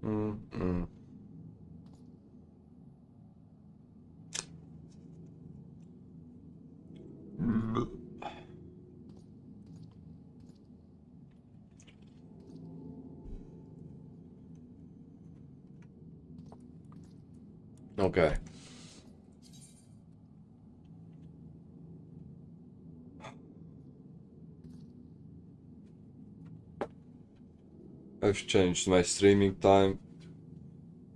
Mm-mm. Okay. I've changed my streaming time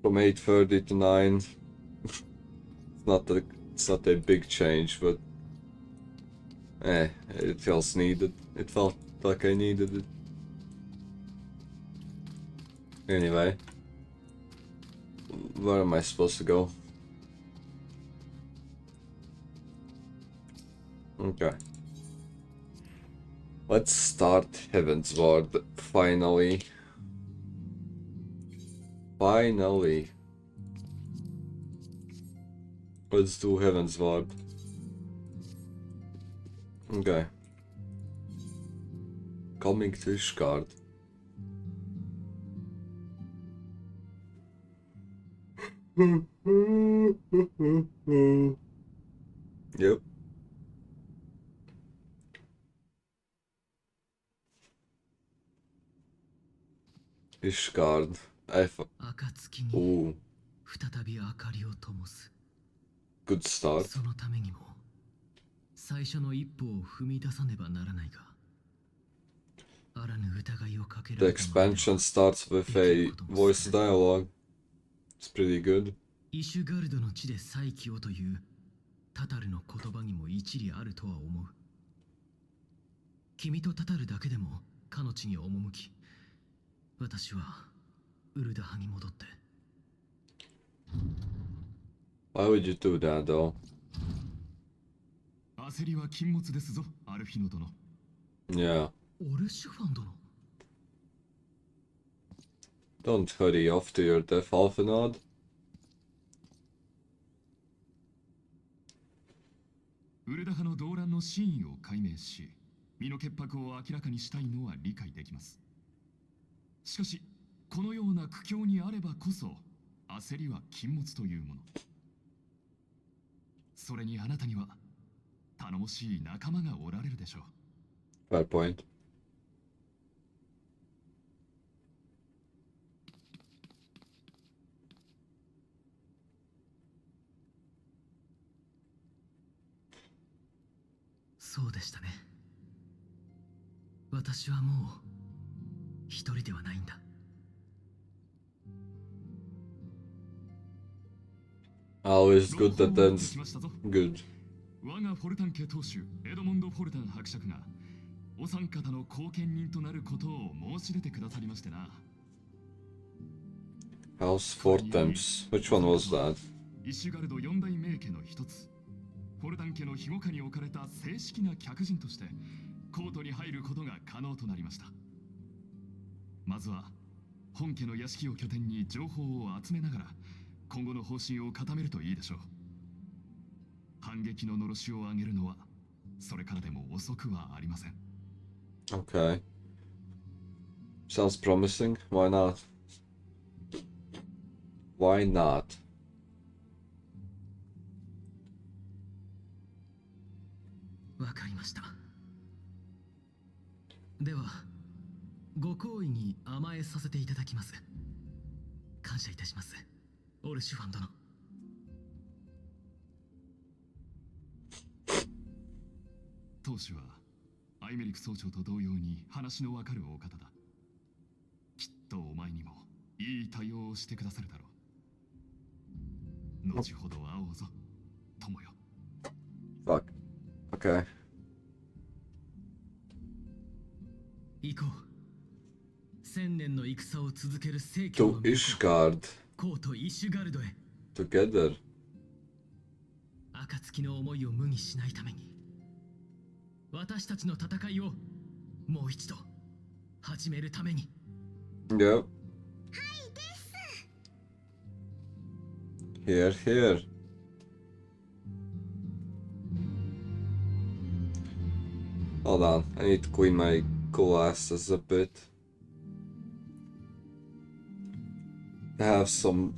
from 8:30 to 9. It's not a big change, but it feels needed. It felt like I needed it. Anyway, where am I supposed to go? Okay. Let's start Heavensward, finally. Finally. Let's do Heavensward. Okay. Coming to Ishgard. Yep. Ishgard. Ooh. Good start. The expansion starts with a voice dialogue. It's pretty good. イシュガルドの地で再起をというタタルの言葉にも一理あるとは思う。君とタタルだけでもかの地に赴き、私はウルダハに戻って。Why would you do that though? 焦りは禁物ですぞ、アルフィノ殿。Yeah. オルシュファン殿。Don't hurry off to your death, Alphenod. ウルダハの動乱の真意を解明し、身の潔白を明らかにしたいのは理解できます。しかし、このような苦境にあればこそ、焦りは禁物というもの。それにあなたには、頼もしい仲間がおられるでしょう。Fair point. そうでしたね。私はもう一人ではないんだ。Always good that ends good. 我がフォルタン家当主エドモンド・フォルタン伯爵がお三方の後見人となることを申し出てくださりましてな。House Fortemps. Which one was that? イシュガルド四大名家の一つ。フォルタン家の庇護下に置かれた正式な客人としてコートに入ることが可能となりました。まずは本家の屋敷を拠点に情報を集めながら今後の方針を固めるといいでしょう。反撃ののろしを上げるのはそれからでも遅くはありません。Okay. Sounds promising. Why not? Why not? わかりました。では、ご好意に甘えさせていただきます。感謝いたします、オルシュファン殿。当主はアイメリク総長と同様に話のわかるお方だ。きっとお前にもいい対応をしてくださるだろう。後ほど会おうぞ、友よ。Fuck. Okay. 行こう。千年の戦を続ける聖 To 教の都 Ishgard. コートイシュガルドへ。Together. 暁の思いを無にしないために、私たちの戦いをもう一度始めるために。Yep. Here, here. Hold on, I need to clean my glasses a bit. have some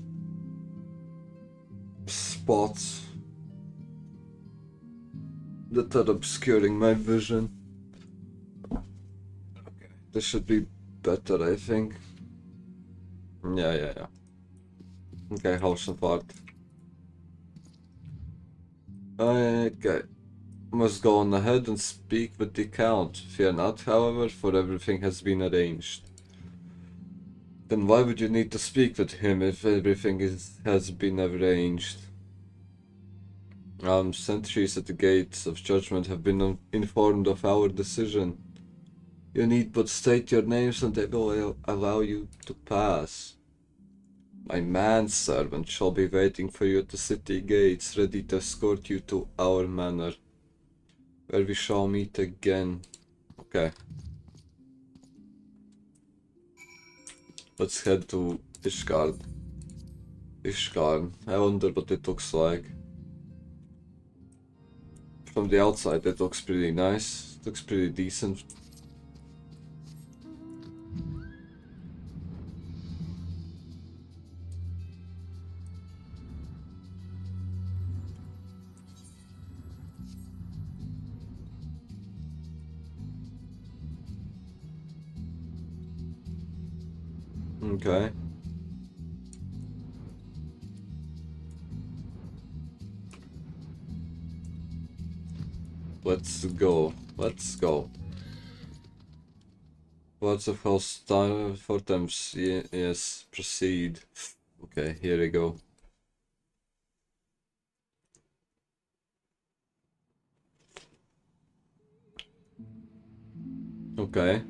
spots that are obscuring my vision. Okay, this should be better, I think. Yeah. Okay, Heavensward. Okay. Must go on ahead and speak with the Count. Fear not, however, for everything has been arranged. Then why would you need to speak with him if everything has been arranged? Sentries at the gates of judgment have been informed of our decision. You need but state your names and they will allow you to pass. My manservant shall be waiting for you at the city gates, ready to escort you to our manor, where we shall meet again. Okay. Let's head to Ishgard. Ishgard. I wonder what it looks like. From the outside it looks pretty nice. It looks pretty decent. Okay. Let's go. Words of house for them. Yes, proceed. Okay, here we go. Okay.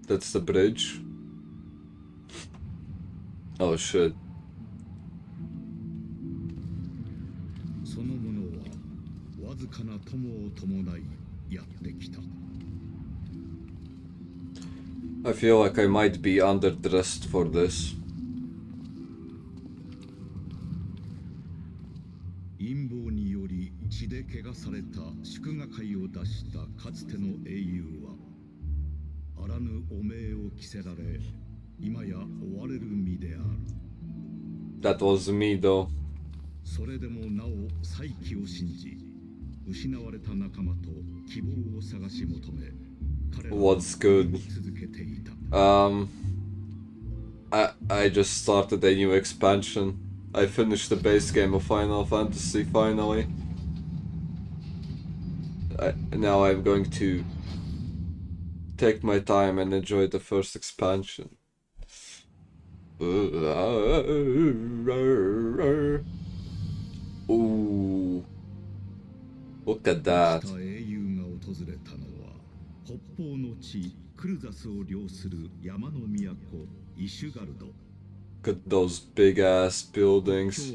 That's the bridge. Oh shit. I feel like I might be underdressed for this. That was me though. What's good? I just started a new expansion. I finished the base game of Final Fantasy finally. Now I'm going to take my time and enjoy the first expansion. Ooh. Look at that. Look at those big ass buildings.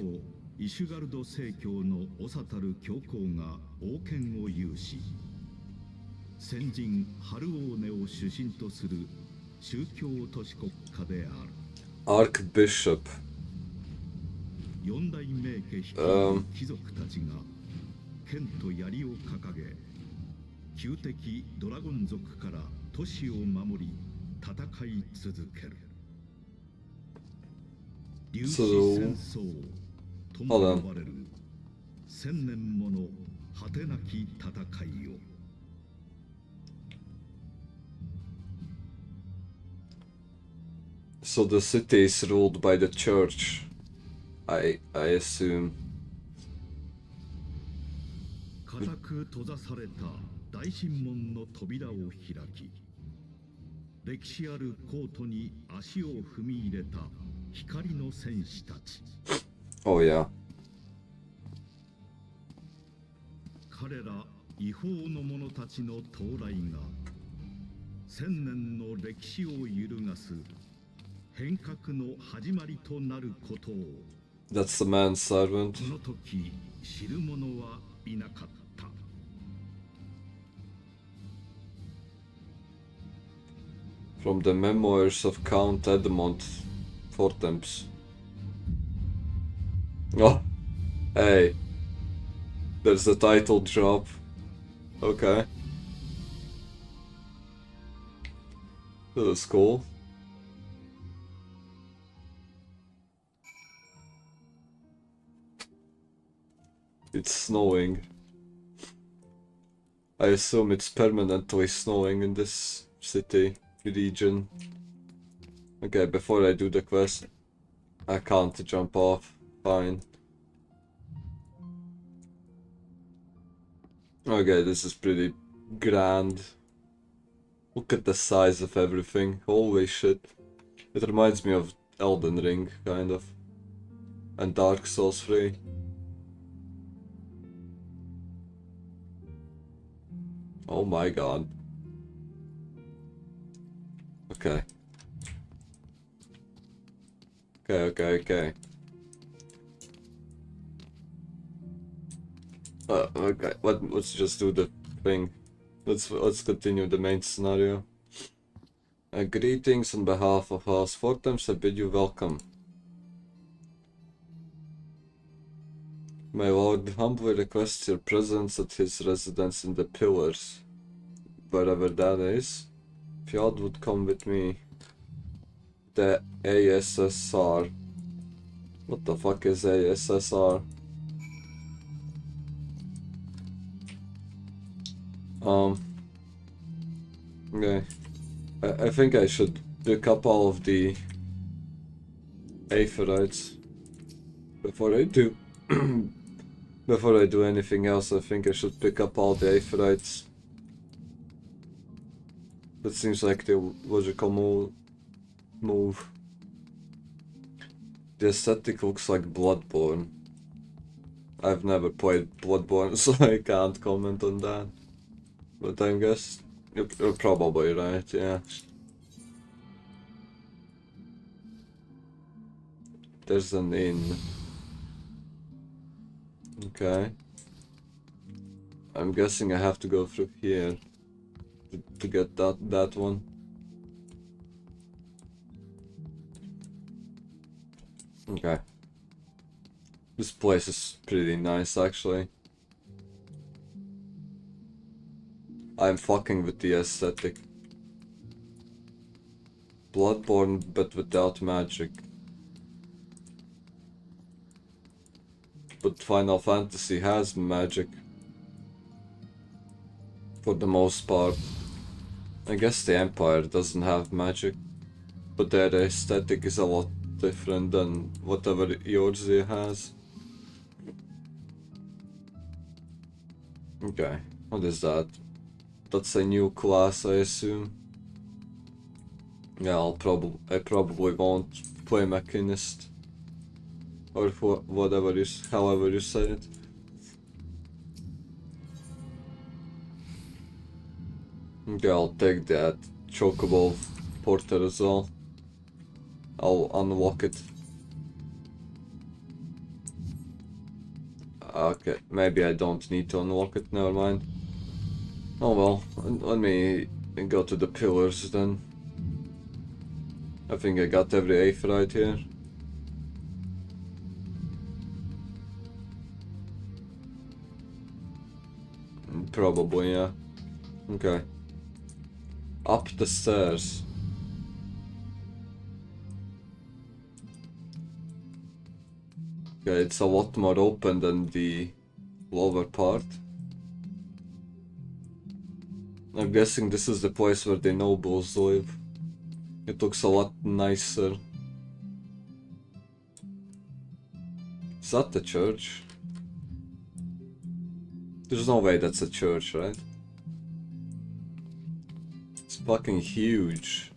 Archbishop. So, hold on. So the city is ruled by the church, I assume. Oh yeah. That's the manservant. From the memoirs of Count Edmond Fortemps. Oh, hey. There's the title drop. Okay. That's cool. It's snowing. I assume it's permanently snowing in this city, region. Okay, before I do the quest, I can't jump off. Fine. Okay, this is pretty grand. Look at the size of everything. Holy shit. It reminds me of Elden Ring, kind of. And Dark Souls 3. Oh my god. Okay. Okay. Okay, let's just do the thing. Let's continue the main scenario. Greetings on behalf of House Fortams, I bid you welcome. My lord humbly requests your presence at his residence in the Pillars, wherever that is. If y'all would come with me. The ASSR. What the fuck is ASSR? Okay. I think I should pick up all of the Aetherites before I do. Before I do anything else, I think I should pick up all the Aetherites. That seems like the logical move. The aesthetic looks like Bloodborne. I've never played Bloodborne, so I can't comment on that. But I guess you're probably right, yeah. There's an inn. Okay. I'm guessing I have to go through here to get that one. Okay. This place is pretty nice, actually. I'm fucking with the aesthetic. Bloodborne, but without magic. But Final Fantasy has magic. For the most part. I guess the Empire doesn't have magic. But their aesthetic is a lot different than whatever Eorzea has. Okay, what is that? That's a new class, I assume. Yeah, I probably won't play Machinist. Or whatever however you say it. Okay, I'll take that Chocobo Porter as well. I'll unlock it. Okay, maybe I don't need to unlock it, never mind. Oh well, let me go to the pillars then. I think I got every Aetherite here. Probably, yeah. Okay. Up the stairs. Okay, it's a lot more open than the lower part. I'm guessing this is the place where the nobles live. It looks a lot nicer. Is that the church? There's no way that's a church, right? It's fucking huge.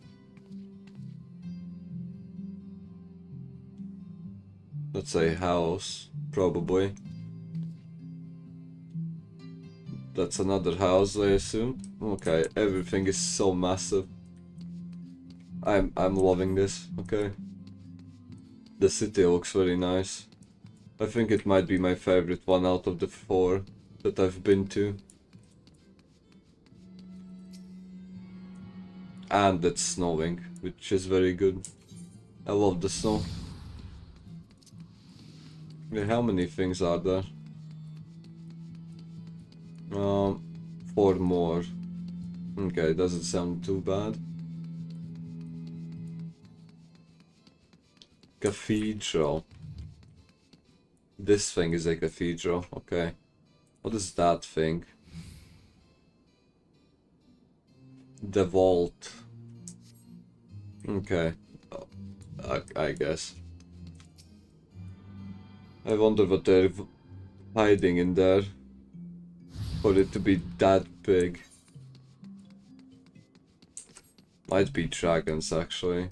That's a house, probably. That's another house, I assume. Okay, everything is so massive. I'm loving this, okay. The city looks very nice. I think it might be my favorite one out of the 4 that I've been to. And it's snowing, which is very good. I love the snow. Yeah, how many things are there? 4 more. Okay, doesn't sound too bad. Cathedral. This thing is a cathedral, okay. What is that thing? The vault. Okay. I guess. I wonder what they're hiding in there for it to be that big. Might be dragons, actually,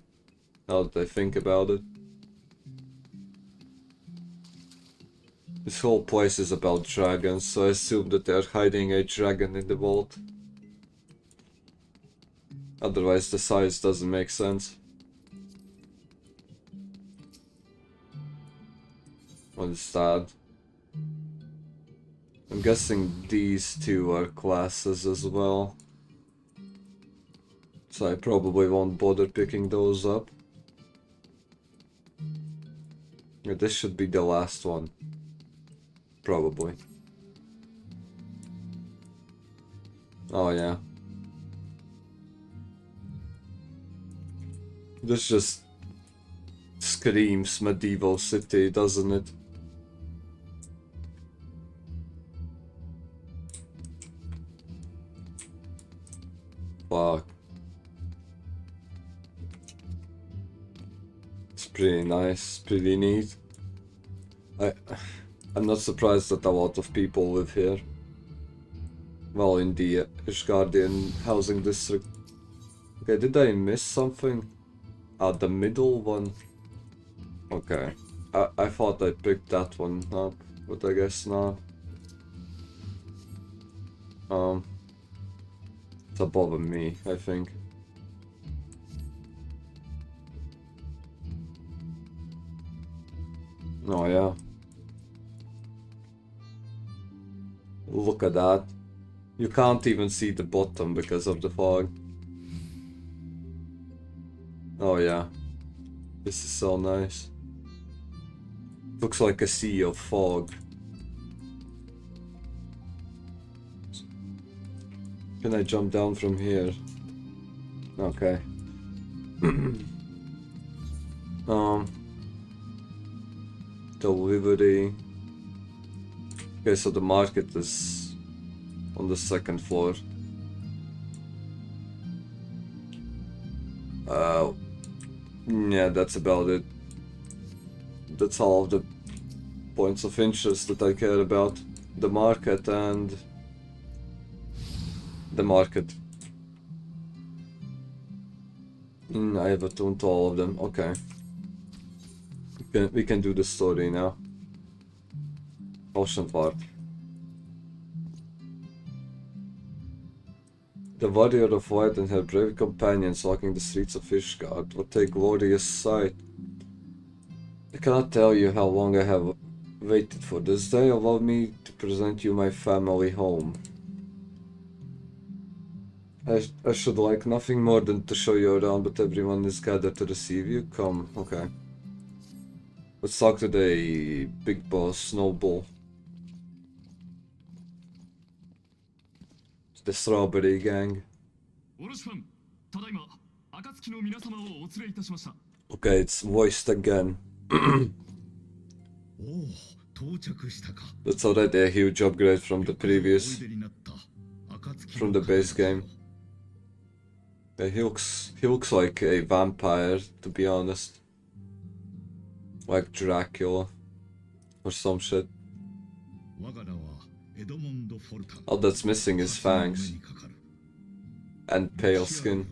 now that I think about it. This whole place is about dragons, so I assume that they're hiding a dragon in the vault. Otherwise the size doesn't make sense. What is that? I'm guessing these two are classes as well. So I probably won't bother picking those up. Yeah, this should be the last one. Probably. Oh yeah. This just screams medieval city, doesn't it? Fuck. It's pretty nice, pretty neat. I'm not surprised that a lot of people live here. Well, in the Ishgardian housing district. Okay, did I miss something? The middle one. Okay. I thought I picked that one up, but I guess not. It's above me, I think. Oh yeah. Look at that. You can't even see the bottom because of the fog. Oh yeah. This is so nice. Looks like a sea of fog. Can I jump down from here? Okay. Delivery. Okay, so the market is on the second floor. Yeah, that's about it. That's all of the points of interest that I care about. The market and the market. I have attuned to all of them. Okay. We can do the story now. Ocean Park. The warrior of white and her brave companions walking the streets of Fishguard. What a glorious sight. I cannot tell you how long I have waited for this day. Allow me to present you my family home. I should like nothing more than to show you around, but everyone is gathered to receive you. Come, okay. Let's talk to the big boss, Snowball. The Strawberry Gang. Okay, it's voiced again. That's already a huge upgrade from the previous, from the base game. Yeah, he looks like a vampire, to be honest. Like Dracula or some shit. All that's missing is fangs and pale skin.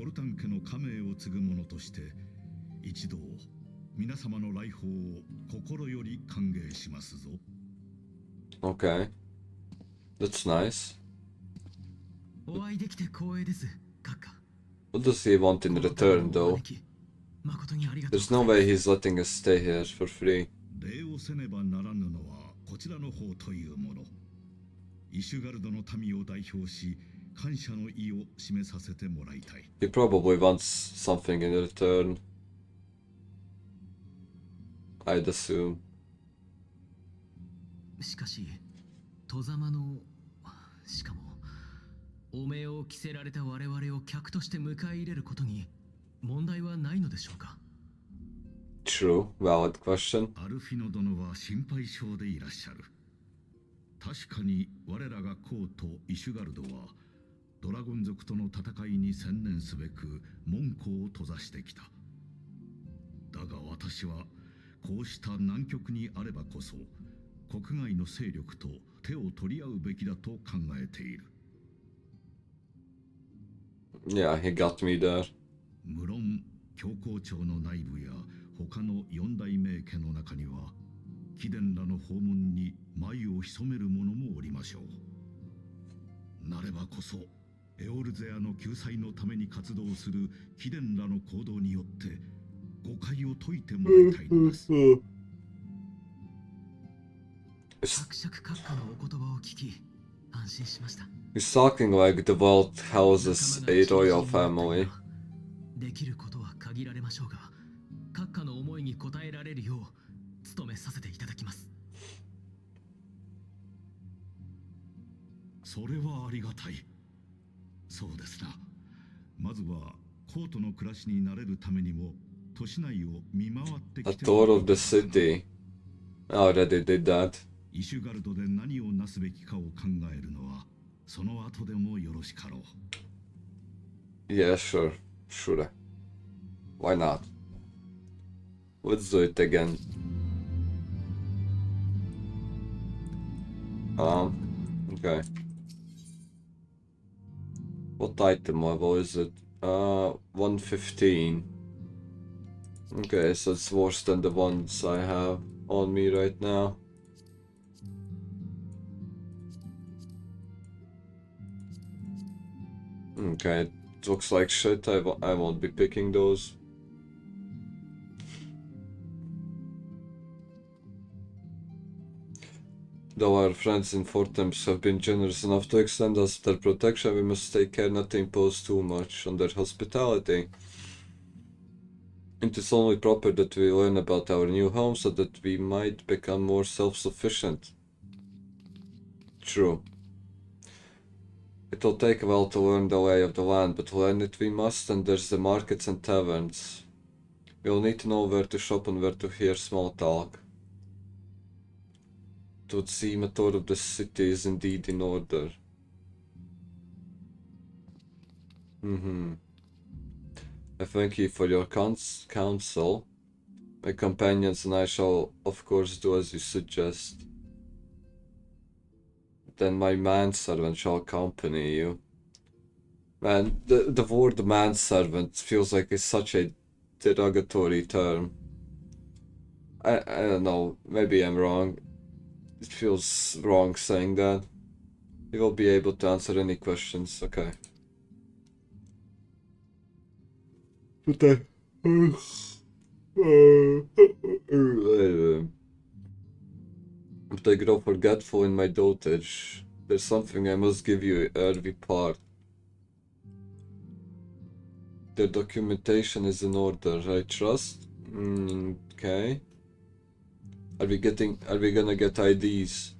Okay, that's nice. What does he want in return, though? There's no way he's letting us stay here for free. He probably wants something in return. I'd assume. True, valid question. アルフィノ殿は心配性でいらっしゃる。確かに我らがコーとイシュガルドはドラゴン族との戦いに専念すべく門戸を閉ざしてきた。だが私はこうした難局にあればこそ国外の勢力と手を取り合うべきだと考えている。Yeah, he got me there. 無論教皇庁の内部や他の四大名家の中には貴殿らの訪問に眉を潜める者もおりましょう。なればこそエオルゼアの救済のために活動する貴殿らの行動によって誤解を解いてもらいたいのです。伯爵閣下のお言葉を聞き安心しました。 He's talking like the world houses a royal family. できることは限られましょうが、閣下の思いに応えられるよう努めさせていただきます。それはありがたい。そうですな。まずはコートの暮らしに慣れるためにも都市内を見回ってき A て tour of the city. I already did that. イシュガルドで何をなすべきかを考えるのはその後でもよろしかろう。 Yeah, sure. Sure. Why not? Let's do it again. Okay. What item level is it? 115. Okay, so it's worse than the ones I have on me right now. Okay, it looks like shit. I won't be picking those. Though our friends in Fortemps have been generous enough to extend us their protection, we must take care not to impose too much on their hospitality. It is only proper that we learn about our new home so that we might become more self-sufficient. True. It will take a while to learn the lay of the land, but learn it we must, and there's the markets and taverns. We'll need to know where to shop and where to hear small talk. It would seem a tour of the city is indeed in order. I thank you for your counsel. My companions and I shall, of course, do as you suggest. Then my manservant shall accompany you. Man, the word manservant feels like it's such a derogatory term. I don't know, maybe I'm wrong. It feels wrong saying that. You will be able to answer any questions, okay. But I grow forgetful in my dotage. There's something I must give you, early part. The documentation is in order, I trust. Okay. Are we gonna get IDs?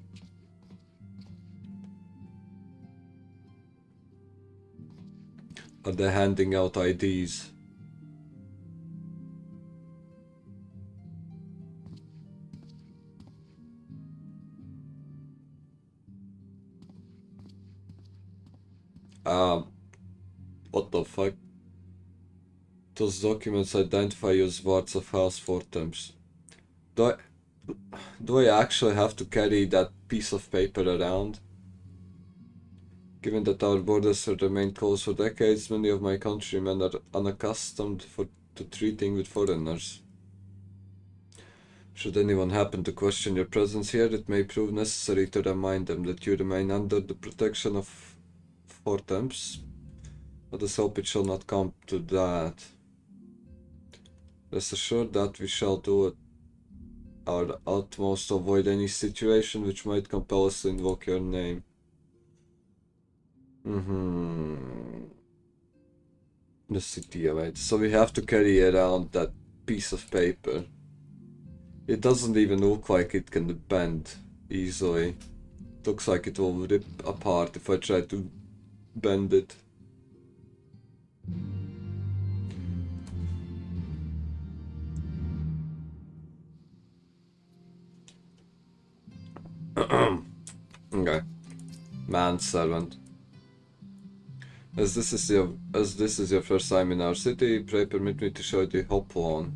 Are they handing out IDs? What the fuck? Those documents identify you as wards of House Fortemps. Do I actually have to carry that piece of paper around? Given that our borders have remained closed for decades, many of my countrymen are unaccustomed to treating with foreigners. Should anyone happen to question your presence here, it may prove necessary to remind them that you remain under the protection of Fortemps. Let us hope it shall not come to that. Rest assured that we shall do our utmost to avoid any situation which might compel us to invoke your name. The city, right? So we have to carry around that piece of paper. It doesn't even look like it can bend easily. It looks like it will rip apart if I try to bend it. Okay. Manservant. As this is your first time in our city, pray permit me to show you the Hoplon.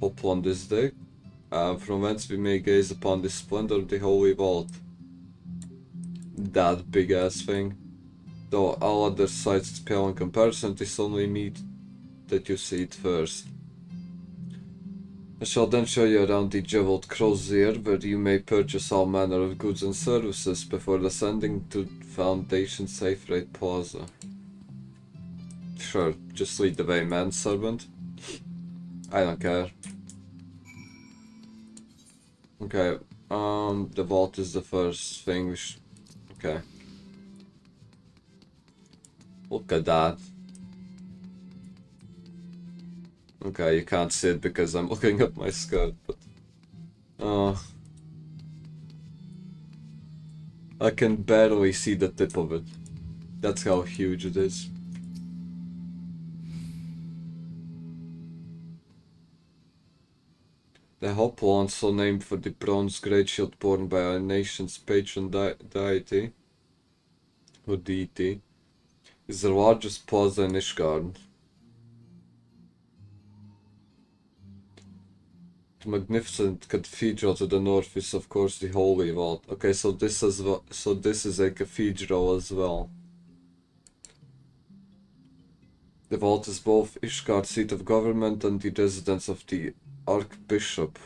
Hoplon this day, from whence we may gaze upon the splendor of the holy vault. That big ass thing. Though all other sights pale in comparison, it is only me that you see it first. I shall then show you around the jeweled crozier, where you may purchase all manner of goods and services before descending to Foundation Safe Rate Plaza. Sure, just lead the way, manservant. I don't care. Okay, the vault is the first thing we should... Okay. Look at that. Okay, you can't see it because I'm looking at my skirt, but... I can barely see the tip of it. That's how huge it is. The Hoplon, so named for the bronze great shield borne by our nation's patron deity, or deity, is the largest plaza in Ishgard. The magnificent cathedral to the north is of course the Holy Vault. Okay, so this is a cathedral as well. The vault is both Ishgard's seat of government and the residence of the Archbishop.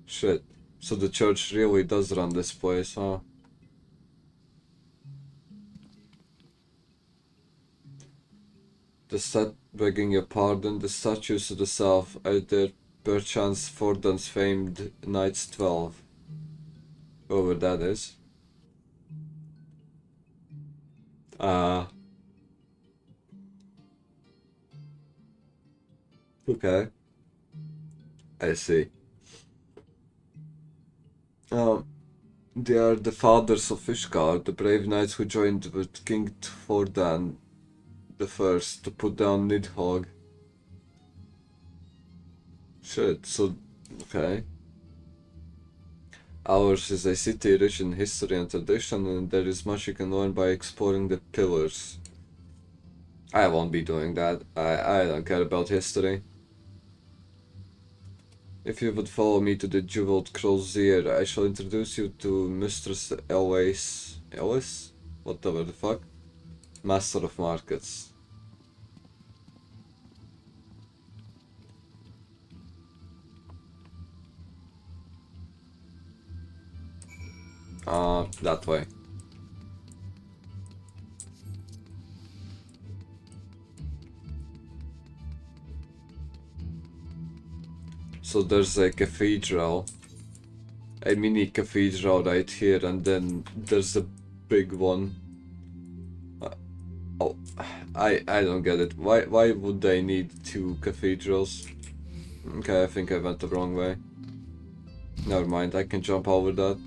Shit. So the church really does run this place, huh? Begging your pardon, the statues to the south are there perchance Fordan's famed Knights 12. Whoever that is. Okay. I see. They are the fathers of Ishgard, the brave knights who joined with King Fordan the First to put down Nidhogg. Shit, so... okay. Ours is a city rich in history and tradition, and there is much you can learn by exploring the pillars. I won't be doing that. I don't care about history. If you would follow me to the jeweled crozier, I shall introduce you to Mistress Ellis? Whatever the fuck. Master of Markets. That way. So there's a cathedral, a mini cathedral right here, and then there's a big one. Oh, I don't get it. Why would they need two cathedrals? Okay, I think I went the wrong way. Never mind, I can jump over that.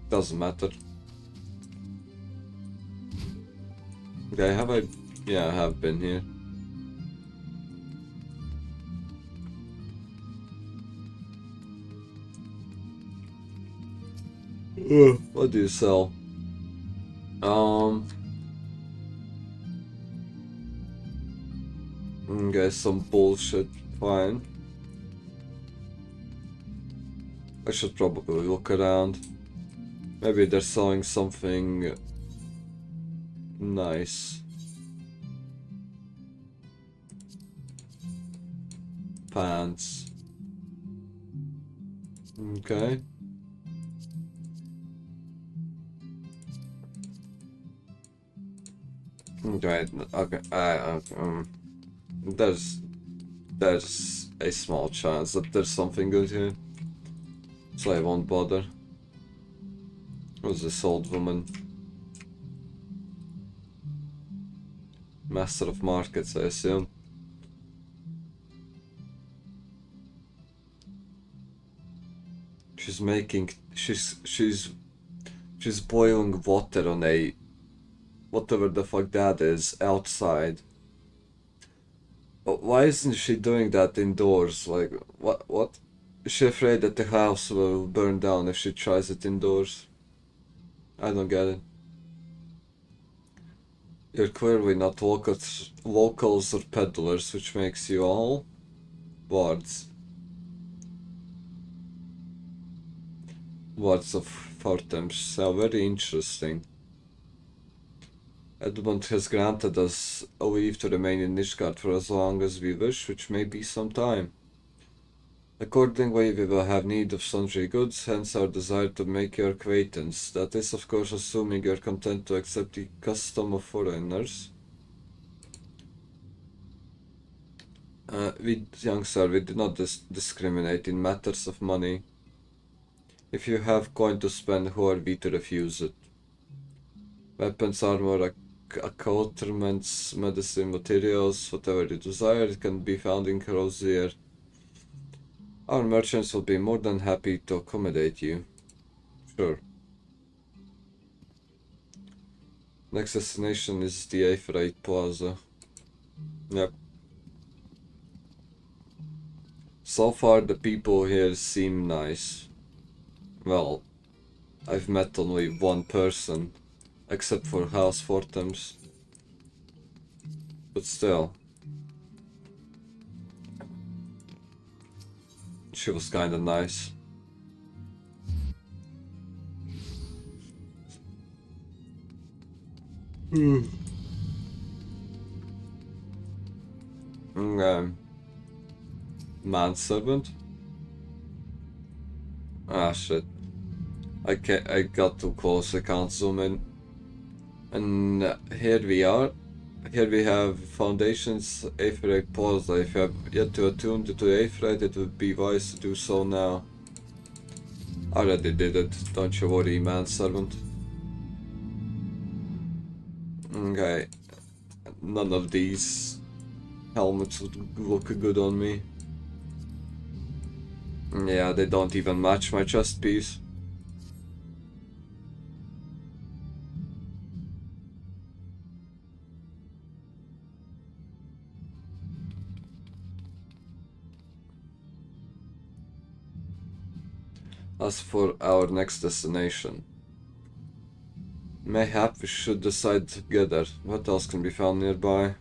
Doesn't matter. Okay, have I? Yeah, I have been here. What do you sell? Okay, some bullshit. Fine. I should probably look around. Maybe they're selling something nice. Pants. Okay. Right, okay, there's a small chance that there's something good here, so I won't bother. Who's this old woman? Master of Markets, I assume. She's boiling water on a whatever the fuck that is outside. But why isn't she doing that indoors? Like, What? Is she afraid that the house will burn down if she tries it indoors? I don't get it. You're clearly not locals or peddlers, which makes you all wards. Wards of Fortemps. So very interesting. Edmund has granted us a leave to remain in Nishgard for as long as we wish, which may be some time. Accordingly, we will have need of sundry goods, hence our desire to make your acquaintance. That is, of course, assuming you're content to accept the custom of foreigners. Young sir, we do not discriminate in matters of money. If you have coin to spend, who are we to refuse it? Weapons, armor, accoutrements, medicine, materials, whatever you desire, it can be found in Crozier. Our merchants will be more than happy to accommodate you. Sure. Next destination is the Aphrodite Plaza. Yep. So far the people here seem nice. Well, I've met only one person, except for House Fortemps. But still. She was kinda nice. Manservant? Ah shit. I got too close, I can't zoom in. And here we are. Here we have Foundations, Aphrodite Plaza. If you have yet to attune to Aphrodite, it would be wise to do so now. I already did it, don't you worry, manservant. Okay. None of these helmets would look good on me. Yeah, they don't even match my chest piece. As for our next destination, mayhap we should decide together. What else can be found nearby?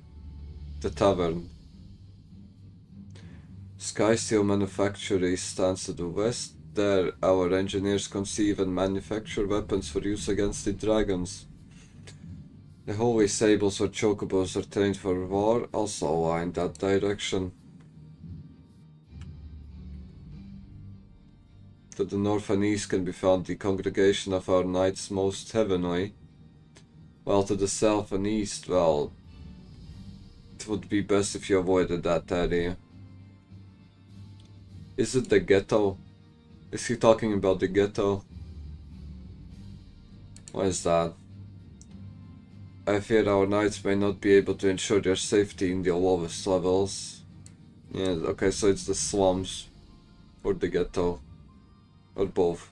The tavern. Sky Steel Manufactory stands to the west. There, our engineers conceive and manufacture weapons for use against the dragons. The holy sables or chocobos are trained for war, also lie in that direction. To the north and east can be found the congregation of our knights most heavenly, while to the south and east, well, it would be best if you avoided that area. Is it the ghetto? Is he talking about the ghetto? What is that? I fear our knights may not be able to ensure your safety in the lowest levels. Yeah, okay, so it's the slums or the ghetto. Or both.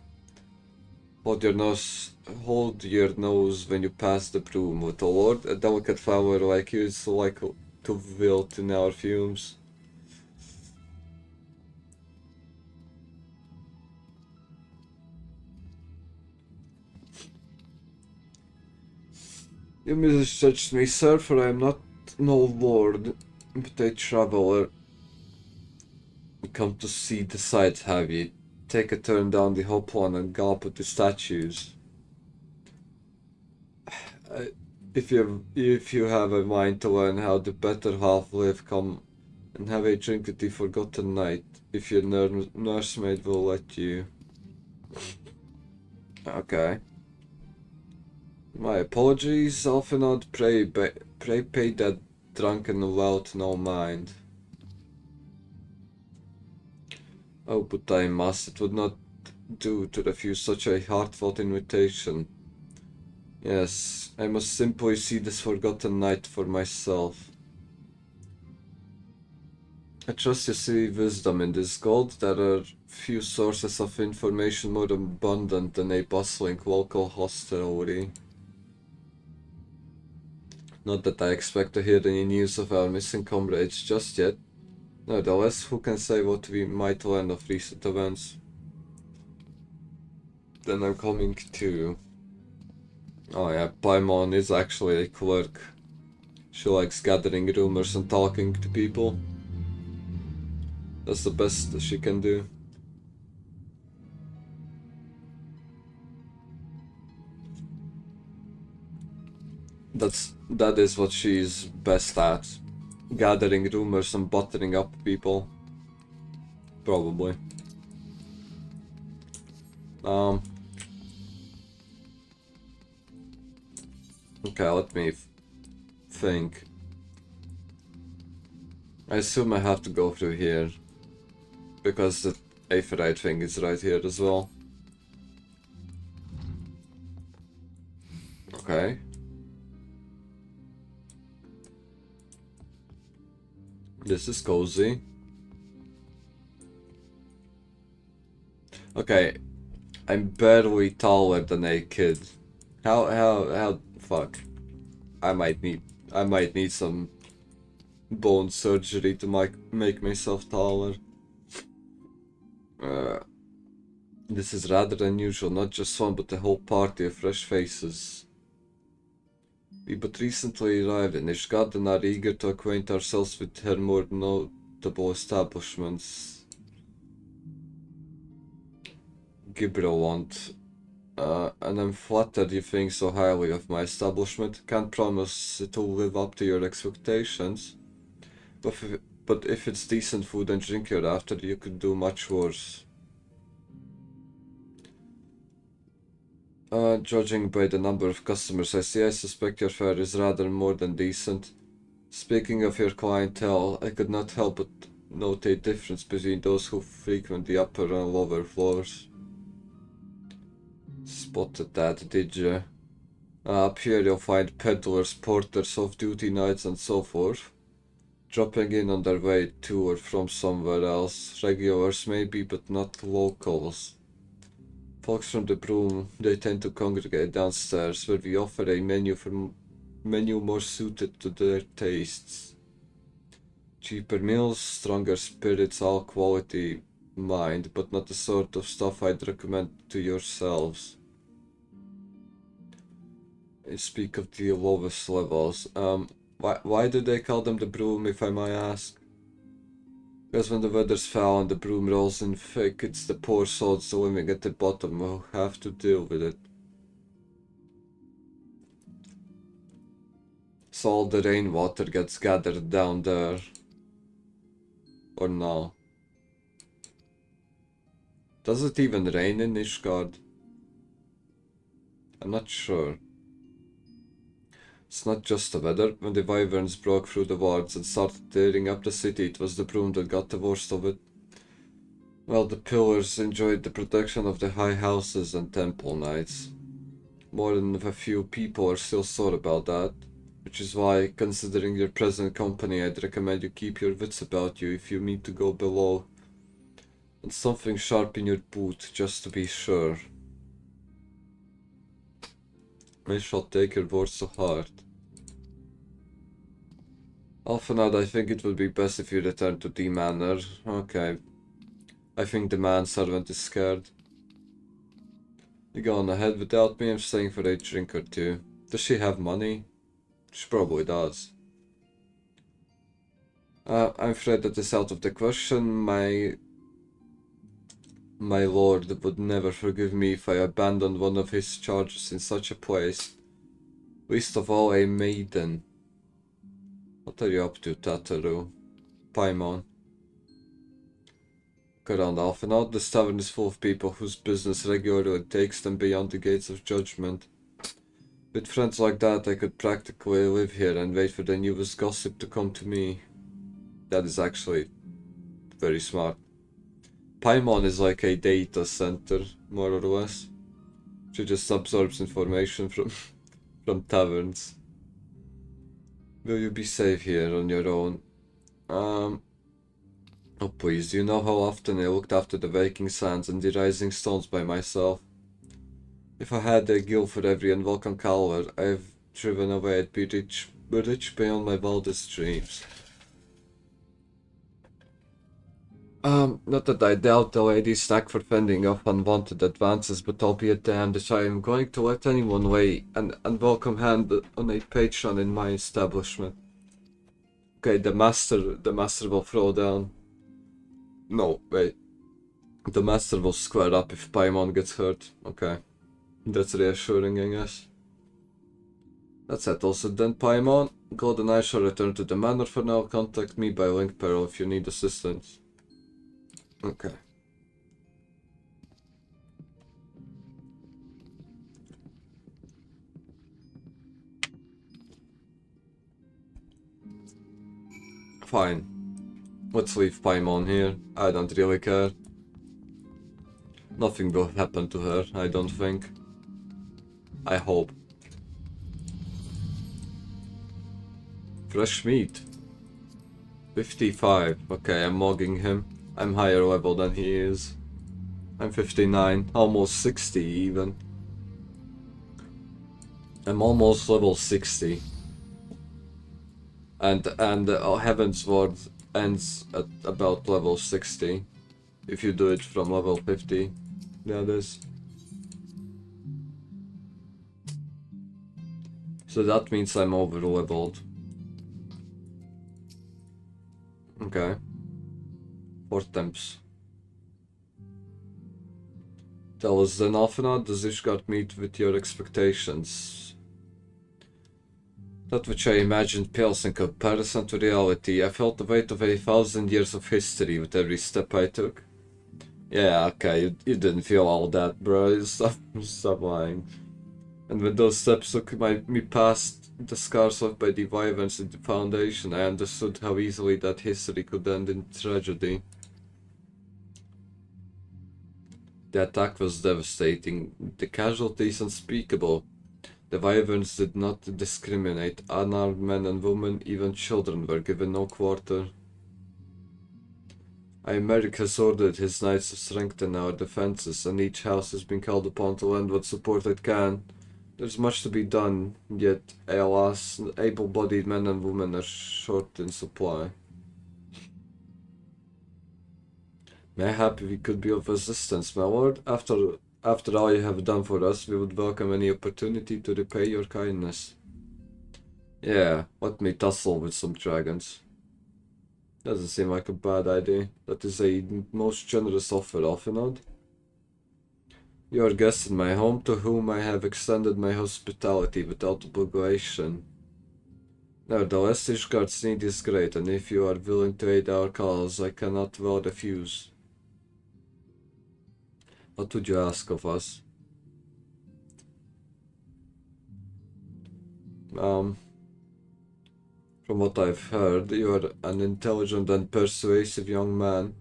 Hold your nose when you pass the broom. With a lord, a delicate flower like you is like to wilt in our fumes. You misjudged me, sir, for I am not no lord, but a traveler. Come to see the sights, have ye? Take a turn down the hoplan and gulp at the statues. If you have a mind to learn how the better half live, come and have a drink at the Forgotten Knight, if your nursemaid will let you. Okay. My apologies, Alphenod. Pray pay that drunken lout no mind. Oh, but I must. It would not do to refuse such a heartfelt invitation. Yes, I must simply see this Forgotten Knight for myself. I trust you see wisdom in this gold. There are few sources of information more abundant than a bustling local hostelry. Not that I expect to hear any news of our missing comrades just yet. Nevertheless, who can say what we might learn of recent events? Then I'm coming to... Oh yeah, Paimon is actually a clerk. She likes gathering rumors and talking to people. That's the best that she can do. That is what she's best at. Gathering rumors and buttering up people. Probably. Okay, let me think. I assume I have to go through here. Because the Aephorite thing is right here as well. Okay. This is cozy. Okay. I'm barely taller than a kid. How, fuck. I might need some bone surgery to make myself taller. This is rather unusual, not just one but a whole party of fresh faces. We but recently arrived in Ishgard and are eager to acquaint ourselves with her more notable establishments. Gibralont. And I'm flattered you think so highly of my establishment. Can't promise it will live up to your expectations. But if it's decent food and drink you're after, you could do much worse. Judging by the number of customers I see, I suspect your fare is rather more than decent. Speaking of your clientele, I could not help but note a difference between those who frequent the upper and lower floors. Spotted that, did you? Up here you'll find peddlers, porters, off-duty nights and so forth. Dropping in on their way to or from somewhere else. Regulars maybe, but not locals. Folks from the Broom, they tend to congregate downstairs, where we offer a menu more suited to their tastes. Cheaper meals, stronger spirits, all quality mind, but not the sort of stuff I'd recommend to yourselves. I speak of the lowest levels. Why do they call them the Broom, if I might ask? Because when the weather's foul and the broom rolls in thick, it's the poor souls living at the bottom who have to deal with it. So all the rainwater gets gathered down there. Or no? Does it even rain in Ishgard? I'm not sure. It's not just the weather. When the wyverns broke through the wards and started tearing up the city, it was the broom that got the worst of it. Well, the pillars enjoyed the protection of the high houses and temple knights. More than a few people are still sore about that, which is why, considering your present company, I'd recommend you keep your wits about you if you need to go below. And something sharp in your boot, just to be sure. I shall take your words to heart. Alphanad, I think it would be best if you return to the manor. Okay. I think the manservant is scared. You go on ahead without me, I'm staying for a drink or two. Does she have money? She probably does. I'm afraid that is out of the question. My lord would never forgive me if I abandoned one of his charges in such a place. Least of all a maiden. What are you up to, Tataru? Paimon. Look around, Alphanod. This tavern is full of people whose business regularly takes them beyond the gates of judgment. With friends like that, I could practically live here and wait for the newest gossip to come to me. That is actually very smart. Paimon is like a data center, more or less. She just absorbs information from taverns. Will you be safe here on your own? Oh please, do you know how often I looked after the waking sands and the rising stones by myself? If I had a gill for every unwelcome caller I've driven away, I'd be rich beyond my wildest dreams. Not that I doubt the lady's knack for fending off unwanted advances, but I'll be damned if I am going to let anyone lay an unwelcome hand on a patron in my establishment. Okay, the master will throw down. No, wait. The master will square up if Paimon gets hurt. Okay. That's reassuring, I guess. That settles it then, Paimon. God and I shall return to the manor for now. Contact me by link peril if you need assistance. Okay. Fine. Let's leave Paimon here. I don't really care. Nothing will happen to her, I don't think. I hope. Fresh meat. 55. Okay, I'm mogging him. I'm higher level than he is. I'm 59. Almost 60 even. I'm almost level 60. And Heavensward ends at about level 60. If you do it from level 50. That is. So that means I'm over leveled. Okay. 4 temps. Tell us then, Alfina, does Ishgard meet with your expectations? That which I imagined pales in comparison to reality. I felt the weight of 1,000 years of history with every step I took. Yeah, okay, you didn't feel all that, bro. Stop lying. And when those steps took me past the scars left by the wyverns in the Foundation, I understood how easily that history could end in tragedy. The attack was devastating, the casualties unspeakable. The wyverns did not discriminate. Unarmed men and women, even children, were given no quarter. Imeric has ordered his knights to strengthen our defenses, and each house has been called upon to lend what support it can. There's much to be done, yet, alas, able-bodied men and women are short in supply. Mayhap we could be of assistance, my lord. After all you have done for us, we would welcome any opportunity to repay your kindness. Yeah, let me tussle with some dragons. Doesn't seem like a bad idea. That is a most generous offer, Alfinod. You are guests in my home, to whom I have extended my hospitality without obligation. Nevertheless, Ishgard's need is great, and if you are willing to aid our cause, I cannot well refuse. What would you ask of us? From what I've heard, you are an intelligent and persuasive young man.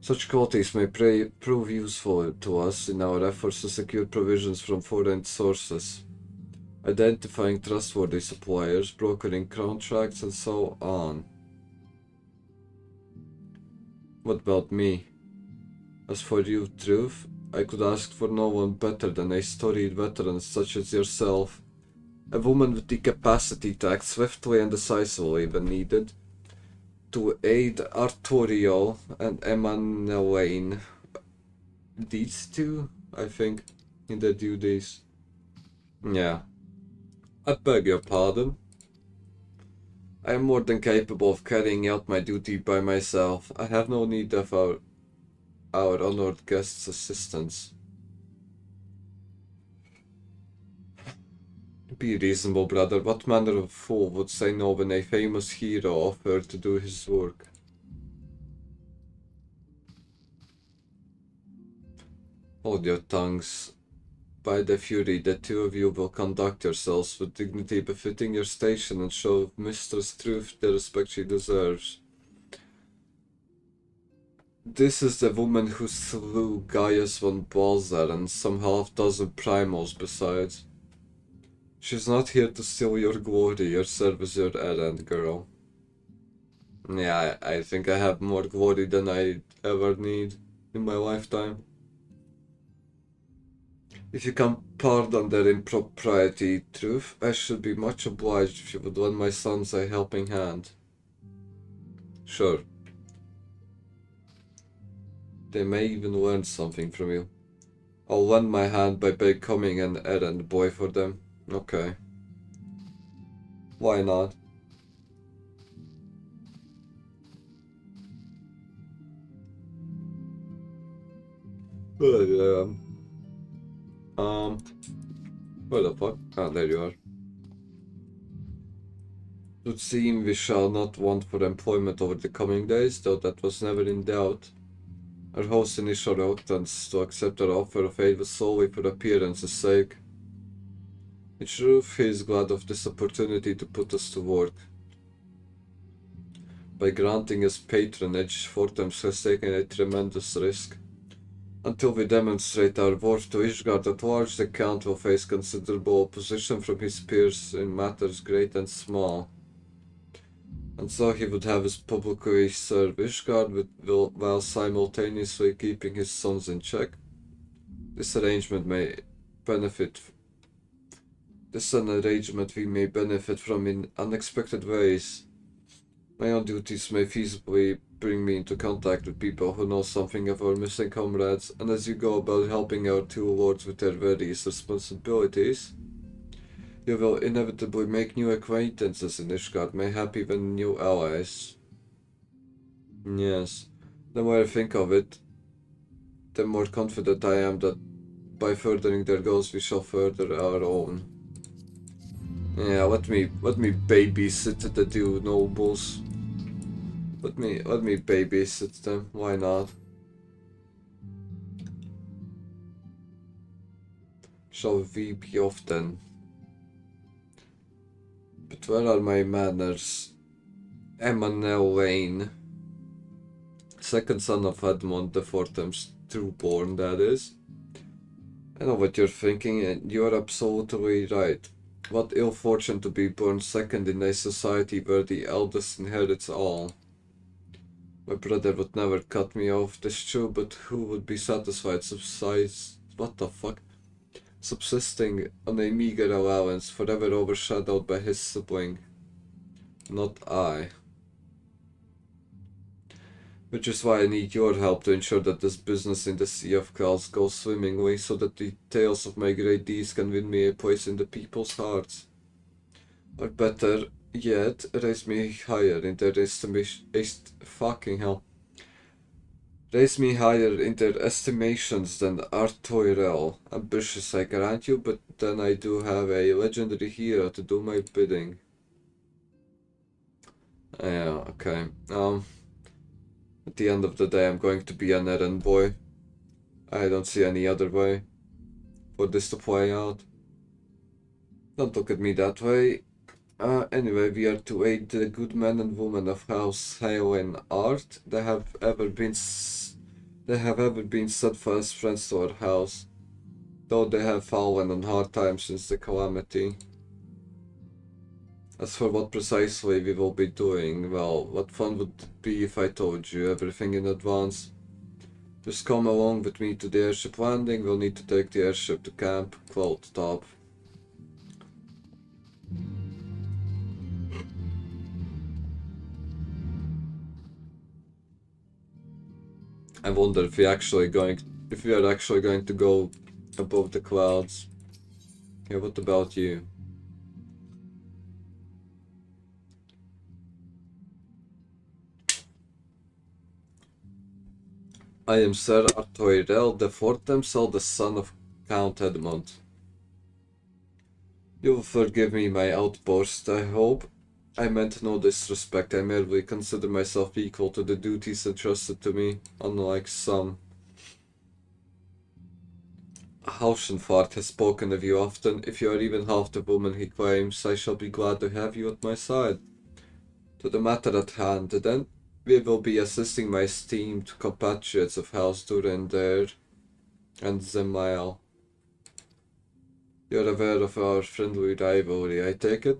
Such qualities may prove useful to us in our efforts to secure provisions from foreign sources, identifying trustworthy suppliers, brokering contracts, and so on. What about me? As for you, Truth, I could ask for no one better than a storied veteran such as yourself. A woman with the capacity to act swiftly and decisively when needed, to aid Arturiel and Emanuelaine. These two, I think, in their duties. Yeah. I beg your pardon. I am more than capable of carrying out my duty by myself. I have no need of our honored guest's assistance. Be reasonable, brother. What manner of fool would say no when a famous hero offered to do his work? Hold your tongues. By the fury, the two of you will conduct yourselves with dignity befitting your station and show Mistress Truth the respect she deserves. This is the woman who slew Gaius von Balzar and some half-dozen primals besides. She's not here to steal your glory or serve as your errand, girl. Yeah, I think I have more glory than I ever need in my lifetime. If you can pardon their impropriety, Truth, I should be much obliged if you would lend my sons a helping hand. Sure. They may even learn something from you. I'll lend my hand by becoming an errand boy for them. Okay. Why not? Where the fuck? Ah, there you are. It would seem we shall not want for employment over the coming days, though that was never in doubt. Our host's initial reluctance to accept our offer of aid was solely for appearance's sake. In truth, he is glad of this opportunity to put us to work. By granting us patronage, Fortams has taken a tremendous risk. Until we demonstrate our worth to Ishgard at large, the Count will face considerable opposition from his peers in matters great and small. And so he would have us publicly serve Ishgard while simultaneously keeping his sons in check. This is an arrangement we may benefit from in unexpected ways. My own duties may feasibly bring me into contact with people who know something of our missing comrades, and as you go about helping our two lords with their various responsibilities, you will inevitably make new acquaintances in Ishgard, mayhap even new allies. Yes, the more I think of it, the more confident I am that by furthering their goals we shall further our own. Yeah, let me babysit the two nobles. Let me babysit them, why not? Shall we be off then? But where are my manners? Emmanuel Lane, second son of Edmund the Fortham's trueborn, that is. I know what you're thinking, and you're absolutely right. What ill fortune to be born second in a society where the eldest inherits all. My brother would never cut me off, this true, but who would be satisfied subsisting on a meager allowance, forever overshadowed by his sibling? Not I. Which is why I need your help to ensure that this business in the Sea of Clouds goes swimmingly, so that the tales of my great deeds can win me a place in the people's hearts. Or better yet, raise me higher in their Raise me higher in their estimations than Artoirel. Ambitious, I grant you, but then I do have a legendary hero to do my bidding. Yeah, okay. At the end of the day, I'm going to be an errand boy. I don't see any other way for this to play out. Don't look at me that way. Anyway, we are to aid the good men and women of House Hale in art. They have ever been steadfast friends to our house, though they have fallen on hard times since the calamity. As for what precisely we will be doing, well, what fun would it be if I told you everything in advance? Just come along with me to the airship landing. We'll need to take the airship to Camp Cloud Top. I wonder if we are actually going to go above the clouds. Yeah, what about you? I am Sir Artoirel de Fortemsel, the son of Count Edmund. You will forgive me my outburst, I hope. I meant no disrespect, I merely consider myself equal to the duties entrusted to me, unlike some. Haushenfart has spoken of you often. If you are even half the woman he claims, I shall be glad to have you at my side. To the matter at hand, then, we will be assisting my esteemed compatriots of House Durender and Zemael. You're aware of our friendly rivalry, I take it?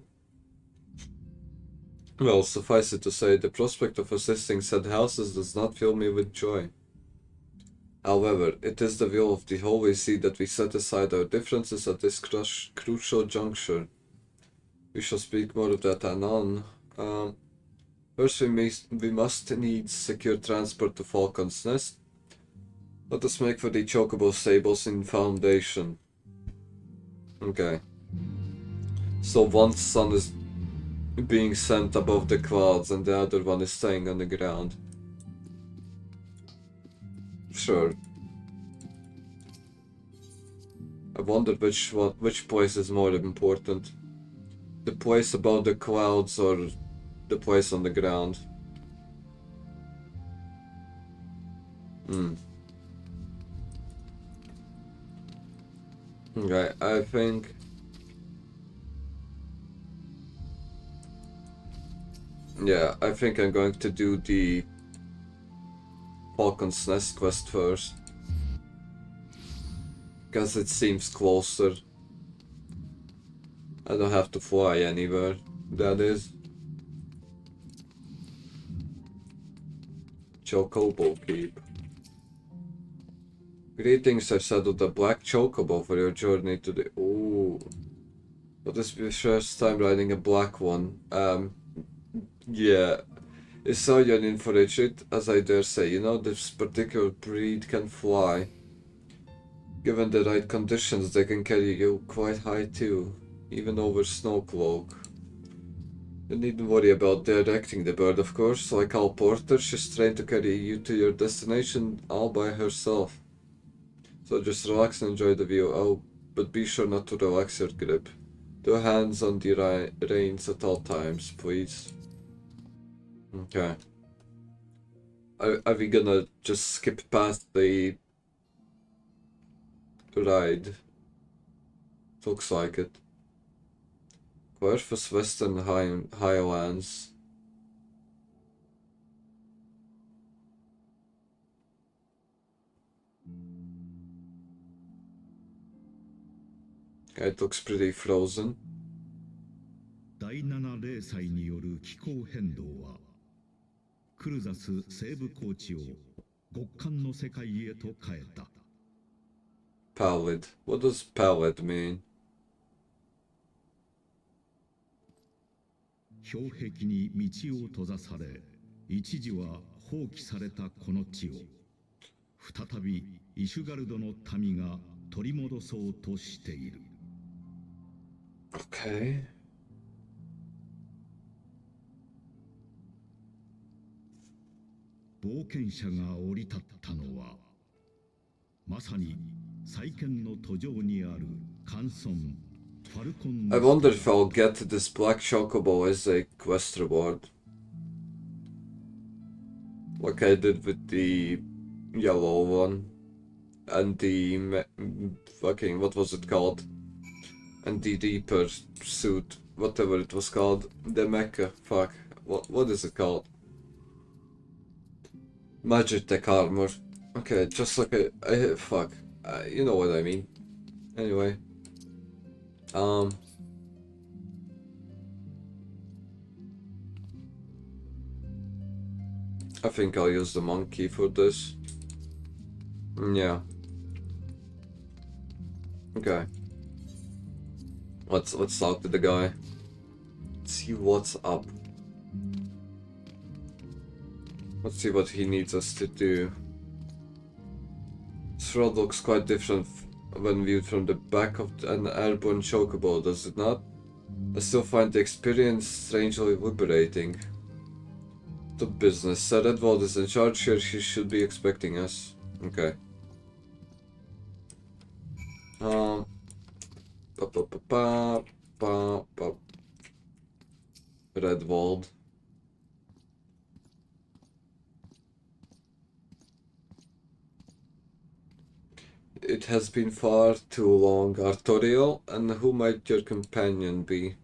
Well, suffice it to say, the prospect of assisting said houses does not fill me with joy. However, it is the will of the Holy See that we set aside our differences at this crucial juncture. We shall speak more of that anon. First, we must needs secure transport to Falcon's Nest. Let us make for the chocobo stables in Foundation. Okay. So one sun is being sent above the clouds and the other one is staying on the ground. Sure. I wonder which place is more important. The place above the clouds or the place on the ground? Okay, I think... Yeah, I think I'm going to do the Falcon's Nest quest first. Because it seems closer. I don't have to fly anywhere, that is. Chocobo Keep. Greetings, I've settled a black chocobo for your journey to the... Ooh. But this be your first time riding a black one. Yeah. Is Soyan in for a treat? As I dare say, you know, this particular breed can fly. Given the right conditions, they can carry you quite high too, even over Snowcloak. You needn't worry about directing the bird, of course. Like Al Porter, she's trained to carry you to your destination all by herself. So just relax and enjoy the view. Oh, but be sure not to relax your grip. 2 hands on the reins at all times, please. Okay. Are we gonna just skip past the ride? Looks like it. Querfus Western Highlands. It looks pretty frozen. 第7零歳による気候変動はクルザス西部高地を極寒の世界へと変えた。 Pallid. What does pallid mean? 氷壁に道を閉ざされ、一時は放棄されたこの地を再びイシュガルドの民が取り戻そうとしている。 Okay. 冒険者が降り立ったのはまさに再建の途上にある寒村ファルコン。 I wonder if I'll get this black chocobo as a quest reward. Like I did with the yellow one. And the fucking, what was it called? And the Reaper suit, whatever it was called. The mecha, fuck. What is it called? Magitech armor. Okay, just like a fuck. You know what I mean. Anyway. I think I'll use the monkey for this. Yeah. Okay. Let's talk to the guy. See what's up. Let's see what he needs us to do. This road looks quite different when viewed from the back of an airborne chocobo, does it not? I still find the experience strangely liberating. The business. Sir Edward is in charge here, he should be expecting us. Okay. Redwald. It has been far too long, Artorial, and who might your companion be?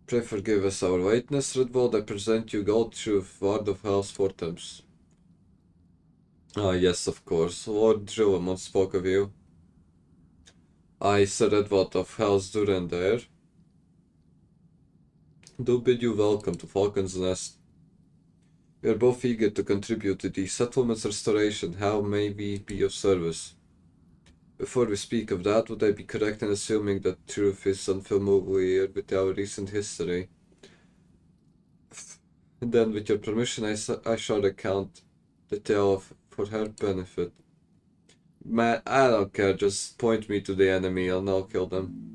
Pray forgive us our lateness, Redwald. I present you Gold Truth, Ward of Hell's Fortams. Ah, yes, of course. Lord Drillamont spoke of you. I, Sir Edward of Hell's Durandare, do bid you welcome to Falcon's Nest. We are both eager to contribute to the settlement's restoration. How may we be of service? Before we speak of that, would I be correct in assuming that Truth is unfamiliar with our recent history? Then, with your permission, I shall recount detail for her benefit. Man, I don't care, just point me to the enemy and I'll kill them.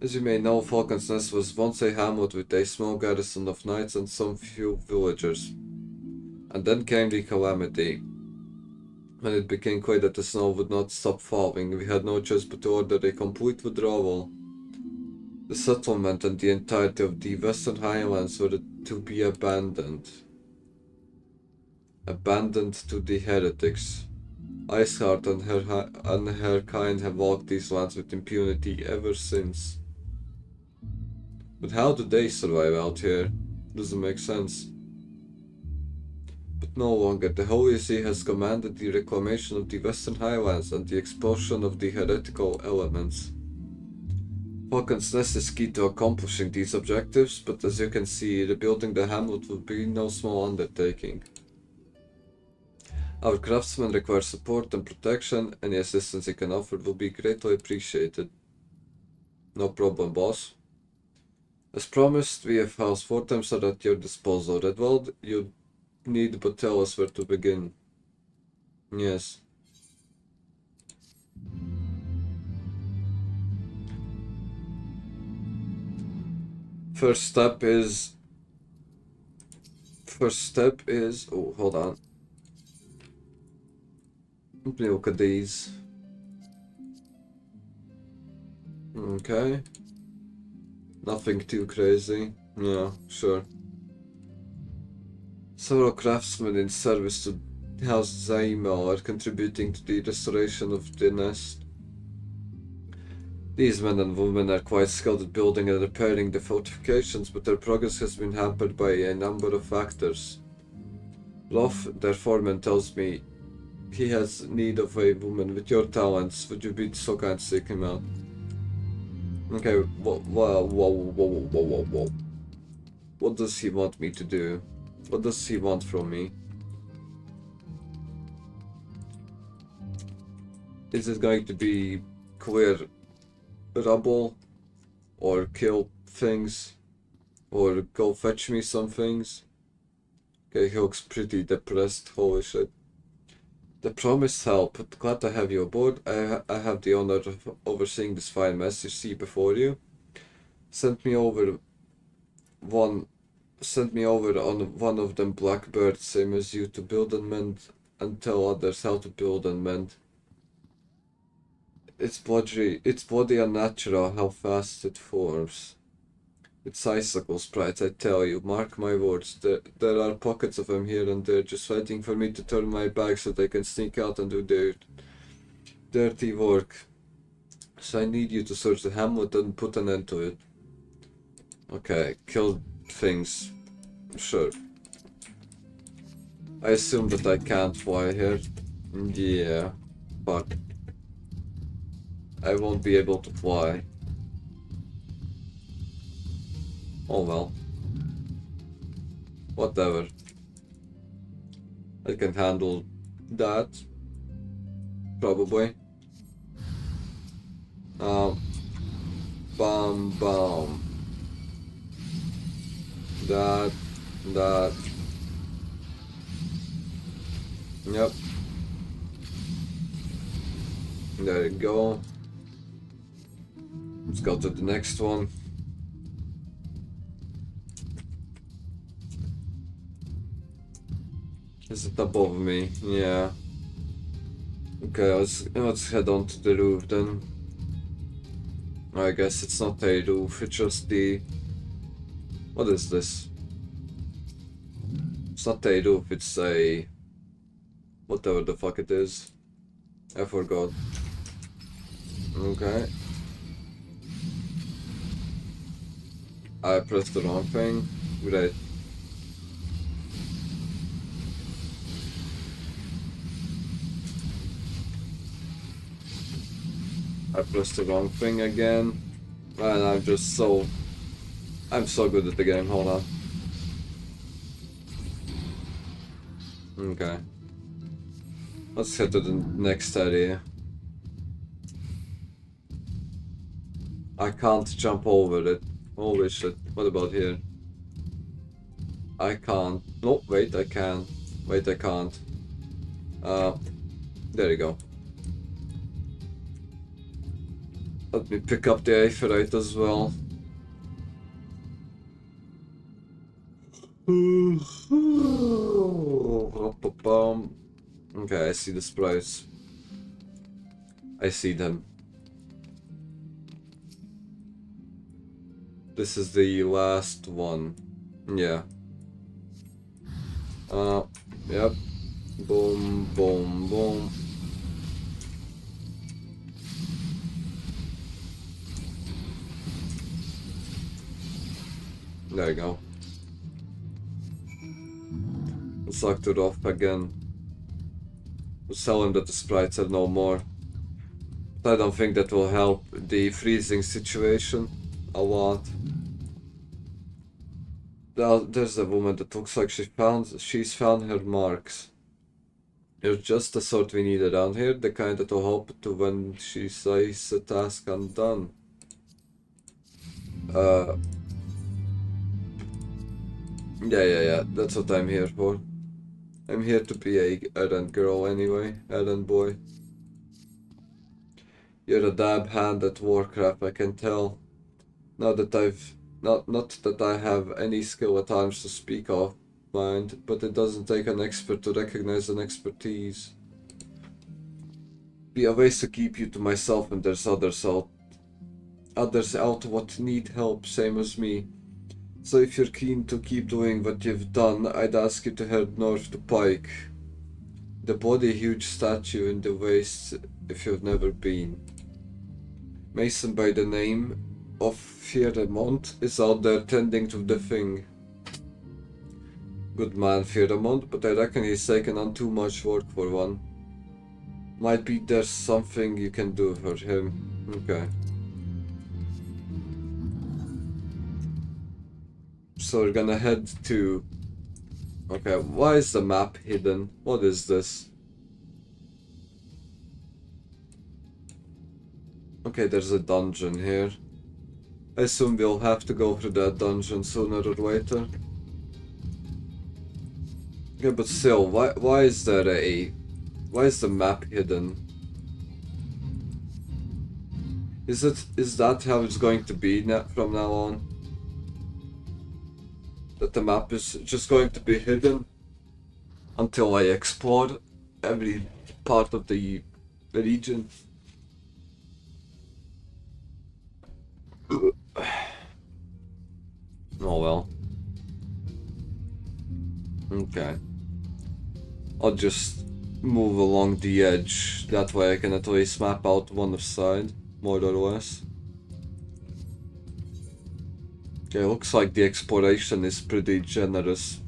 As you may know, Falcon's Nest was once a hamlet with a small garrison of knights and some few villagers. And then came the calamity. When it became clear that the snow would not stop falling, we had no choice but to order a complete withdrawal. The settlement and the entirety of the Western Highlands were to be abandoned. Abandoned to the heretics. Iceheart and her kind have walked these lands with impunity ever since. But how do they survive out here? Doesn't make sense. But no longer. The Holy See has commanded the reclamation of the Western Highlands and the expulsion of the heretical elements. Falcon's Nest is key to accomplishing these objectives, but as you can see, rebuilding the hamlet will be no small undertaking. Our craftsmen require support and protection. Any assistance you can offer will be greatly appreciated. No problem, boss. As promised, we have house 4 times are at your disposal. Redwald, you need but tell us where to begin. Yes. First step is... Oh, hold on. Let me look at these. Okay. Nothing too crazy. Yeah, sure. Several craftsmen in service to House Zaima are contributing to the restoration of the nest. These men and women are quite skilled at building and repairing the fortifications, but their progress has been hampered by a number of factors. Lof, their foreman, tells me he has need of a woman with your talents. Would you be so kind to seek him out? Okay, whoa. What does he want me to do? What does he want from me? Is it going to be clear rubble? Or kill things? Or go fetch me some things? Okay, he looks pretty depressed, holy shit. The promised help. Glad to have you aboard. I have the honor of overseeing this fine mess you see before you. Send me over on one of them blackbirds, same as you, to build and mend, and tell others how to build and mend. It's bloody unnatural how fast it forms. It's icicle sprites, I tell you, mark my words. There are pockets of them here and there, just waiting for me to turn my back so they can sneak out and do their dirty work. So I need you to search the hamlet and put an end to it. Okay, kill things. Sure. I assume that I can't fly here. Yeah, but I won't be able to fly. Oh well. Whatever. I can handle that. Probably. Bam bam. That. Yep. There you go. Let's go to the next one. Is it above me? Yeah. Okay, let's head on to the roof then. I guess it's not a roof, it's just the... What is this? It's not a roof, it's a... Whatever the fuck it is. I forgot. Okay. I pressed the wrong thing. Great. I pressed the wrong thing again. And I'm so good at the game, hold on. Okay. Let's head to the next area. I can't jump over it. Holy shit. What about here? I can't. No, wait, I can. Wait, I can't. There you go. Let me pick up the Aetheryte as well. Okay, I see the sprites. I see them. This is the last one. Yeah. Yep. Boom, boom, boom. There you go. Sucked it off again. We'll tell him that the sprites are no more. But I don't think that will help the freezing situation a lot. There's a woman that looks like she's found her marks. You're just the sort we need around here, the kind that will help to when she sees a task undone. Yeah, that's what I'm here for. I'm here to be a errand girl anyway, errand boy. You're a dab hand at Warcraft, I can tell. Not that I have any skill at arms to speak of, mind, but it doesn't take an expert to recognize an expertise. Be a ways to keep you to myself when there's others out what need help, same as me. So if you're keen to keep doing what you've done, I'd ask you to head north to Pike. The body huge statue in the waste if you've never been. Mason by the name of Fieremont is out there tending to the thing. Good man, Fieremont, but I reckon he's taken on too much work for one. Might be there's something you can do for him. Okay. So we're gonna head to... Okay, why is the map hidden? What is this? Okay, there's a dungeon here. I assume we'll have to go through that dungeon sooner or later. Yeah, but still, why is there why is the map hidden? Is that how it's going to be from now on? That the map is just going to be hidden until I explore every part of the region. Oh well. Okay. I'll just move along the edge, that way I can at least map out one side, more or less. Okay, looks like the exploration is pretty generous.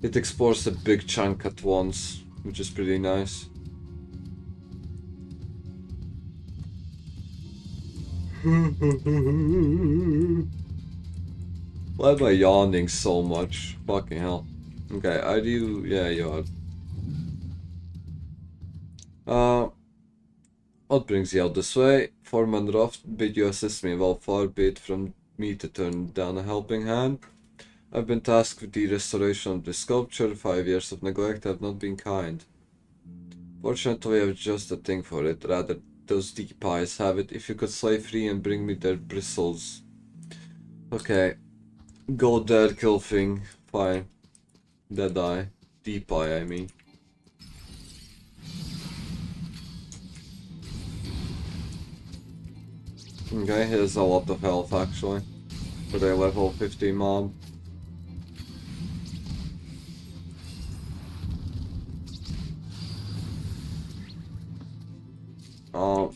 It explores a big chunk at once, which is pretty nice. Why am I yawning so much? Fucking hell. Okay, are you... Yeah, you are. What brings you out this way? Foreman Roth bid you assist me, well far be it from me to turn down a helping hand. I've been tasked with the restoration of the sculpture. 5 years of neglect have not been kind. Fortunately, I have just a thing for it. Rather, those deep eyes have it. If you could slay free and bring me their bristles. Okay. Go there, kill thing. Fine. Dead eye. Deep eye, I mean. Okay, here's a lot of health actually. For a level 50 mob.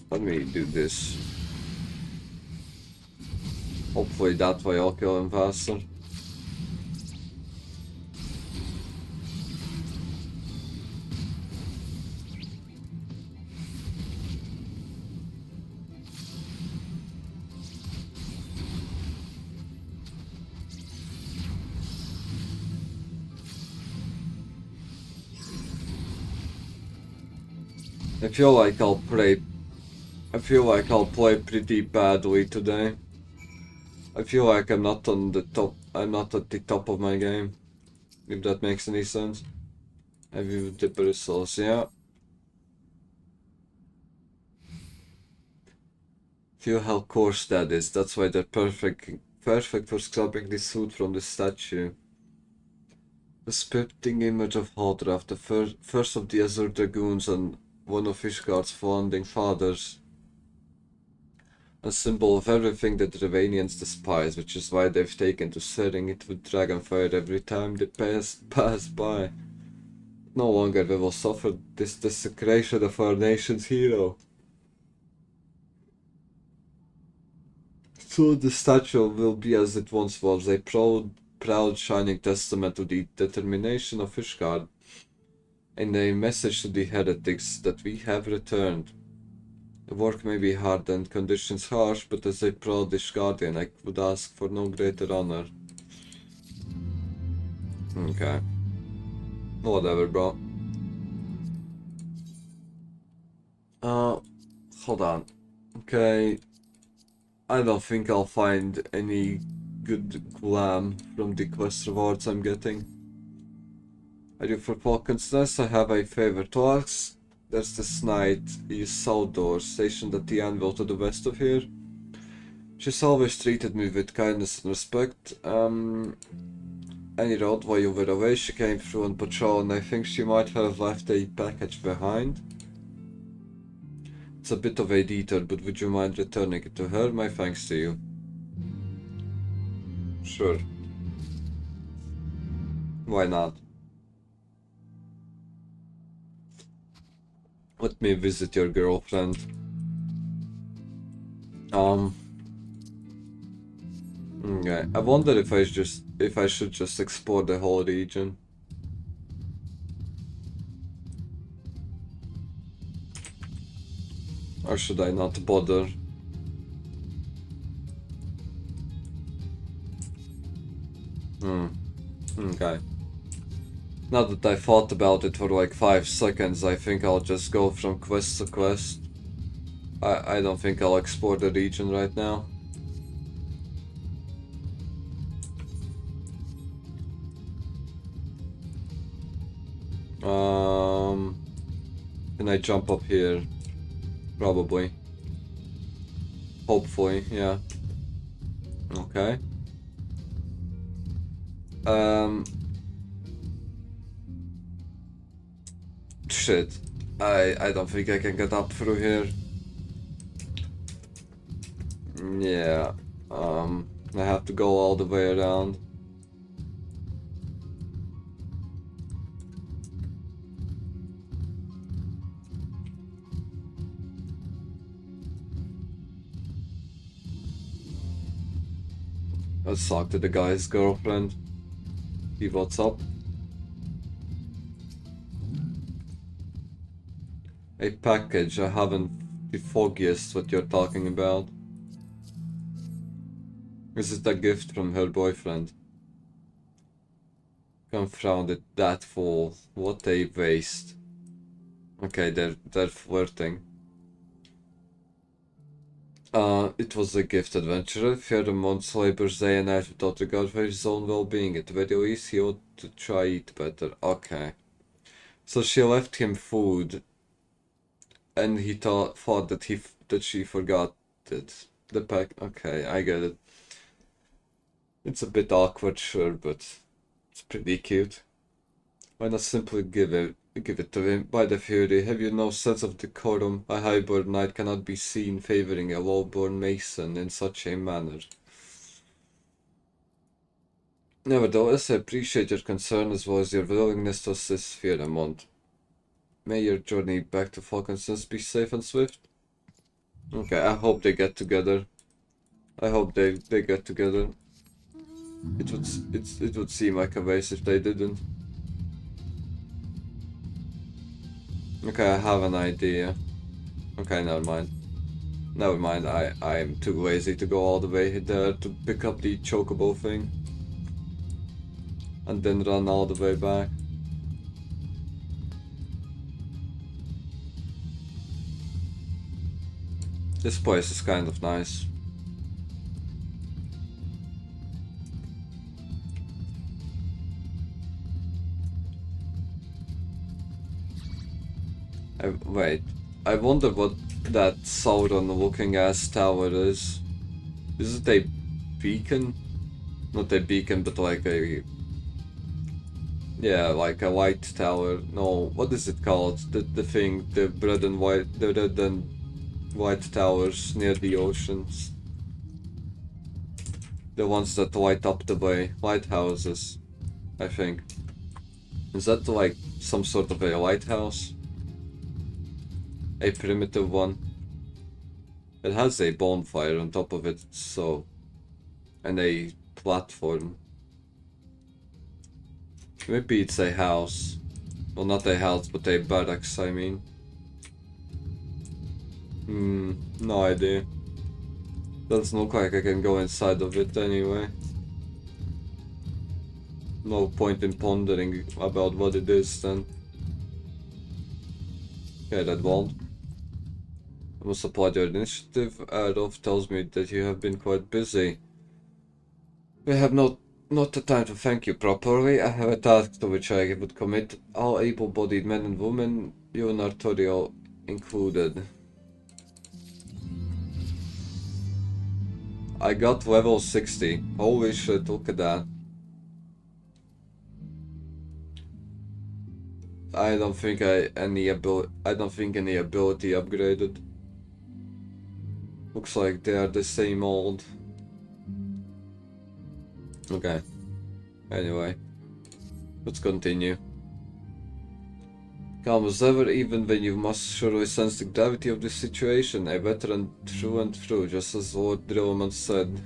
Let me do this. Hopefully that way I'll kill him faster. I feel like I'll play pretty badly today. I feel like I'm not at the top of my game. If that makes any sense. Heavy with the bristles, yeah. Feel how coarse that is. That's why they're perfect for scrubbing the suit from the statue. The spitting image of Hodrath, the first of the Azure Dragoons and one of Ishgard's founding fathers. A symbol of everything that Ravanians despise, which is why they've taken to setting it with dragonfire every time they pass by. No longer we will suffer this desecration of our nation's hero. So the statue will be as it once was, a proud shining testament to the determination of Ishgard, and a message to the heretics that we have returned. The work may be hard and conditions harsh, but as a proud Ishgardian, I would ask for no greater honor. Okay. Whatever, bro. Hold on. Okay. I don't think I'll find any good glam from the quest rewards I'm getting. Are you for Falcon's Nest? I have a favor to ask. There's this knight, he's Saldor, stationed at the anvil to the west of here. She's always treated me with kindness and respect. Any road while you were away, she came through on patrol and I think she might have left a package behind. It's a bit of a detour, but would you mind returning it to her? My thanks to you. Sure. Why not? Let me visit your girlfriend. Okay. I wonder if I should just explore the whole region. Or should I not bother? Okay. Now that I thought about it for like 5 seconds, I think I'll just go from quest to quest. I don't think I'll explore the region right now. Can I jump up here? Probably. Hopefully, yeah. Okay. Shit. I don't think I can get up through here. Yeah. I have to go all the way around. Let's talk to the guy's girlfriend. See what's up. A package, I haven't the foggiest what you're talking about. Is it a gift from her boyfriend? Confounded, that fool. What a waste. Okay, they're flirting. It was a gift, adventurer. Feared a month's labor's day and night without regard for his own well-being. At the very least, he ought to try eat better. Okay. So she left him food, and he thought that she forgot it. The pack. Okay, I get it. It's a bit awkward, sure, but it's pretty cute. Why not simply give it to him? By the Fury, have you no sense of decorum? A highborn knight cannot be seen favoring a low-born mason in such a manner. Nevertheless, I appreciate your concern as well as your willingness to assist Fieremont. May your journey back to Falcon's be safe and swift. Okay, I hope they get together. I hope they get together. It would seem like a waste if they didn't. Okay, I have an idea. Okay, never mind. Never mind, I'm too lazy to go all the way there to pick up the chocobo thing. And then run all the way back. This place is kind of nice. Wait, I wonder what that Sauron looking ass tower is. Is it a beacon? Not a beacon, but like a... Yeah, like a light tower. No, what is it called? The thing, the red and white towers near the oceans. The ones that light up the way. Lighthouses, I think. Is that like some sort of a lighthouse? A primitive one? It has a bonfire on top of it, so... And a platform. Maybe it's a house. Well, not a house, but a barracks, I mean. No idea. Doesn't look like I can go inside of it anyway. No point in pondering about what it is then. Okay, that won't. I must apply your initiative. Adolf tells me that you have been quite busy. We have not the time to thank you properly. I have a task to which I would commit all able-bodied men and women, you and Arturiel included. I got level 60. Holy shit, look at that. I don't think any ability upgraded. Looks like they are the same old. Okay. Anyway, let's continue. Calm as ever, even when you must surely sense the gravity of the situation. A veteran through and through, just as Lord Drillman said.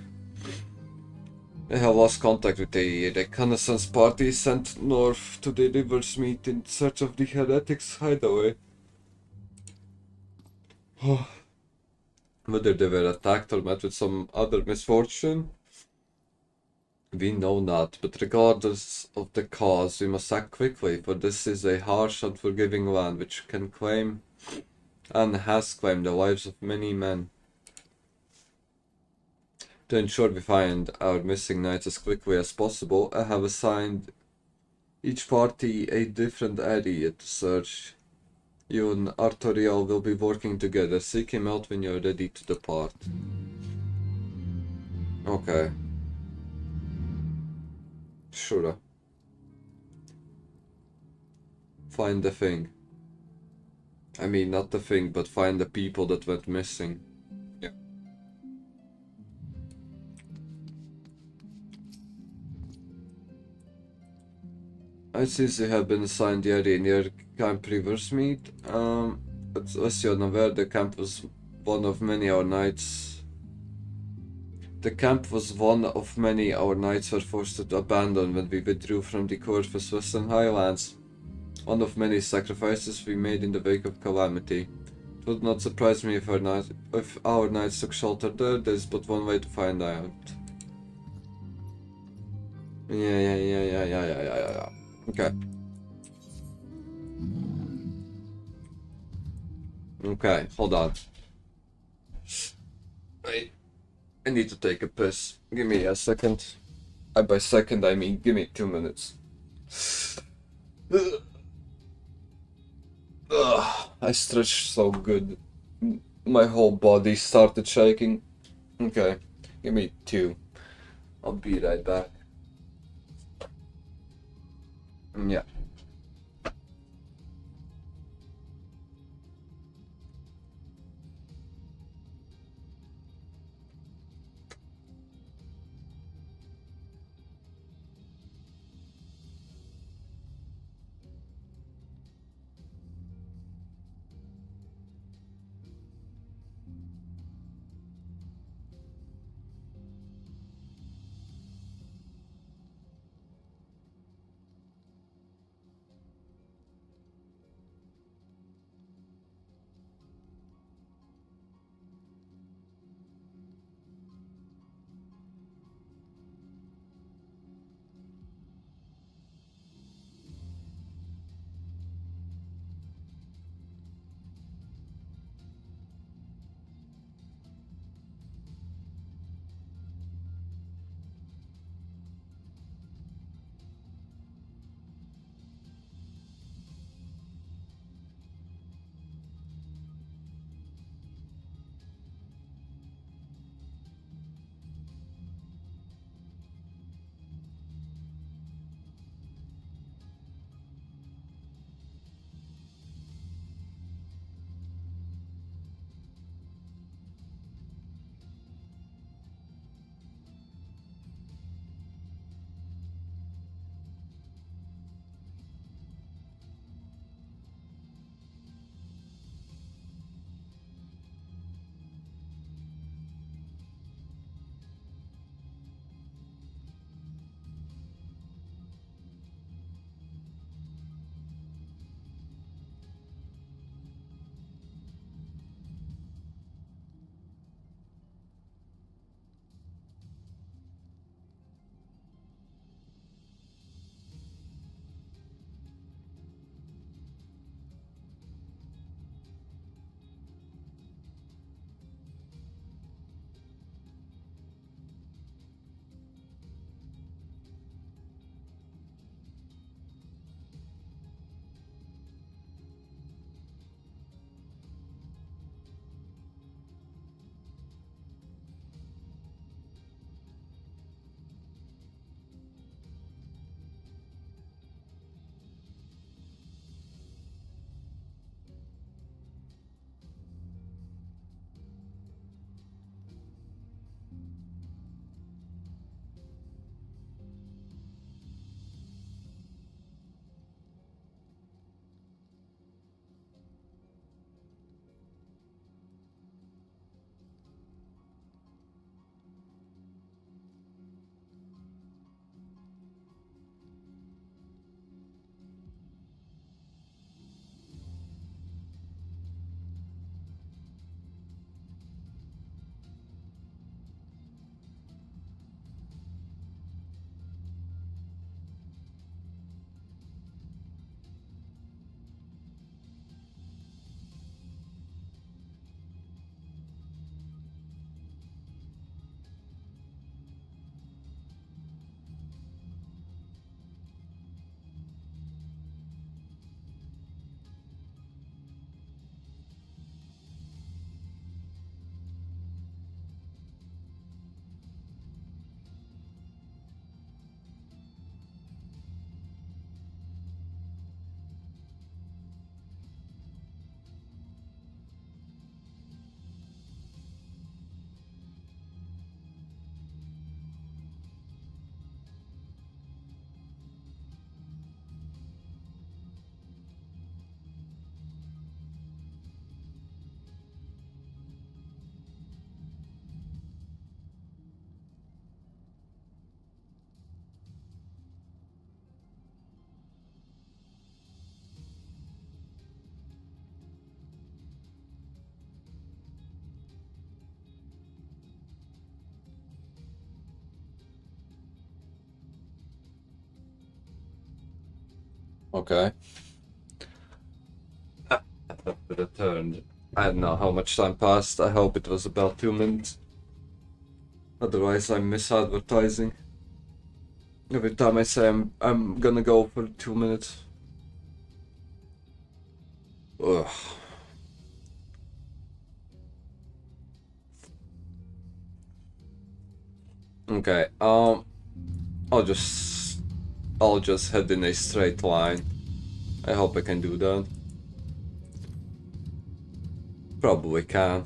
I have lost contact with a reconnaissance party sent north to the river's meet in search of the heretics' hideaway. Whether they were attacked or met with some other misfortune, we know not, but regardless of the cause, we must act quickly, for this is a harsh, unforgiving land which can claim, and has claimed, the lives of many men. To ensure we find our missing knights as quickly as possible, I have assigned each party a different area to search. You and Arturiel will be working together. Seek him out when you're ready to depart. Okay. Sure. Find the thing. I mean, not the thing, but find the people that went missing. Yeah. I see you have been assigned the area near Camp Rivers Meet. As you're aware, the camp was one of many our knights. The camp was one of many our knights were forced to abandon when we withdrew from the Corvus Western Highlands. One of many sacrifices we made in the wake of calamity. It would not surprise me if our knights took shelter there. There's but one way to find out. Yeah. Okay. Okay, hold on. I need to take a piss. Give me a second. By second, I mean give me 2 minutes. I stretched so good. My whole body started shaking. Okay, give me 2. I'll be right back. Yeah. Okay. Returned. I don't know how much time passed. I hope it was about 2 minutes. Otherwise, I miss advertising. Every time I say I'm gonna go for 2 minutes. Ugh. Okay. I'll just head in a straight line. I hope I can do that. Probably can.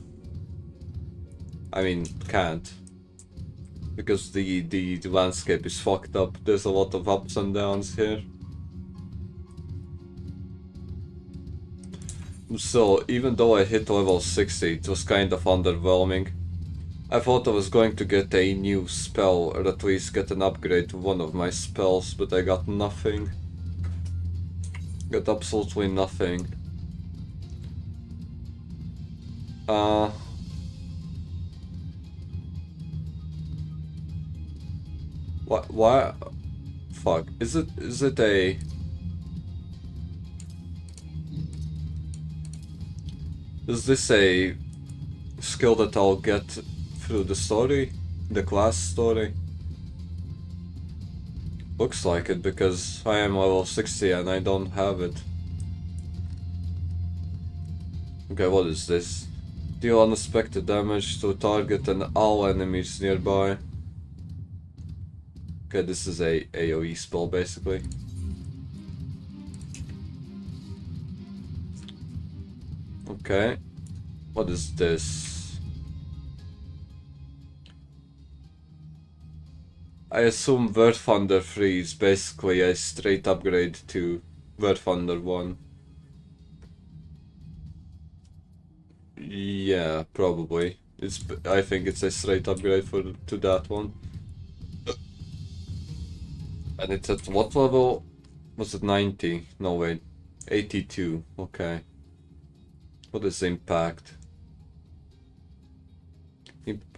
I mean, can't. Because the landscape is fucked up. There's a lot of ups and downs here. So, even though I hit level 60, it was kind of underwhelming. I thought I was going to get a new spell, or at least get an upgrade to one of my spells, but I got nothing. Got absolutely nothing. Why? Fuck. Is it a... Is this a skill that I'll get through the story? The class story? Looks like it, because I am level 60 and I don't have it. Okay, what is this? Deal unexpected damage to target and all enemies nearby. Okay, this is a AoE spell basically. Okay, what is this? I assume Word Thunder 3 is basically a straight upgrade to Word Thunder 1. Yeah, probably. I think it's a straight upgrade to that one. And it's at what level? Was it 90? No, wait. 82. Okay. What is impact?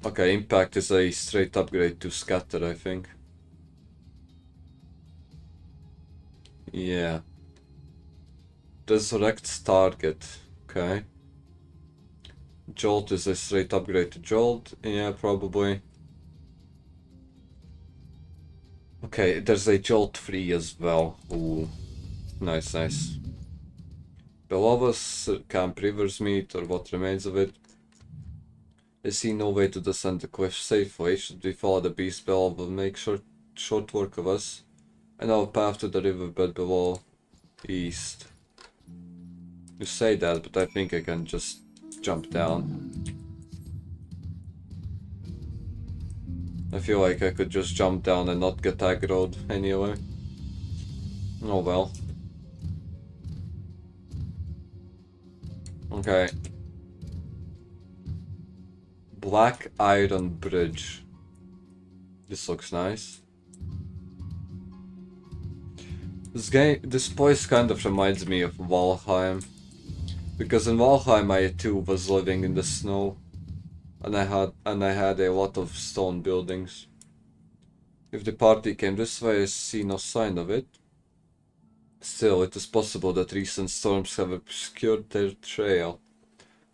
Okay, impact is a straight upgrade to scatter, I think. Yeah. Resurrects target. Okay. Jolt is a straight upgrade to Jolt. Yeah, probably. Okay, there's a Jolt 3 as well. Ooh. Nice, nice. Below us, Camp River's meet, or what remains of it. I see no way to descend the cliff safely. Should we follow the beast bell, will make short work of us. And our path to the riverbed below, east. You say that, but I think I can just jump down. I feel like I could just jump down and not get aggroed anyway. Oh well. Okay. Black Iron Bridge. This looks nice. This place kind of reminds me of Valheim. Because in Valheim I too was living in the snow. And I had a lot of stone buildings. If the party came this way, I see no sign of it. Still, it is possible that recent storms have obscured their trail,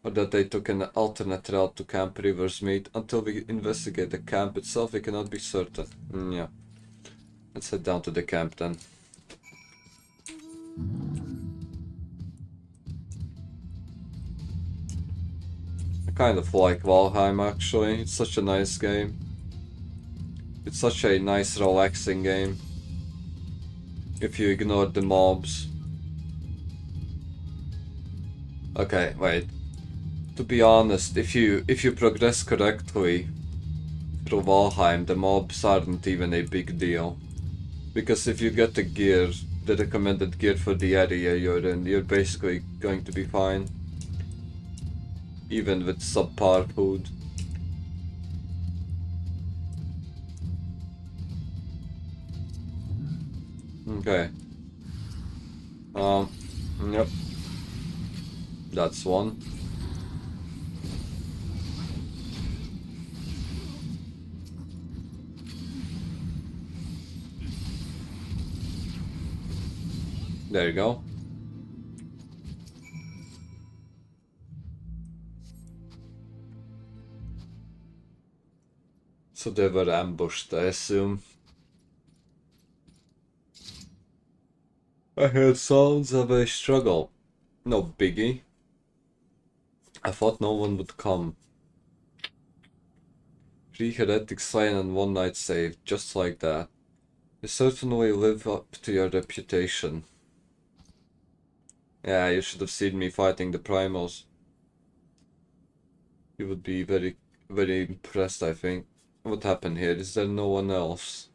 or that they took an alternate route to Camp River's meet. Until we investigate the camp itself, we cannot be certain. Yeah. Let's head down to the camp then. I kind of like Valheim actually, it's such a nice game. It's such a nice relaxing game. If you ignore the mobs. Okay, wait. To be honest, if you progress correctly through Valheim, the mobs aren't even a big deal. Because if you get the gear, the recommended gear for the area you're in, you're basically going to be fine. Even with subpar food. Okay. Yep. That's one. There you go. So they were ambushed, I assume. I heard sounds of a struggle. No biggie. I thought no one would come. 3 heretics slain and 1 knight saved, just like that. You certainly live up to your reputation. Yeah, you should have seen me fighting the primals. You would be very, very impressed, I think. What happened here? Is there no one else?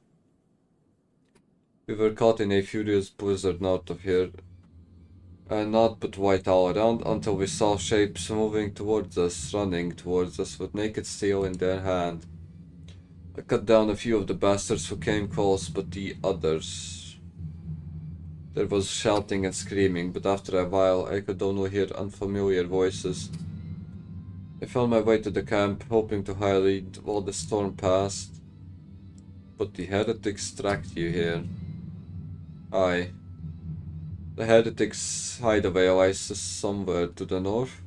We were caught in a furious blizzard north of here. Not but white all around until we saw shapes moving towards us, running towards us with naked steel in their hand. I cut down a few of the bastards who came close, but the others... There was shouting and screaming, but after a while I could only hear unfamiliar voices. I found my way to the camp, hoping to hide while the storm passed. But the heretics tracked you here. Aye. The heretics' hideaway lies somewhere to the north.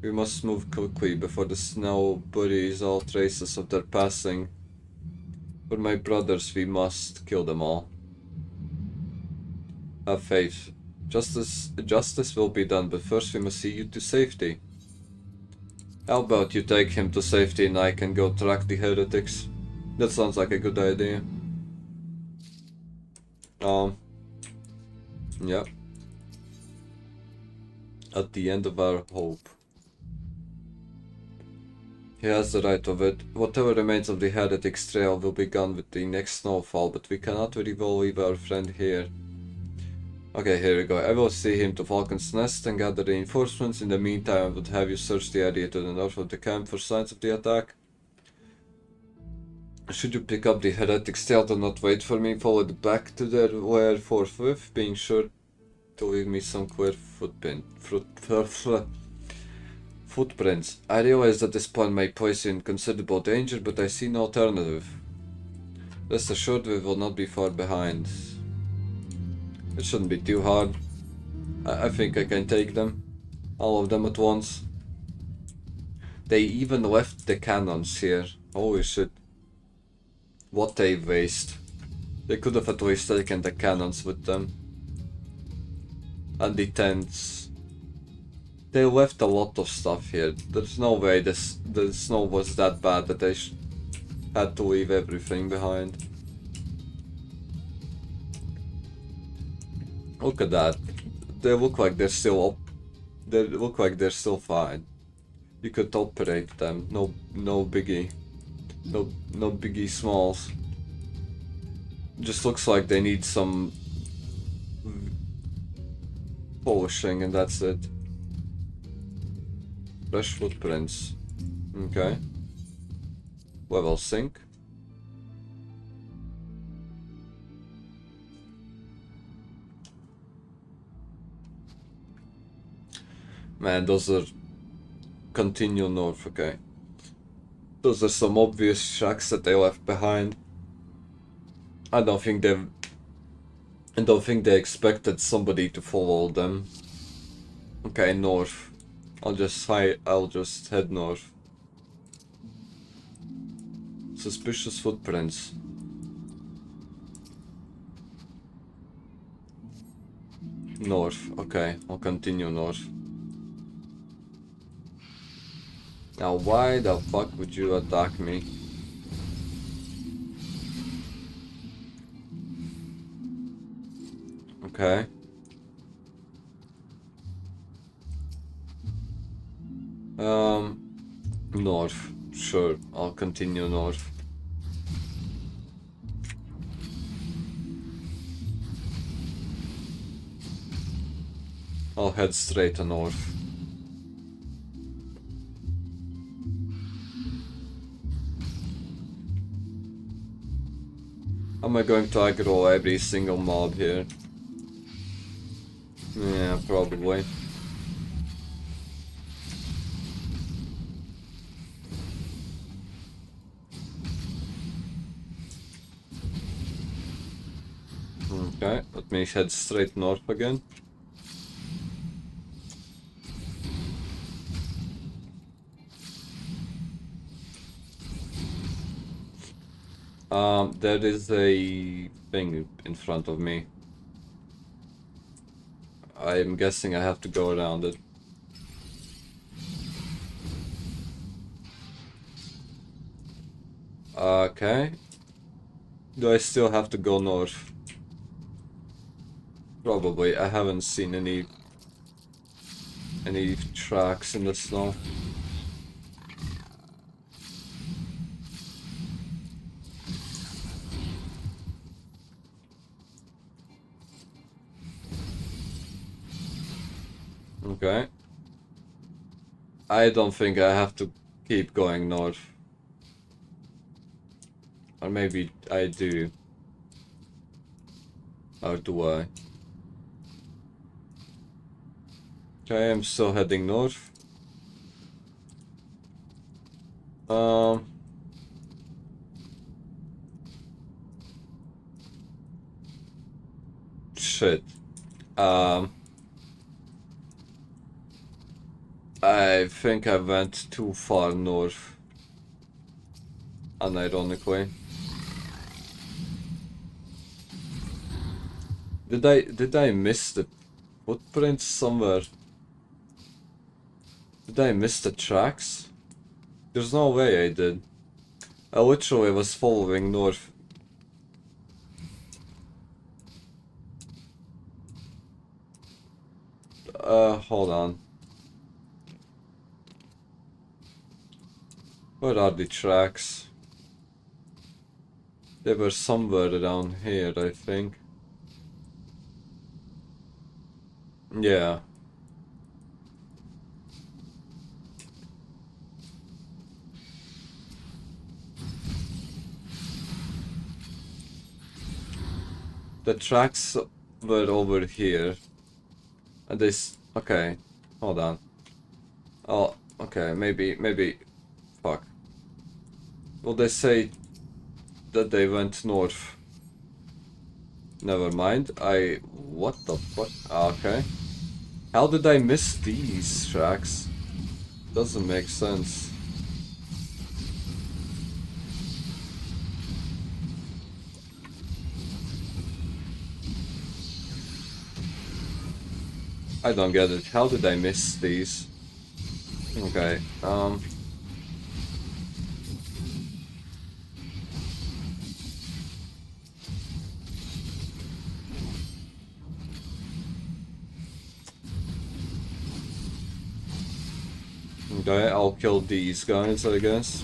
We must move quickly before the snow buries all traces of their passing. For my brothers, we must kill them all. Have faith. Justice will be done, but first we must see you to safety. How about you take him to safety and I can go track the heretics? That sounds like a good idea. Yep. At the end of our hope. He has the right of it. Whatever remains of the heretics' trail will be gone with the next snowfall, but we cannot very well leave our friend here. Okay, here we go. I will see him to Falcon's Nest and gather reinforcements. In the meantime, I would have you search the area to the north of the camp for signs of the attack. Should you pick up the heretic's tail, do not wait for me. Follow it back to their lair forthwith, being sure to leave me some clear footprints. I realize that this plan may place you in considerable danger, but I see no alternative. Rest assured we will not be far behind. It shouldn't be too hard. I think I can take them. All of them at once. They even left the cannons here. Holy shit. What a waste. They could have at least taken the cannons with them. And the tents. They left a lot of stuff here. There's no way the snow was that bad that they had to leave everything behind. Look at that. They look like they're still up. They look like they're still fine. You could operate them. No biggie. No biggie smalls. Just looks like they need some polishing and that's it. Fresh footprints. Okay. Level sync. Man, those are continue north, okay. Those are some obvious shacks that they left behind. I don't think they expected somebody to follow them. Okay, north. I'll just head north. Suspicious footprints. North, okay, I'll continue north. Now why the fuck would you attack me? Okay. North. Sure, I'll continue north. I'll head straight to north. Am I going to aggro every single mob here? Yeah, probably. Okay, let me head straight north again. There is a thing in front of me. I'm guessing I have to go around it. Okay. Do I still have to go north? Probably. I haven't seen any tracks in the snow. Okay. I don't think I have to keep going north. Or maybe I do. Or do I? Okay, I'm still heading north. Shit. I think I went too far north. Unironically. Did I miss the footprints somewhere? Did I miss the tracks? There's no way I did. I literally was following north. Hold on. Where are the tracks? They were somewhere around here, I think. Yeah. The tracks were over here. And okay, hold on. Oh, okay, maybe, fuck. Well, they say that they went north. Never mind, what the fuck? Okay. How did I miss these tracks? Doesn't make sense. I don't get it. How did I miss these? Okay, okay, I'll kill these guys, I guess.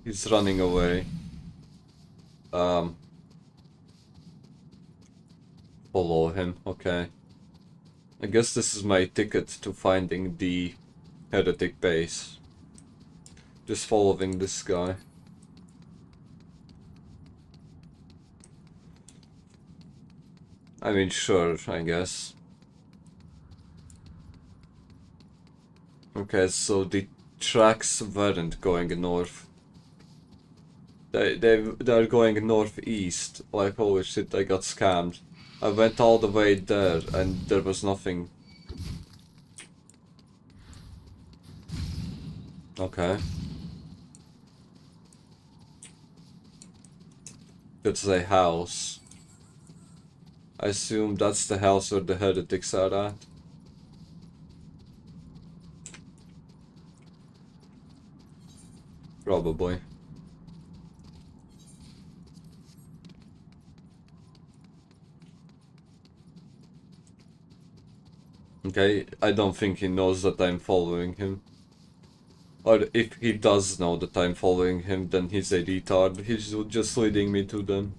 He's running away. Follow him, okay. I guess this is my ticket to finding the heretic base. Just following this guy. I mean, sure, I guess. Okay, so the tracks weren't going north. They're going northeast. Like, holy shit, I got scammed. I went all the way there and there was nothing. Okay. That's a house. I assume that's the house where the heretics are at. Probably. Okay, I don't think he knows that I'm following him. Or if he does know that I'm following him, then he's a retard. He's just leading me to them.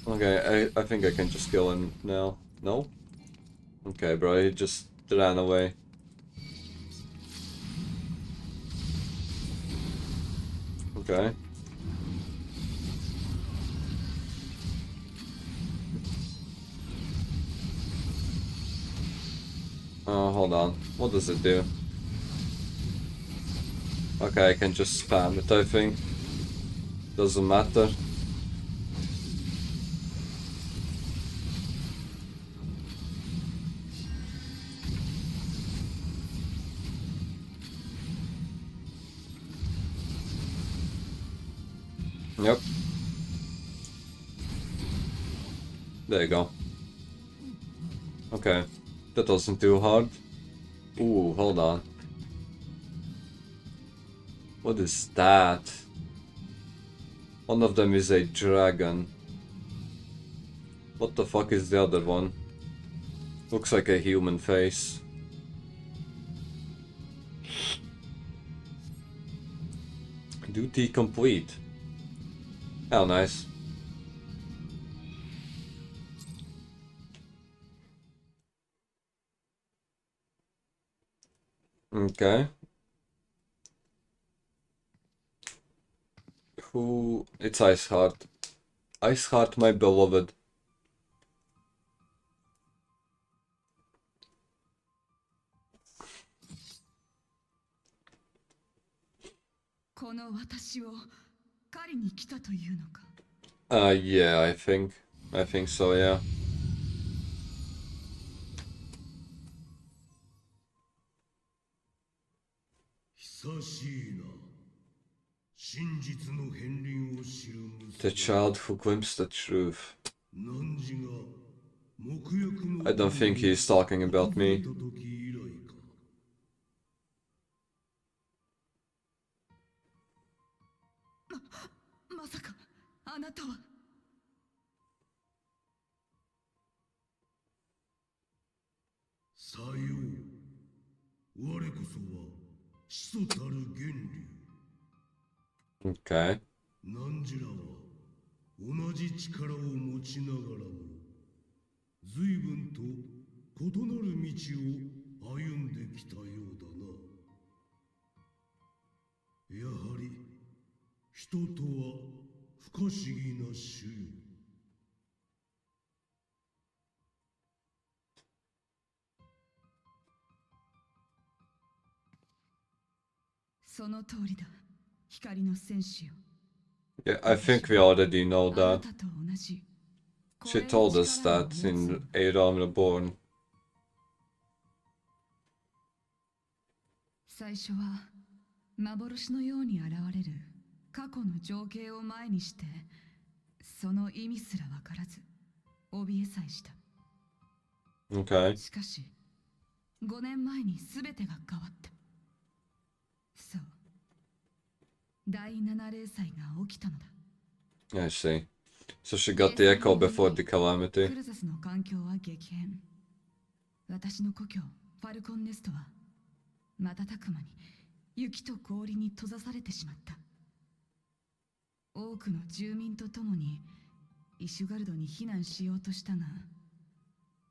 Okay, I think I can just kill him now. No? Okay, bro, he just ran away. Okay. Oh, hold on. What does it do? Okay, I can just spam it, I think. Doesn't matter. Yep. There you go. Okay. That wasn't too hard. Ooh, hold on. What is that? One of them is a dragon. What the fuck is the other one? Looks like a human face. Duty complete. How nice. Okay. Who? It's Iceheart. Iceheart, my beloved. この私を狩りに来たというのか。 Yeah, I think so, yeah. 久しいな。真実の片鱗を知る娘。 The child who glimpsed the truth. 汝が目約の I don't think he's talking about 訪れ me. た時以来か。まさかあなたは。さよう。我こそは始祖たる源流。 Okay. 汝らは同じ力を持ちながらも随分と異なる道を歩んできたようだな。やはり人とは不可思議な種よ。 その通りだ。光の戦士よ。 Yeah, I think we already know あな that. たと同じ。 She told us that in A Realm Reborn. 最初は幻のように現れる過去の情景を前にしてその意味すら分からず怯えさえした。 Okay. しかし5年前に全てが変わった。そう、第7霊祭が起きたのだ。 I see. So she got the echo before the ク calamity. ルザスの環境は激変。私の故郷ファルコンネストは瞬く間に雪と氷に閉ざされてしまった。多くの住民と共にイシュガルドに避難しようとしたが、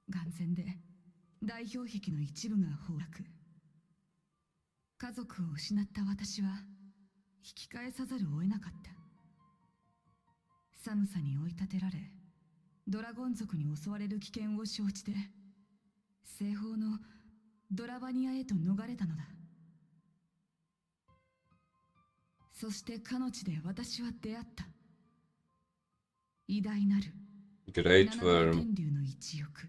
眼前で大氷壁の一部が崩落。家族を失った私は引き返さざるを得なかった。寒さに追い立てられ、ドラゴン族に襲われる危険を承知で西方のドラバニアへと逃れたのだ。そしてかの地で私は出会った。偉大なる Great 七大 Worm. 天竜の一翼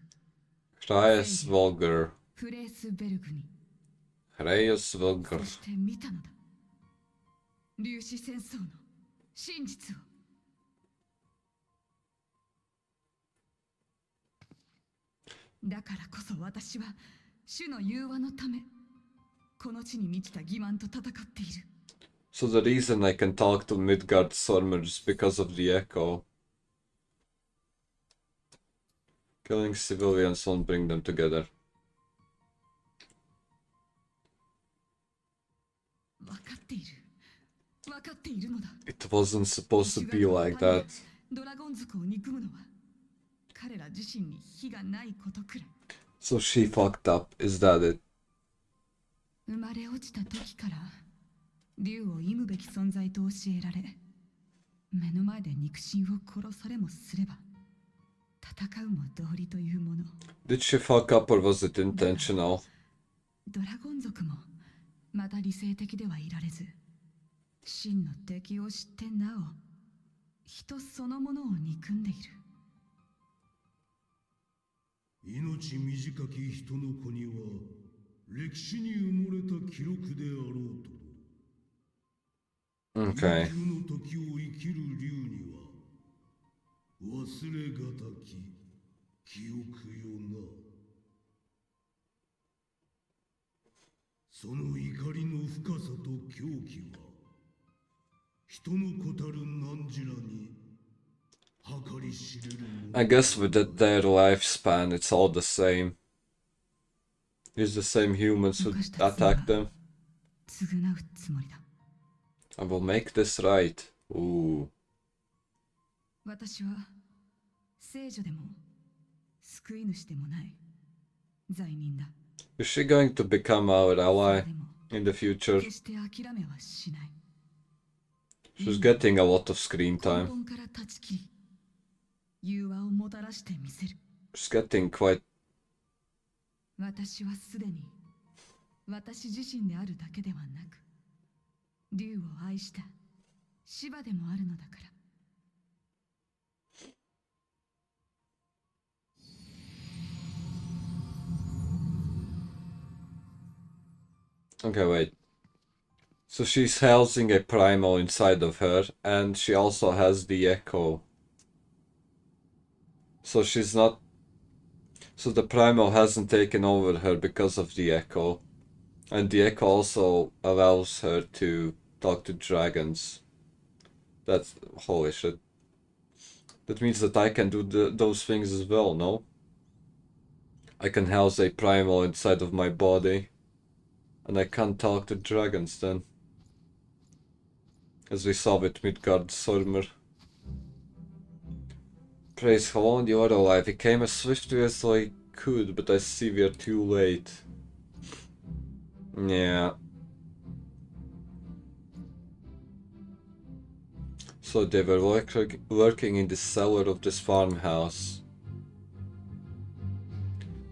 Reyes Vulgar. フレースベルグに。 Reyes Vulgar. そして見たのだ。粒子戦争の真実を。だからこそ私は主の融和のためこの地に満ちた欺瞞と戦っている。 So the reason I can talk to Midgard Stormers is because of the echo. Killing civilians won't bring them together. 分かっている。分かっているのだ。 It wasn't supposed to be like that. ドラゴン族を憎むのは彼ら自身に非がないことくらい。 So she fucked up. Is that it? 生まれ落ちた時から竜を忌むべき存在と教えられ、目の前で肉親を殺されもすれば戦うも道理というもの。 Did she fuck up or was it intentional? ドラゴン族もまた理性的ではいられず、真の敵を知ってなお人そのものを憎んでいる。命短き人の子には歴史に埋もれた記録であろうと。Okay. 悠久の時を生きる竜には忘れがたき記憶よな。その怒りの深さと狂気は人の子たる汝らに計り知れるもの。 I guess with their lifespan, it's all the same. It's the same humans who attack them. 償うつもりだ。 I will make this right. Ooh. 私は聖女でも救い主でもない罪人だ。 Is she going to become our ally でも in the future? 決して諦めはしない。 She's getting a lot of screen 根 time. 本から断ち切り、融和をもたらしてみせる。 She's getting quite... 私はすでに私自身であるだけではなく、竜を愛した芝でもあるのだから。 Okay, wait. So she's housing a primal inside of her, and she also has the echo. So she's not... So the primal hasn't taken over her because of the echo. And the echo also allows her to talk to dragons. That's... holy shit. That means that I can do those things as well, no? I can house a primal inside of my body. And I can't talk to dragons then. As we saw with Midgard Sormer. Praise Holland, you are alive. He came as swiftly as I could, but I see we are too late. Yeah. So they were working in the cellar of this farmhouse.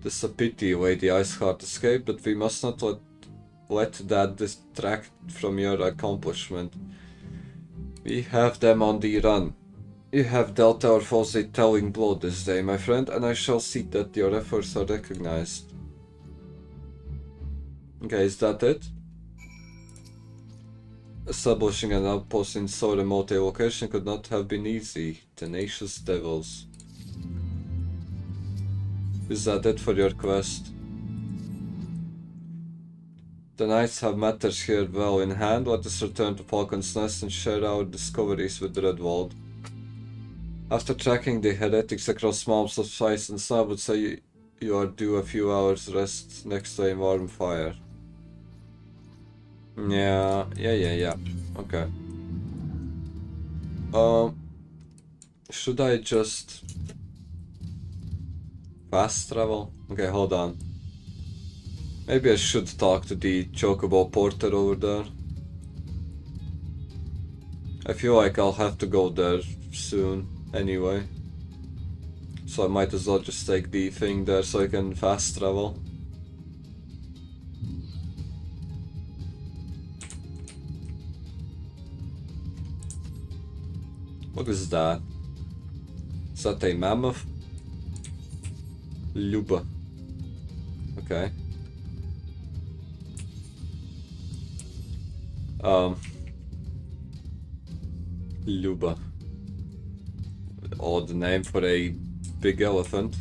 This is a pity, Lady Iceheart escaped, but we must not let that distract from your accomplishment. We have them on the run. You have dealt our foes a telling blow this day, my friend, and I shall see that your efforts are recognized. Okay, is that it? Establishing an outpost in so remote a location could not have been easy. Tenacious devils. Is that it for your quest? The knights have matters here well in hand. Let us return to Falcon's Nest and share our discoveries with Redwald. After tracking the heretics across mountains of ice and snow, I would say you are due a few hours rest next to a warm fire. Yeah. Okay. Should I just fast travel? Okay, hold on. Maybe I should talk to the Chocobo Porter over there. I feel like I'll have to go there soon anyway. So I might as well just take the thing there so I can fast travel. What is that? Is that a mammoth? Luba. Okay. Luba. Odd name for a big elephant.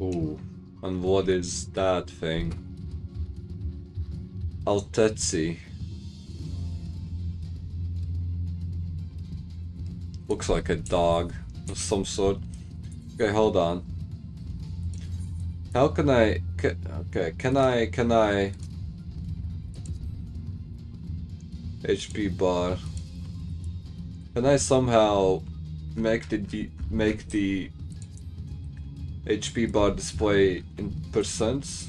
Ooh, and what is that thing? Altetsi. Looks like a dog of some sort. Okay, hold on. How can I... okay, can I... HP bar. Can I somehow make the HP bar display in percents?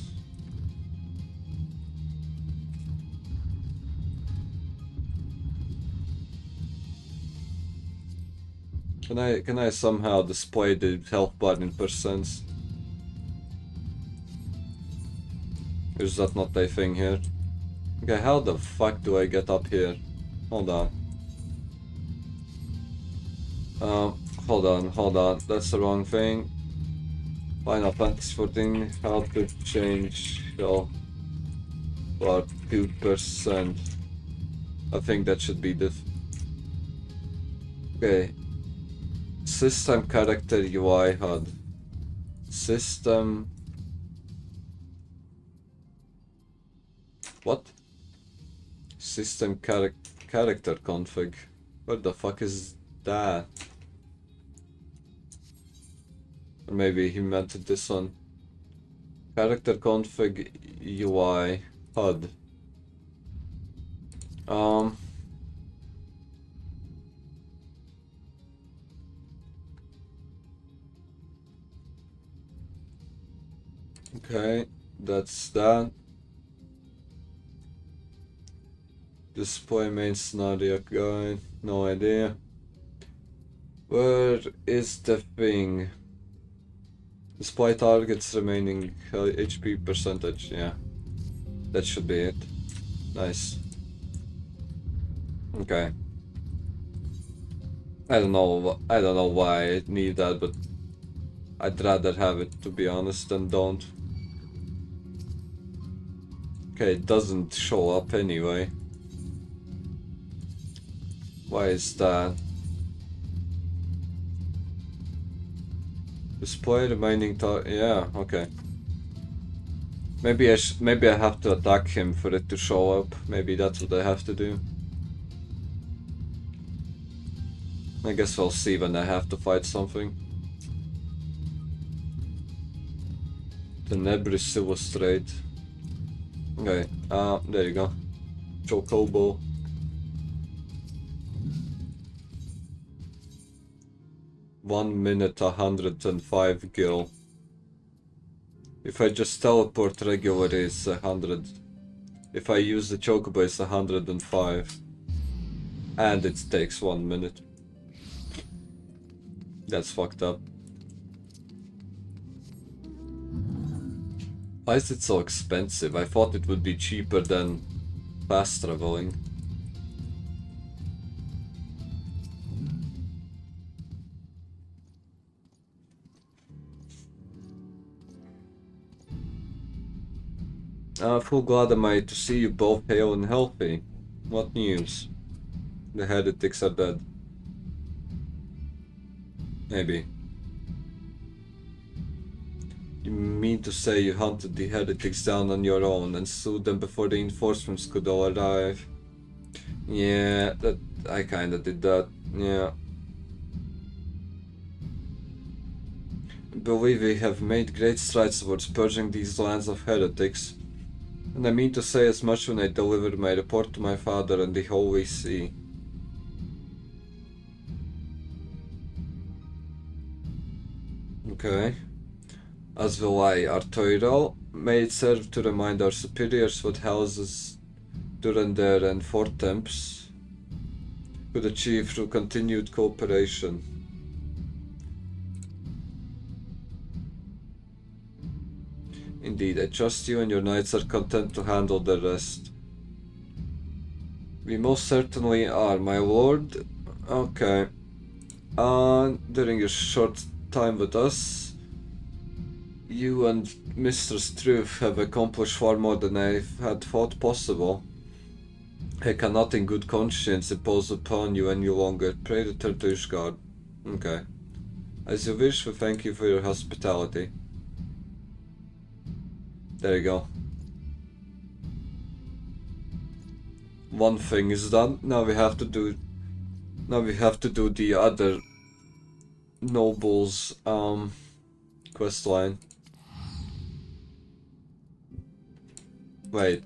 Can I somehow display the health bar in percents? Is that not a thing here? Okay, how the fuck do I get up here? Hold on. Hold on, that's the wrong thing. Final Fantasy 14, how to change health for 2%. I think that should be this. Okay. System character UI HUD. System. What? System character config. What the fuck is that? Or maybe he meant this one. Character config UI HUD. Okay, that's that. Display main scenario guide, no idea. Where is the thing? Display targets remaining HP percentage, yeah. That should be it. Nice. Okay. I don't know why I need that, but I'd rather have it, to be honest, than don't. Okay, it doesn't show up anyway. Why is that? Display remaining yeah, okay. Maybe I have to attack him for it to show up. Maybe that's what I have to do. I guess I'll see when I have to fight something. The Nebris illustrate. Okay, there you go. Chocobo. One minute 105 gil. If I just teleport regularly, it's 100. If I use the chocobo, it's 105. And it takes 1 minute. That's fucked up. Why is it so expensive? I thought it would be cheaper than fast traveling. Full glad am I to see you both hale and healthy. What news? The heretics are dead. Maybe. You mean to say you hunted the heretics down on your own and slew them before the reinforcements could all arrive? Yeah, I kinda did that, yeah. I believe we have made great strides towards purging these lands of heretics. And I mean to say as much when I deliver my report to my father and the Holy See. Okay. As will I, Artoiro. May it serve to remind our superiors what houses Durender and Fortemps could achieve through continued cooperation. Indeed, I trust you and your knights are content to handle the rest. We most certainly are, my lord. Okay. During your short time with us, you and Mistress Truth have accomplished far more than I had thought possible. I cannot in good conscience impose upon you any longer. Pray return to Ishgard. Okay. As you wish, we thank you for your hospitality. There you go. One thing is done. Now we have to do the other nobles quest line. Wait,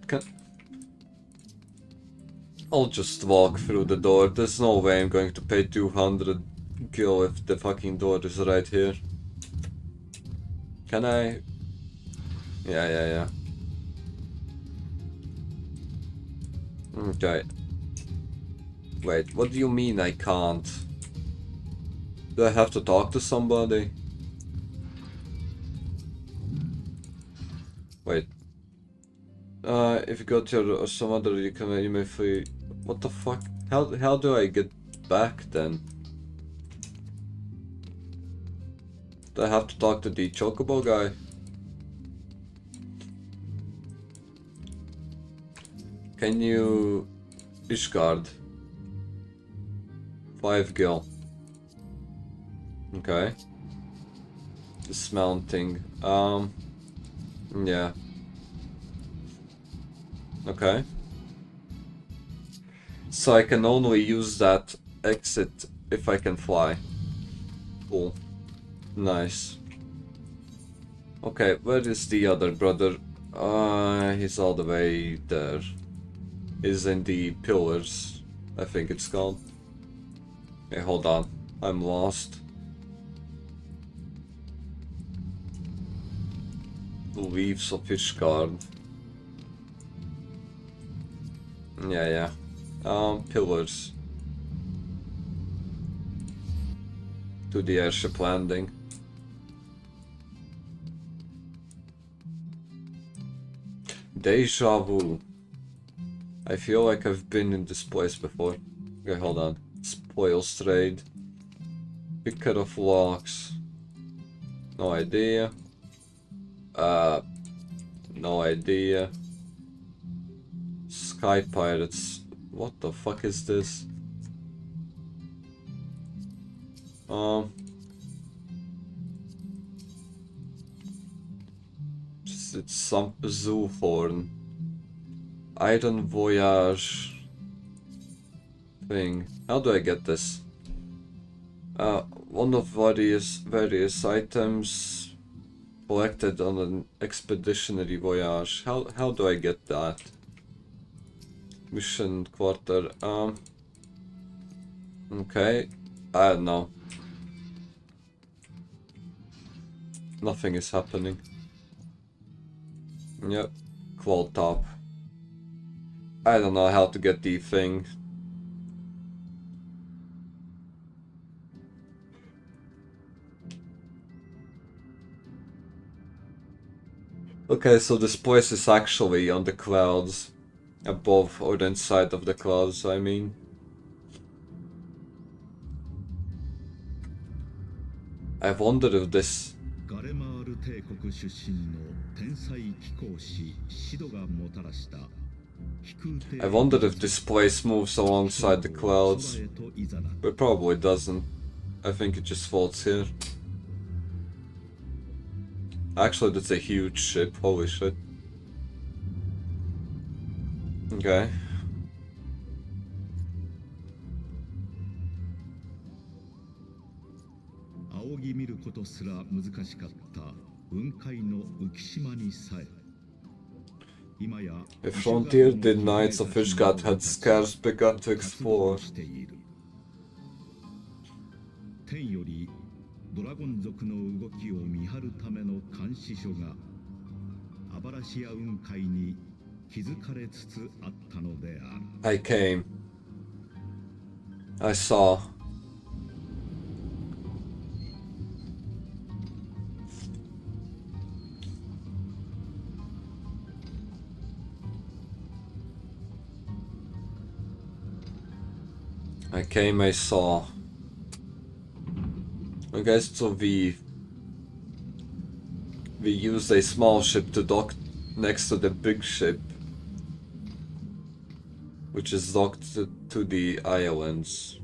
I'll just walk through the door. There's no way I'm going to pay 200 gil if the fucking door is right here. Can I? Yeah. Okay. Wait, what do you mean I can't? Do I have to talk to somebody? Wait. If you go to some other, you may free. What the fuck? How do I get back then? Do I have to talk to the chocobo guy? Can you... Ishgard. 5 gil. Okay. Dismounting. Yeah. Okay. So I can only use that exit if I can fly. Cool. Nice. Okay, where is the other brother? He's all the way there. He's in the pillars, I think it's called. Okay, hold on. I'm lost. The leaves of Ishgard. Yeah. Pillars. To the airship landing. Deja vu. I feel like I've been in this place before. Okay, hold on. Spoils trade. Picker of locks. No idea. No idea. Sky pirates. What the fuck is this? It's some zoo horn. Iron Voyage thing. How do I get this? One of various items collected on an expeditionary voyage. How do I get that? Mission quarter. Okay. I don't know. Nothing is happening. Yep. Claw top. I don't know how to get the thing. Okay, so this place is actually on the clouds. Above or inside of the clouds, I mean. I wonder if this... I wonder if this place moves alongside the clouds. But it probably doesn't. I think it just floats here. Actually, that's a huge ship. Holy shit. Okay. A frontier the Knights of Ishgard had scarce begun to explore. 天よりドラゴン族の動きを見張るための監視所がアバラシア雲海に築かれつつあったのである。I came. I saw. I came, I saw. Okay, so we used a small ship to dock next to the big ship, which is docked to the islands.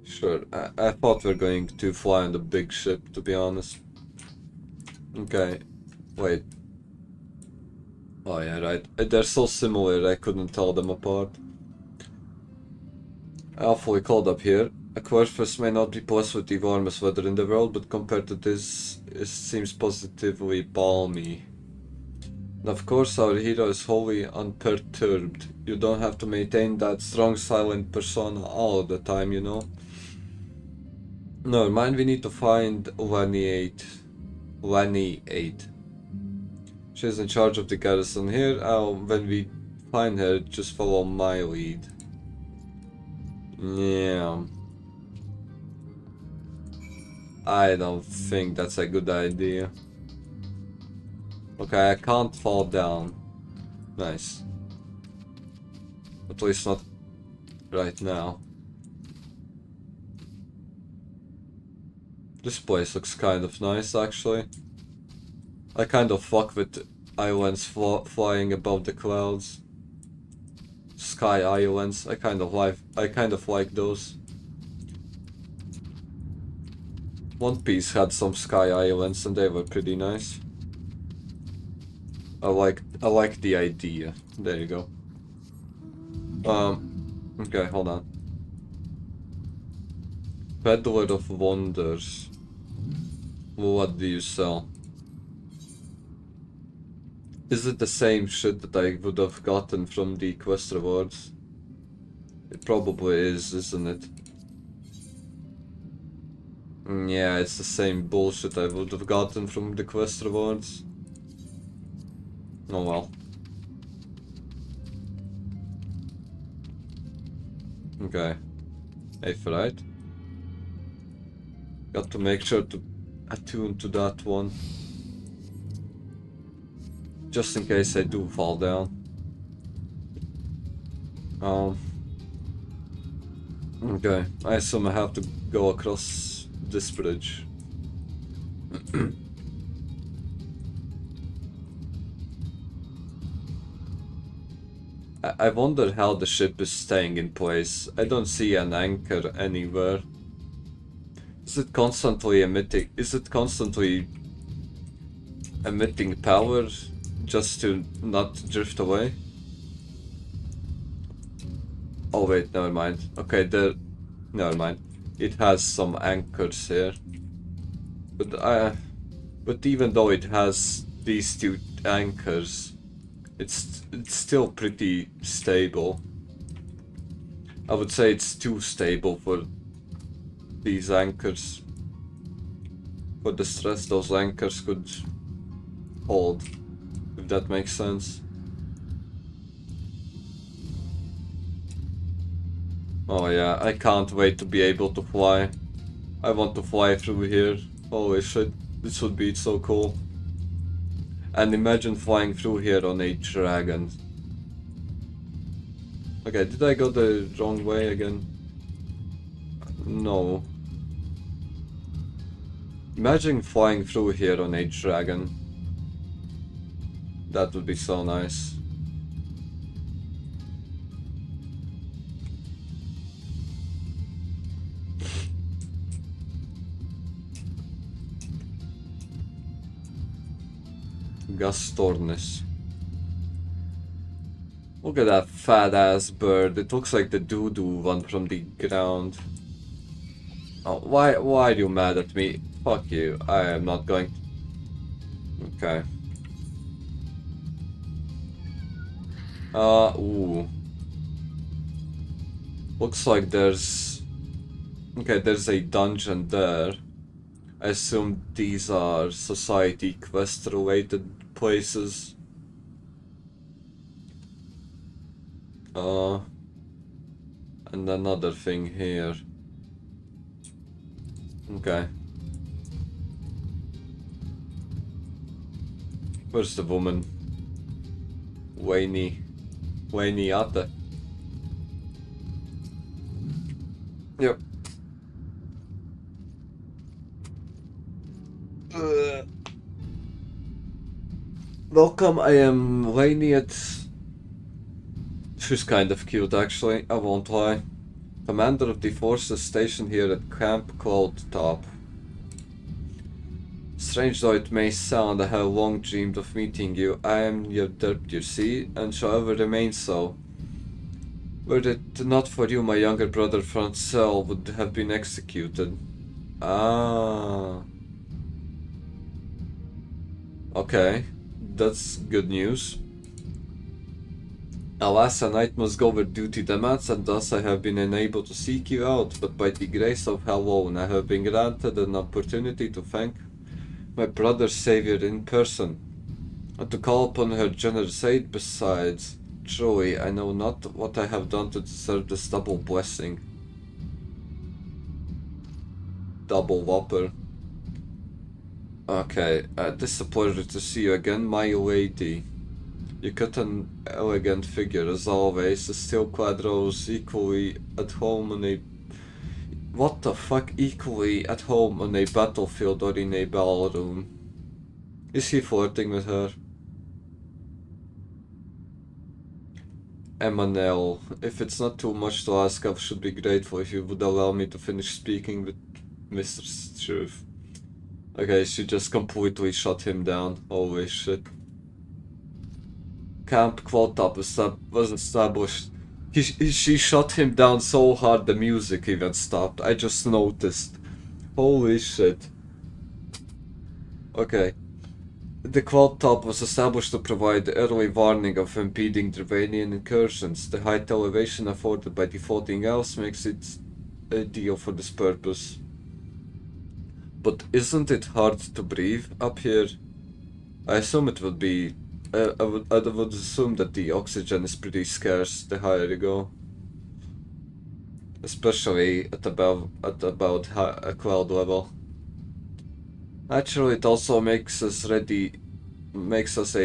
Sure, I thought we were going to fly on the big ship, to be honest. Okay, wait. Oh yeah, right. They're so similar, I couldn't tell them apart. Awfully cold up here. Aquarius may not be blessed with the warmest weather in the world, but compared to this, it seems positively balmy. And of course, our hero is wholly unperturbed. You don't have to maintain that strong, silent persona all the time, you know? Never mind, we need to find Lani 8. She's in charge of the garrison here. When we find her, just follow my lead. Yeah. I don't think that's a good idea. Okay, I can't fall down. Nice. At least not right now. This place looks kind of nice, actually. I kind of fuck with islands flying above the clouds. Sky islands. I kind of like those. One Piece had some sky islands and they were pretty nice. I like the idea. There you go. Okay, hold on. Peddler of Wonders. What do you sell? Is it the same shit that I would have gotten from the quest rewards? It probably is, isn't it? Yeah, it's the same bullshit I would have gotten from the quest rewards. Oh well. Okay. If right. Got to make sure to attune to that one. Just in case I do fall down. Okay, I assume I have to go across this bridge. I wonder how the ship is staying in place. I don't see an anchor anywhere. Is it constantly emitting power just to not drift away? Oh wait, never mind. Okay, never mind. It has some anchors here. But even though it has these two anchors, it's still pretty stable. I would say it's too stable for these anchors. For the stress those anchors could hold, if that makes sense. Oh yeah, I can't wait to be able to fly. I want to fly through here. Holy shit, this would be so cool. And imagine flying through here on a dragon. Okay, did I go the wrong way again? No. Imagine flying through here on a dragon. That would be so nice. Gastornis. Look at that fat ass bird. It looks like the doo-doo one from the ground. Oh, why are you mad at me? Fuck you. I am not going. Okay. Ooh. Looks like there's a dungeon there. I assume these are society quest related places. And another thing here. Okay. Where's the woman? Wayniata. Yep. Welcome, I am Wayniat. She's kind of cute actually, I won't lie. Commander of the forces stationed here at Camp Cloud Top. Strange though it may sound, I have long dreamed of meeting you. I am your deputy, and shall ever remain so. Were it not for you, my younger brother Francel would have been executed. Ah. Okay, that's good news. Alas, a knight must go where duty demands, and thus I have been unable to seek you out, but by the grace of Halloween I have been granted an opportunity to thank my brother's savior in person, and to call upon her generous aid. Besides, truly, I know not what I have done to deserve this double blessing. Double whopper. Okay, this is a pleasure to see you again, my lady. You cut an elegant figure as always, the steel-clad rose equally at home What the fuck, equally at home on a battlefield or in a ballroom? Is he flirting with her? Emmanuel, if it's not too much to ask, I should be grateful if you would allow me to finish speaking with Mr. Struve. Okay, she just completely shut him down. Holy shit. Camp Qualtop was established. She shut him down so hard the music even stopped. I just noticed. Holy shit. Okay. The Qualtop was established to provide early warning of impeding Dravanian incursions. The height elevation afforded by the floating house makes it ideal for this purpose. But isn't it hard to breathe up here? I assume it would be... I would assume that the oxygen is pretty scarce the higher you go. Especially at about a cloud level. Naturally, it also makes us a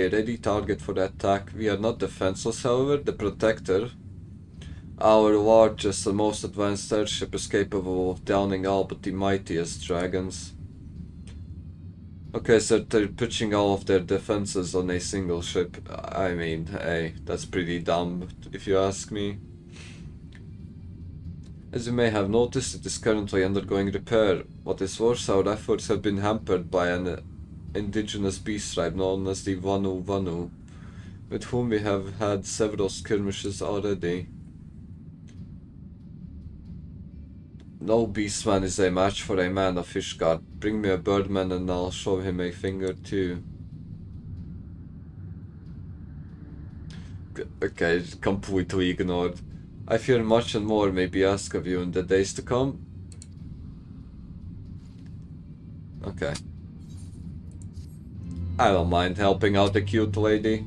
ready target for the attack. We are not defenseless, however. The Protector, our largest and most advanced airship, is capable of downing all but the mightiest dragons. Okay, so they're pitching all of their defenses on a single ship. I mean, hey, that's pretty dumb, if you ask me. As you may have noticed, it is currently undergoing repair. What is worse, our efforts have been hampered by an indigenous beast tribe known as the Vanu, with whom we have had several skirmishes already. No beastman is a match for a man of Fishguard. Bring me a birdman and I'll show him a thing or two. Okay, completely ignored. I fear much and more may be asked of you in the days to come. Okay. I don't mind helping out a cute lady.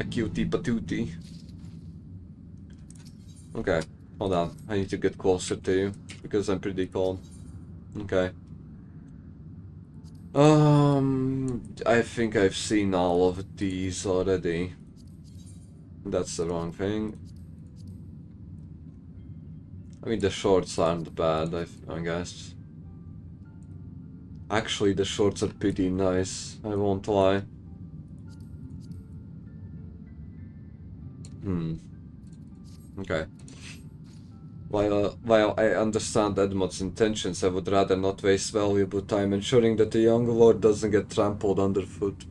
A cutie patootie. Okay, hold on. I need to get closer to you because I'm pretty cold. Okay. I think I've seen all of these already. That's the wrong thing. I mean, the shorts aren't bad, I guess. Actually, the shorts are pretty nice, I won't lie. Okay. While I understand Edmund's intentions, I would rather not waste valuable time ensuring that the young lord doesn't get trampled underfoot.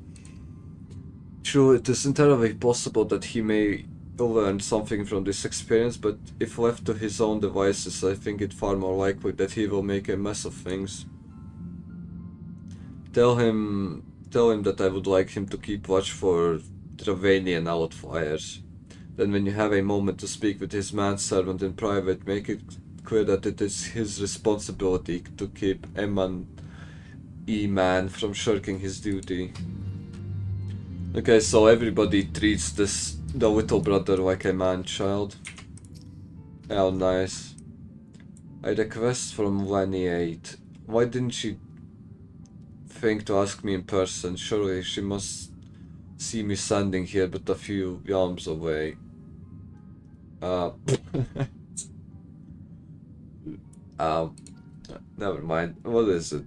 True, it is entirely possible that he may learn something from this experience, but if left to his own devices, I think it far more likely that he will make a mess of things. Tell him that I would like him to keep watch for Dravanian outflyers. Then when you have a moment to speak with his manservant in private, make it clear that it is his responsibility to keep Eman E-Man from shirking his duty. Okay, so everybody treats the little brother like a man-child. How nice. A request from Lenny 8. Why didn't she think to ask me in person? Surely she must see me standing here but a few arms away. Never mind. What is it?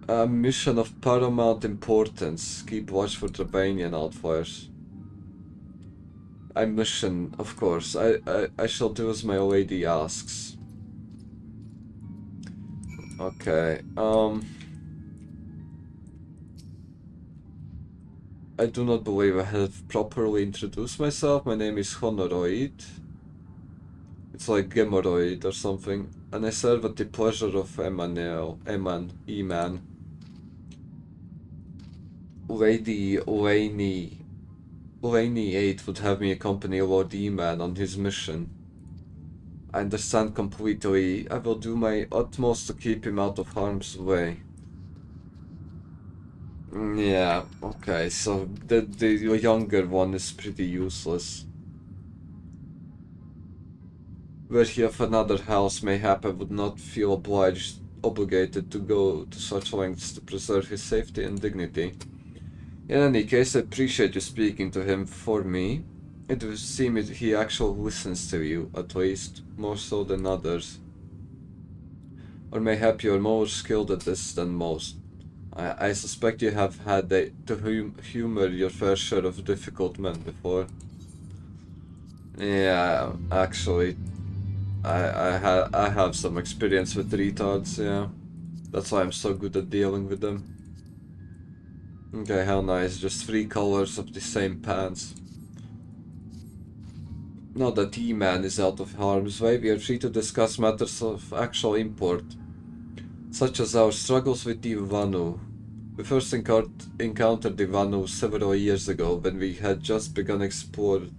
A mission of paramount importance. Keep watch for Dravanian outfires. A mission, of course. I shall do as my lady asks. Okay, I do not believe I have properly introduced myself. My name is Honoroid. It's like Gemoroid or something. And I serve at the pleasure of E-Man. Lady Laney 8 would have me accompany Lord E-Man on his mission. I understand completely. I will do my utmost to keep him out of harm's way. Yeah, okay, so the younger one is pretty useless. Were he of another house, mayhap I would not feel obligated to go to such lengths to preserve his safety and dignity. In any case, I appreciate you speaking to him for me. It would seem he actually listens to you, at least, more so than others. Or mayhap you're more skilled at this than most. I suspect you have had to humor your fair share of difficult men before. Yeah, actually, I have some experience with retards, yeah. That's why I'm so good at dealing with them. Okay, how nice, just 3 colors of the same pants. Now that E-Man is out of harm's way, we are free to discuss matters of actual import, such as our struggles with the Vanu. We first encountered the Vanu several years ago when we had just begun exploring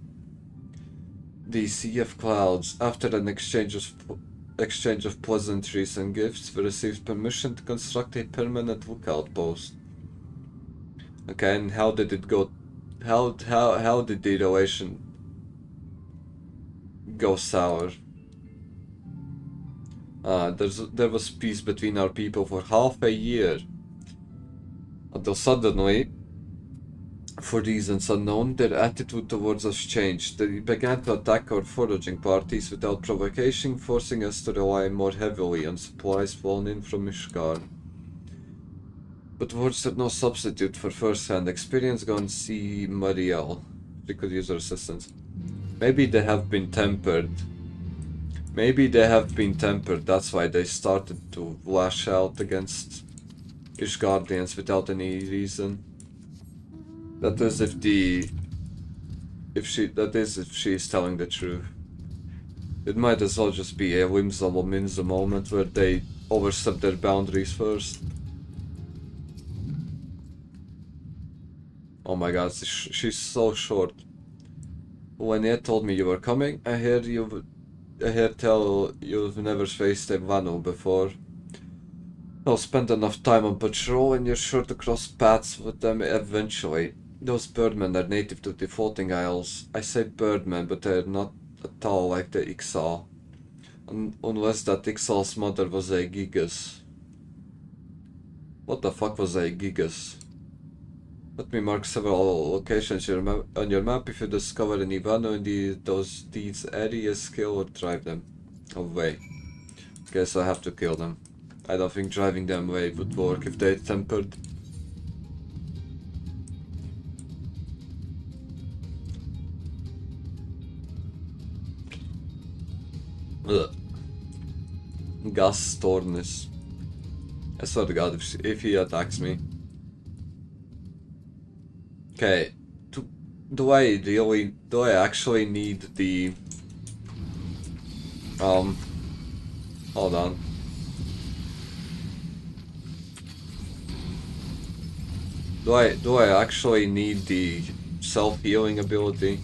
the Sea of Clouds. After an exchange of pleasantries and gifts, we received permission to construct a permanent lookout post. Okay, and how did it go? How did the relation go sour? There was peace between our people for half a year, until suddenly, for reasons unknown, their attitude towards us changed. They began to attack our foraging parties without provocation, forcing us to rely more heavily on supplies flown in from Ishgard. But words are no substitute for first-hand experience. Go and see Marielle. She could use her assistance. Maybe they have been tempered. That's why they started to lash out against Ishgardians without any reason. That is if she is telling the truth. It might as well just be a whimsical Minza moment where they overstep their boundaries first. Oh my god, she's so short. When Ed told me you were coming, I heard tell you've never faced a Vanu before. I'll spend enough time on patrol and you're sure to cross paths with them eventually. Those birdmen are native to the floating isles. I say birdmen, but they're not at all like the Ixal. Unless that Ixal's mother was a Gigas. What the fuck was a Gigas? Let me mark several locations on your map. If you discover any Vanu in these areas, kill or drive them away. Guess I have to kill them. I don't think driving them away would work if they're tempered. Ugh. Gus Tornis. I swear to god if he attacks me. Okay, do I actually need the hold on. Do I actually need the self-healing ability?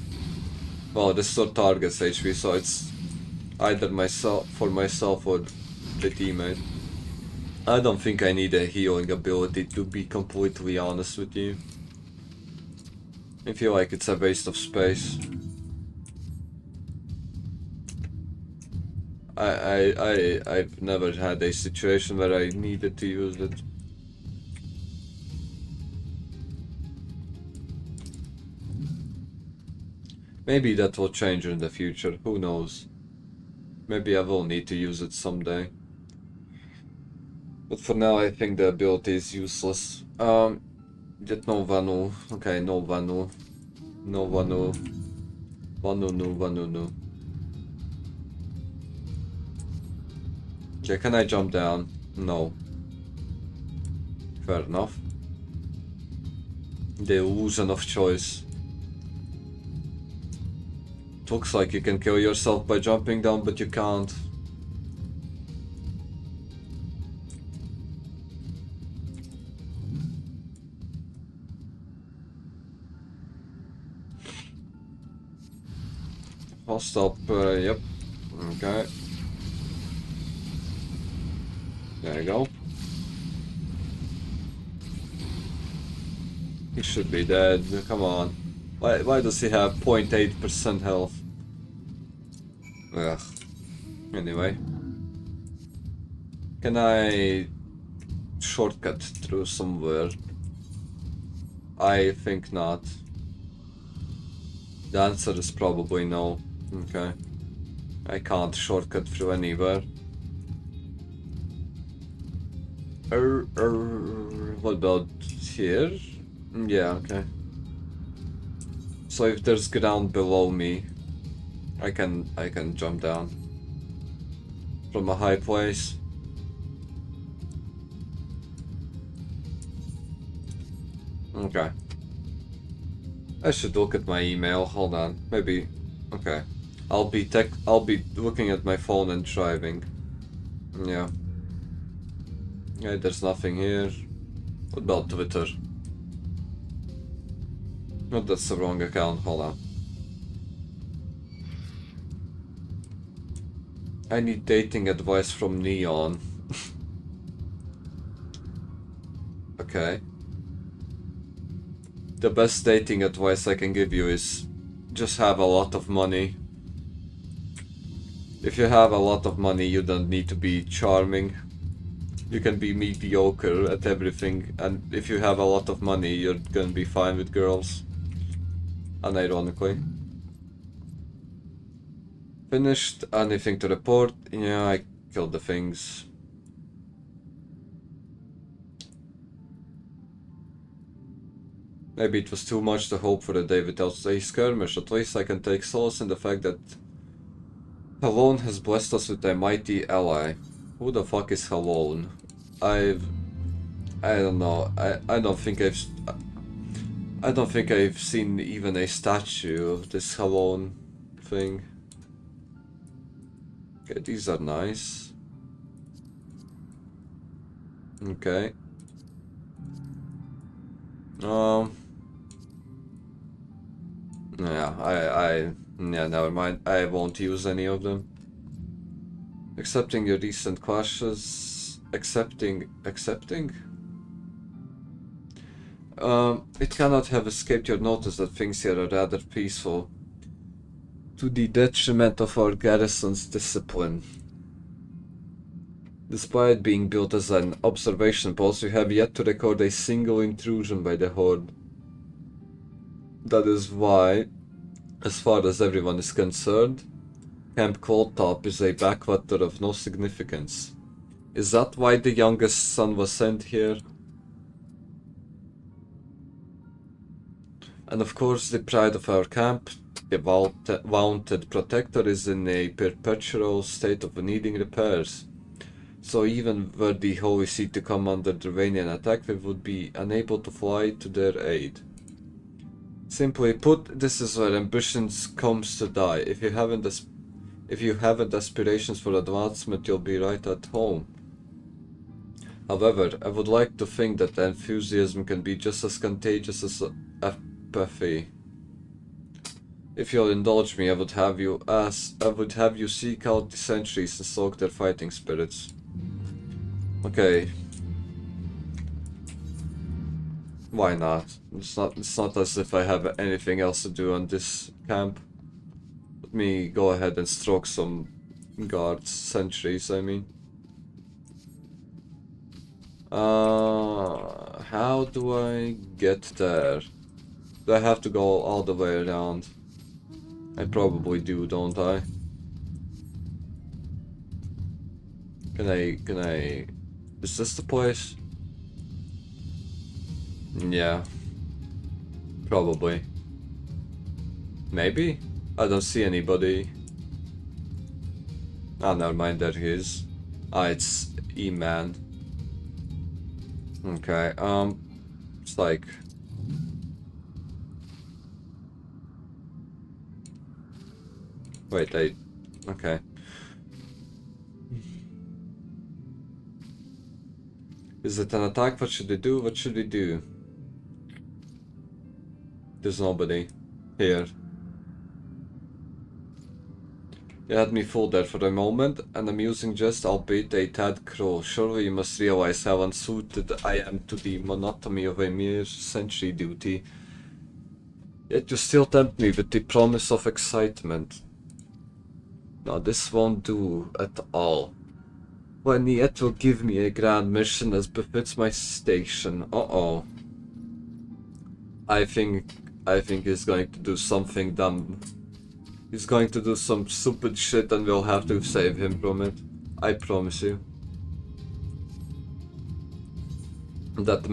Well, this still targets HP, so it's either for myself or the teammate. I don't think I need a healing ability, to be completely honest with you. I feel like it's a waste of space. I've never had a situation where I needed to use it. Maybe that will change in the future, who knows. Maybe I will need to use it someday. But for now I think the ability is useless. Yet no Vanu. Okay, no Vanu. No Vanu. Vanu no. Okay, can I jump down? No. Fair enough. The illusion of choice. It looks like you can kill yourself by jumping down, but you can't. I'll stop, yep. Okay. There you go. He should be dead, come on. Why does he have 0.8% health? Ugh. Anyway. Can I shortcut through somewhere? I think not. The answer is probably no. Okay. I can't shortcut through anywhere. What about here? Yeah, okay. So if there's ground below me, I can jump down from a high place. Okay. I should look at my email. Hold on. Maybe. Okay. I'll be looking at my phone and driving. Yeah. Yeah, there's nothing here. What about Twitter? No, that's the wrong account. Hold on. I need dating advice from Neon. Okay. The best dating advice I can give you is just have a lot of money. If you have a lot of money, you don't need to be charming. You can be mediocre at everything, and if you have a lot of money, you're gonna be fine with girls. Unironically. Finished. Anything to report? Yeah, I killed the things. Maybe it was too much to hope for a day without a skirmish. At least I can take solace in the fact that Halone has blessed us with a mighty ally. Who the fuck is Halone? I don't know. I don't think I've seen even a statue of this Halone thing. Okay, these are nice. Okay. Yeah, yeah, never mind. I won't use any of them. Accepting your recent clashes. Accepting? It cannot have escaped your notice that things here are rather peaceful, to the detriment of our garrison's discipline. Despite being built as an observation post, we have yet to record a single intrusion by the Horde. That is why, as far as everyone is concerned, Camp Coldtop is a backwater of no significance. Is that why the youngest son was sent here? And of course, the pride of our camp, the vaunted protector, is in a perpetual state of needing repairs. So even were the Holy See to come under Dravanian attack, we would be unable to fly to their aid. Simply put, this is where ambitions comes to die. If you haven't aspirations for advancement, you'll be right at home. However, I would like to think that enthusiasm can be just as contagious as apathy. If you'll indulge me, I would have you seek out the sentries and soak their fighting spirits. Okay. Why not? It's not as if I have anything else to do on this camp. Let me go ahead and stroke some guards, sentries, I mean. How do I get there? Do I have to go all the way around? I probably do, don't I? Can I... Is this the place? Yeah. Probably. Maybe? I don't see anybody. Ah, never mind, there he is. Ah, it's E-Man. Okay, it's like... Wait, okay. Is it an attack? What should we do? What should we do? There's nobody here. You had me fooled there for a moment, an amusing jest, albeit a tad cruel. Surely you must realize how unsuited I am to the monotony of a mere sentry duty. Yet you still tempt me with the promise of excitement. Now this won't do at all. When yet will give me a grand mission as befits my station. Uh-oh. I think I think he's going to do something dumb. He's going to do some stupid shit and we'll have to save him from it. I promise you. That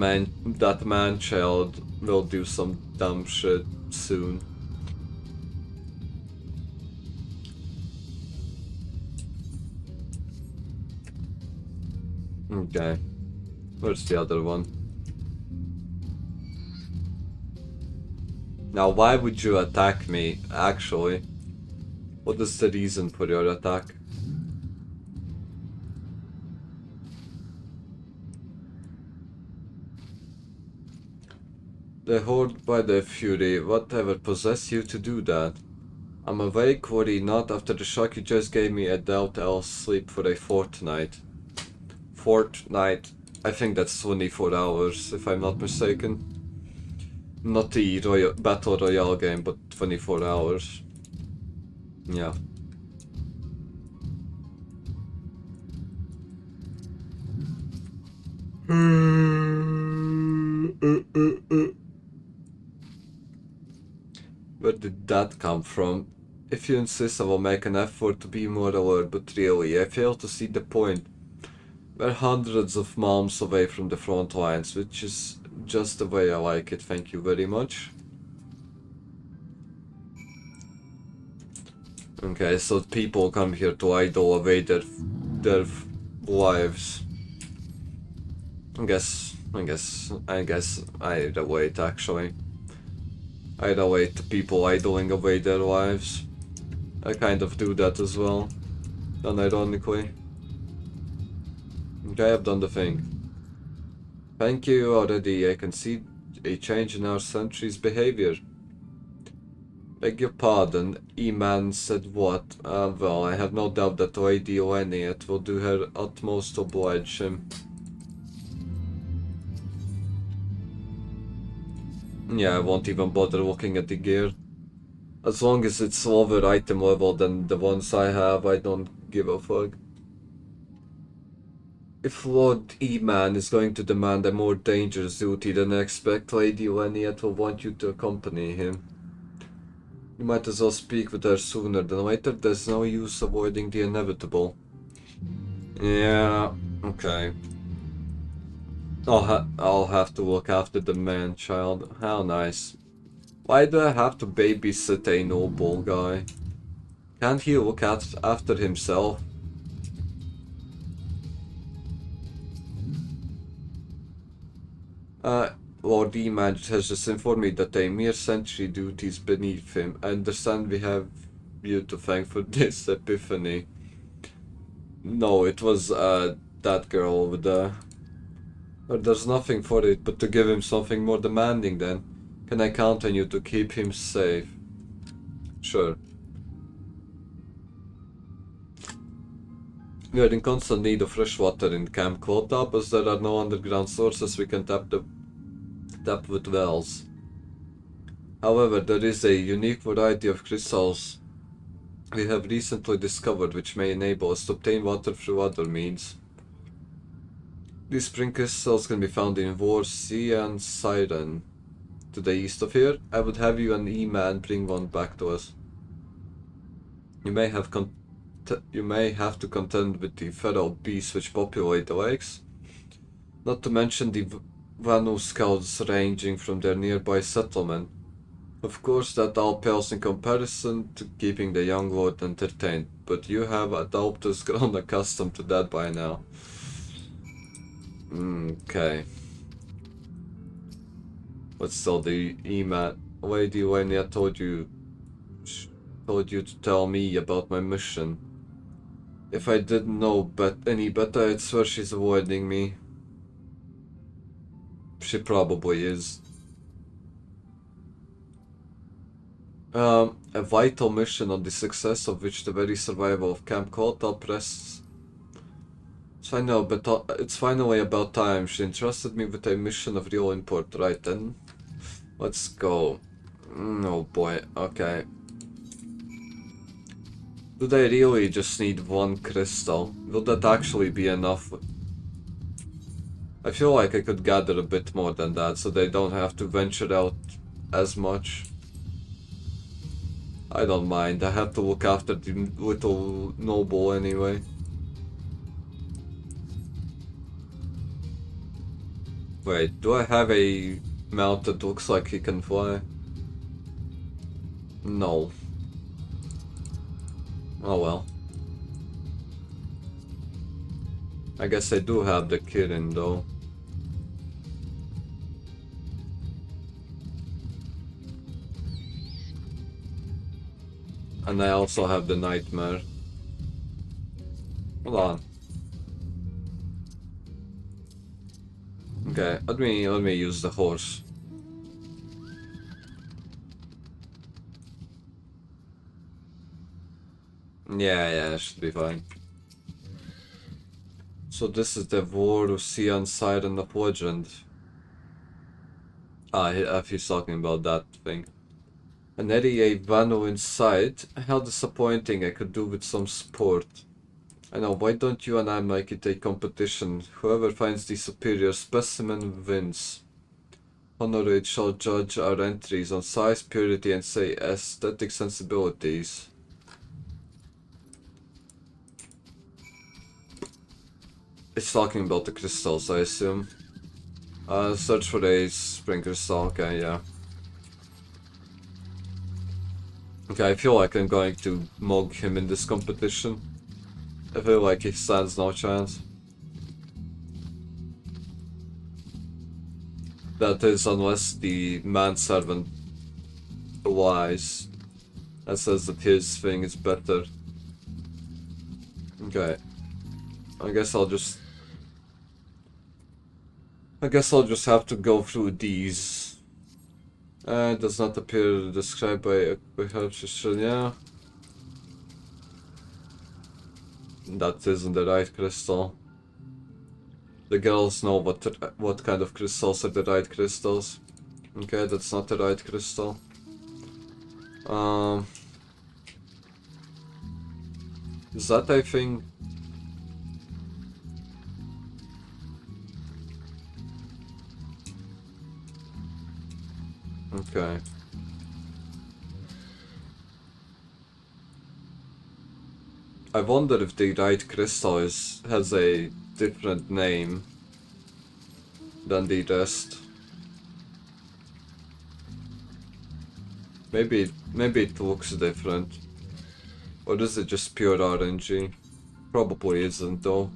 man-child will do some dumb shit soon. Okay. Where's the other one? Now, why would you attack me, actually? What is the reason for your attack? The Horde by the Fury, whatever possessed you to do that? I'm awake, worry not. After the shock you just gave me, I doubt I'll sleep for a fortnight. Fortnight, I think that's 24 hours, if I'm not mistaken. Not the Battle Royale game, but 24 hours. Yeah. Where did that come from? If you insist, I will make an effort to be more alert, but really, I fail to see the point. We're hundreds of miles away from the front lines, which is just the way I like it, thank you very much. Okay, so people come here to idle away their lives. I guess I'd wait actually. I'd await the people idling away their lives. I kind of do that as well, unironically. Okay, I've done the thing. Thank you already, I can see a change in our sentry's behavior. Beg your pardon, E-Man said what? Well, I have no doubt that Lady Leniet will do her utmost to oblige him. Yeah, I won't even bother looking at the gear. As long as it's lower item level than the ones I have, I don't give a fuck. If Lord E-Man is going to demand a more dangerous duty, then I expect Lady Leniet will want you to accompany him. You might as well speak with her sooner than later, there's no use avoiding the inevitable. Yeah, okay. I'll have to look after the man-child. How nice. Why do I have to babysit a noble guy? Can't he look after himself? Lord E-Man has just informed me that a mere sentry duty is beneath him. I understand we have you to thank for this epiphany. No, it was that girl over there. But there's nothing for it but to give him something more demanding then. Can I count on you to keep him safe? Sure. We are in constant need of fresh water in Camp Quota, as there are no underground sources we can tap with wells. However, there is a unique variety of crystals we have recently discovered which may enable us to obtain water through other means. These spring crystals can be found in War, Sea and Siren. To the east of here, I would have you and E-Man bring one back to us. You may have to contend with the feral beasts which populate the lakes, not to mention the Vanu scouts ranging from their nearby settlement. Of course, that all pales in comparison to keeping the young lord entertained, but you have adults grown accustomed to that by now. Okay. But still, the E-Man Lady Lenia told you to tell me about my mission. If I didn't know any better, I'd swear she's avoiding me. She probably is. A vital mission on the success of which the very survival of Camp Quota rests. It's finally about time. She entrusted me with a mission of real import, right then? Let's go. Oh boy, okay. Do they really just need one crystal? Will that actually be enough? I feel like I could gather a bit more than that, so they don't have to venture out as much. I don't mind, I have to look after the little noble anyway. Wait, do I have a mount that looks like he can fly? No. Oh well. I guess I do have the Kirin though. And I also have the Nightmare. Hold on. Okay, let me use the horse. Yeah, should be fine. So this is the War of Sion Siren of Legend. If he's talking about that thing. An area Vano inside. How disappointing, I could do with some sport. I know, why don't you and I make it a competition? Whoever finds the superior specimen wins. Honorate shall judge our entries on size, purity, and say aesthetic sensibilities. It's talking about the crystals, I assume. Search for a spring crystal, okay, yeah. Okay, I feel like I'm going to mug him in this competition. I feel like he stands no chance. That is, unless the manservant lies and says that his thing is better. Okay. I guess I'll just have to go through these. It does not appear described by a yeah. That isn't the right crystal. The girls know what kind of crystals are the right crystals. Okay, that's not the right crystal. Is that a thing? Okay. I wonder if the right crystal has a different name than the rest. Maybe it looks different. Or is it just pure RNG? Probably isn't though.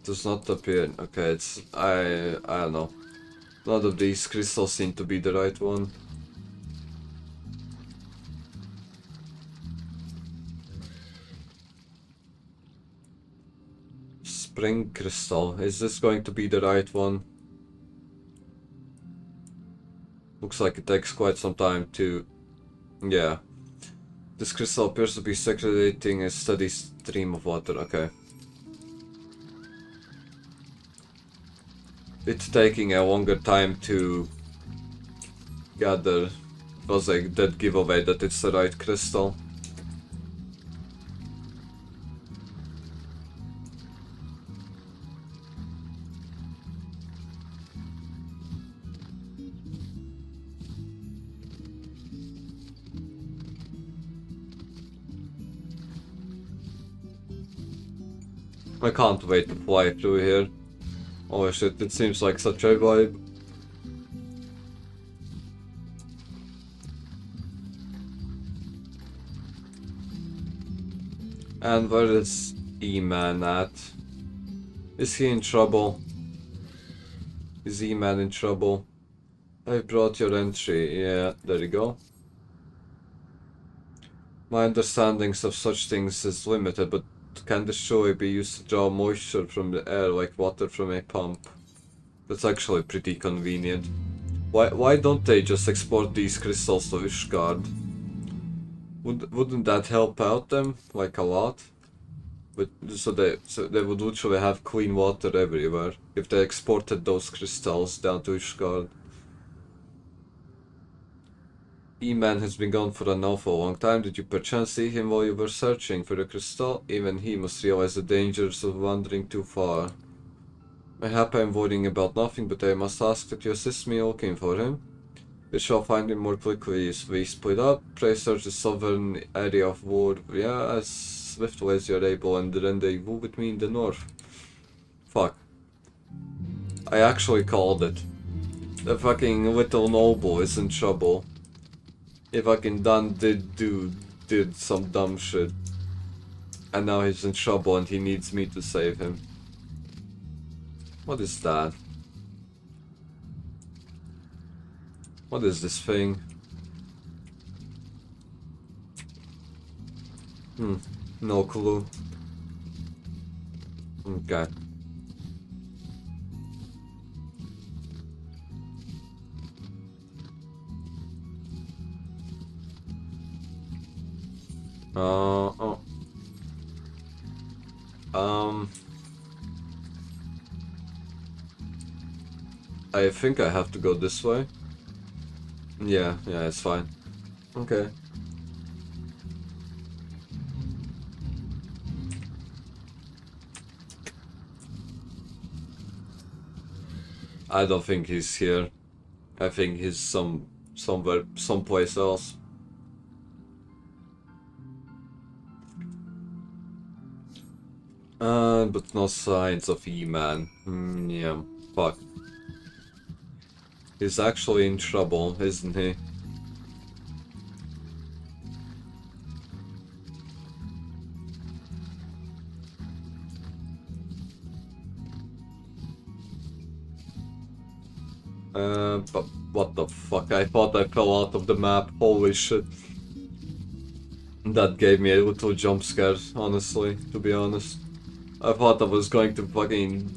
Does not appear. Okay, it's I don't know. None of these crystals seem to be the right one. Spring crystal. Is this going to be the right one? Looks like it takes quite some time to... Yeah. This crystal appears to be circulating a steady stream of water. Okay. It's taking a longer time to gather. It was a dead giveaway that it's the right crystal. I can't wait to fly through here. Oh shit, it seems like such a vibe. And where is E-Man at? Is he in trouble? Is E-Man in trouble? I brought your entry. Yeah, there you go. My understandings of such things is limited, but can this surely be used to draw moisture from the air like water from a pump? That's actually pretty convenient. Why don't they just export these crystals to Ishgard? Wouldn't that help out them like a lot? But so they would literally have clean water everywhere if they exported those crystals down to Ishgard. E-Man has been gone for an awful long time. Did you perchance see him while you were searching for the crystal? Even he must realize the dangers of wandering too far. Mayhap I am worrying about nothing, but I must ask that you assist me looking for him. We shall find him more quickly if we split up. Pray search the southern area of war, yeah, as swiftly as you're able, and rendezvous with me in the north. Fuck. I actually called it. The fucking little noble is in trouble. He fucking did some dumb shit. And now he's in trouble and he needs me to save him. What is that? What is this thing? No clue. Okay. Oh. I think I have to go this way. Yeah, it's fine. Okay. I don't think he's here. I think he's someplace else. But no signs of E-Man. Yeah, fuck. He's actually in trouble, isn't he? But what the fuck? I thought I fell out of the map. Holy shit. That gave me a little jump scare, honestly, to be honest. I thought I was going to fucking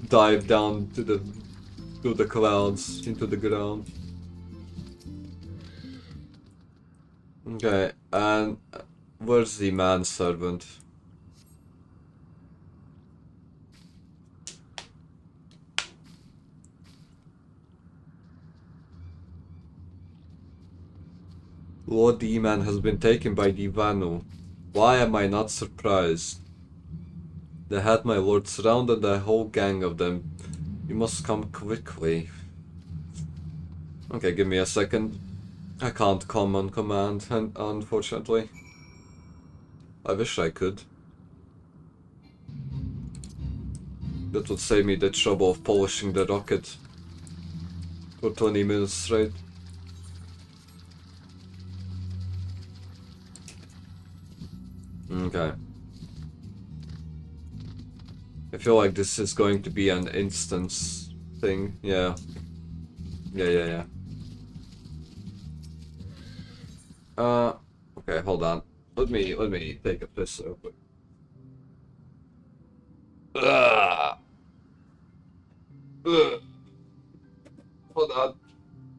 dive down to the clouds, into the ground. Okay, and where's the manservant? Lord E-Man has been taken by the Vanu. Why am I not surprised? They had my lord surrounded, a whole gang of them. You must come quickly. Okay, give me a second. I can't come on command, unfortunately. I wish I could. That would save me the trouble of polishing the rocket for 20 minutes straight. Okay. I feel like this is going to be an instance thing. Yeah. Yeah. Okay, hold on. Let me take a piss real quick. Ugh. Ugh. Hold on.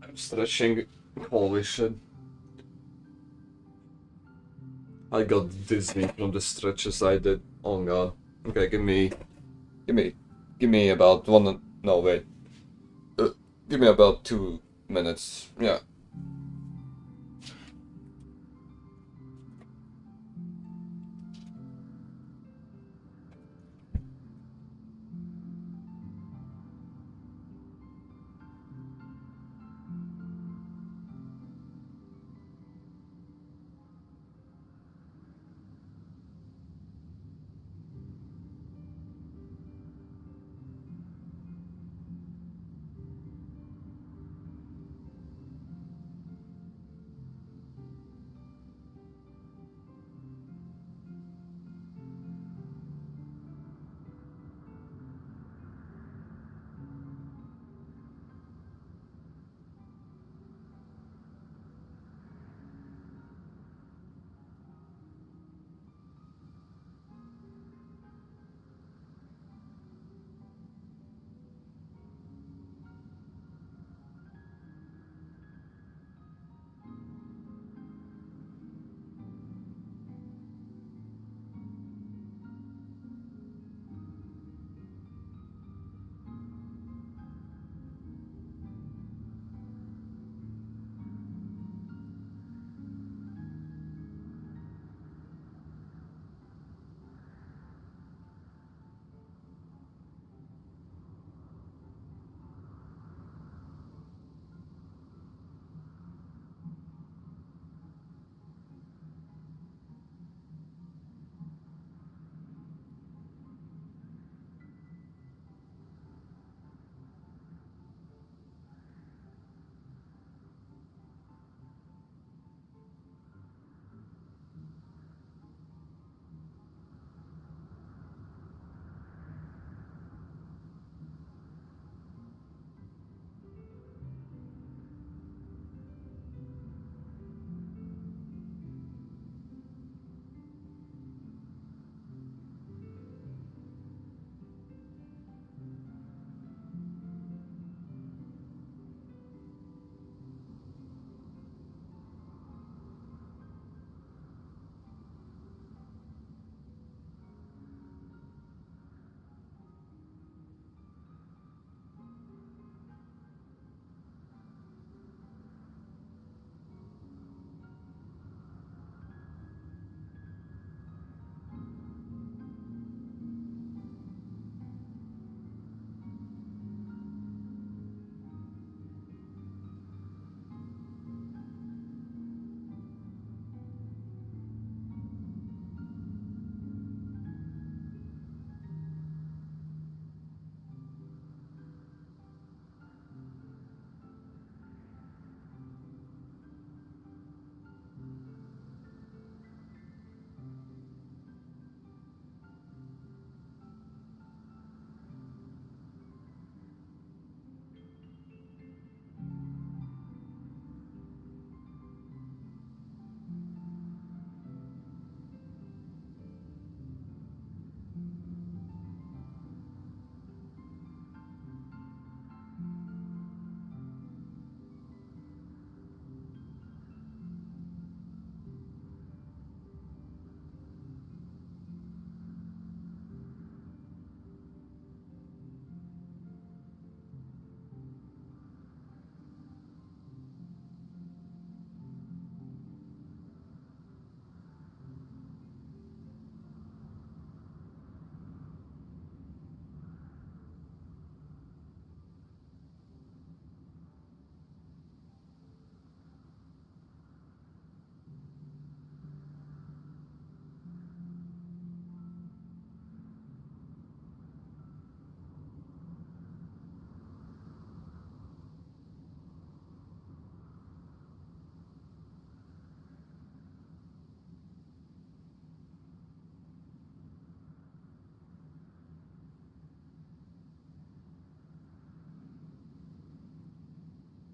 I'm stretching. Holy shit. I got dizzy from the stretches I did. Oh god. Okay, give me about one. No, wait. Give me about 2 minutes. Yeah.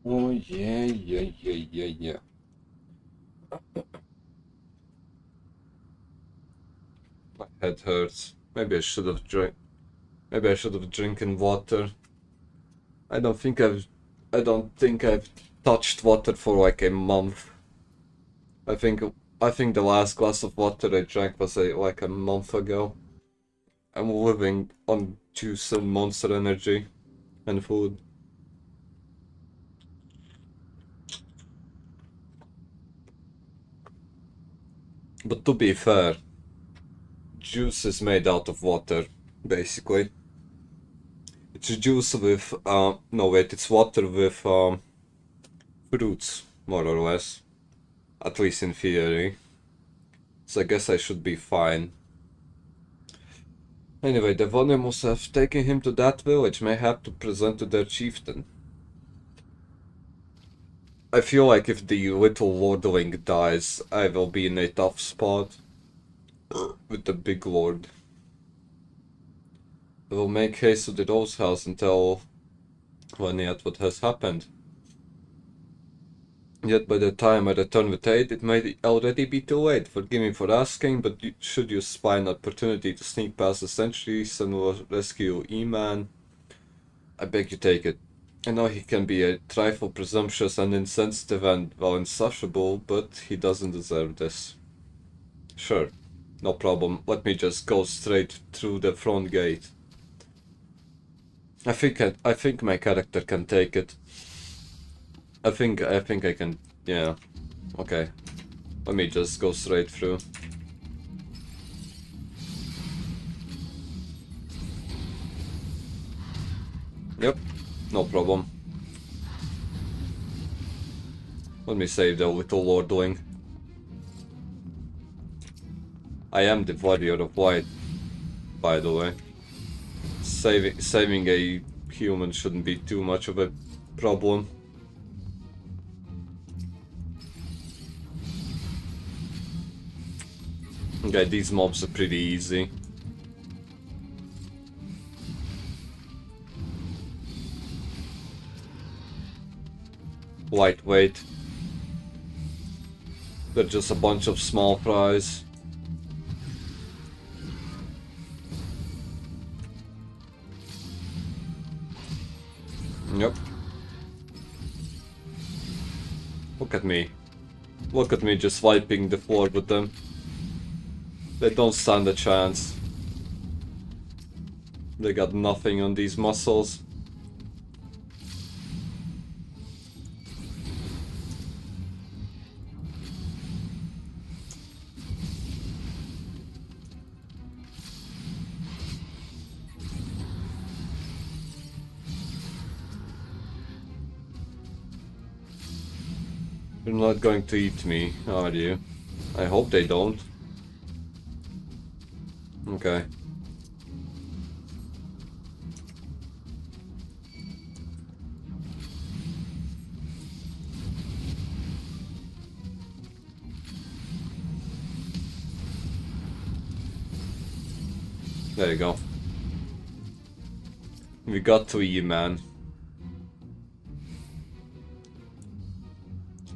Oh yeah. My head hurts. Maybe I should have drinking water. I don't think I've touched water for like a month. I think the last glass of water I drank was like a month ago. I'm living on juice and Monster Energy and food. But to be fair, juice is made out of water, basically. It's juice with no wait, it's water with fruits, more or less. At least in theory. So I guess I should be fine. Anyway, the Vonya must have taken him to that village, may have to present to their chieftain. I feel like if the little lordling dies, I will be in a tough spot with the big lord. I will make haste to the Rose House and tell Vanyat what has happened. Yet by the time I return with aid, it may already be too late. Forgive me for asking, but should you spy an opportunity to sneak past the sentries and rescue E-Man, I beg you take it. I know he can be a trifle presumptuous and insensitive and, well, insufferable, but he doesn't deserve this. Sure, no problem. Let me just go straight through the front gate. I think my character can take it. I think I can, yeah. Okay. Let me just go straight through. Yep, no problem. Let me save the little lordling. I am the warrior of white, by the way. Saving a human shouldn't be too much of a problem. Okay, these mobs are pretty easy. Lightweight. They're just a bunch of small fries. Yep. Look at me. Look at me just wiping the floor with them. They don't stand a chance. They got nothing on these muscles. You're not going to eat me, are you? I hope they don't. Okay. There you go. We got to E-Man.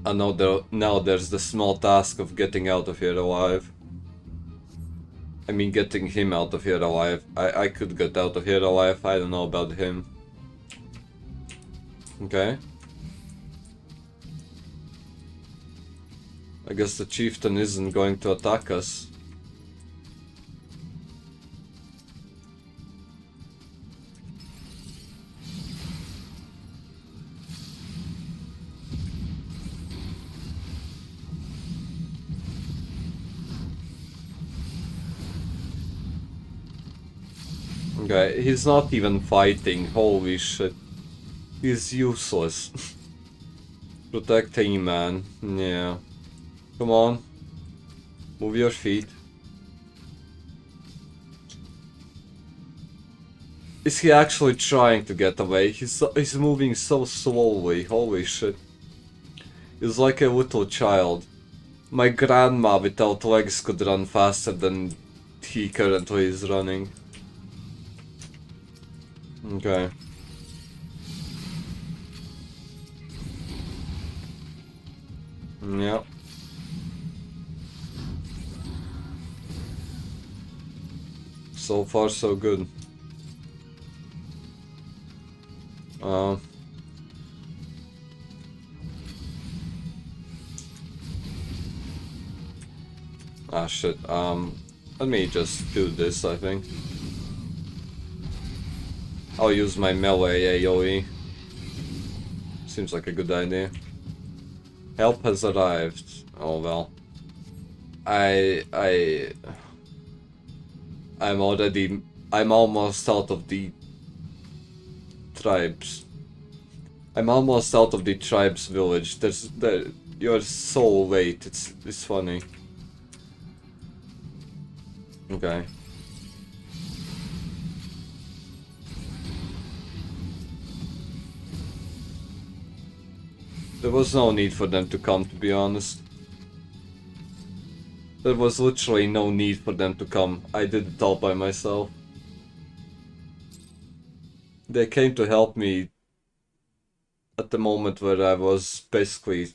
I know now there's the small task of getting out of here alive. I mean, getting him out of here alive. I could get out of here alive, I don't know about him. Okay. I guess the chieftain isn't going to attack us. Okay, he's not even fighting, holy shit. He's useless. Protect him, man. Yeah. Come on. Move your feet. Is he actually trying to get away? He's moving so slowly, holy shit. He's like a little child. My grandma without legs could run faster than he currently is running. Okay. Yeah. So far, so good. Ah shit. Let me just do this, I think. I'll use my melee AoE. Seems like a good idea. Help has arrived. Oh well. I'm almost out of the tribes. I'm almost out of the tribes village. You're so late. It's funny. Okay. There was no need for them to come, to be honest. There was literally no need for them to come. I did it all by myself. They came to help me at the moment where I was basically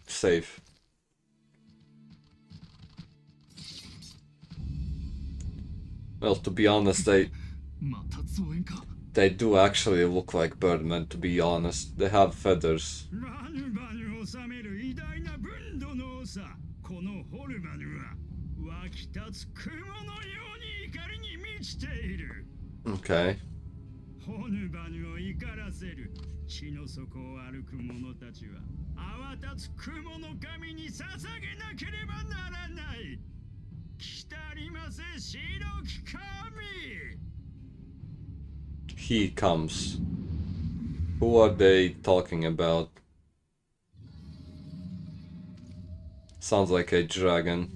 safe. Well, to be honest, they do actually look like birdmen, to be honest. They have feathers. このホルバヌは湧き立つ雲のように怒りに満ちている。Okay. ホルバヌを怒らせる地の底を歩く者たちは泡立つ雲の神に捧げなければならない。来たりませ白き神。He comes. Who are they talking about? Sounds like a dragon.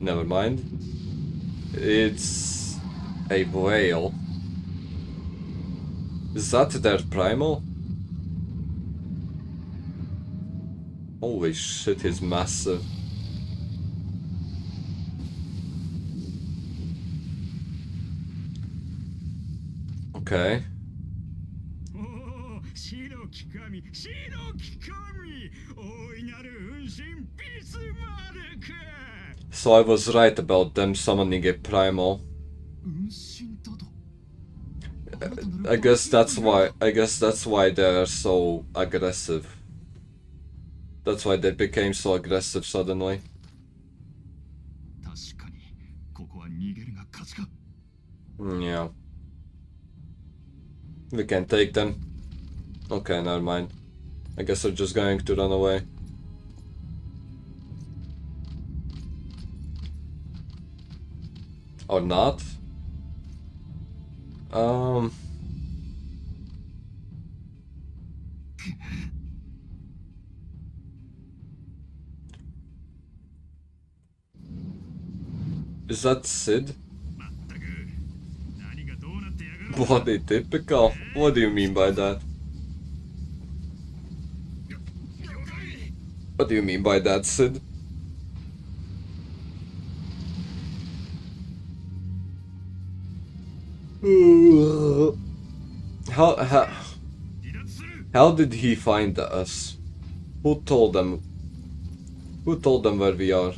Never mind. It's a whale. Is that their primal? Holy shit, he's massive. Okay. 白き神、白き神、大いなる運神ビスマルク。 So I was right about them summoning a primal. I guess that's why they're so aggressive. That's why they became so aggressive suddenly. Yeah. We can take them. Okay, never mind. I guess they're just going to run away. Or not? Is that Sid? Bloody typical. What do you mean by that? What do you mean by that, Sid? How did he find us? Who told them? Who told them where we are?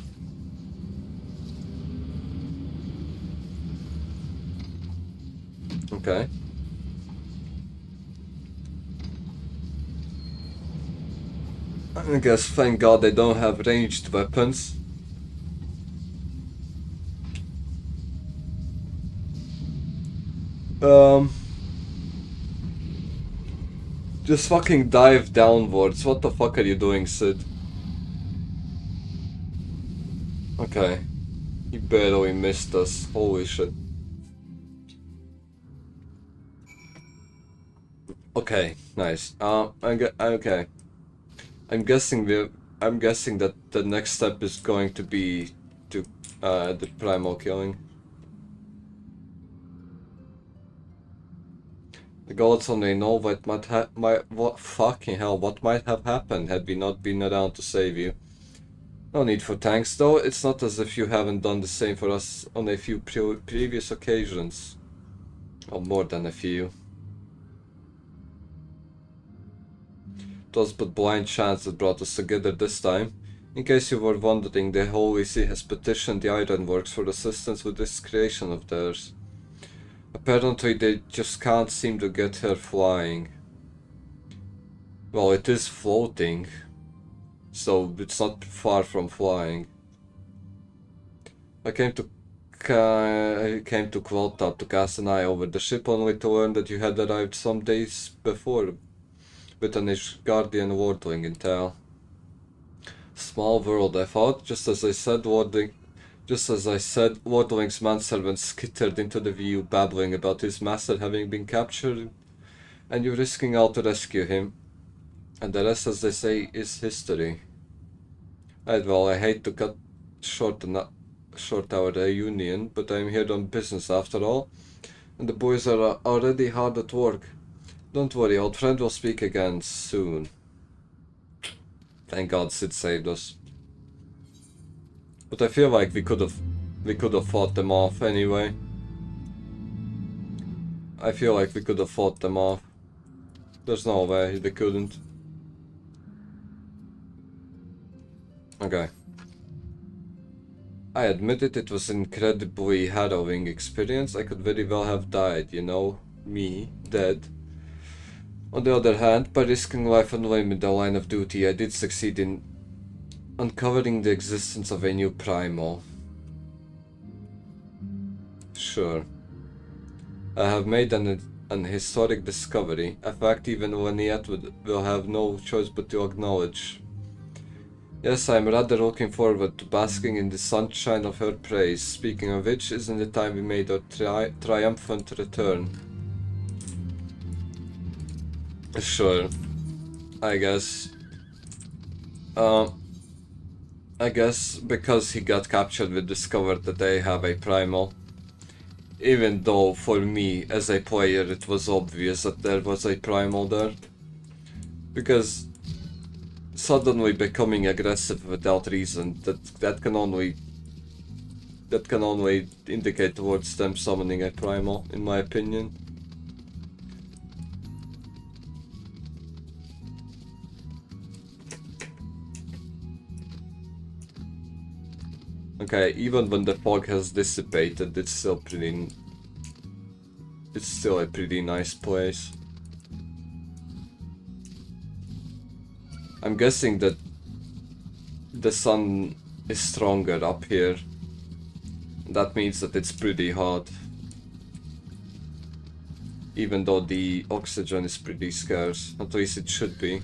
Okay. I guess thank God they don't have ranged weapons. Just fucking dive downwards. What the fuck are you doing, Sid? Okay. He barely missed us. Holy shit. Okay, nice. Okay. I'm guessing that the next step is going to be to the primal killing. The gods only know what fucking hell, what might have happened had we not been around to save you. No need for thanks, though. It's not as if you haven't done the same for us on a few previous occasions. Or more than a few. It was but blind chance that brought us together this time. In case you were wondering, the Holy See has petitioned the Ironworks for assistance with this creation of theirs. Apparently they just can't seem to get her flying. Well, it is floating, so it's not far from flying. I came to Quelltop to cast an eye over the ship, only to learn that you had arrived some days before with an Ishgardian wardling in tow. Small world, I thought. Just as I said, Wardling's manservant skittered into the view, babbling about his master having been captured, and you risking all to rescue him. And the rest, as they say, is history. Right, well, I hate to cut short our reunion, but I'm here on business after all, and the boys are already hard at work. Don't worry, old friend, will speak again soon. Thank God Sid saved us. But I feel like we could have fought them off anyway. I feel like we could have fought them off. There's no way they couldn't. Okay. I admitted it was an incredibly harrowing experience. I could very well have died, you know, me, dead. On the other hand, by risking life and limb in the line of duty, I did succeed in uncovering the existence of a new primal. Sure. I have made an historic discovery, a fact even Laniette will have no choice but to acknowledge. Yes, I am rather looking forward to basking in the sunshine of her praise. Speaking of which, isn't it time we made our triumphant return? Sure. I guess because he got captured, we discovered that they have a primal. Even though, for me, as a player, it was obvious that there was a primal there. Because suddenly becoming aggressive without reason, that can only indicate towards them summoning a primal, in my opinion. Okay, even when the fog has dissipated, it's still a pretty nice place. I'm guessing that the sun is stronger up here. That means that it's pretty hot. Even though the oxygen is pretty scarce, at least it should be.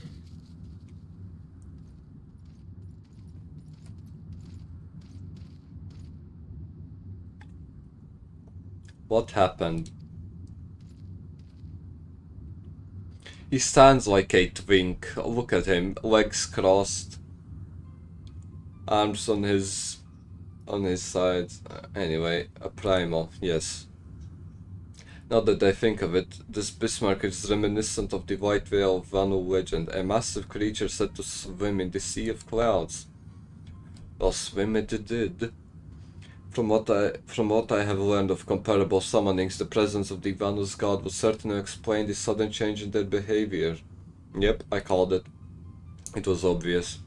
What happened? He stands like a twink. Look at him, legs crossed, arms on his sides. Anyway, a primal, yes. Now that I think of it, this Bismarck is reminiscent of the White Whale of Vanu legend, a massive creature said to swim in the sea of clouds. Well, swim it did. From what I have learned of comparable summonings, the presence of the Vanu's god would certainly explain the sudden change in their behavior. Yep, I called it. It was obvious.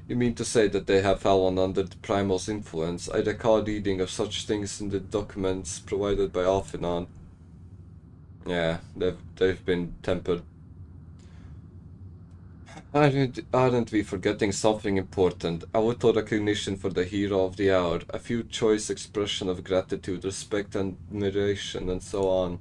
You mean to say that they have fallen under the primal's influence? I recall reading of such things in the documents provided by Alfinan. Yeah, they've been tempered. Aren't we forgetting something important? A little recognition for the hero of the hour, a few choice expression of gratitude, respect, admiration, and so on.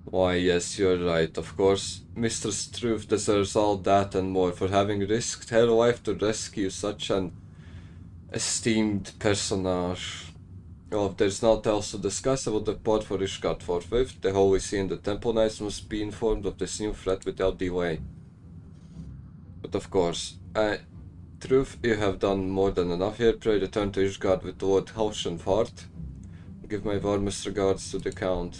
Why, yes, you're right, of course. Mistress Truth deserves all that and more for having risked her life to rescue such an esteemed personage. Well, if there's naught else to discuss, I will depart for Ishgard forthwith. The Holy See and the Temple Knights must be informed of this new threat without delay. But of course, Truth, you have done more than enough here. Pray return to Ishgard with Lord Haushenfart. Give my warmest regards to the Count.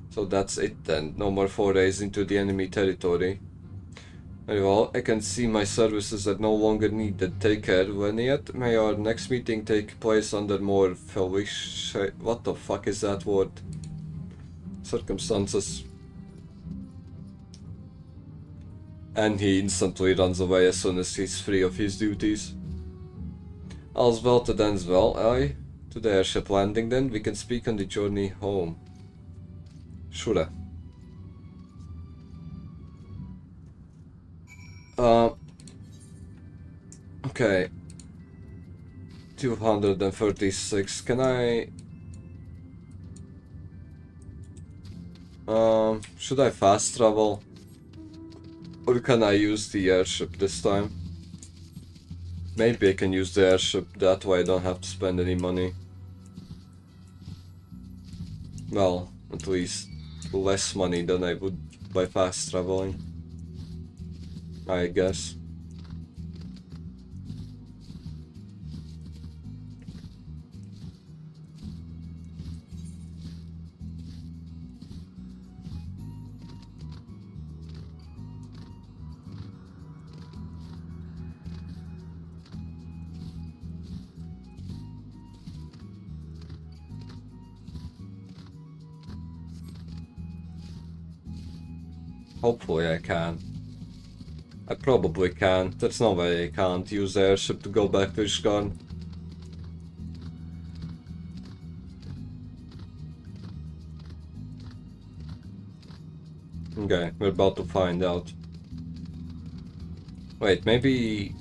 So that's it then. No more forays into the enemy territory. Very well, I can see my services are no longer needed. Take care, Laniette. May our next meeting take place under more what the fuck is that word? Circumstances. And he instantly runs away as soon as he's free of his duties. All's well that ends well, aye? To the airship landing then, we can speak on the journey home. Sure. Okay. 236, can I... should I fast travel? Or can I use the airship this time? Maybe I can use the airship, that way I don't have to spend any money. Well, at least less money than I would by fast traveling, I guess. Hopefully I can. I probably can. There's no way I can't use the airship to go back to Ishgard. Okay, we're about to find out. Wait, maybe...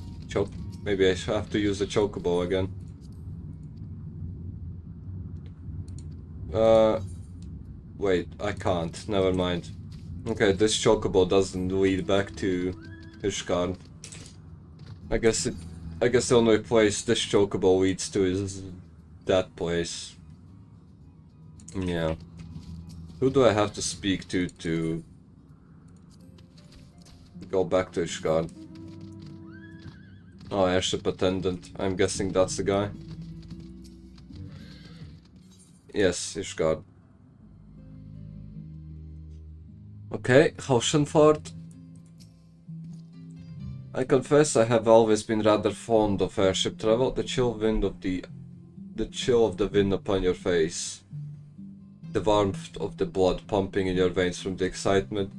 Maybe I have to use the chocobo again. Wait, I can't. Never mind. Okay, this chocobo doesn't lead back to Ishgard. I guess the only place this chocobo leads to is that place. Yeah. Who do I have to speak to go back to Ishgard? Oh, airship attendant. I'm guessing that's the guy. Yes, Ishgard. Okay, Heavensward. I confess I have always been rather fond of airship travel. The chill of the wind upon your face, the warmth of the blood pumping in your veins from the excitement.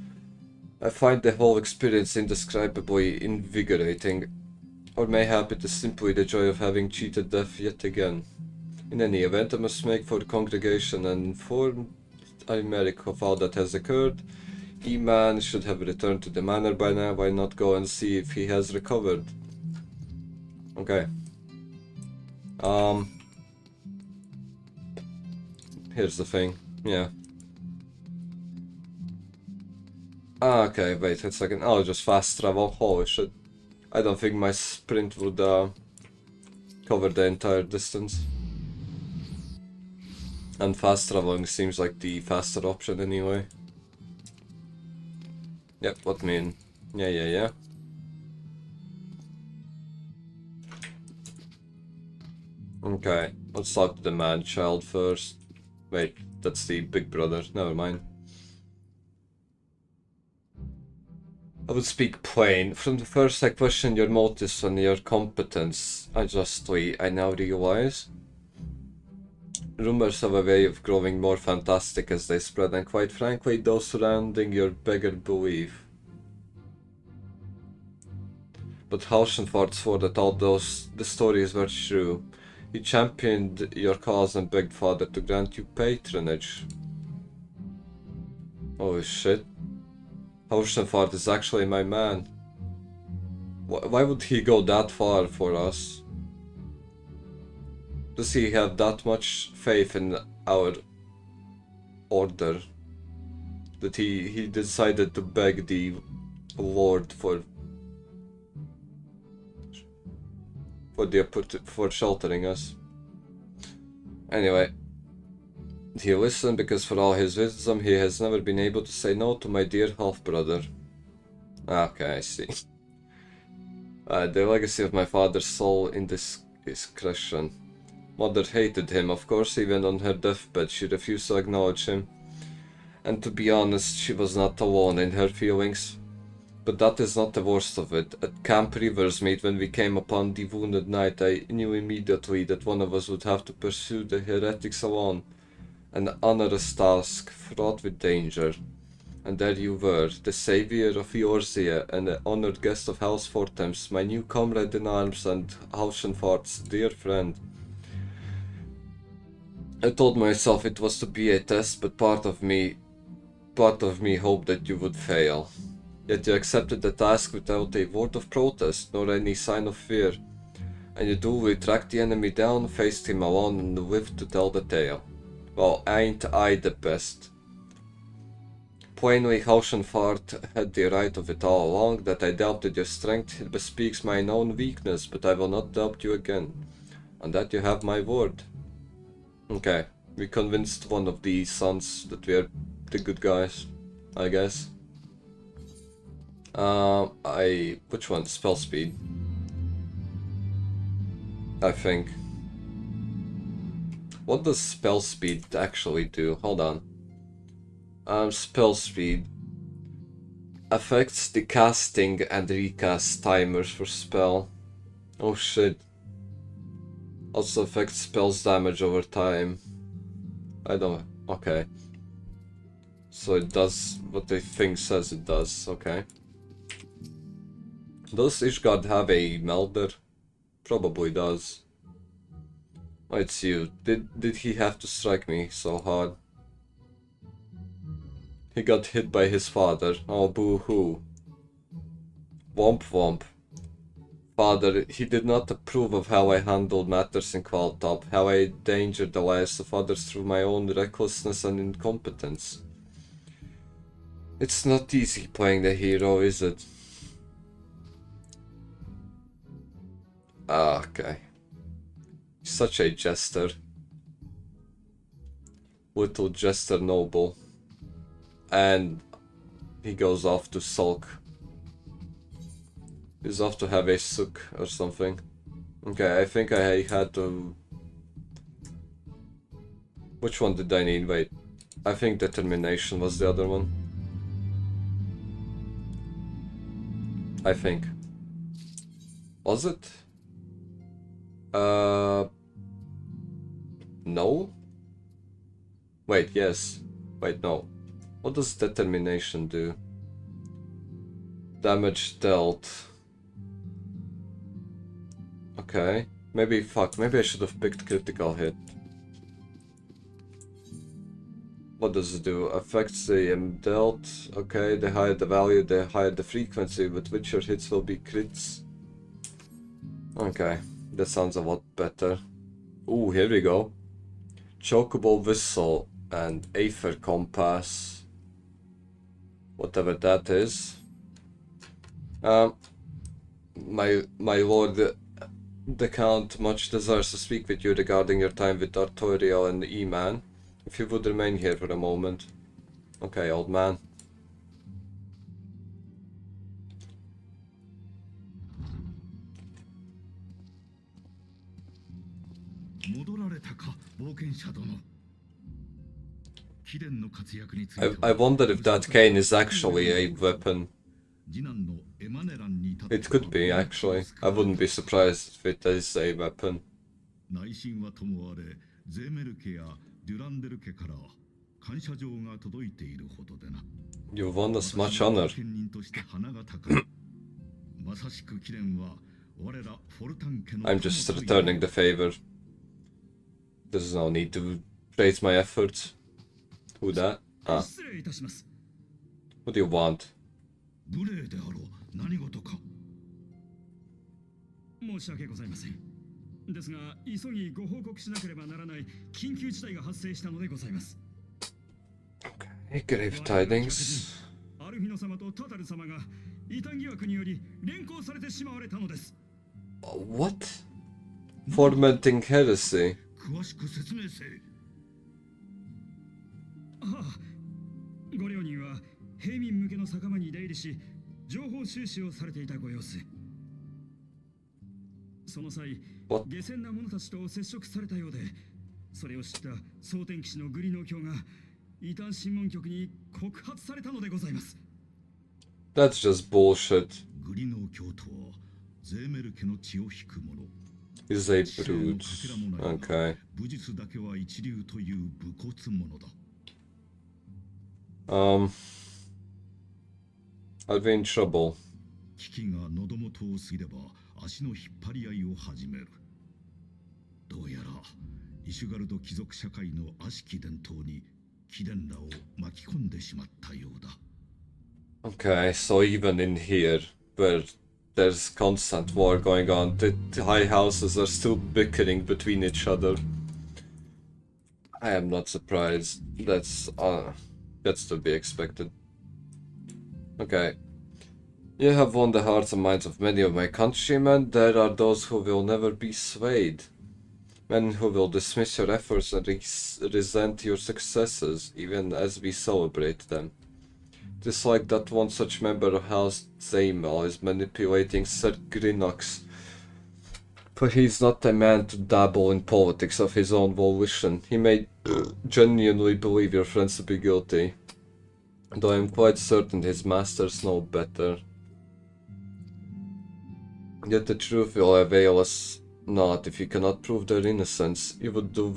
I find the whole experience indescribably invigorating, or mayhap it is simply the joy of having cheated death yet again. In any event, I must make for the congregation and inform Imeric of all that has occurred. E-Man should have returned to the manor by now. Why not go and see if he has recovered? Okay. Here's the thing. Yeah. Okay, wait a second. I'll just fast travel. Holy shit. I don't think my sprint would cover the entire distance. And fast traveling seems like the faster option anyway. Yep, what mean? Yeah. Okay, let's talk to the man-child first. Wait, that's the big brother, never mind. I would speak plain. From the first I questioned your motives and your competence. I now realize. Rumors have a way of growing more fantastic as they spread, and quite frankly, those surrounding your beggar belief. But Heavensward swore that all the stories were true. He championed your cause and begged Father to grant you patronage. Holy shit. Heavensward is actually my man. Why would he go that far for us? Does he have that much faith in our order that he decided to beg the Lord for sheltering us? Anyway, he listened because for all his wisdom he has never been able to say no to my dear half-brother. Okay, I see. The legacy of my father's soul in discretion. Mother hated him, of course. Even on her deathbed she refused to acknowledge him. And to be honest, she was not alone in her feelings. But that is not the worst of it. At Camp Riversmeet, when we came upon the wounded knight, I knew immediately that one of us would have to pursue the heretics alone. An onerous task, fraught with danger. And there you were, the savior of Eorzea and the honored guest of House Fortemps, my new comrade in arms and Haushenfart's dear friend. I told myself it was to be a test, but part of me hoped that you would fail. Yet you accepted the task without a word of protest, nor any sign of fear. And you duly tracked the enemy down, faced him alone, and lived to tell the tale. Well, ain't I the best? Plainly, Haushenfart had the right of it all along, that I doubted your strength. It bespeaks mine own weakness, but I will not doubt you again. On that you have my word. Okay, we convinced one of the sons that we are the good guys, I guess. Which one? Spell speed. I think. What does spell speed actually do? Hold on. Spell speed affects the casting and recast timers for spell. Oh shit. Also affects spells damage over time. I don't... okay. So it does what the thing says it does, okay. Does Ishgard have a melder? Probably does. Oh, it's you. Did he have to strike me so hard? He got hit by his father. Oh, boo-hoo. Womp womp. Father, he did not approve of how I handled matters in Qualtop, how I endangered the lives of others through my own recklessness and incompetence. It's not easy playing the hero, is it? Ah, okay. Such a jester. Little jester noble. And he goes off to sulk. He's off to have a sook or something. Okay, I think I had to... Which one did I need? Wait. I think determination was the other one. I think. Was it? No? Wait, yes. Wait, no. What does determination do? Damage dealt. Okay. Maybe I should have picked critical hit. What does it do? Affects the dealt. Okay, the higher the value, the higher the frequency with which your hits will be crits. Okay, that sounds a lot better. Ooh, here we go. Chocobo Whistle and Aether Compass. Whatever that is. My lord, the Count much desires to speak with you regarding your time with Artoriel and E-Man. If you would remain here for a moment. Okay, old man. I wonder if that cane is actually a weapon. It could be, actually. I wouldn't be surprised if it is a weapon. You've won us much honor. I'm just returning the favor. There's no need to praise my efforts. Who that? Ah. What do you want? 申し訳ございません。ですが、急ぎご報告しなければならない緊急事態が発生したのでございます。Okay, grave tidings. アルフィノ様とタタル様が異端疑惑により連行されてしまわれたのです。What? Fomenting heresy. 詳しく説明せ。ご両人は平民向けの酒場に出入りし、情報収集をされていたご様子。その際、下船な者たちと接触されたようで、それを知った蒼天騎士のグリノ教が異端審問局に告発されたのでございます。That's just bullshit. グリノ教とはゼーメル家の血を引く者。He's a brute. Okay. 武術だけは一流という武骨者だ。I'll be in trouble. 危機が喉元を過ぎれば足の引っ張り合いを始める。どうやらイシュガルド貴族社会の悪しき伝統に貴殿らを巻き込んでしまったようだ。Okay, so even in here, where there's constant war going on, the high houses are still bickering between each other. I am not surprised. That's to be expected. Okay. You have won the hearts and minds of many of my countrymen. There are those who will never be swayed. Men who will dismiss your efforts and resent your successes, even as we celebrate them. Just like that one such member of House Zamal is manipulating Sir Grinox. For he is not a man to dabble in politics of his own volition. He may genuinely believe your friends to be guilty, though I am quite certain his masters know better. Yet the truth will avail us not if you cannot prove their innocence. You would do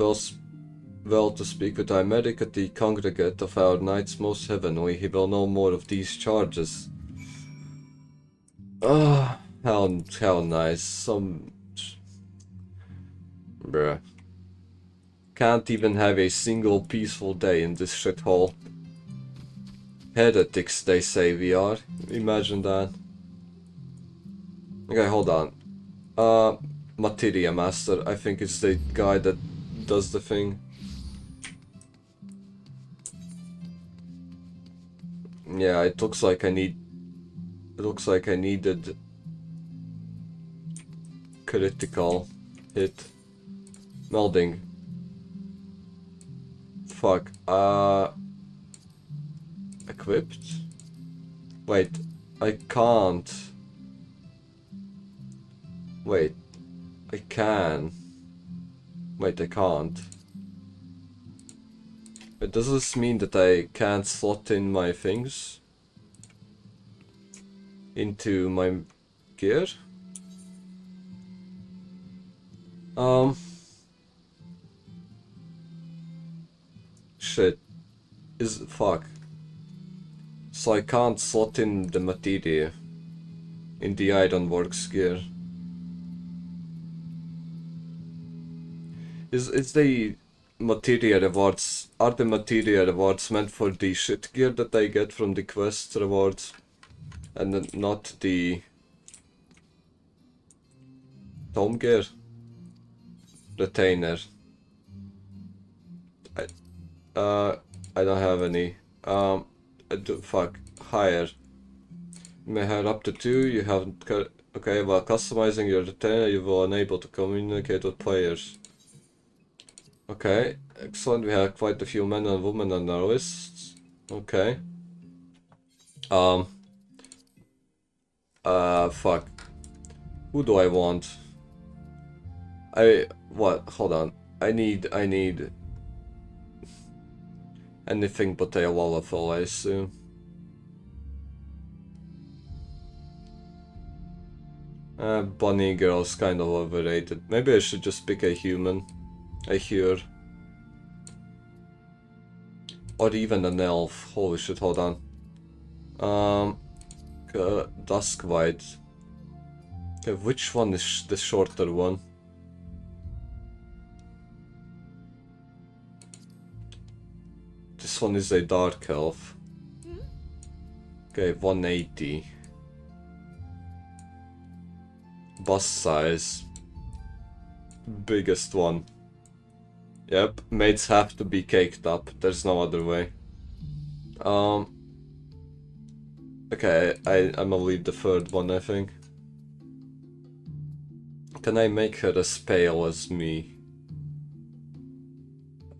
well to speak with America, the congregate of our knights most heavenly. He will know more of these charges. Ah, how nice. Some... Bruh. Can't even have a single peaceful day in this shithole. Heretics, they say we are. Imagine that. Okay, hold on. Materia Master, I think it's the guy that does the thing. Yeah, it looks like I needed critical hit. Melding. Fuck. Equipped? Wait, I can't. Wait, I can. Wait, I can't. Wait, does this mean that I can't slot in my things into my gear? Shit. Fuck. So I can't slot in the materia in the Ironworks gear. Is the materia rewards, are the materia rewards meant for the shit gear that I get from the quest rewards and not the tome gear? Retainer. I don't have any. Fuck. Higher. You may have up to 2, you haven't... Okay, while customizing your retainer, you will enable to communicate with players. Okay, excellent. We have quite a few men and women on our lists. Okay. Fuck. Who do I want? What? Hold on. I need anything but a Wallafel, I assume. Bunny girl's kind of overrated. Maybe I should just pick a human. A Hure. Or even an elf. Holy shit, hold on. Dusk White. Okay, which one is the shorter one? This one is a dark elf. Okay, 180. Bust size. Biggest one. Yep, mates have to be caked up. There's no other way. Okay, I'm gonna leave the third one, I think. Can I make her as pale as me?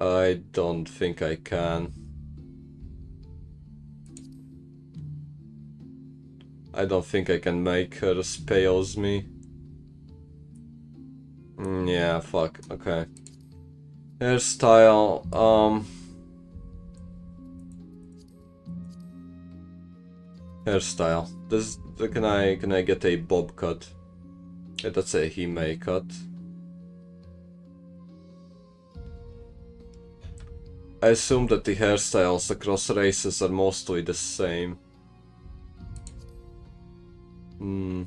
I don't think I can. I don't think I can make her as pale as me. Yeah, fuck, okay. Hairstyle, hairstyle. Can I get a bob cut? Yeah, that's a Hime cut. I assume that the hairstyles across races are mostly the same. Hmm.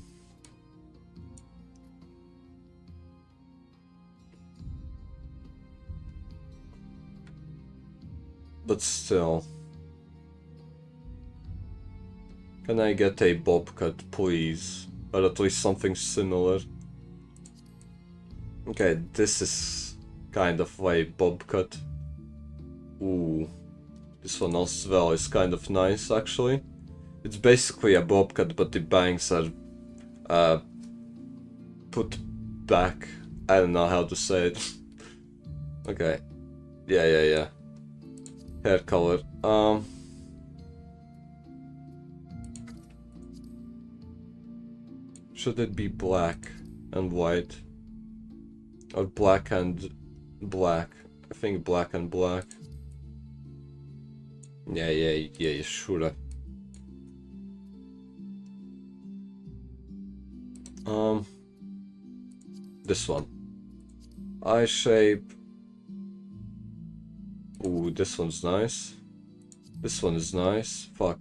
But still. Can I get a bob cut, please? Or at least something similar. Okay, this is kind of a bob cut. Ooh. This one as well is kind of nice, actually. It's basically a bob cut, but the bangs are put back. I don't know how to say it. Okay. Yeah. Hair color. Should it be black and white? Or black and black? I think black and black. Yeah, sure. This one. Eye shape. Ooh, this one's nice. This one is nice. Fuck.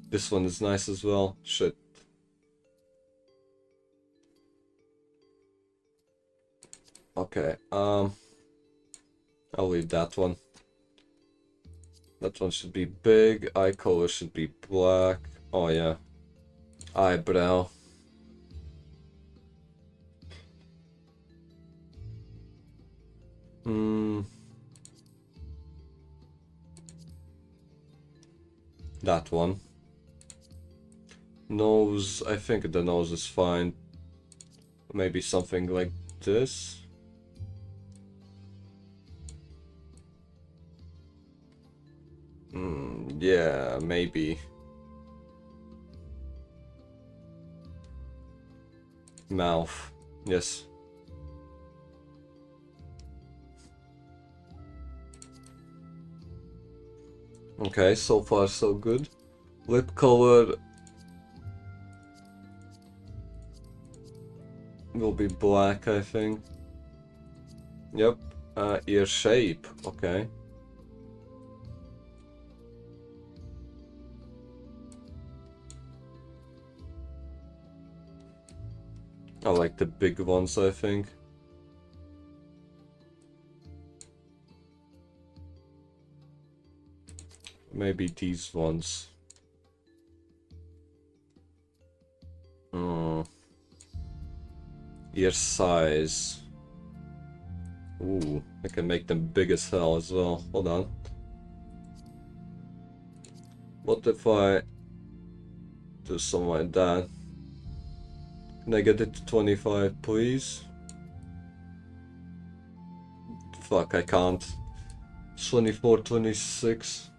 This one is nice as well. Shit. Okay, I'll leave that one. That one should be big. Eye color should be black. Oh yeah. Eyebrow. That one. Nose, I think the nose is fine. Maybe something like this. Yeah, maybe. Mouth, yes. Okay, so far so good. Lip color will be black, I think. Yep. Ear shape, okay. I like the big ones, I think. Maybe these ones. Ear size. Ooh, I can make them big as hell as well. Hold on. What if I do something like that? Can I get it to 25, please? Fuck, I can't. 24, 26.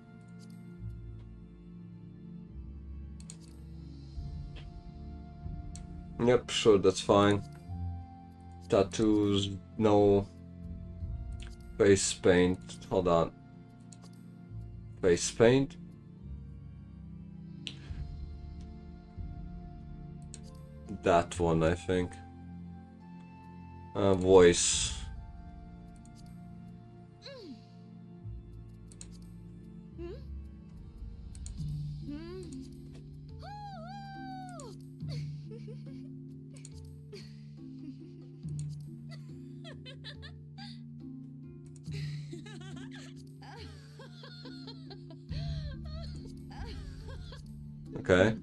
Yep, sure, that's fine. Tattoos, no. Face paint, hold on. Face paint. That one, I think. Voice. Okay.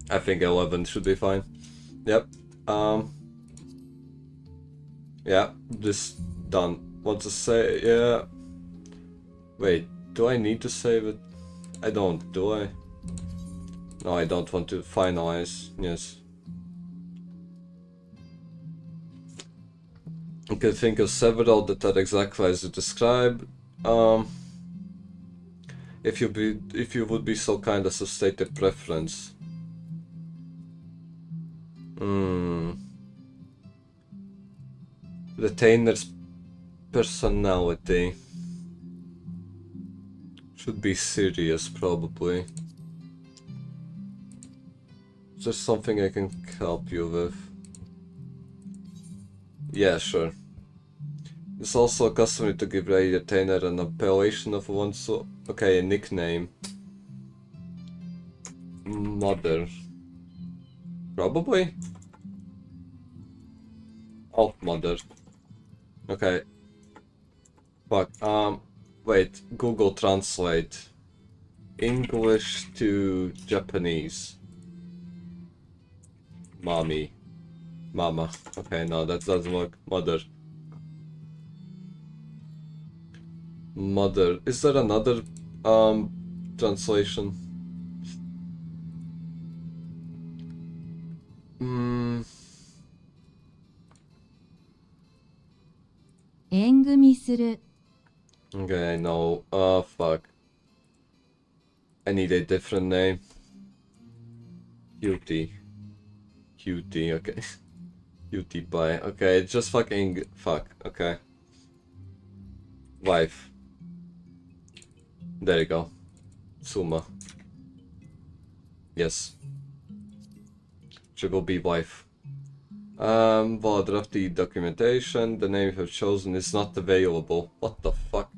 I think 11 should be fine. Yep. Yeah, this done. Want to say, yeah. Wait, do I need to save it? I don't, do I? No, I don't want to finalize. Yes. I can think of several that are exactly as you described. If you would be so kind as to state a preference. Retainer's personality should be serious, probably. Is there something I can help you with? Yeah, sure. It's also customary to give a retainer an appellation of one, so okay, a nickname. Mother. Probably? Oh, mother. Okay. Fuck. Wait. Google Translate. English to Japanese. Mommy. Mama. Okay, no, that doesn't work. Mother. Mother. Is there another translation? Hmm. 縁組する Okay, no. Fuck. I need a different name. Cutie. Cutie, okay. Cutie pie. Okay, just fucking fuck. Okay. Wife. There you go. Suma. Yes. She will be wife. Well, draft the documentation. The name you have chosen is not available. What the fuck?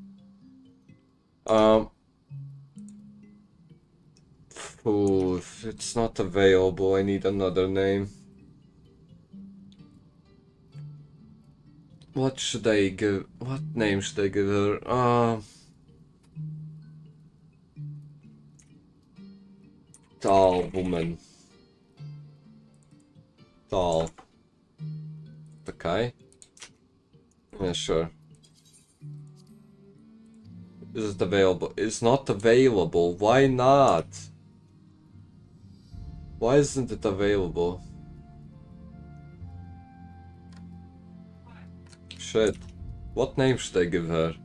Ooh, if it's not available, I need another name. What should I give? What name should I give her? Tall woman. Tall. Okay. Yeah, sure. Is it available? It's not available. Why not? Why isn't it available? Shit. What name should I give her?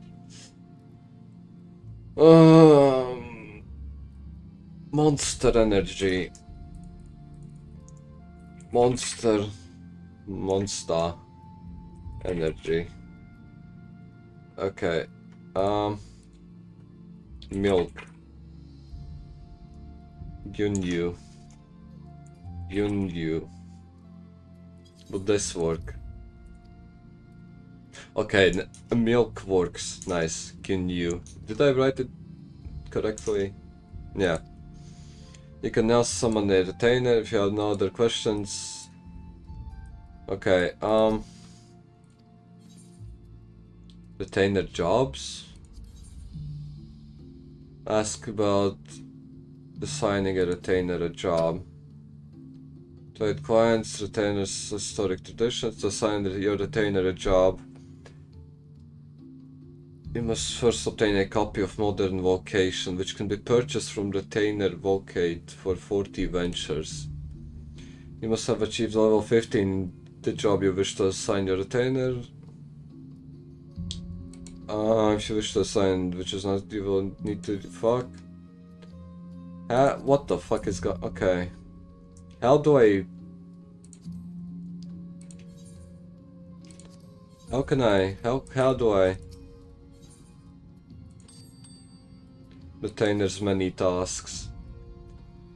Monster Energy. Monster Energy. Okay. Milk. Yunyu. Would this work? Okay, milk works. Nice. Yunyu. Did I write it correctly? Yeah. You can now summon a retainer if you have no other questions. Okay, retainer jobs? Ask about assigning a retainer a job. Trade clients, retainers, historic traditions. To assign your retainer a job, you must first obtain a copy of Modern Vocation, which can be purchased from Retainer Vocate for 40 ventures. You must have achieved level 15 in the job you wish to assign your retainer. If you wish to assign, which is not, you will need to fuck. What the fuck is okay. How do I? How can I? How do I? Retainers many tasks.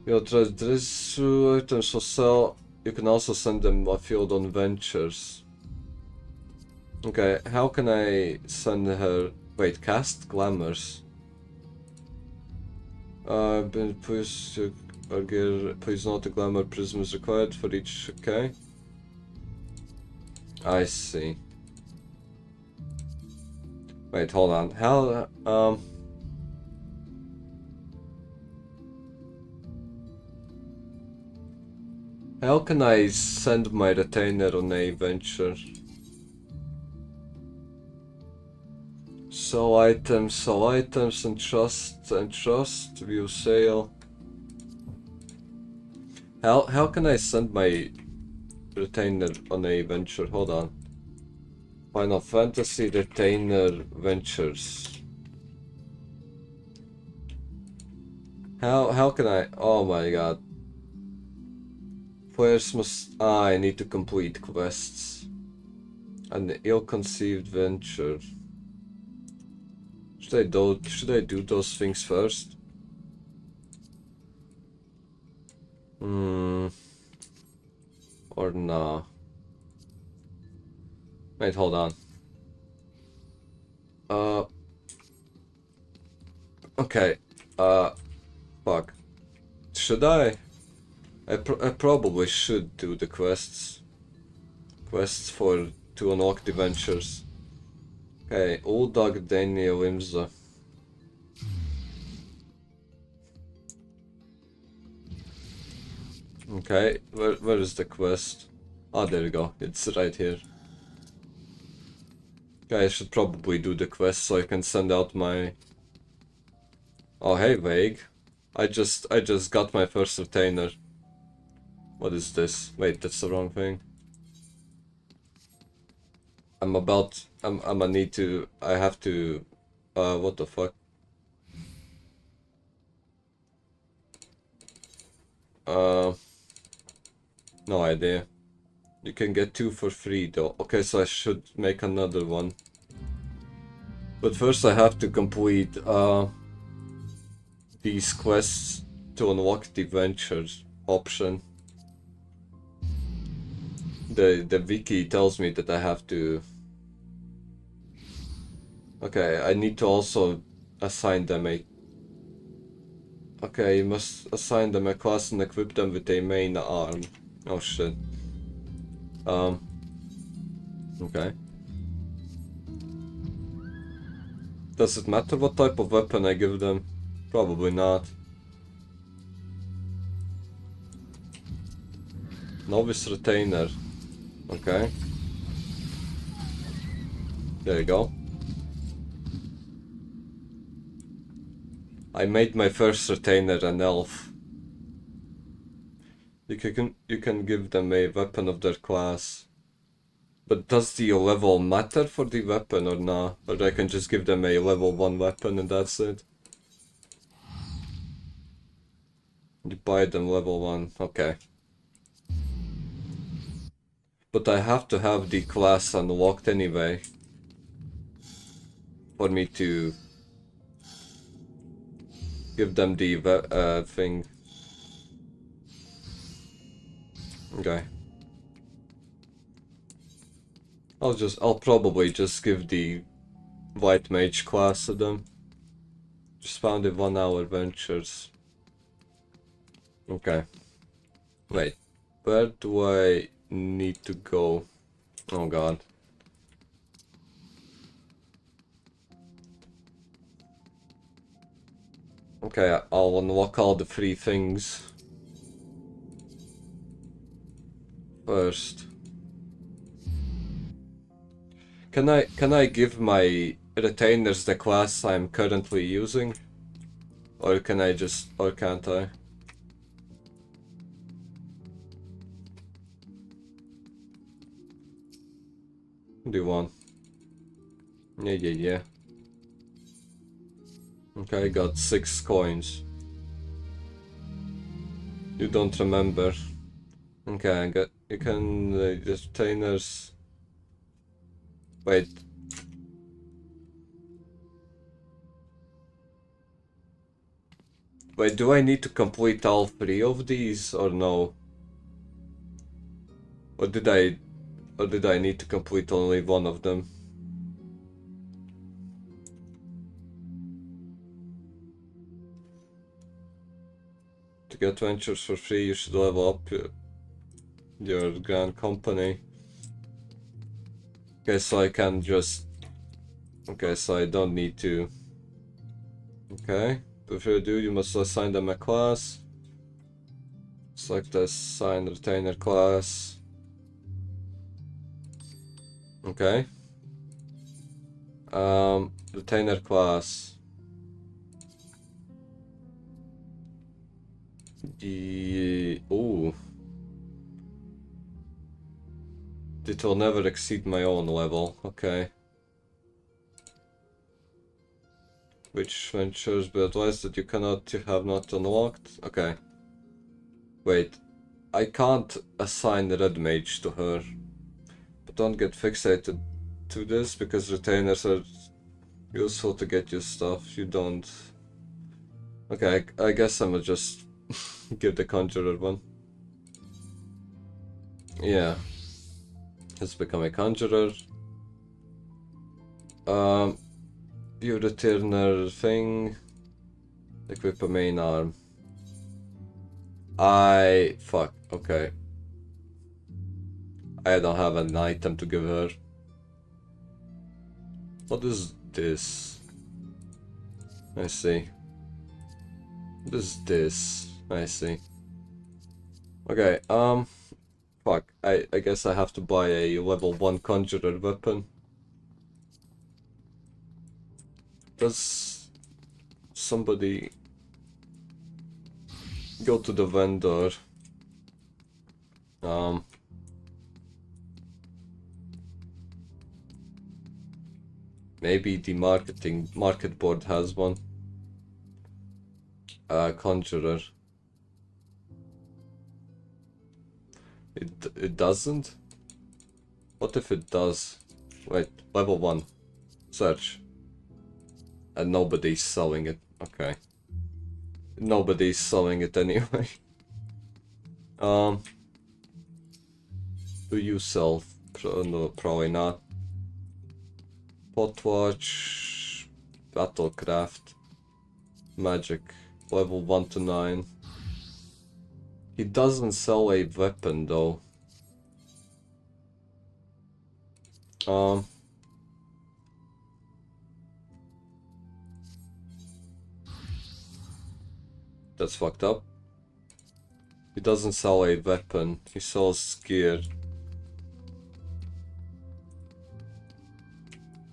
Your dress items for sale. You can also send them afield on ventures. Okay, how can I send her? Wait, cast glamours. Please note a glamour prism is required for each. Okay. I see. Wait, hold on. How How can I send my retainer on a venture? Sell items, and trust, view sale. How can I send my retainer on a venture? Hold on. Final Fantasy retainer ventures. How can I? Oh my god. Players must. I need to complete quests. An ill-conceived venture. Should I do those things first? Or nah? Wait, hold on. Okay. Fuck. Should I? I probably should do the quests. Quests to unlock the ventures. Okay, Old Dog Daniel Imza. Okay, where is the quest? Ah, there we go. It's right here. Okay, I should probably do the quest so I can send out my... Oh, hey, Vague. I just got my first retainer. What is this? Wait, that's the wrong thing. I have to, what the fuck? No idea. You can get 2 for free though. Okay, so I should make another one. But first I have to complete, these quests to unlock the ventures option. The wiki tells me that I have to... Okay, I need to also assign them a... Okay, you must assign them a class and equip them with a main arm. Oh shit. Okay. Does it matter what type of weapon I give them? Probably not. Novice Retainer. Okay. There you go. I made my first retainer an elf. You can give them a weapon of their class. But does the level matter for the weapon or not? Or I can just give them a level 1 weapon and that's it? You buy them level 1, okay. But I have to have the class unlocked anyway. For me to give them the thing. Okay. I'll probably just give the White Mage class to them. Just found the 1 hour ventures. Okay. Wait. Where do I need to go? Oh god. Okay, I'll unlock all the 3 things. First. Can I give my retainers the class I'm currently using? Or can't I? What do you want? Yeah. Okay, I got 6 coins. You don't remember. Okay, you can, the retainers... Wait. Wait, do I need to complete all 3 of these or no? Or did I need to complete only 1 of them? To get ventures for free, you should level up your grand company. Okay, so I can just... Okay, so I don't need to... Okay, before you do, you must assign them a class. Select the assign retainer class. Okay. Retainer class. Ooh. It will never exceed my own level. Okay. Which ventures be advised that you have not unlocked? Okay. Wait. I can't assign the Red Mage to her. But don't get fixated to this because retainers are useful to get you stuff. You don't. Okay, I guess I'ma just give the Conjurer one. Yeah. Let's become a Conjurer. View the Turner thing. Equip a main arm. Fuck, okay. I don't have an item to give her. What is this? I see. What is this? I see. Okay, fuck. I guess I have to buy a level 1 conjurer weapon. Does somebody go to the vendor? Maybe the market board has one. Conjurer. It doesn't? What if it does? Wait, level 1. Search. And nobody's selling it. Okay. Nobody's selling it anyway. Do you sell? No, probably not. Potwatch, Battlecraft, Magic, level 1 to 9. He doesn't sell a weapon though. That's fucked up. He doesn't sell a weapon, he sells gear.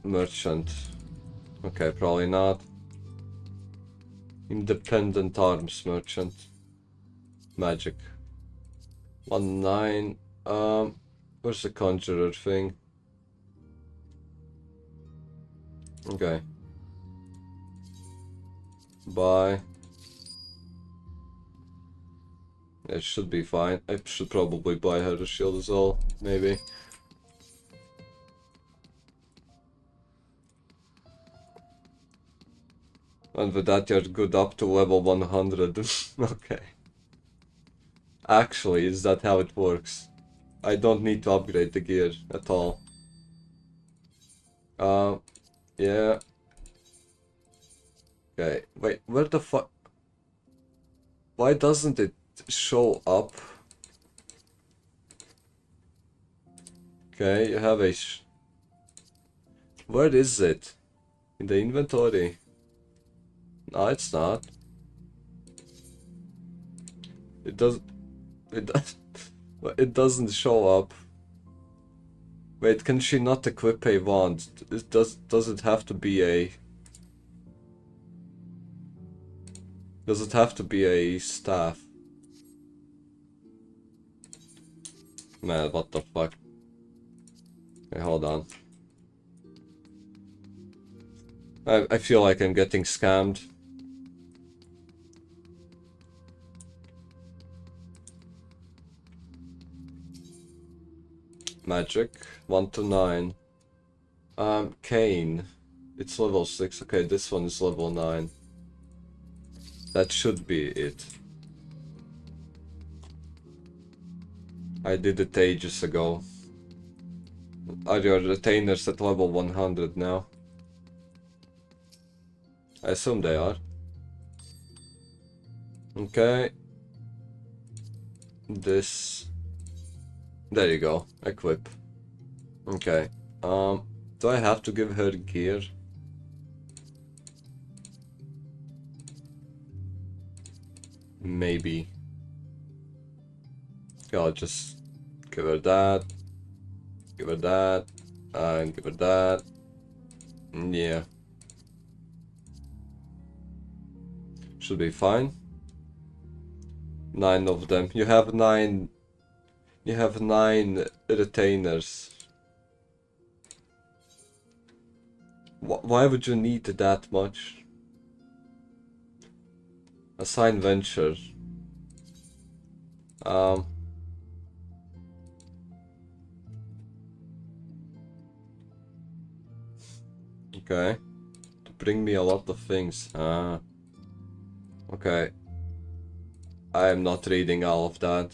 Merchant. Okay, probably not. Independent arms merchant. Magic. 1-9. Where's the conjurer thing? Okay. Buy. It should be fine. I should probably buy her a shield as well, maybe. And with that you're good up to level 100. Okay. Actually, is that how it works? I don't need to upgrade the gear at all. Yeah. Okay, wait, where the fuck? Why doesn't it show up? Okay, you have a where is it? In the inventory? No, it's not. It it doesn't show up. Wait, can she not equip a wand? Does it have to be a... Does it have to be a staff? Man, what the fuck? Okay, hold on. I feel like I'm getting scammed. Magic 1 to 9. Kane. It's level 6. Okay, this one is level 9. That should be it. I did it ages ago. Are your retainers at level 100 now? I assume they are. Okay. This. There you go. Equip. Okay. Do I have to give her gear? Maybe. Okay, I'll just give her that. Give her that. And give her that. Yeah. Should be fine. 9 of them. You have 9. You have 9 retainers. Why would you need that much? Assign venture. Okay. To bring me a lot of things. Okay. I am not reading all of that.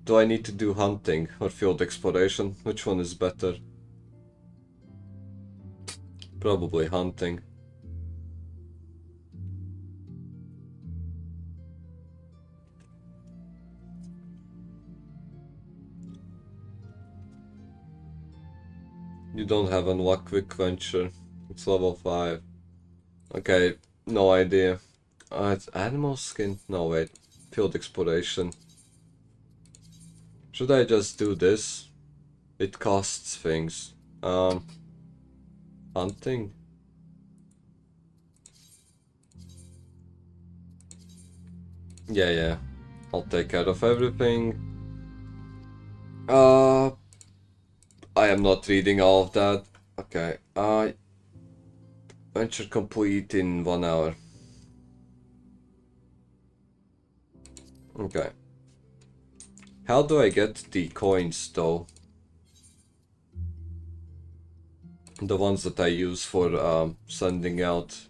Do I need to do hunting or field exploration? Which one is better? Probably hunting. don't have unlocked quick venture. It's level 5. Okay, no idea. It's animal skin? No, wait. Field exploration. Should I just do this? It costs things. Hunting? Yeah. I'll take care of everything. I am not reading all of that. Okay. Venture complete in 1 hour. Okay. How do I get the coins though? The ones that I use for sending out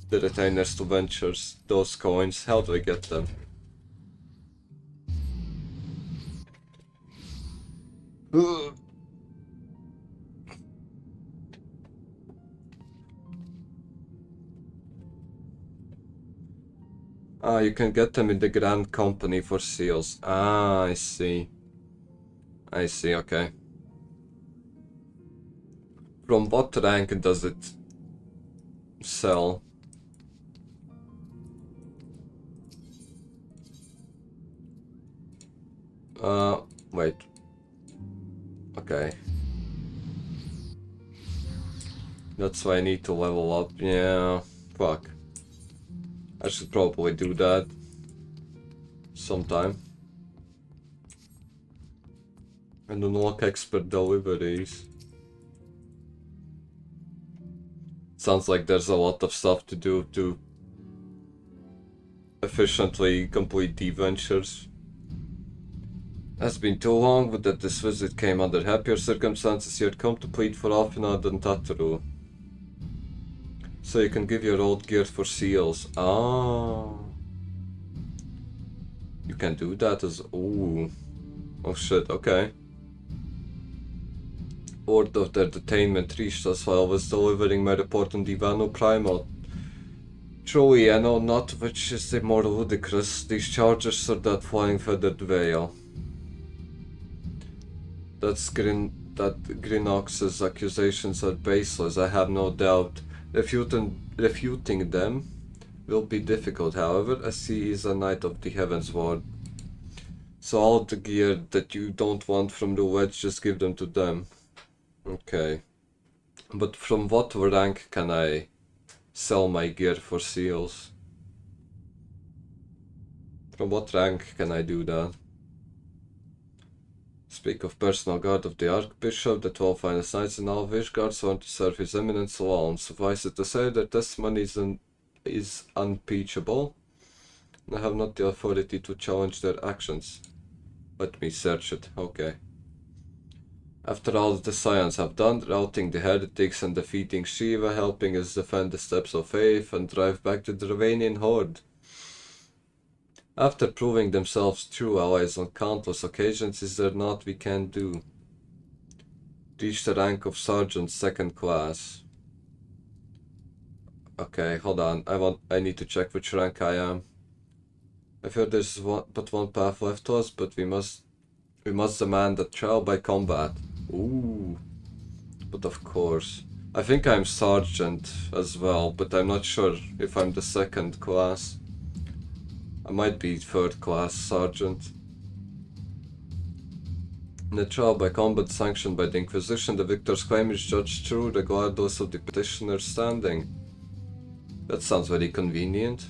the retainers to ventures, those coins, how do I get them? Ugh. You can get them in the Grand Company for seals. I see. Okay. From what rank does it sell? Wait. Okay. That's why I need to level up. Yeah, fuck. I should probably do that sometime. And unlock expert deliveries. Sounds like there's a lot of stuff to do to efficiently complete the ventures. Has been too long, but that this visit came under happier circumstances. You had come to plead for Alfinad and Tataru. So you can give your old gear for seals. Ah. You can do that as... Ooh. Oh shit, okay. Word of their detainment reached us while I was delivering my report on Divano Primal. Truly, I know not which is the more ludicrous, these charges or that flying feathered veil. That Grinox's accusations are baseless, I have no doubt. Refuting them will be difficult, however, as he is a knight of the Heavensward. So all the gear that you don't want from the wedge, just give them to them. Okay. But from what rank can I sell my gear for seals? From what rank can I do that? Speak of personal guard of the Archbishop, the 12 finest knights and all wish guards want to serve his eminence alone. Suffice it to say, their testimony is unimpeachable. I have not the authority to challenge their actions. Let me search it. Okay. After all that the Scions have done, routing the heretics and defeating Shiva, helping us defend the steps of faith and drive back the Dravanian horde. After proving themselves true allies on countless occasions, is there naught we can do? Reach the rank of Sergeant 2nd class. Okay, hold on. I need to check which rank I am. I've heard there's but one path left to us, but we must demand a trial by combat. Ooh. But of course. I think I'm Sergeant as well, but I'm not sure if I'm the 2nd class. I might be 3rd class Sergeant. In a trial by combat sanctioned by the Inquisition, the victor's claim is judged true regardless of the petitioner's standing. That sounds very convenient.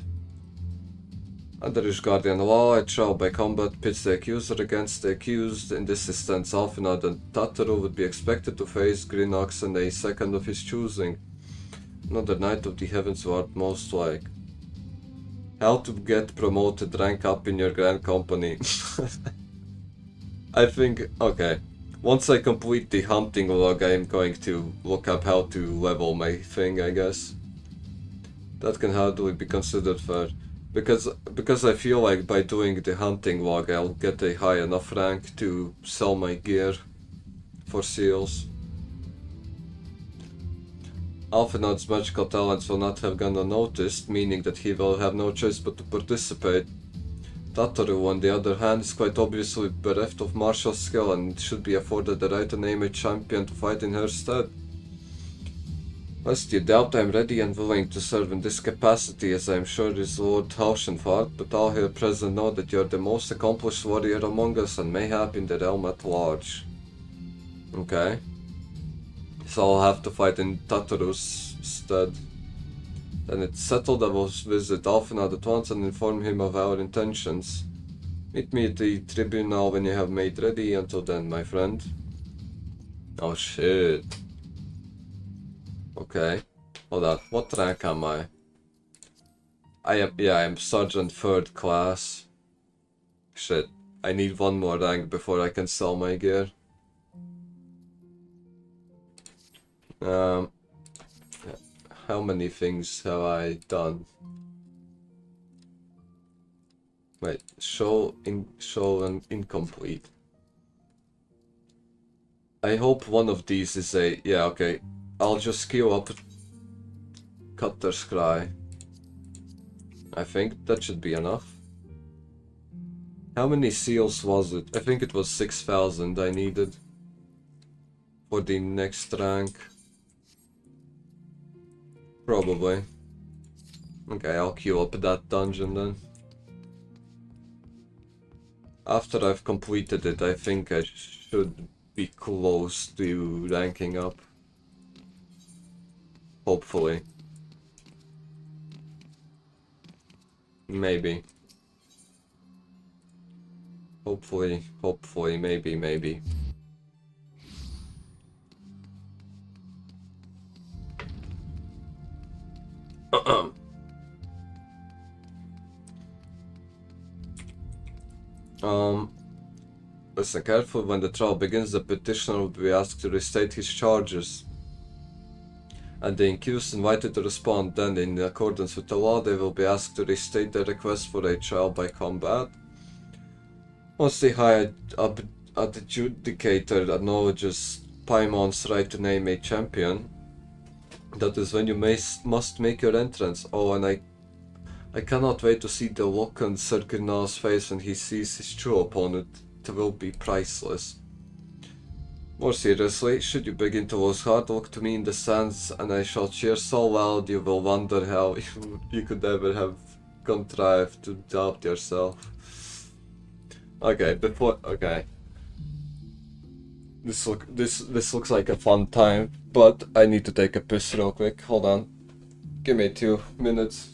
Under Ishgardian law, a trial by combat pits the accuser against the accused. In this instance, Alfinad and Tataru would be expected to face Grinox and a second of his choosing. Another knight of the Heavensward, most like. How to get promoted, rank up in your Grand Company. I think, okay. Once I complete the hunting log, I am going to look up how to level my thing, I guess. That can hardly be considered fair. Because I feel like by doing the hunting log, I'll get a high enough rank to sell my gear for seals. Alfinad's magical talents will not have gone unnoticed, meaning that he will have no choice but to participate. Tataru, on the other hand, is quite obviously bereft of martial skill and should be afforded the right to name a champion to fight in her stead. Lest you doubt I am ready and willing to serve in this capacity, as I am sure is Lord Haushenfart, but all here present know that you are the most accomplished warrior among us and mayhap in the realm at large. Okay. So I'll have to fight in Tataru's stead. Then it's settled. I will visit Alphenad at once and inform him of our intentions. Meet me at the tribunal when you have made ready. Until then, my friend. Oh shit. Okay. Hold on. What rank am I? I am Sergeant 3rd class. Shit. I need one more rank before I can sell my gear. How many things have I done? Wait, show and incomplete. I hope one of these is a... Yeah, okay. I'll just queue up Cutter's Cry. I think that should be enough. How many seals was it? I think it was 6,000 I needed for the next rank. Probably. Okay, I'll queue up that dungeon then. After I've completed it, I think I should be close to ranking up. Hopefully. Maybe. Hopefully, maybe. Listen carefully. When the trial begins, the petitioner will be asked to restate his charges, and the accused invited to respond. Then, in accordance with the law, they will be asked to restate their request for a trial by combat. Once the high adjudicator acknowledges Paimon's right to name a champion, that is when you must make your entrance. Oh, and I cannot wait to see the look on Sergina's face when he sees his true opponent. It will be priceless. More seriously, should you begin to lose heart, look to me in the sands and I shall cheer so loud you will wonder how you could ever have contrived to doubt yourself. Okay, okay. This looks like a fun time, but I need to take a piss real quick. Hold on. Give me 2 minutes.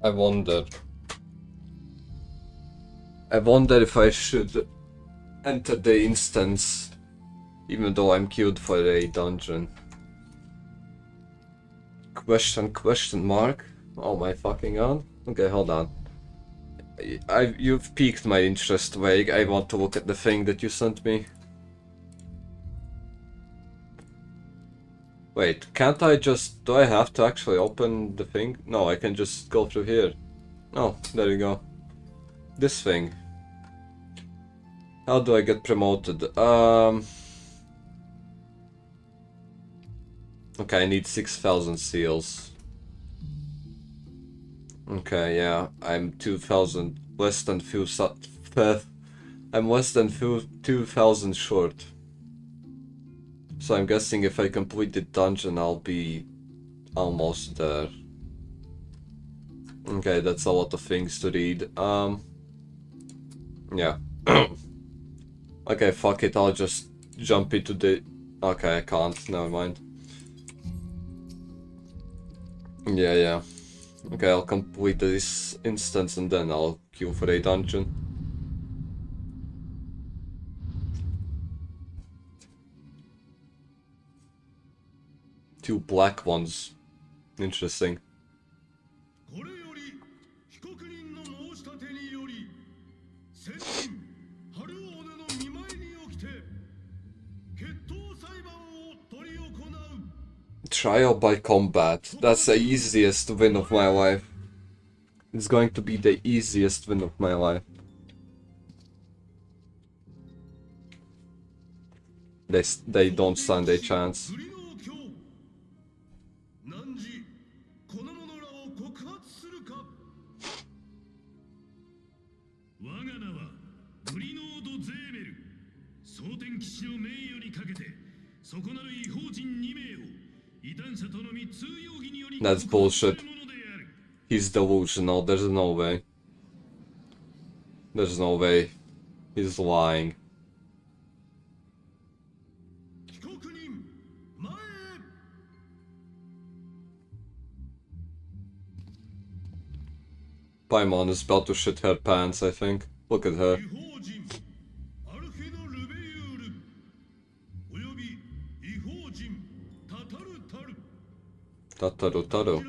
I wonder. I wonder if I should enter the instance, even though I'm queued for a dungeon. Question mark? Oh my fucking god. Okay, hold on. You've piqued my interest, Vague. I want to look at the thing that you sent me. Wait, can't I just... do I have to actually open the thing? No, I can just go through here. Oh, there you go. This thing. How do I get promoted? Okay, I need 6,000 seals. Okay, yeah, I'm 2,000, less than I'm less than 2,000 short. So I'm guessing if I complete the dungeon, I'll be almost there. Okay, that's a lot of things to read. Yeah. Okay, fuck it, I'll just jump into the... Okay, I can't, never mind. Yeah. Okay, I'll complete this instance and then I'll queue for a dungeon. Two black ones. Interesting. Trial by combat. That's the easiest win of my life. It's going to be the easiest win of my life. They don't stand a chance. That's bullshit. He's delusional, there's no way. There's no way. He's lying. Paimon is about to shit her pants, I think. Look at her. Tataru.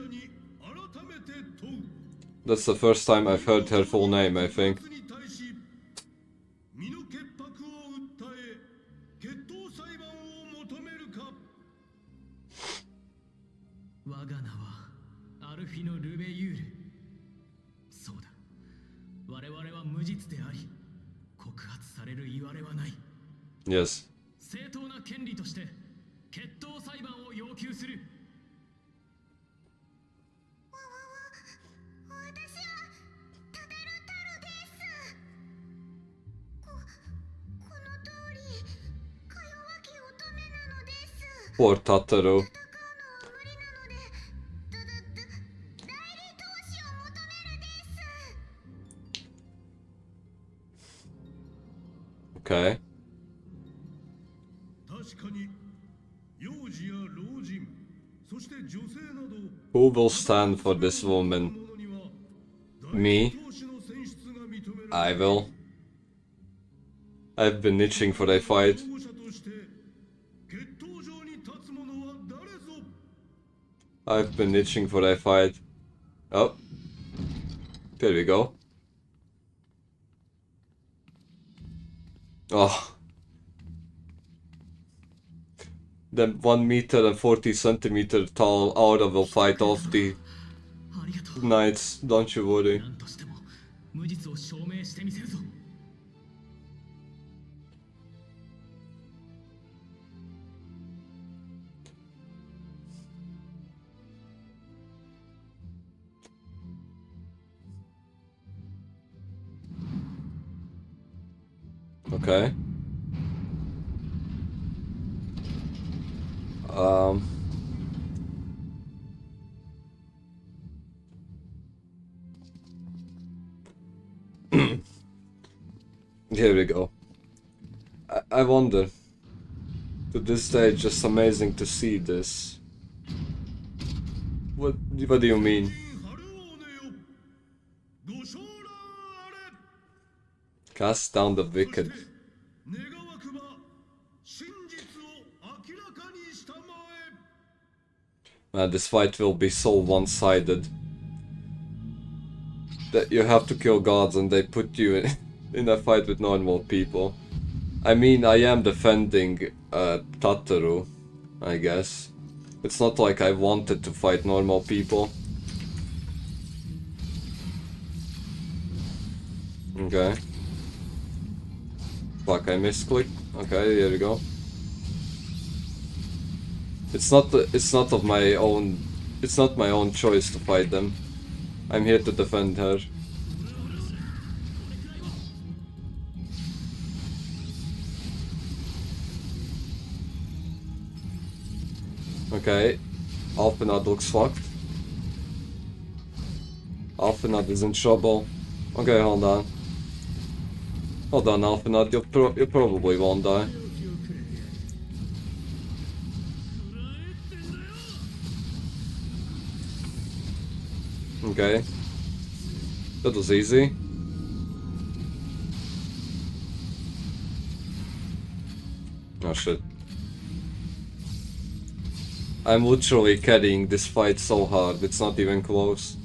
That's the first time I've heard her full name, I think. Yes. Poor Tataru. Okay. Who will stand for this woman? Me? I will. I've been itching for a fight. I've been itching for a fight. Oh. There we go. Oh. The 1 meter and 40 centimeter tall aura will fight off the knights, don't you worry. Okay. Here we go. I wonder. To this day, it's just amazing to see this. What do you mean? Cast down the wicked. 願わくば真実を明らかにしたまえ。 Man, this fight will be so one-sided. That you have to kill gods and they put you in a fight with normal people. I mean, I am defending Tataru, I guess. It's not like I wanted to fight normal people. Okay. Fuck, I misclicked. Okay, here we go. It's not of my own. It's not my own choice to fight them. I'm here to defend her. Okay, Alphanod looks fucked. Alphanod is in trouble. Okay, hold on. Hold on, Alphanod, you probably won't die. Okay. That was easy. Oh shit. I'm literally carrying this fight so hard, it's not even close.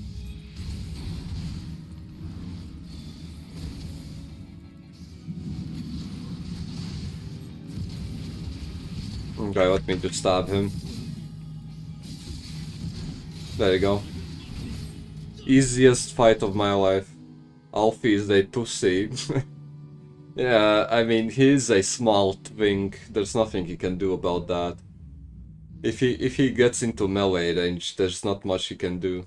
Okay, let me just stab him. There you go. Easiest fight of my life. Alfie is a pussy. Yeah, I mean, he's a small twink. There's nothing he can do about that. If he gets into melee range, there's not much he can do.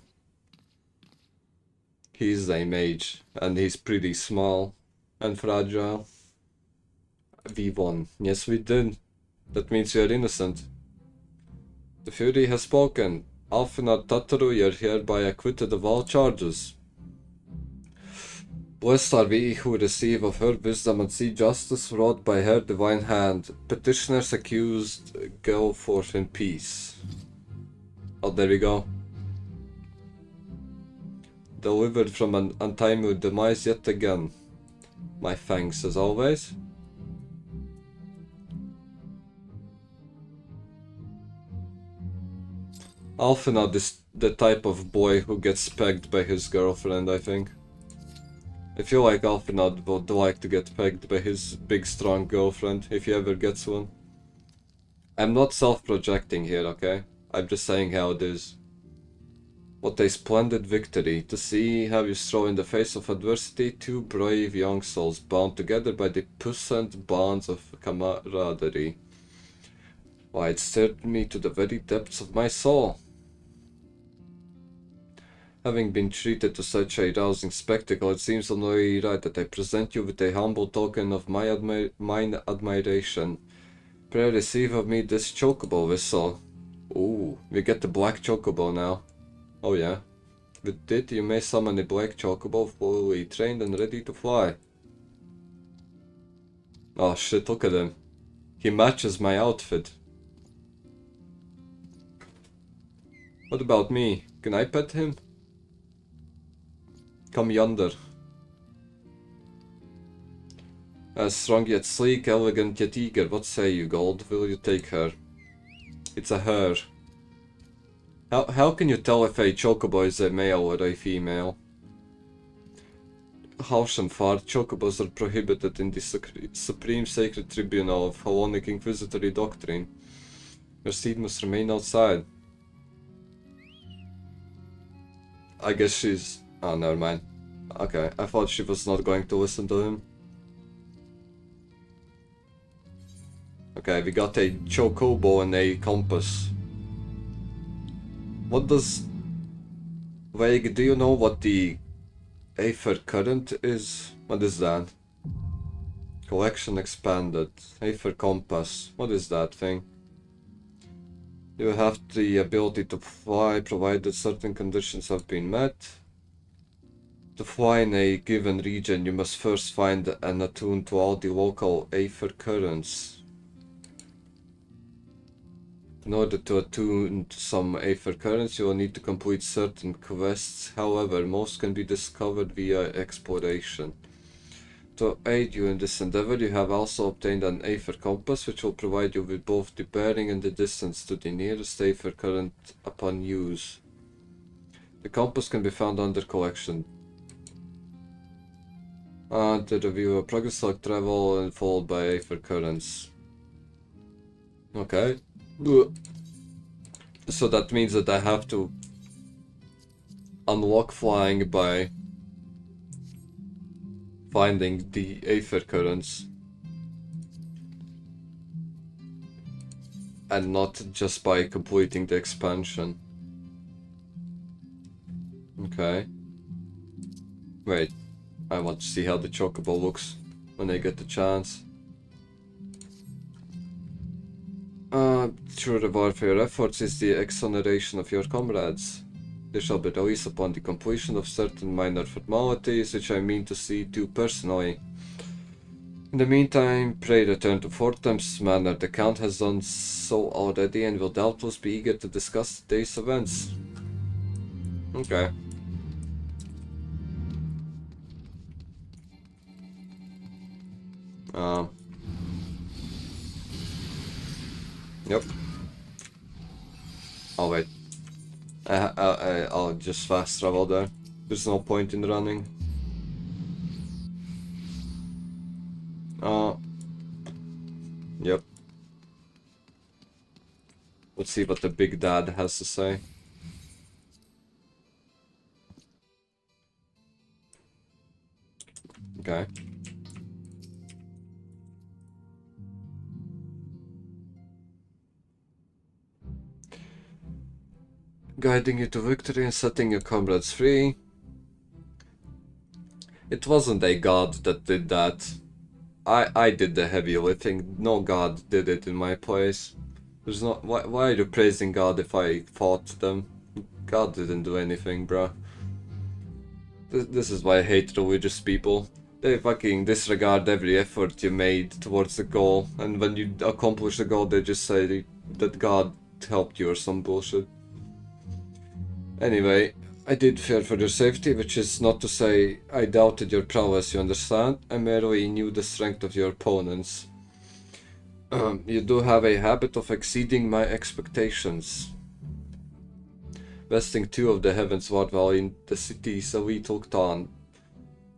He's a mage, and he's pretty small and fragile. We won. Yes, we did. That means you're innocent. The Fury has spoken. Alphanod Tataru, you're hereby acquitted of all charges. Blessed are we who receive of her wisdom and see justice wrought by her divine hand. Petitioners accused go forth in peace. Oh, there we go. Delivered from an untimely demise yet again. My thanks as always. Alphanod is the type of boy who gets pegged by his girlfriend, I think. I feel like Alphanod would like to get pegged by his big strong girlfriend, if he ever gets one. I'm not self-projecting here, okay? I'm just saying how it is. What a splendid victory, to see how you throw in the face of adversity two brave young souls bound together by the puissant bonds of camaraderie. Why, it stirred me to the very depths of my soul. Having been treated to such a rousing spectacle, it seems only right that I present you with a humble token of my admiration. Pray receive of me this chocobo whistle. Ooh, we get the black chocobo now. Oh yeah. With it you may summon a black chocobo fully trained and ready to fly. Oh shit, look at him. He matches my outfit. What about me? Can I pet him? Come yonder. Strong yet sleek, elegant yet eager. What say you, Gold? Will you take her? It's a her. How can you tell if a chocobo is a male or a female? Harsh and far, chocobos are prohibited in the Supreme Sacred Tribunal of Hellenic Inquisitory Doctrine. Your steed must remain outside. I guess she's... Oh, never mind. Okay, I thought she was not going to listen to him. Okay, we got a chocobo and a compass. What does... Vague, do you know what the Aether Current is? What is that? Collection expanded. Aether Compass. What is that thing? You have the ability to fly provided certain conditions have been met. To fly in a given region, you must first find and attune to all the local Aether currents. In order to attune to some Aether currents, you will need to complete certain quests. However, most can be discovered via exploration. To aid you in this endeavor, you have also obtained an Aether compass, which will provide you with both the bearing and the distance to the nearest Aether current upon use. The compass can be found under collection. To review a progress log travel and followed by Aether currents. Okay. So that means that I have to unlock flying by finding the Aether currents. And not just by completing the expansion. Okay. Wait. I want to see how the chocobo looks when I get the chance. True reward for your efforts is the exoneration of your comrades. They shall be released upon the completion of certain minor formalities, which I mean to see to personally. In the meantime, pray return to Fortem's Manor. The Count has done so already and will doubtless be eager to discuss today's events. Okay. Yep. Oh wait. I'll just fast travel there. There's no point in running. Yep. Let's see what the big dad has to say. Okay. Guiding you to victory and setting your comrades free. It wasn't a god that did that. I did the heavy lifting. No god did it in my place. There's no. Why are you praising God if I fought them? God didn't do anything, bruh. This is why I hate religious people. They fucking disregard every effort you made towards the goal, and when you accomplish the goal, they just say that God helped you or some bullshit. Anyway, I did fear for your safety, which is not to say I doubted your prowess, you understand? I merely knew the strength of your opponents. You do have a habit of exceeding my expectations. Vesting 2 of the Heavensward while in the city is a little town.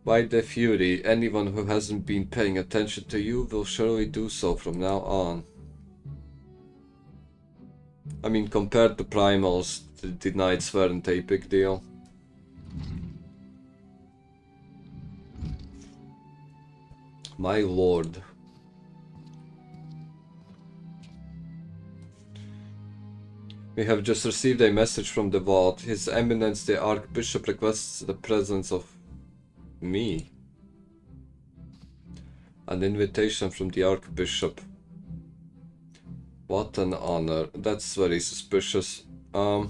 By the Fury, anyone who hasn't been paying attention to you will surely do so from now on. I mean, compared to Primals, the Knights weren't a big deal. My lord. We have just received a message from the vault. His Eminence the Archbishop requests the presence of me. An invitation from the Archbishop. What an honor. That's very suspicious. A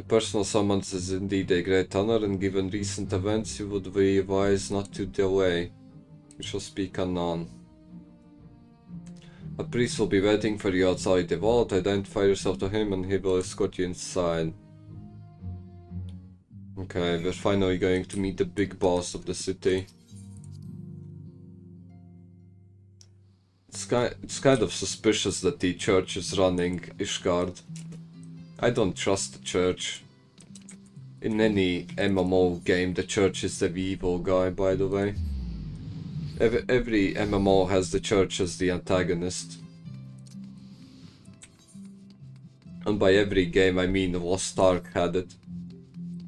personal summons is indeed a great honor, and given recent events, you would be wise not to delay. We shall speak anon. A priest will be waiting for you outside the vault. Identify yourself to him and he will escort you inside. Okay, we're finally going to meet the big boss of the city. It's kind of suspicious that the church is running Ishgard. I don't trust the church. In any MMO game, the church is the evil guy, by the way. Every MMO has the church as the antagonist. And by every game I mean Lost Ark had it.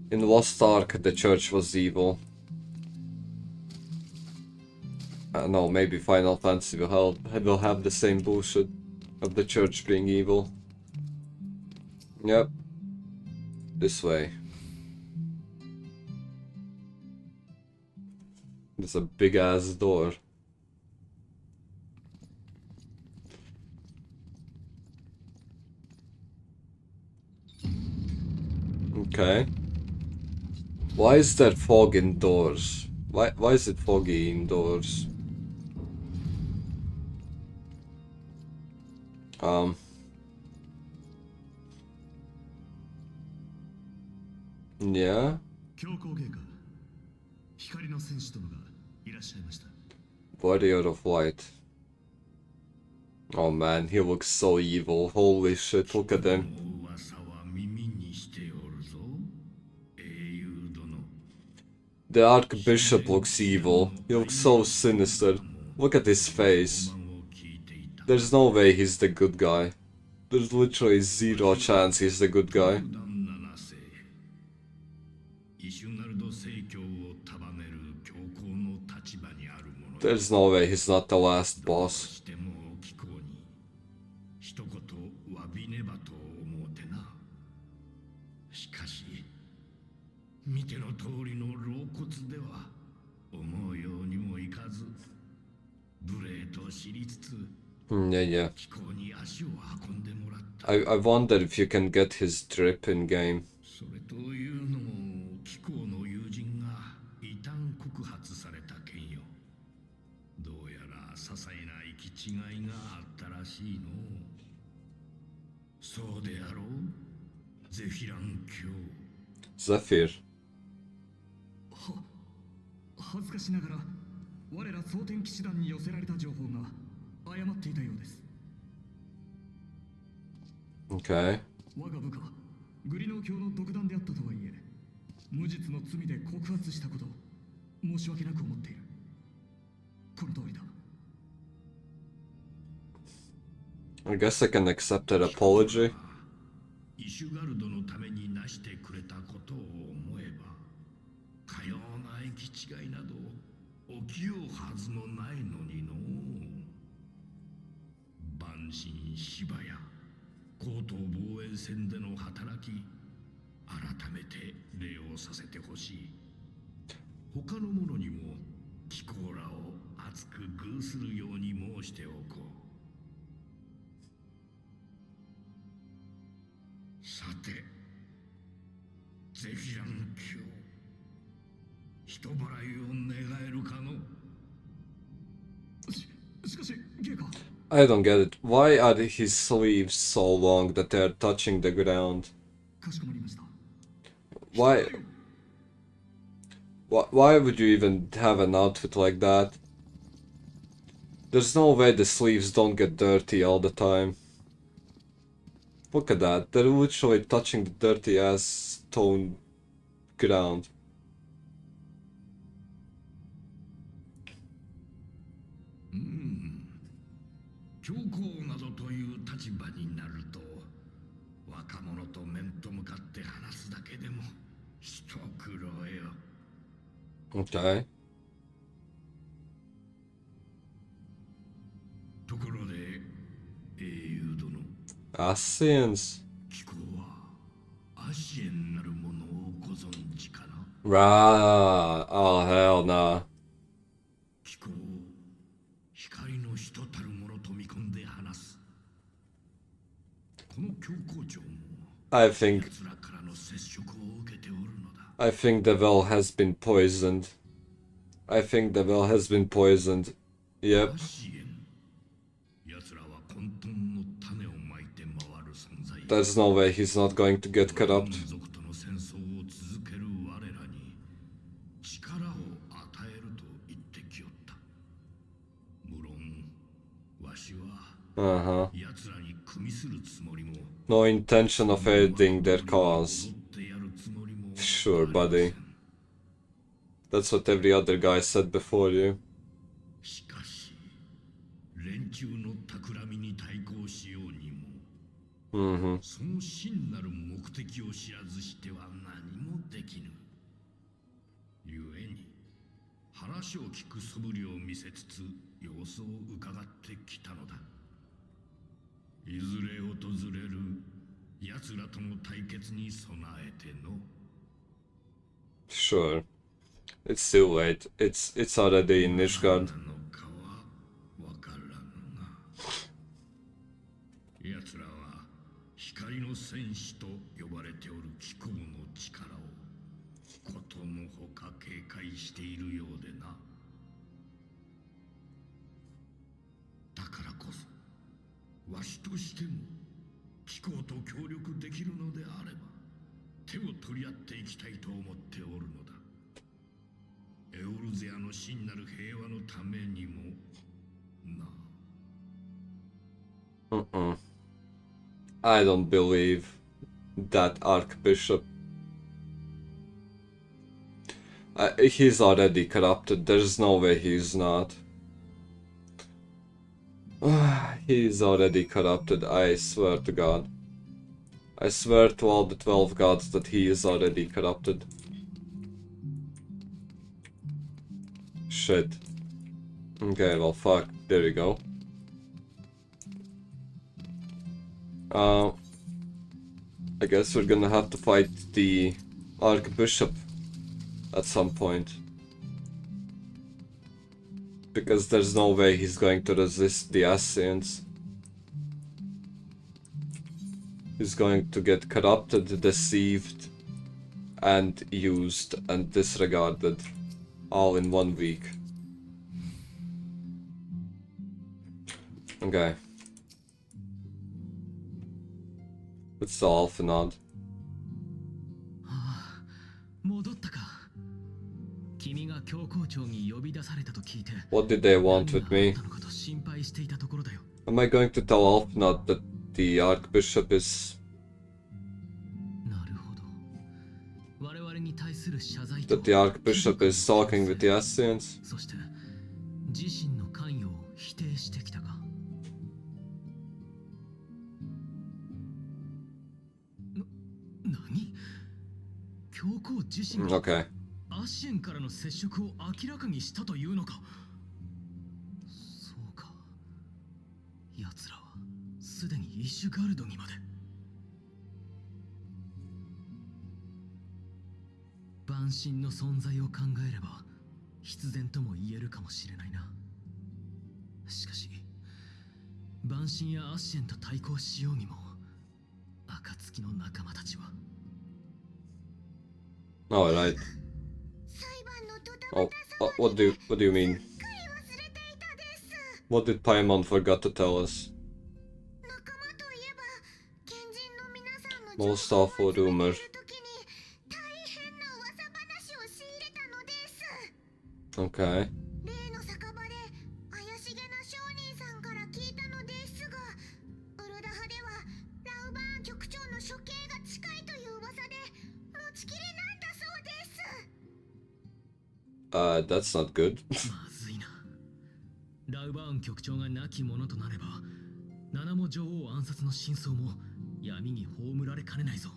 In Lost Ark the church was evil. I don't know, maybe Final Fantasy will have the same bullshit of the church being evil. Yep. This way. There's a big ass door. Okay. Why is there fog indoors? Why is it foggy indoors? Yeah. 強行陛下、光光の戦士殿がいらっしゃいました。 Warrior of Light. Oh man, he looks so evil. Holy shit, look at him. 噂は耳にしておるぞ、英雄殿。 The Archbishop looks evil. He looks so sinister. Look at his face. There's no way he's the good guy. There's literally zero chance he's the good guy. イシュナルド正教を束ねる教皇の立場にある者。 There's no way he's not the last boss. しても貴公に一言詫びねばと思うてな。しかし見ての通りの老骨では思うようにもいかず、無礼と知りつつ Yeah, yeah. 貴公に足を運んでもらった。 I wonder if you can get his drip in game. それというのも貴公の友人が異端告発された件よ。どうやら些細な行き違いがあったらしいの。そうであろう、ゼフィラン教。 Zephyr. 恥ずかしながら我ら蒼天騎士団に寄せられた情報が誤っていたようです。 Okay. 我が部下グリノー教の独断であったとはいえ、無実の罪で告発したこと、申し訳なく思っている。この通りだ。 I guess I can accept that apology. イシュガルドのためになしてくれたことを思えば、かような行き違いなど起きようはずもないのにの。万神芝や高等防衛戦での働き、改めて礼をさせてほしい。他の者にも貴公らを熱く遇するように申しておこう。さて、ゼフィラン教、人払いを願えるかの。しかしゲイか。 I don't get it. Why are his sleeves so long that they're touching the ground? かしこまりました。 Why? Why would you even have an outfit like that? There's no way the sleeves don't get dirty all the time. Look at that. They're literally touching the dirty ass stone ground. 教皇などという立場になると、若者と面と向かって話すだけでも一苦労よ。 Okay. ところで、英雄殿、 Ascians. 貴公はアシエンなるものをご存知かな。 Rah. Oh, hell nah. 貴公、光の人たるものと見込んで話す。この教皇庁も I think 奴らからの接触を受けておるのだ。 I think the well has been poisoned. I think the well has been poisoned. Yep. アシエン、奴らは混沌の種をまいて回る存在。 There's no way he's not going to get corrupt. 族との戦争を続ける我らに力を与えると言ってきよった。無論わしは Uh-huh. 奴らに組みするつもりも No intention of aiding their cause. 踊ってやるつもりも Sure, ありません。 buddy. That's what every other guy said before you. しかし連中の企みに対抗しようにも Mm-hmm. その真なる目的を知らずしては何もできぬ。ゆえに話を聞く素振りを見せつつ様子を伺ってきたのだ。いずれ訪れる奴らとの対決に備えての。 Sure. It's too late. It's already in Nishgard. なのかはわからぬが、奴らは光の戦士と呼ばれておる貴公の力をことのほか警戒しているようでな。だからこそわしとしても貴公と協力できるのであれば手を取り合っていきたいと思っておるのだ。エオルゼアの真なる平和のためにもな。I don't believe that Archbishop. He's already corrupted. There's no way he's not. He's already corrupted. I swear to God. I swear to all the 12 gods that he is already corrupted. Shit. Okay, well, fuck. There you go. I guess we're gonna have to fight the Archbishop at some point. Because there's no way he's going to resist the Ascians. He's going to get corrupted, deceived, and used and disregarded all in 1 week. Okay. It's the Alpha Nod. 戻ったか。君が教皇庁に呼び出されたと聞いて。 What did they want with me? 何があったのかと心配していたところだよ。 Am I going to tell Alpha Nod that the Archbishop is... なるほど。我々に対する謝罪と that the Archbishop is talking with the Ascians? そして自身の関与を否定してきたか。何？教皇自身が Okay. アシエンからの接触を明らかにしたというのか。そうか。奴らはすでにイシュガルドにまで。万神の存在を考えれば必然とも言えるかもしれないな。しかし万神やアシエンと対抗しようにも暁の仲間たちは。 Alright. Oh, what do you mean? What did Paimon forgot to tell us? Most awful rumor. Okay. 例の酒場で怪しげな商人さんから聞いたのですが、ウルダ派ではラウバーン局長の処刑が近いという噂で持ちきりなんだそうです。That's not good. まずいな。ラウバーン局長が亡き者となれば、ナナモ女王暗殺の真相も闇に葬られかねないぞ。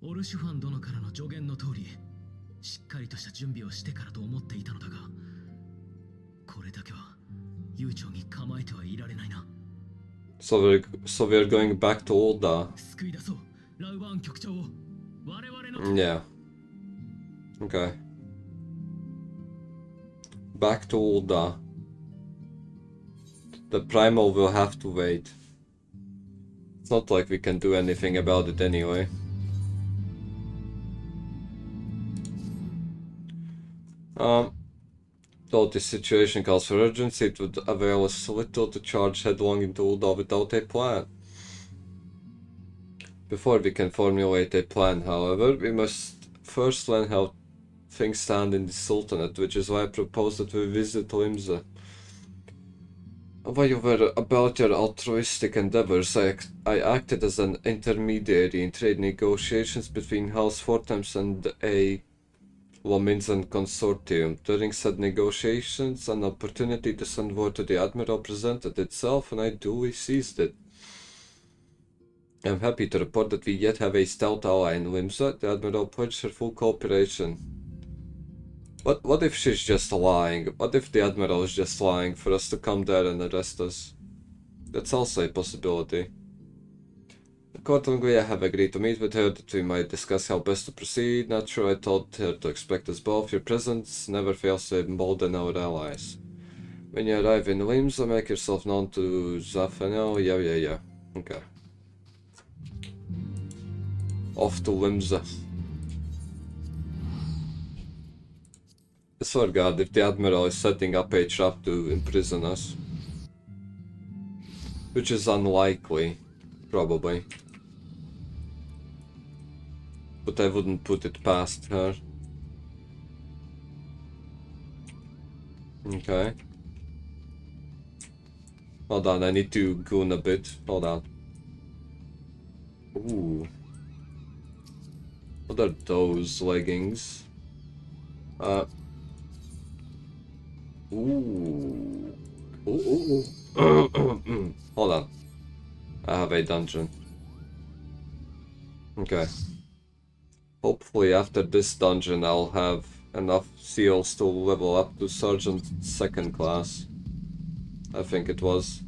オルシュファン殿からの助言の通り、しっかりとした準備をしてからと思っていたのだが、これだけは悠長に構えてはいられないな。So we're going back to Ulda. 救い出そう、ラウバーン局長を。我々の。Yeah. Okay. Back to Ulda. The Primal will have to wait. It's not like we can do anything about it anyway. Though this situation calls for urgency, it would avail us little to charge headlong into Ulda without a plan. Before we can formulate a plan, however, we must first learn how things stand in the Sultanate, which is why I propose that we visit Limsa. While you were about your altruistic endeavors, I acted as an intermediary in trade negotiations between House Fortams and a Lominsan consortium. During said negotiations, an opportunity to send word to the Admiral presented itself, and I duly seized it. I am happy to report that we yet have a stout ally in Limsa. The Admiral pledged her full cooperation. What if she's just lying? What if the Admiral is just lying for us to come there and arrest us? That's also a possibility. Accordingly, I have agreed to meet with her that we might discuss how best to proceed. Not sure, I told her to expect us both. Your presence never fails to embolden our allies. When you arrive in Limsa, make yourself known to Zafenel. Yeah. Okay. Off to Limsa. I swear to God, if the Admiral is setting up a trap to imprison us, which is unlikely, probably, but I wouldn't put it past her. Okay. Hold on, I need to goon a bit. Hold on. Ooh. What are those leggings? Ooh. Ooh. Hold on. I have a dungeon. Okay. Hopefully after this dungeon I'll have enough seals to level up to Sergeant 2nd class. I think it was.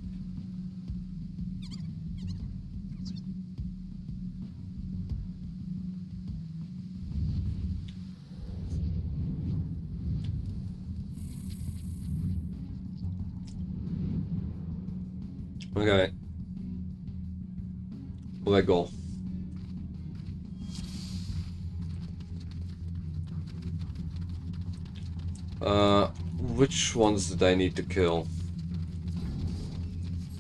Okay. Lego. Which ones did I need to kill?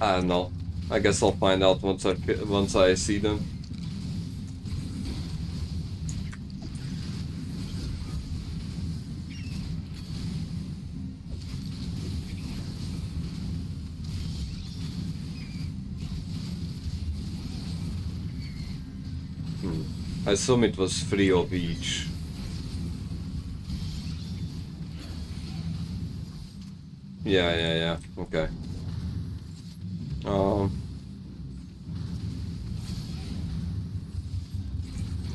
I don't know. I guess I'll find out once I see them. I assume it was 3 of each. Yeah. Okay.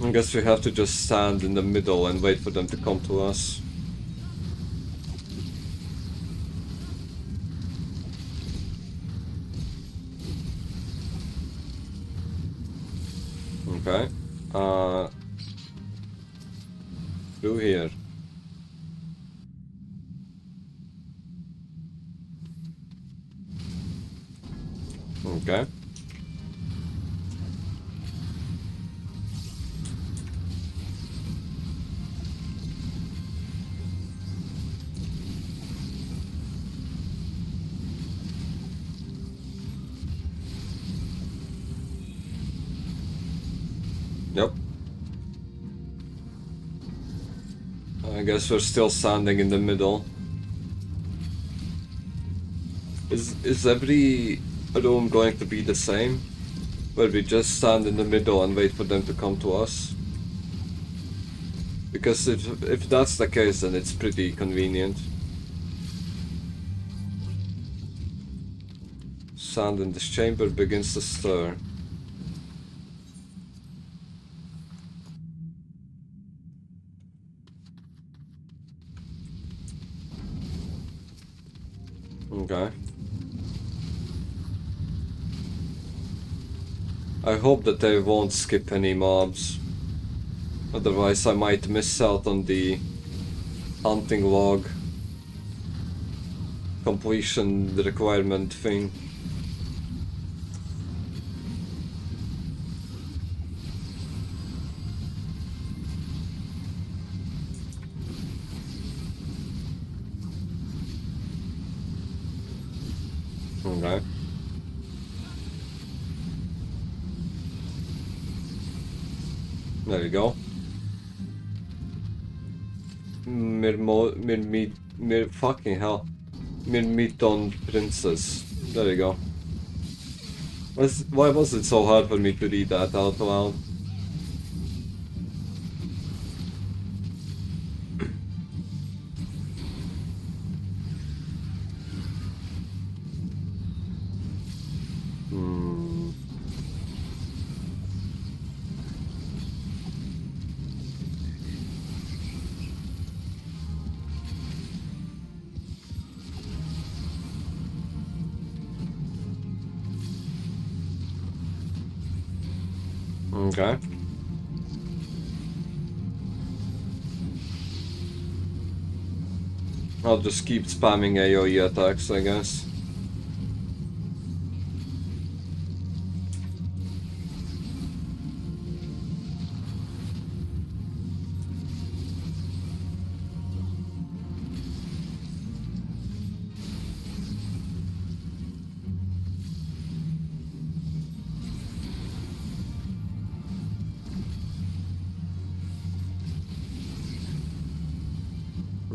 I guess we have to just stand in the middle and wait for them to come to us. Okay. Through here. Okay. Yep. I guess we're still standing in the middle. Is every room going to be the same? Where we just stand in the middle and wait for them to come to us? Because if that's the case, then it's pretty convenient. Sand in this chamber begins to stir. Okay. I hope that they won't skip any mobs. Otherwise I might miss out on the hunting log completion requirement thing. Okay. There you go. Fucking hell. Mirmiton Princess. There you go. Why was it so hard for me to read that out loud? Okay. I'll just keep spamming AoE attacks, I guess.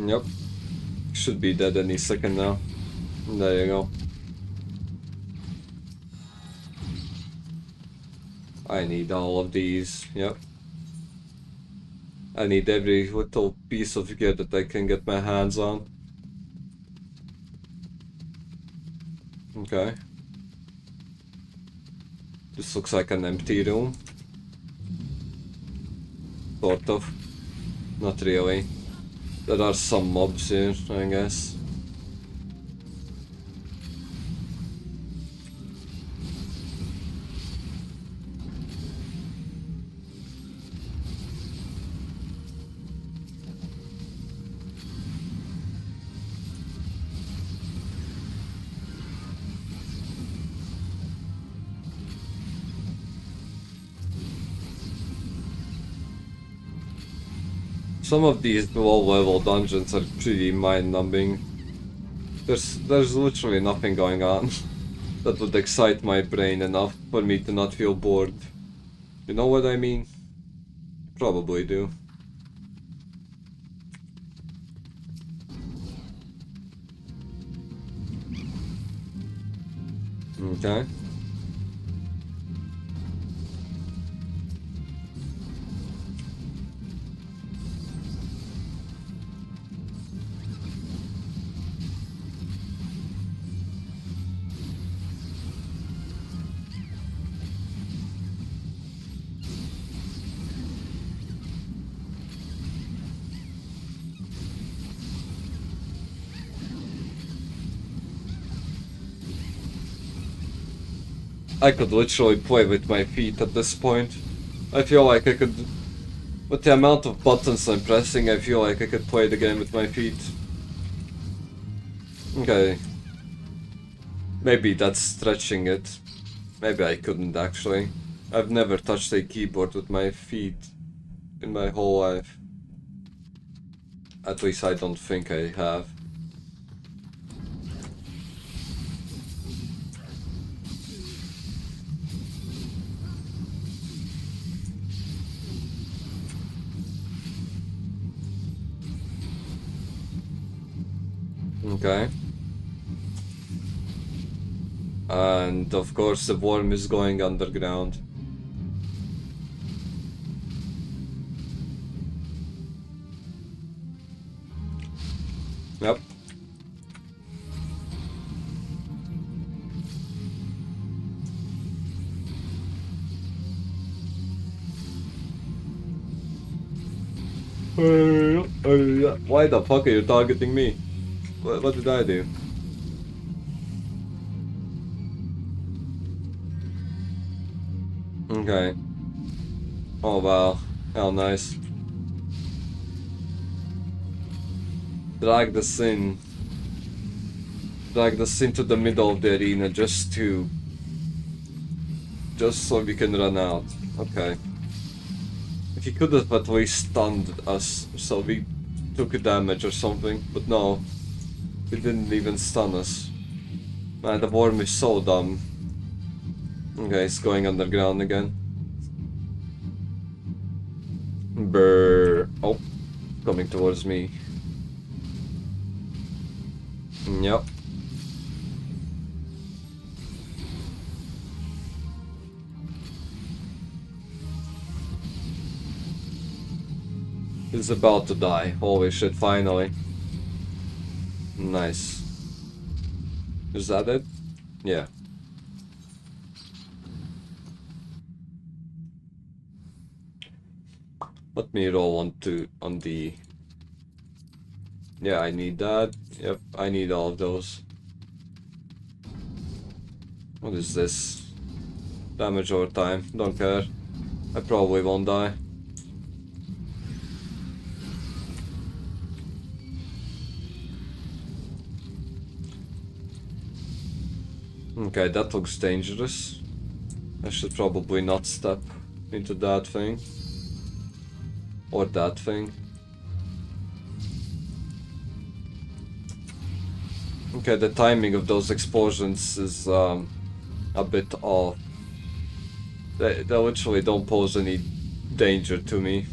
Yep. Should be dead any second now. There you go. I need all of these, yep. I need every little piece of gear that I can get my hands on. Okay. This looks like an empty room. Sort of. Not really. There are some mobs here, I guess. Some of these low-level dungeons are pretty mind-numbing. There's literally nothing going on that would excite my brain enough for me to not feel bored. You know what I mean? Probably do. Okay. I could literally play with my feet at this point. I feel like I could... With the amount of buttons I'm pressing, I feel like I could play the game with my feet. Okay. Maybe that's stretching it. Maybe I couldn't actually. I've never touched a keyboard with my feet in my whole life. At least I don't think I have. Okay. And of course the worm is going underground. Yep. Why the fuck are you targeting me? What did I do? Okay. Oh wow. How nice. Drag this in. Drag this into the middle of the arena just so we can run out. Okay. If he could have at least stunned us so we took damage or something, but no. He didn't even stun us. Man, the worm is so dumb. Okay, it's going underground again. Brrr. Oh, coming towards me. Yep. He's about to die. Holy shit, finally. Nice. Is that it? Yeah. Let me roll on the... Yeah, I need that. Yep, I need all of those. What is this? Damage over time. Don't care. I probably won't die. Okay, that looks dangerous. I should probably not step into that thing. Or that thing. Okay, the timing of those explosions is a bit off. They literally don't pose any danger to me.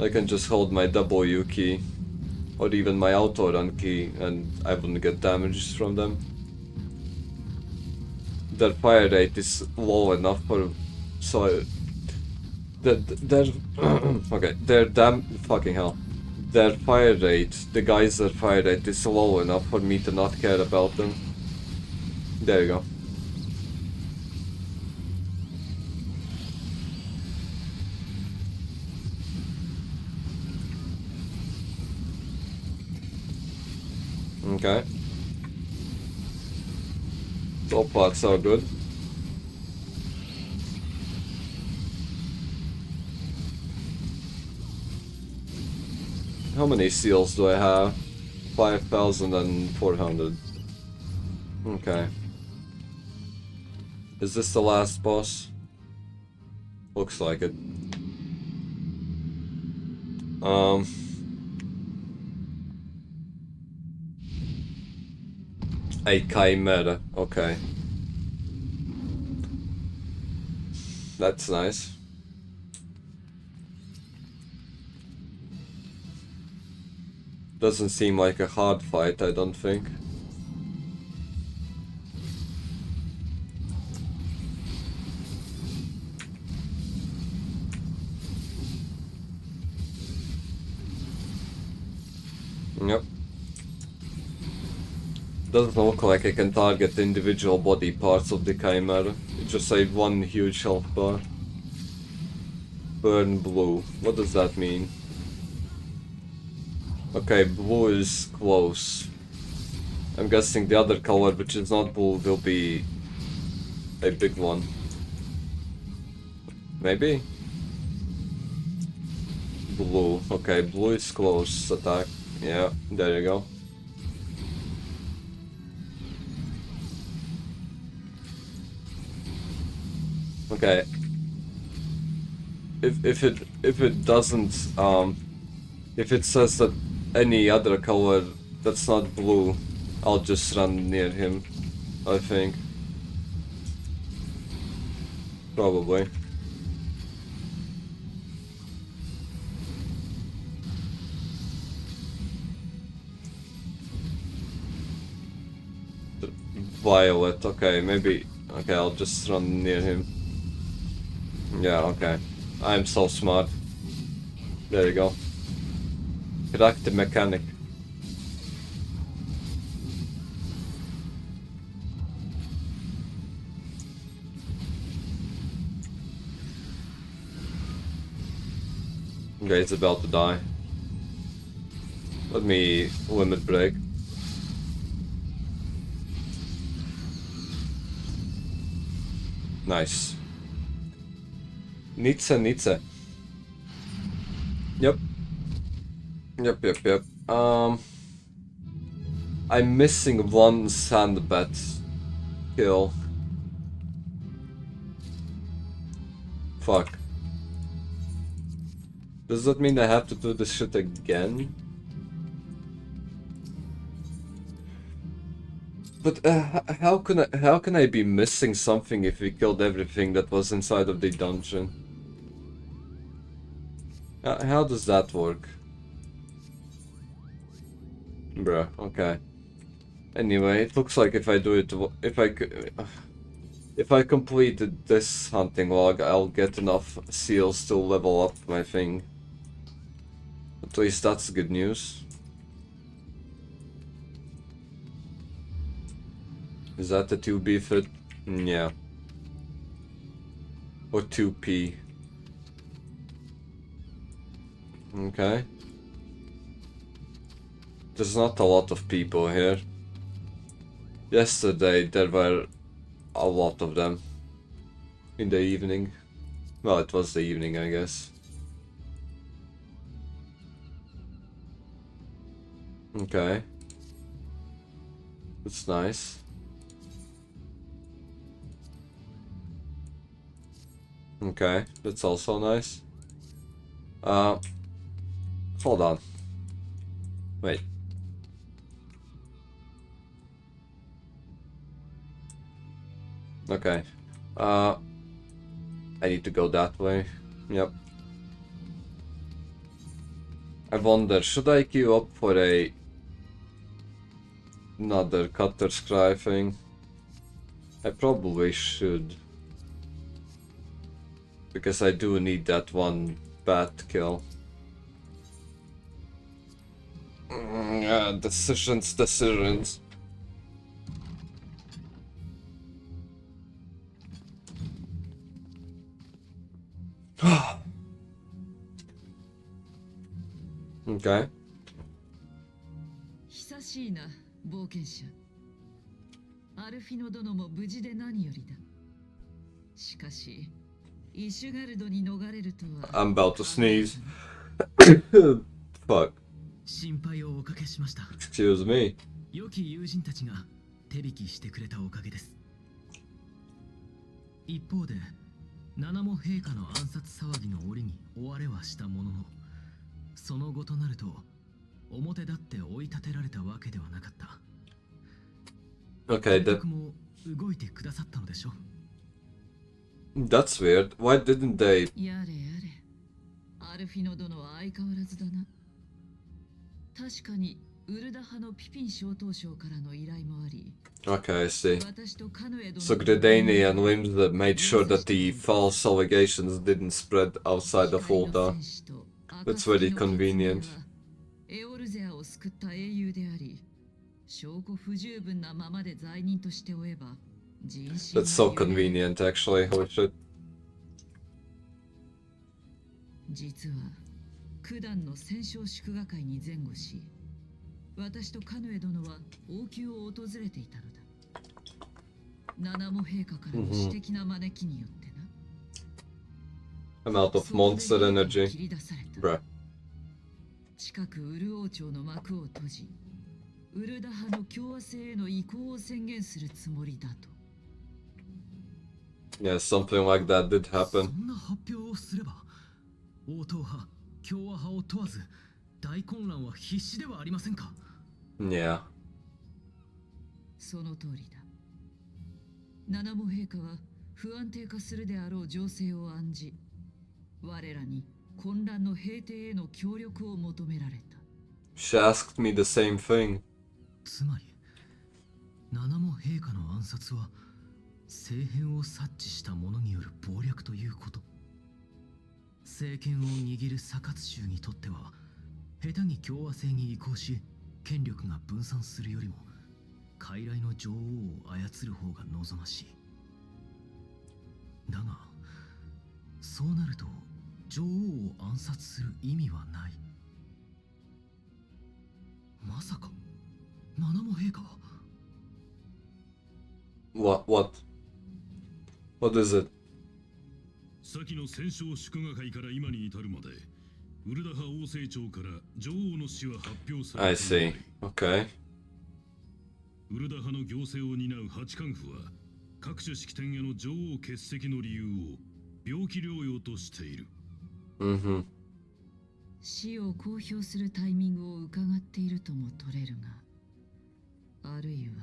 I can just hold my W key Or even my auto run key, and I wouldn't get damages from them. Their fire rate is low enough for... So... Their... okay, fucking hell. Their fire rate, the geyser fire rate is low enough for me to not care about them. There you go. Okay. So far, so good. How many seals do I have? 5,400. Okay. Is this the last boss? Looks like it. A chimera. Okay. That's nice. Doesn't seem like a hard fight, I don't think. Yep. Doesn't look like I can target the individual body parts of the chimera. It just saved one huge health bar. Burn blue. What does that mean? Okay, blue is close. I'm guessing the other color, which is not blue, will be a big one. Maybe? Blue. Okay, blue is close attack. Yeah, there you go. Okay. If it doesn't if it says that any other color that's not blue, I'll just run near him, I think. Probably. Violet, okay, maybe. Okay, I'll just run near him. Yeah, okay. I'm so smart. There you go. Crack the mechanic. Okay, it's about to die. Let me limit break. Nice. Nitsa. Yep. Yep. I'm missing one sandbat kill. Fuck. Does that mean I have to do this shit again? But how can I be missing something if we killed everything that was inside of the dungeon? How does that work? Bruh, okay. Anyway, it looks like if I do it, if I completed this hunting log, I'll get enough seals to level up my thing. At least that's good news. Is that the 2B fit? Yeah. Or 2P. Okay. There's not a lot of people here. Yesterday there were a lot of them. In the evening. Well, it was the evening, I guess. Okay. That's nice. Okay, that's also nice. Hold on. Wait. Okay. I need to go that way. Yep. I wonder, should I queue up for another cutter scry thing? I probably should. Because I do need that one bat kill. Yeah, decisions. Okay. 久しいな、冒険者。アルフィノ殿も無事で何よりだ。しかし、イシュガルドに逃れるとは。I'm about to sneeze. Fuck. 心配をおかけしました。Excuse me. 良き友人たちが手引きしてくれたおかげです。一方で、七も陛下の暗殺騒ぎの折に終われはしたものの、その後となると表立って追い立てられたわけではなかった。Okay, 僕も動いてくださったのでしょ。that's weird. Why didn't they? やれやれ。アルフィノ殿は相変わらずだな。確かにウルダ派のピピン小当将からの依頼もあり。Okay, I see. 私とカヌエ殿 So Gredani and Wimsey made sure that the false allegations didn't spread outside of Ulta. That's very convenient. エオルゼアを救った英雄であり、証拠不十分なままで罪人として追えば人心 That's so convenient, actually. Holy shit. 実は九段の戦勝祝賀会に前後し、私とカヌエ殿は王宮を訪れていたのだ。七も陛下からの私的な招きによってな。I'm out of monster energy. 切り出された。 Bruh. 近くウル王朝の幕を閉じ、ウルダ派の共和制への移行を宣言するつもりだと。Yeah, something like that did そ happen. んな発表をすれば、王党派、共和派を問わず、大混乱は必至ではありませんか。Yeah. その通りだ。七も陛下は不安定化するであろう情勢を案じ、我らに混乱の平定への協力を求められた。She asked me the same thing. つまり、七も陛下の暗殺は政変を察知した者による謀略ということ。政権を握るサカツ州にとっては、下手に共和制に移行し、権力が分散するよりも、傀儡の女王を操る方が望ましい。だが、そうなると、女王を暗殺する意味はない。まさか、七も陛下は。What is it? 先の戦勝祝賀会から今に至るまで、ウルダ派王政庁から女王の死は発表さ I れていない。 see. Okay. ウルダ派の行政を担う八官府は、各種式典への女王欠席の理由を病気療養としている。Mm-hmm. 死を公表するタイミングを伺っているとも取れるが、あるいは。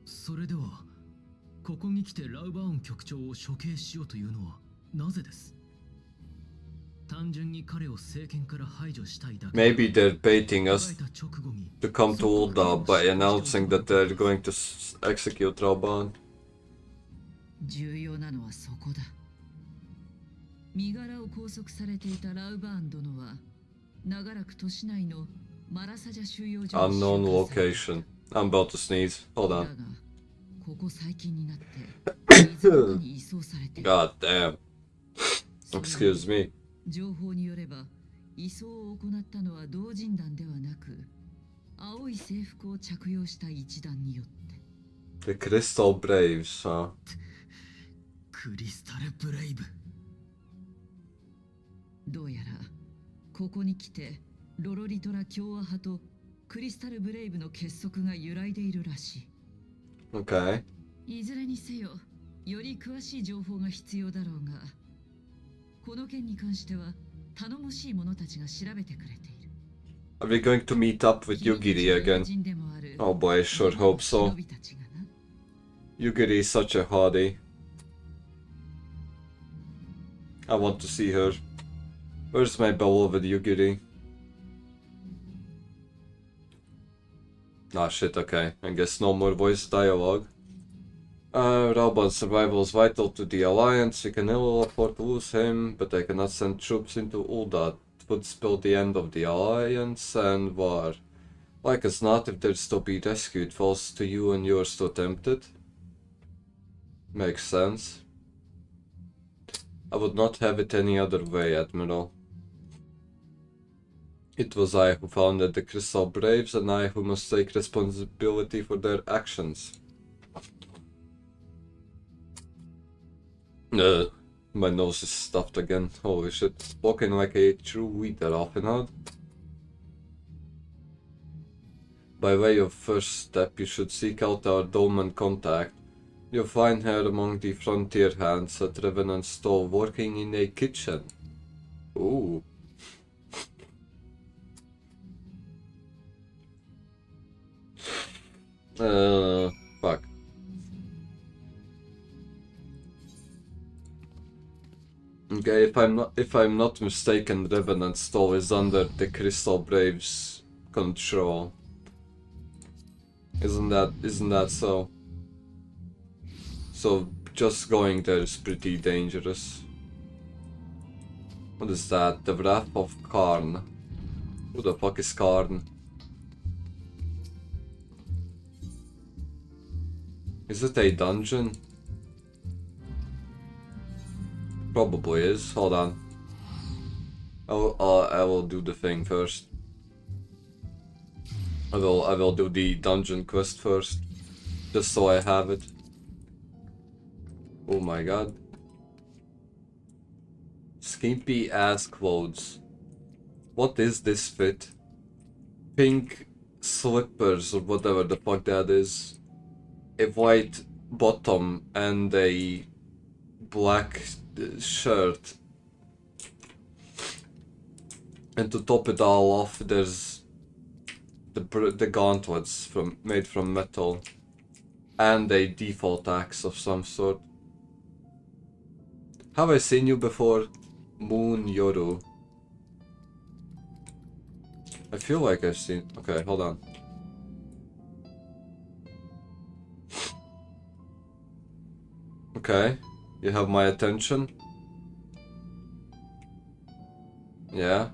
それでは、ここに来てラウバーン局長を処刑しようというのはなぜです？単純に彼を政権から排除したいだけ。 Maybe they're baiting us to come to Ulda by announcing that they're going to execute Rauban. 重要なのはそこだ。身柄を拘束されていたラウバーン殿は、長らく都市内のマラサジャ収容所に Unknown 収監された。 location. I'm about to sneeze. Hold だ on. が、ここ最近になって水中に移送されている。 God damn. Excuse me. 情報によれば、移送を行ったのは同人団ではなく、青い制服を着用した一団によって。 The Crystal Braves, huh? クリスタルブレイブ。どうやらここに来てロロリトラ共和派とクリスタルブレイブの結束が揺らいでいるらし Okay. い。いずれにせよ、より詳しい情報が必要だろうが、この件に関しては頼もしい者たちが調べてくれている。 Are we going to meet up with Yugiri again? Oh boy, I sure hope so. Yugiri is such a hottie. I want to see her. Where's my beloved Yugiri? Ah shit, okay. I guess no more voice dialogue. Raoban's survival is vital to the Alliance. We can ill afford to lose him, but I cannot send troops into Ul'dah. It would spell the end of the Alliance and war. Like as not, if there's to be rescued, falls to you and yours to attempt it. Makes sense. I would not have it any other way, Admiral. It was I who founded the Crystal Braves, and I who must take responsibility for their actions. My nose is stuffed again. Holy shit. Walking like a true weeder, Alfinad. By way of first step, you should seek out our Dolmen contact. You'll find her among the frontier hands at Revenant's stall, working in a kitchen. Ooh. Fuck. Okay, if I'm not mistaken, Revenant's stall is under the Crystal Braves' control. Isn't that so? So just going there is pretty dangerous. What is that? The Wrath of Karn. Who the fuck is Karn? Is it a dungeon? Probably is. Hold on. I will do the thing first. I will do the dungeon quest first, just so I have it. Oh my god. Skimpy ass clothes. What is this fit? Pink slippers or whatever the fuck that is. A white bottom and a black shirt. And to top it all off, there's the gauntlets made from metal. And a default axe of some sort. Have I seen you before? Moon Yoru. I feel like I've seen... Okay, hold on. Okay, you have my attention. Yeah.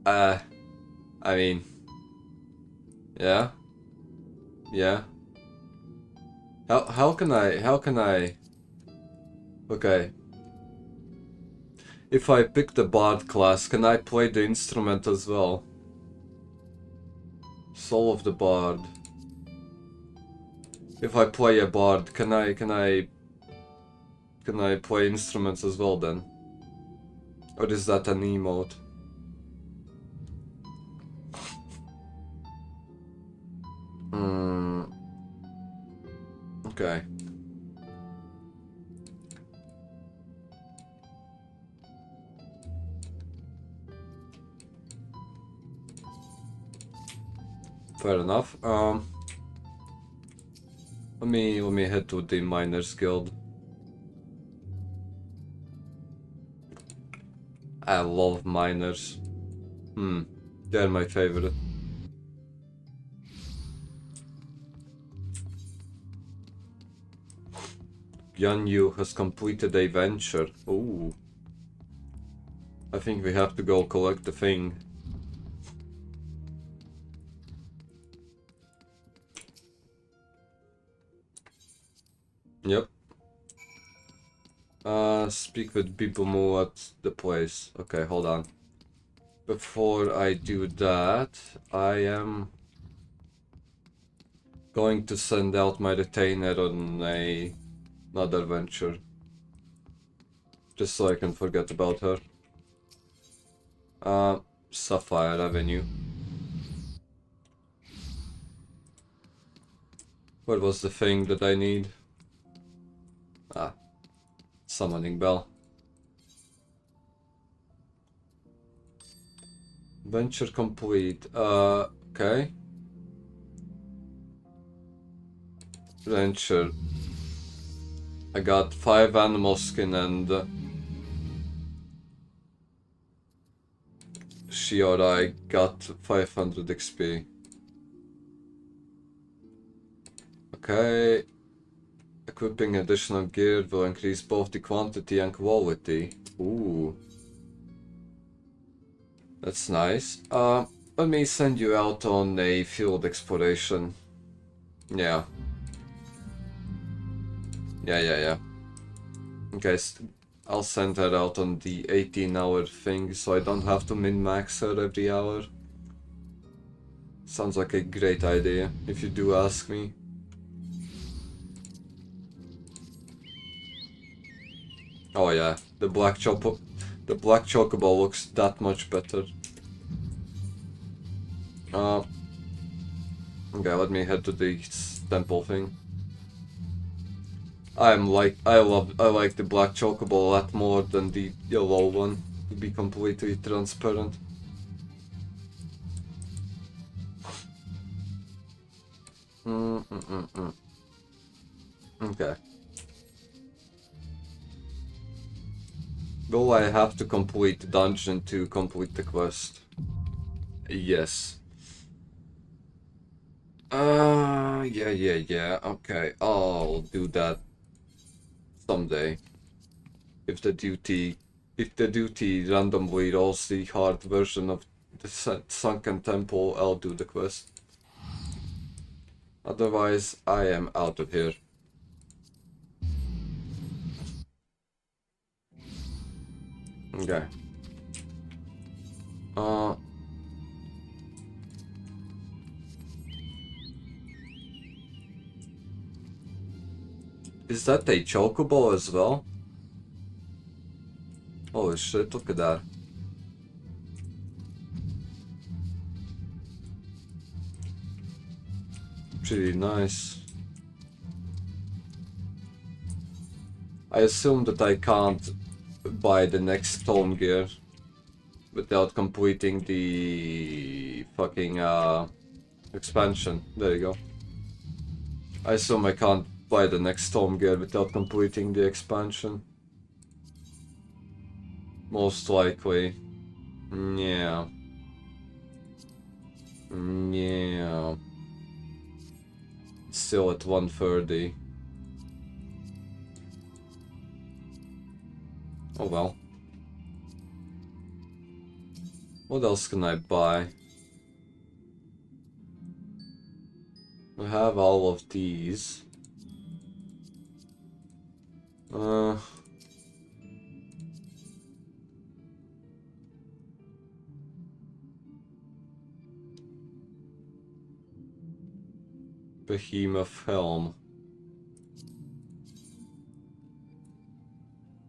I mean... Yeah. Yeah. How can I... Okay. If I pick the Bard class, can I play the instrument as well? Soul of the Bard. If I play a Bard, can I play instruments as well then? Or is that an emote? Okay. Fair enough. Let me head to the Miners Guild. I love miners. They're my favorite. Yanyu has completed a venture. Ooh. I think we have to go collect the thing. Yep. Speak with people at the place. Okay, hold on. Before I do that, I am going to send out my retainer on another venture. Just so I can forget about her. Sapphire Avenue. What was the thing that I need? Summoning bell. Venture complete. Okay. Venture. I got 5 animal skin and she or I got 500 XP. Okay. Equipping additional gear will increase both the quantity and quality. Ooh. That's nice. Let me send you out on a field exploration. Yeah. Yeah. Okay, I'll send her out on the 18-hour thing so I don't have to min-max her every hour. Sounds like a great idea, if you do ask me. Oh yeah, the black chocobo looks that much better. Okay, let me head to the temple thing. I like the black chocobo a lot more than the yellow one, to be completely transparent. Okay. Will I have to complete the dungeon to complete the quest? Yes. Yeah. Okay, I'll do that someday. If the duty randomly rolls the hard version of the sunken temple, I'll do the quest. Otherwise, I am out of here. Okay. Is that a chocobo as well? Holy shit, look at that. Pretty nice. I assume that I can't buy the next stone gear without completing the fucking expansion. There you go. I assume I can't buy the next stone gear without completing the expansion. Most likely. Yeah. Still at 130. Oh well. What else can I buy? I have all of these. Behemoth helm.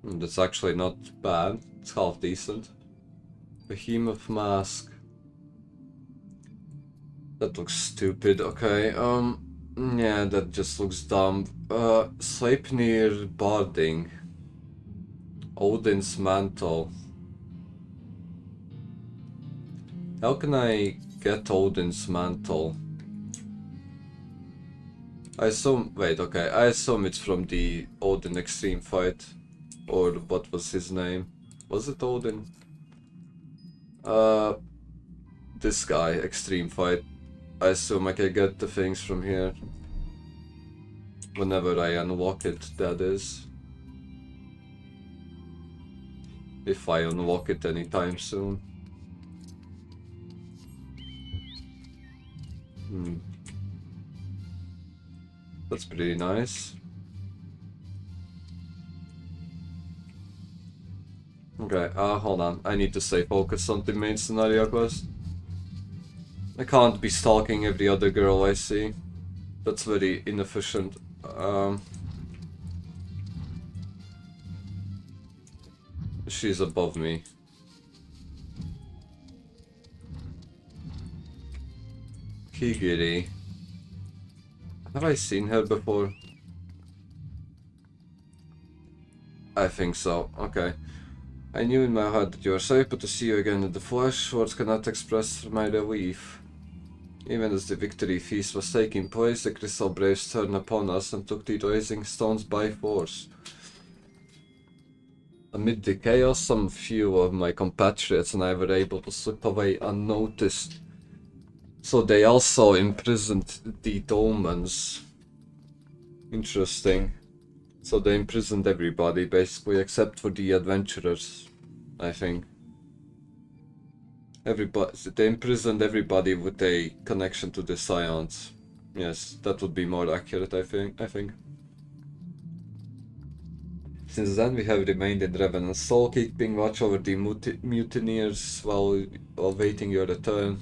That's actually not bad. It's half decent. Behemoth mask. That looks stupid. Okay. Yeah, that just looks dumb. Sleipnir barding. Odin's mantle. How can I get Odin's mantle? I assume. Wait, okay. I assume it's from the Odin extreme fight. Or what was his name? Was it Odin? This guy, extreme fight. I assume I can get the things from here. Whenever I unlock it, that is. If I unlock it anytime soon. That's pretty nice. Okay, hold on. I need to stay focused on the main scenario quest. I can't be stalking every other girl I see. That's very inefficient. She's above me. Kigiri. Have I seen her before? I think so. Okay. I knew in my heart that you were safe, but to see you again in the flesh, words cannot express my relief. Even as the victory feast was taking place, the Crystal Braves turned upon us and took the rising stones by force. Amid the chaos, some few of my compatriots and I were able to slip away unnoticed. So they also imprisoned the Dolmens. Interesting. So they imprisoned everybody, basically, except for the adventurers, I think. They imprisoned everybody with a connection to the Scions. Yes, that would be more accurate, I think. Since then, we have remained in Revenant's Soul, keeping watch over the mutineers while awaiting your return.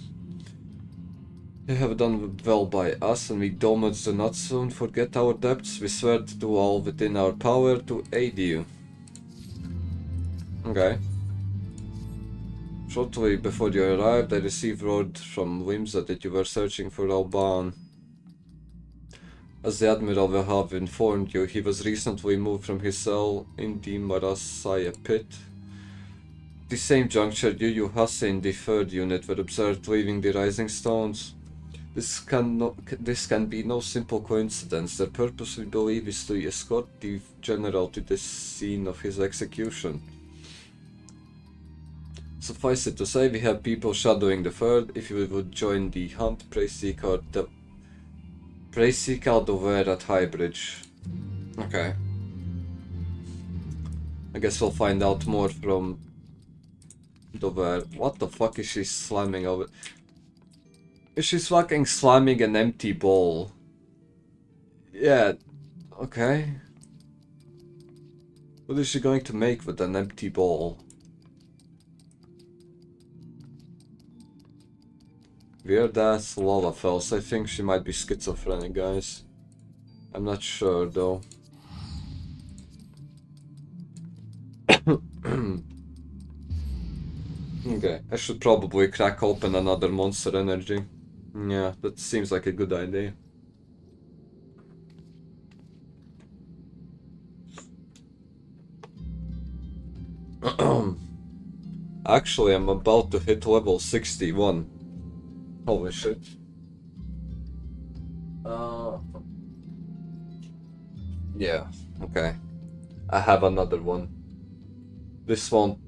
You have done well by us, and we Dolmens do not soon forget our debts. We swear to do all within our power to aid you. Okay. Shortly before you arrived, I received word from Wimsa that you were searching for Alban. As the Admiral will have informed you, he was recently moved from his cell in the Marasaya pit. At the same juncture, you Hassan, the 3rd unit, were observed leaving the Rising Stones. This can be no simple coincidence. Their purpose, we believe, is to escort the General to the scene of his execution. Suffice it to say, we have people shadowing the 3rd. If you would join the hunt, pray seek out Dover at Highbridge. Okay. I guess we'll find out more from Dover. What the fuck is she slamming over? Is she fucking slamming an empty bowl? Yeah, okay. What is she going to make with an empty bowl? Weird ass Lalafels. I think she might be schizophrenic, guys. I'm not sure though. Okay, I should probably crack open another monster energy. Yeah, that seems like a good idea. Actually, I'm about to hit level 61. Holy shit. Yeah, okay. I have another one. This one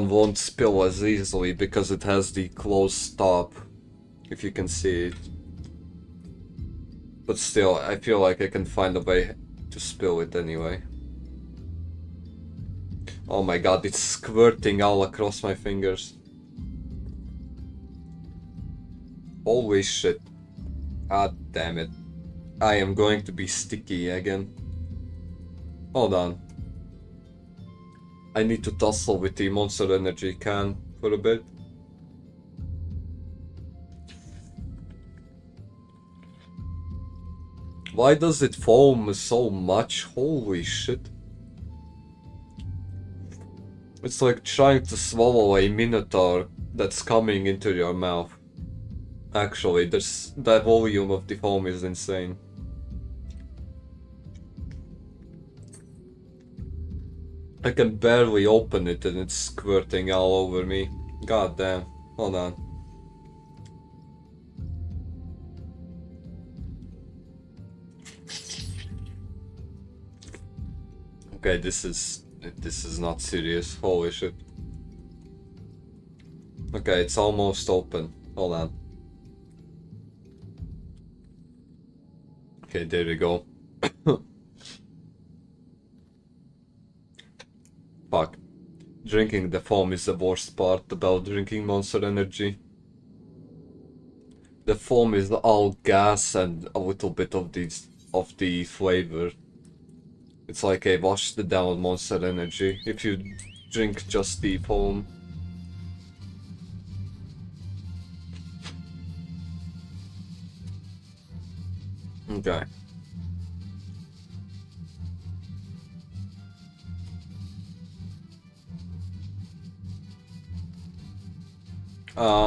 won't spill as easily because it has the closed stop, if you can see it. But still, I feel like I can find a way to spill it anyway. Oh my god, it's squirting all across my fingers. Holy shit. God damn it. I am going to be sticky again. Hold on. I need to tussle with the monster energy can for a bit. Why does it foam so much? Holy shit. It's like trying to swallow a minotaur that's coming into your mouth. Actually, the volume of the foam is insane. I can barely open it and it's squirting all over me. God damn. Hold on. Okay, this is not serious. Holy shit. Okay, it's almost open. Hold on. Okay, there we go. Fuck. Drinking the foam is the worst part about drinking monster energy. The foam is all gas and a little bit of the flavor. It's like a washed down monster energy if you drink just the foam. Okay.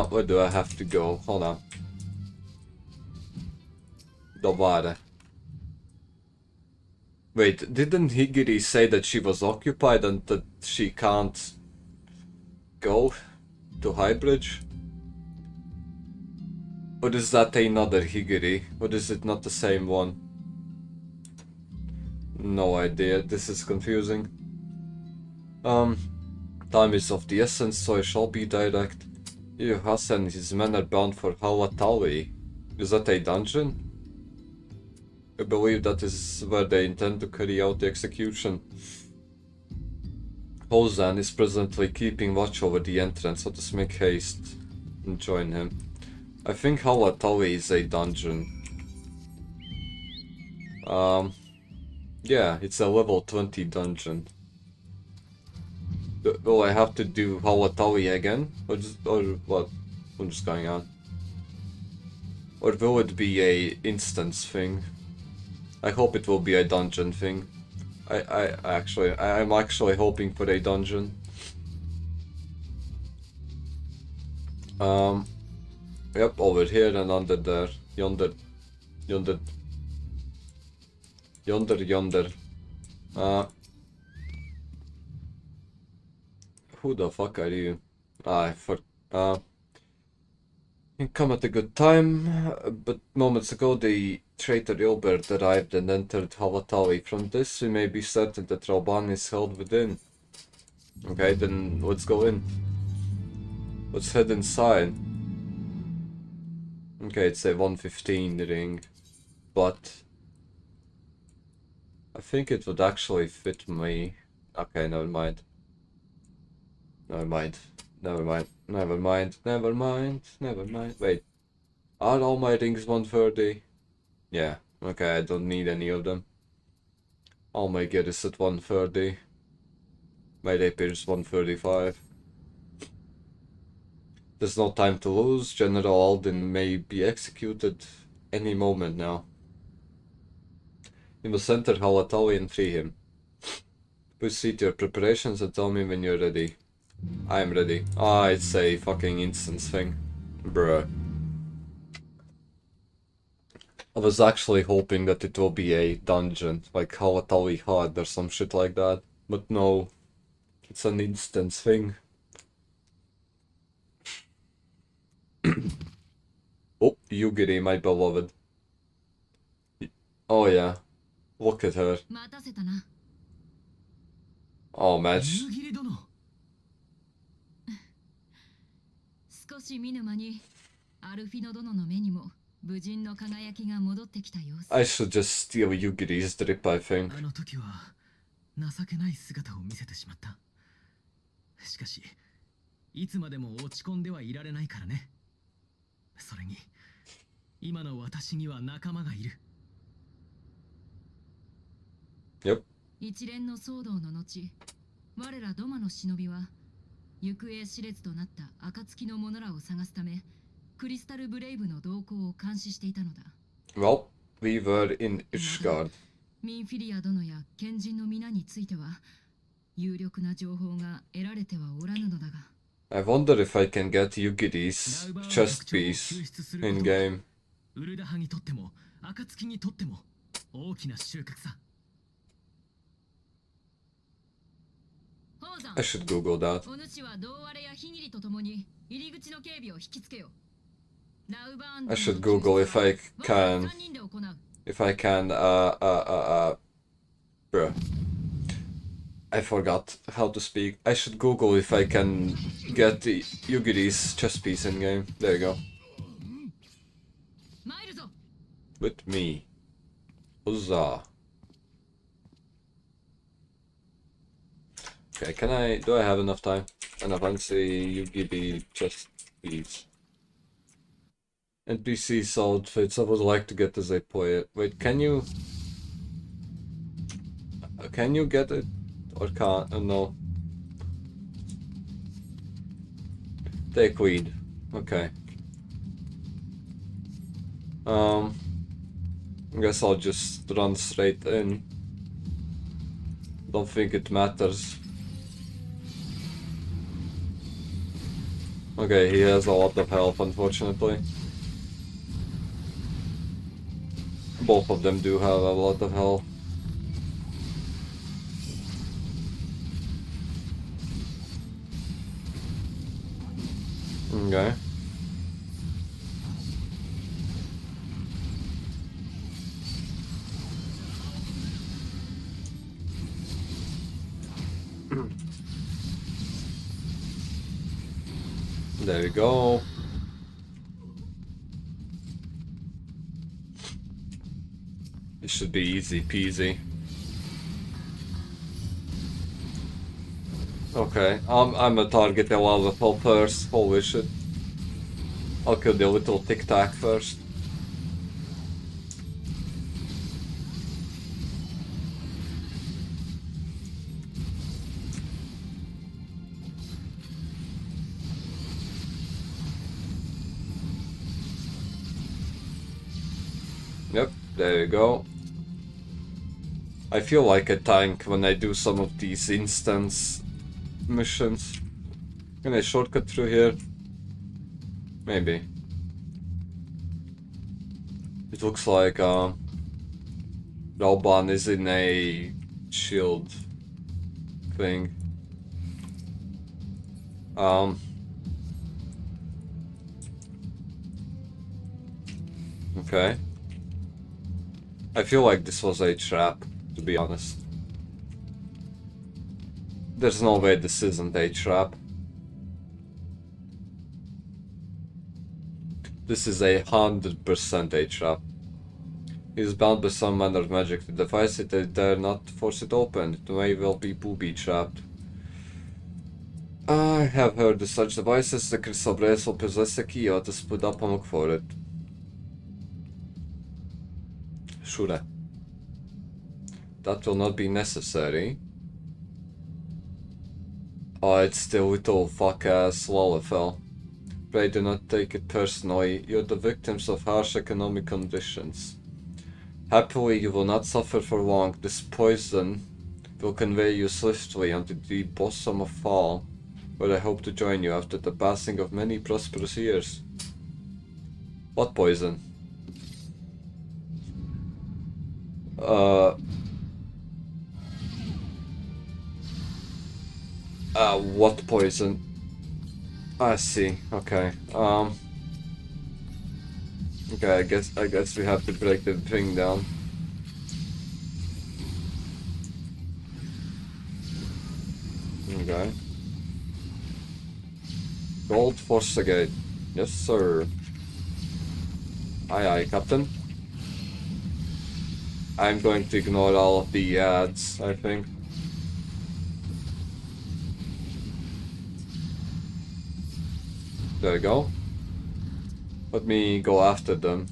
Where do I have to go? Hold on. Dovare. Wait, didn't Higiri say that she was occupied and that she can't go to Highbridge? Or is that another Higiri? Or is it not the same one? No idea, this is confusing. Time is of the essence, so I shall be direct. Here, Hassan and his men are bound for Hawatawi. Is that a dungeon? I believe that is where they intend to carry out the execution. Hozan is presently keeping watch over the entrance, let us make haste and join him. I think Hawatawi is a dungeon. Yeah, it's a level 20 dungeon. Will I have to do Hawatawi again? Or what? What's going on? Or will it be a instance thing? I hope it will be a dungeon thing. I'm actually hoping for a dungeon. Yep, over here and under there. Yonder. Who the fuck are you? You come at a good time, but moments ago the traitor Ilbert arrived and entered Hawatawi. From this we may be certain that Rauban is held within. Okay, then let's go in. Let's head inside. Okay, it's a 115 ring, but I think it would actually fit me. Okay, never mind. Wait, are all my rings 130? Yeah, okay, I don't need any of them. All my gear is at 130. My rapier is 135. There's no time to lose. General Alden may be executed any moment now. You must enter Hawatawi and free him. Proceed to your preparations and tell me when you're ready. I am ready. Ah, it's a fucking instance thing. Bruh. I was actually hoping that it will be a dungeon, like Hawatawi Hard or some shit like that. But no. It's an instance thing. Oh, Yugiri, my beloved. Oh yeah. Look at her. 待たせたな。 Oh man. 夕霧殿。少し見ぬ間にアルフィノ殿の目にも武人の輝きが戻ってきた様子。 I should just steal Yugiri's drip, I think. あの時は情けない姿を見せてしまった。しかし、いつまでも落ち込んではいられないからね。それに、今の私には仲間がいる。 Yep. 一連の騒動の後、我らドマの忍びは行方知れずとなった暁の者らを探すため、クリスタルブレイブの動向を監視していたのだ。 Well, we were in Ishgard. ミンフィリア殿や賢人の皆については有力な情報が得られてはおらぬのだが。 I wonder if I can get Yugiri's chest piece in game. ウルダハにとっても暁にとっても大きな収穫さ。 I should Google that. お主は同割れやヒギリとともに入り口の警備を引きつけよ。 I should Google if I can. Bruh. I forgot how to speak. I should Google if I can get the Yugiri's chess piece in game. There you go. With me. Huzzah. Okay, do I have enough time? Enough fancy Yugiri chess piece. NPC's outfits, I would like to get as a poet. Wait, can you get it? Or can't? No. Take weed. Okay. I guess I'll just run straight in. Don't think it matters. Okay, he has a lot of health, unfortunately. Both of them do have a lot of health. Okay. There we go. It should be easy peasy. Okay, I'm gonna target a lava fall first. Holy shit. I'll kill the little tic tac first. Yep, there you go. I feel like a tank when I do some of these instance missions. Can I shortcut through here? Maybe. It looks like Rauban is in a shield thing. Okay. I feel like this was a trap, to be honest. There's no way this isn't a trap. This is 100% a trap. He is bound by some manner of magic to device it. I dare not force it open. It may well be booby-trapped. I have heard of such devices. The crystal brace will possess a key. I ought to split up and look for it. Sure. That will not be necessary. Oh, it's the little fuck-ass Lalafell. Pray do not take it personally. You're the victims of harsh economic conditions. Happily, you will not suffer for long. This poison will convey you swiftly onto the bosom of fall, where I hope to join you after the passing of many prosperous years. What poison? What poison? I see. Okay. Okay, I guess we have to break the thing down. Okay. Gold Forsagate. Yes, sir. Aye, aye, Captain. I'm going to ignore all of the ads, I think. There we go. Let me go after them.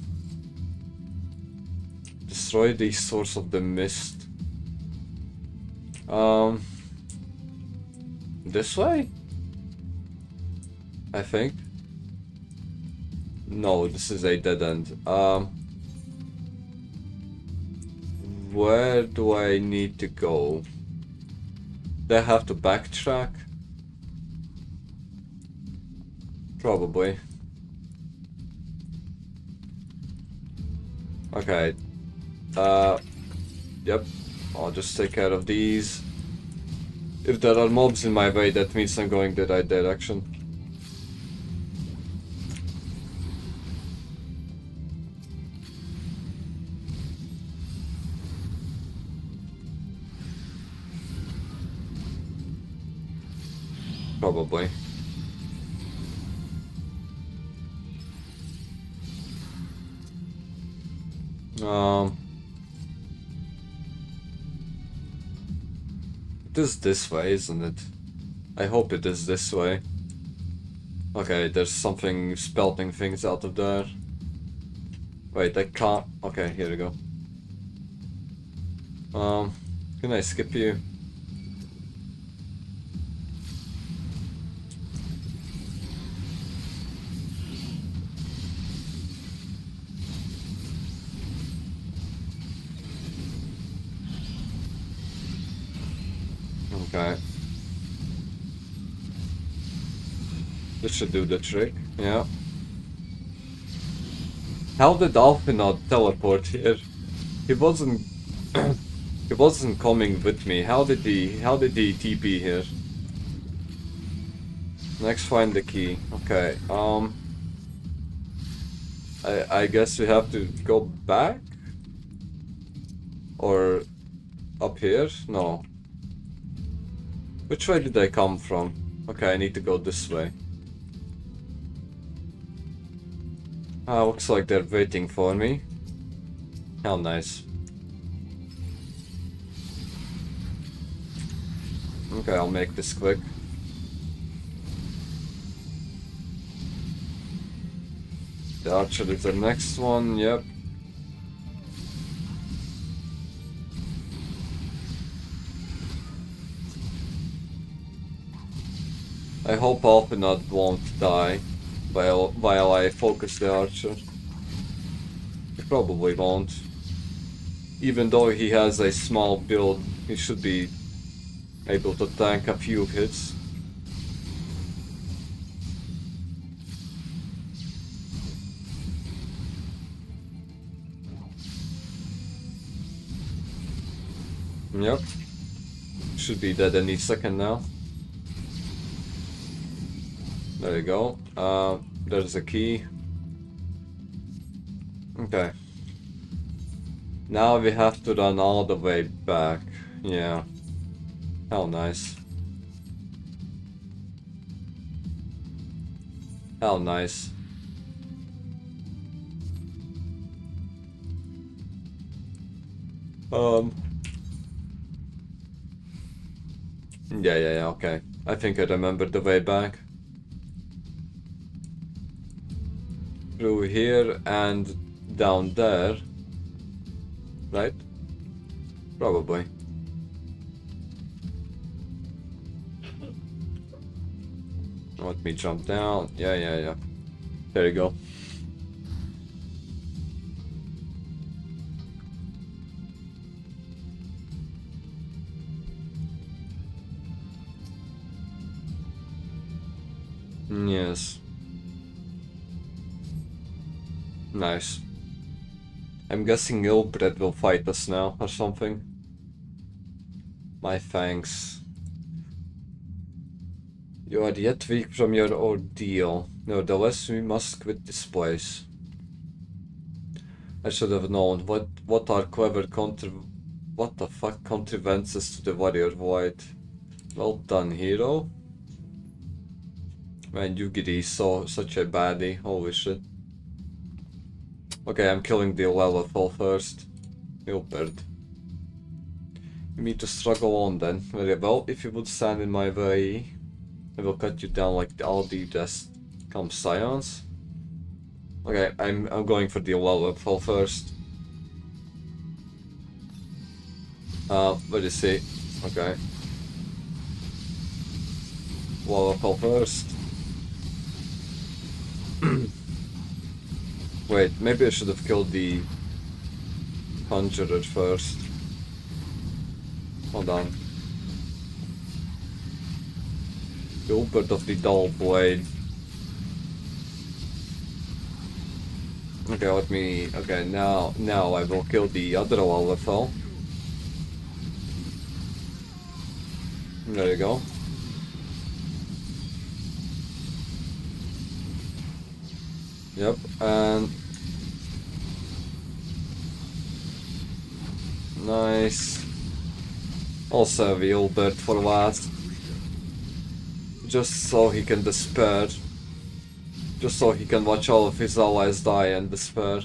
Destroy the source of the mist. This way? I think. No, this is a dead end. Where do I need to go? Do I have to backtrack? Probably. Okay. Yep. I'll just take care of these. If there are mobs in my way, that means I'm going the right direction. Probably. It is this way, isn't it? I hope it is this way. Okay, there's something spelting things out of there. Wait, I can't. Okay, here we go. Can I skip you? Okay. This should do the trick, yeah. How did Alfie not teleport here? He wasn't he wasn't coming with me. How did he TP here? Next, find the key. Okay, I guess we have to go back? Or up here? No. Which way did I come from? Okay, I need to go this way. Looks like they're waiting for me. How nice. Okay, I'll make this quick. The archer is the next one, yep. I hope Alpinot won't die while I focus the archer. He probably won't. Even though he has a small build, he should be able to tank a few hits. Yep. Should be dead any second now. There you go. There's a key. Okay. Now we have to run all the way back. Yeah. How nice. How nice. Yeah, okay. I think I remember the way back. Through here and down there. Right? Probably. Let me jump down. Yeah. There you go. Yes. Nice. I'm guessing Ilbred will fight us now or something. My thanks. You are yet weak from your ordeal. Nevertheless, we must quit this place. I should have known. What are clever what the fuck contrivances to the warrior void? Well done, hero. Man, Yugiri is such a baddie. Holy shit. Okay, I'm killing the Lelithal first. Ilberd. You need to struggle on then. Very well, if you would stand in my way, I will cut you down like all the rest. Come scions. Okay, I'm going for the Lelithal first. Where is he? Okay. Lelithal first. Wait, maybe I should have killed the Conjurer first. Hold on. The Ilberd of the Dull Blade. Okay, let me... Okay, now I will kill the other Lelithal. There you go. Yep, and... Nice. Also have Ilberd for last. Just so he can despair. Just so he can watch all of his allies die and despair.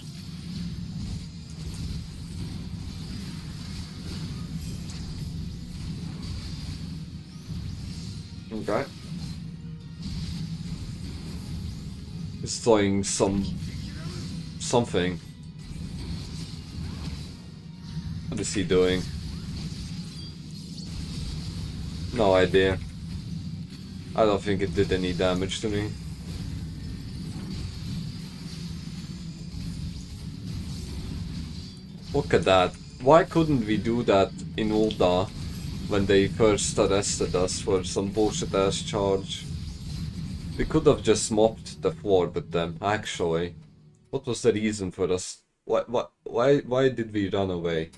Okay. He's throwing something. What is he doing? No idea. I don't think it did any damage to me. Look at that. Why couldn't we do that in Ul'dah when they first arrested us for some bullshit ass charge? We could have just mopped the floor with them, actually. What was the reason for us? Why did we run away?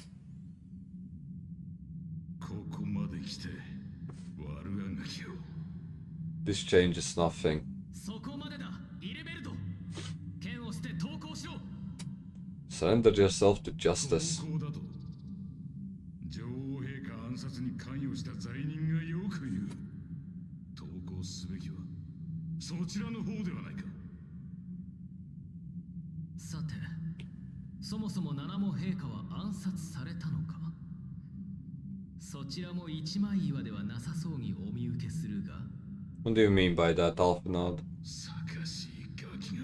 This changes nothing. Surrender yourself to justice. さて、そもそも七も陛下は暗殺されたのか。そちらも一枚岩ではなさそうにお見受けするが。What do you mean by that, Alphanod? さかしいガキが。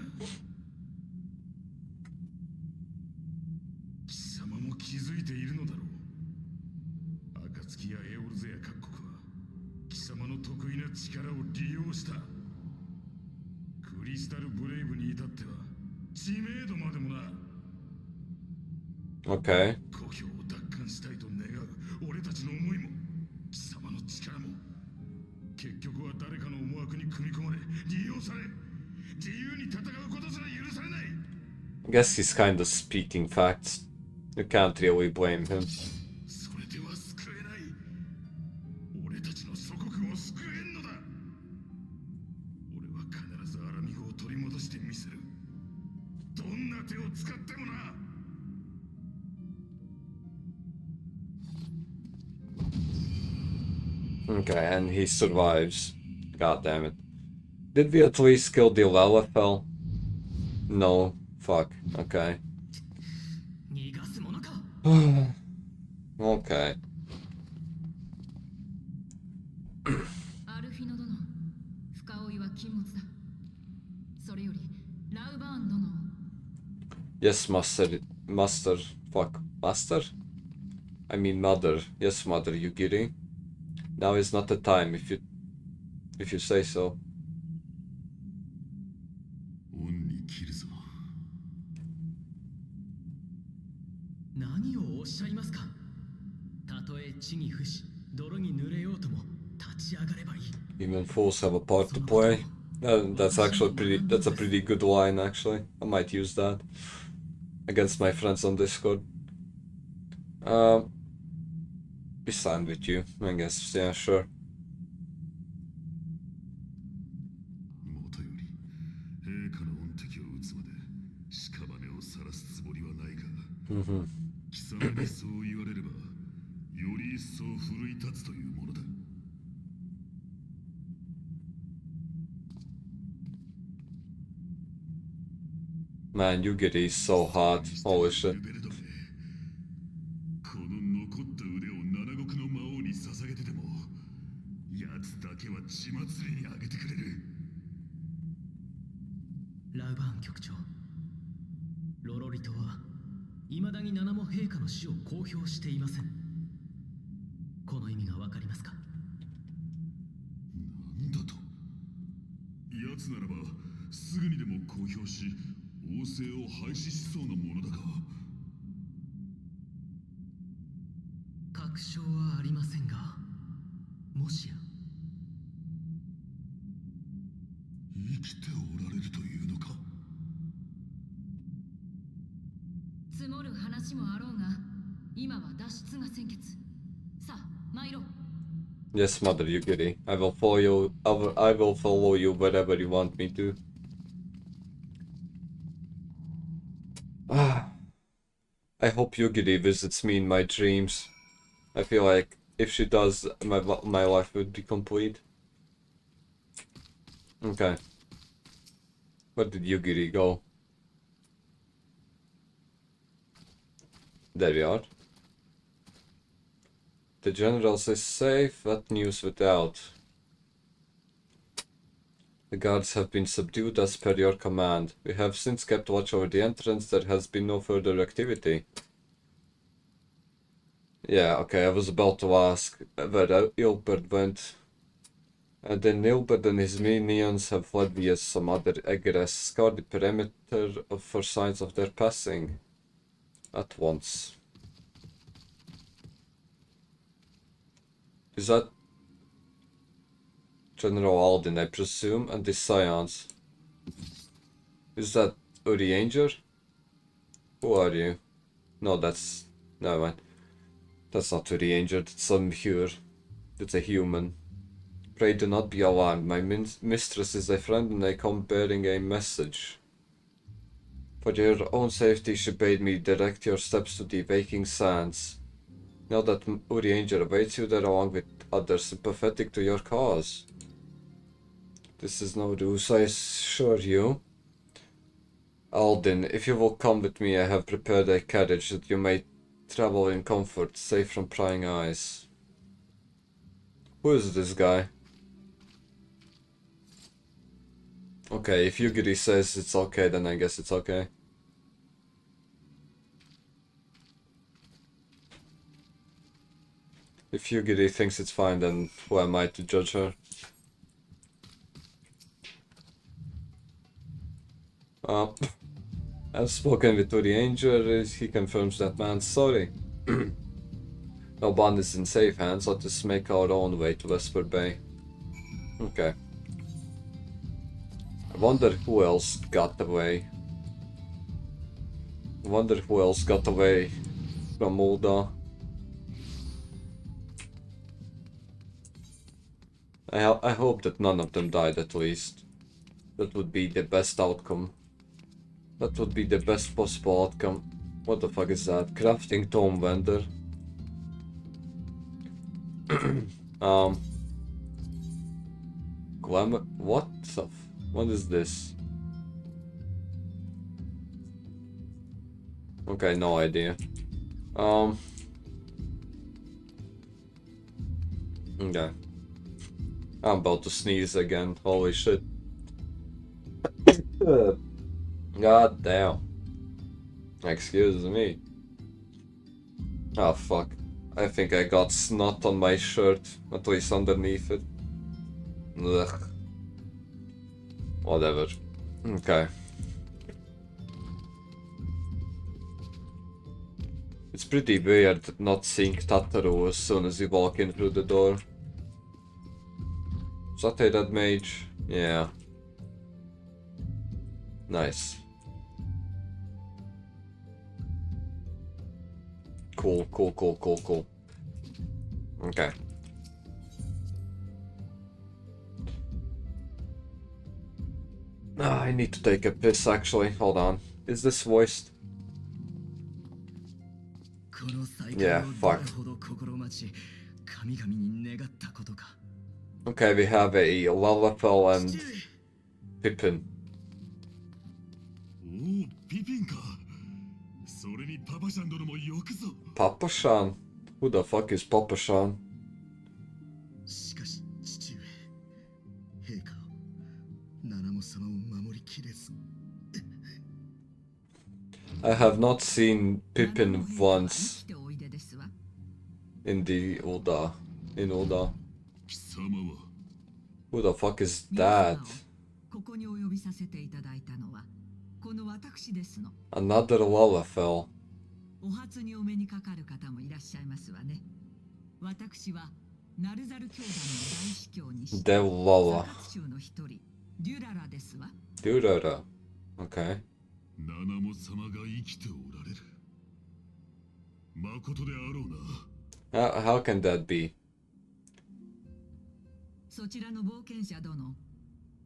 貴様も気づいているのだろう。暁やエオルゼや各国は貴様の得意な力を利用した。クリスタルブレイブに至っては知名度までもな。Okay. 故郷を奪還したいと願う俺たちの思いも貴様の力も結局は誰かの思惑に組み込まれ利用され自由に戦うことすら許されない。 I guess he's kind of speaking facts. You can't really blame him. それでは救えない。俺たちの祖国を救えんのだ。俺は必ずアラミゴを取り戻してみせる。どんな手を使ってもな。Okay, and he survives. God damn it. Did we at least kill the Lalafell? No. Fuck. Okay. 逃がすものか。Okay. アルフィノ殿、深追いは禁物だ。それよりラウバーン殿を。 Yes, master. Fuck. Master? I mean mother. Yes, mother Yugiri. Now is not the time, if you say so. 恩に切るぞ。何をおっしゃいますか。たとえ地に伏し、泥に濡れようとも立ち上がればいい。 Even fools have a part to play. That's a pretty good line, actually. I might use that against my friends on Discord. We stand with you, I guess. Yeah, sure. もとより陛下の恩敵を討つまで屍を晒すつもりはないが、貴様にそう言われればより一層奮い立つというものだ。 Man, Yugiri is so hot. Holy shit. この残った腕を七国の魔王に捧げてでも奴だけは血祭りにあげてくれる。ラウバーン局長、ロロリ島は未だに七も陛下の死を公表していません。この意味がわかりますか。なんだと。奴ならばすぐにでも公表し王政を廃止しそうなものだが。確証はありませんが、もしや生きておられるというのか。積もる話もあろうが、今は脱出が先決。さあ、参ろう。 Yes, Mother Yugiri. I will follow you. I will follow you wherever you want me to. I hope Yugiri visits me in my dreams. I feel like if she does, my life would be complete. Okay. Where did Yugiri go? There we are. The generals is safe. What news without? The guards have been subdued as per your command. We have since kept watch over the entrance. There has been no further activity. Yeah, okay, I was about to ask where Ilbert went. And then Ilbert and his minions have fled via some other egress. Scour the perimeter for signs of their passing. At once. Is that General Alden, I presume, and the Scions? Is that Uri Anger? Who are you? No, that's... Never mind. That's not Uri Anger, that's some Hure. That's a human. Pray do not be alarmed. My mistress is a friend and I come bearing a message. For your own safety she bade me direct your steps to the Waking Sands. Know that Uri Anger awaits you there along with others sympathetic to your cause. This is no ruse, I assure you. Aldin, if you will come with me, I have prepared a carriage that you may travel in comfort, safe from prying eyes. Who is this guy? Okay, if Yugiri says it's okay, then I guess it's okay. If Yugiri thinks it's fine, then who am I to judge her? I've spoken with Uri Angel, he confirms that man's sorry. No bond is in safe hands, let us make our own way to Vesper Bay. Okay. I wonder who else got away. From Ulda. I hope that none of them died at least. That would be the best outcome. That would be the best possible outcome. What the fuck is that? Crafting tome vendor. Glamour. What the what is this? Okay, no idea. Okay. I'm about to sneeze again. Holy shit. God damn. Excuse me. Oh fuck. I think I got snot on my shirt, at least underneath it. Ugh. Whatever. Okay. It's pretty weird not seeing Tataru as soon as you walk in through the door. Is that a red mage? Yeah. Nice. Cool. Okay. I need to take a piss actually. Hold on. Is this voiced? Yeah, fuck. Okay, we have a Lalafell and Pippin. おお、ピピンか。それにパパシャン殿もよくぞ。Papa Shan? Who the fuck is Papa Shan? しかし父上、陛下、七も様を守りきれず。I have not seen Pippin once in the Ulda. In Ulda. 貴様は Who the fuck is that? ここにお呼びさせていただいたのはこの私ですの。 Another Lalafell. お初にお目にかかる方もいらっしゃいますわね。私はナルザル教団の大司教にして Dev Lala. サカツ州の一人デュララですわ。 Durara. Okay. 七も様が生きておられる。まことであろうな。How can that be? そちらの冒険者殿、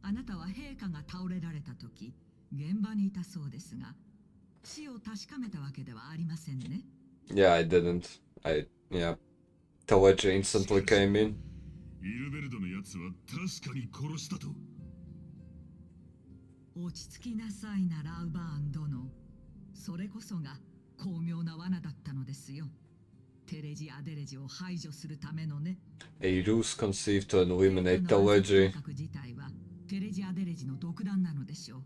あなたは陛下が倒れられた時、現場にいたそうですが、死を確かめたわけではありませんね。Yeah, I didn't. Yeah. Telegy instantly came in. イルベルドのやつは確かに殺したと。落ち着きなさいなラウバーン殿。それこそが巧妙な罠だったのですよ。テレジ・アデレジを排除するためのね。A ruse conceived to eliminate Telegy. 自体はテレジ・アデレジの独断なのでしょう。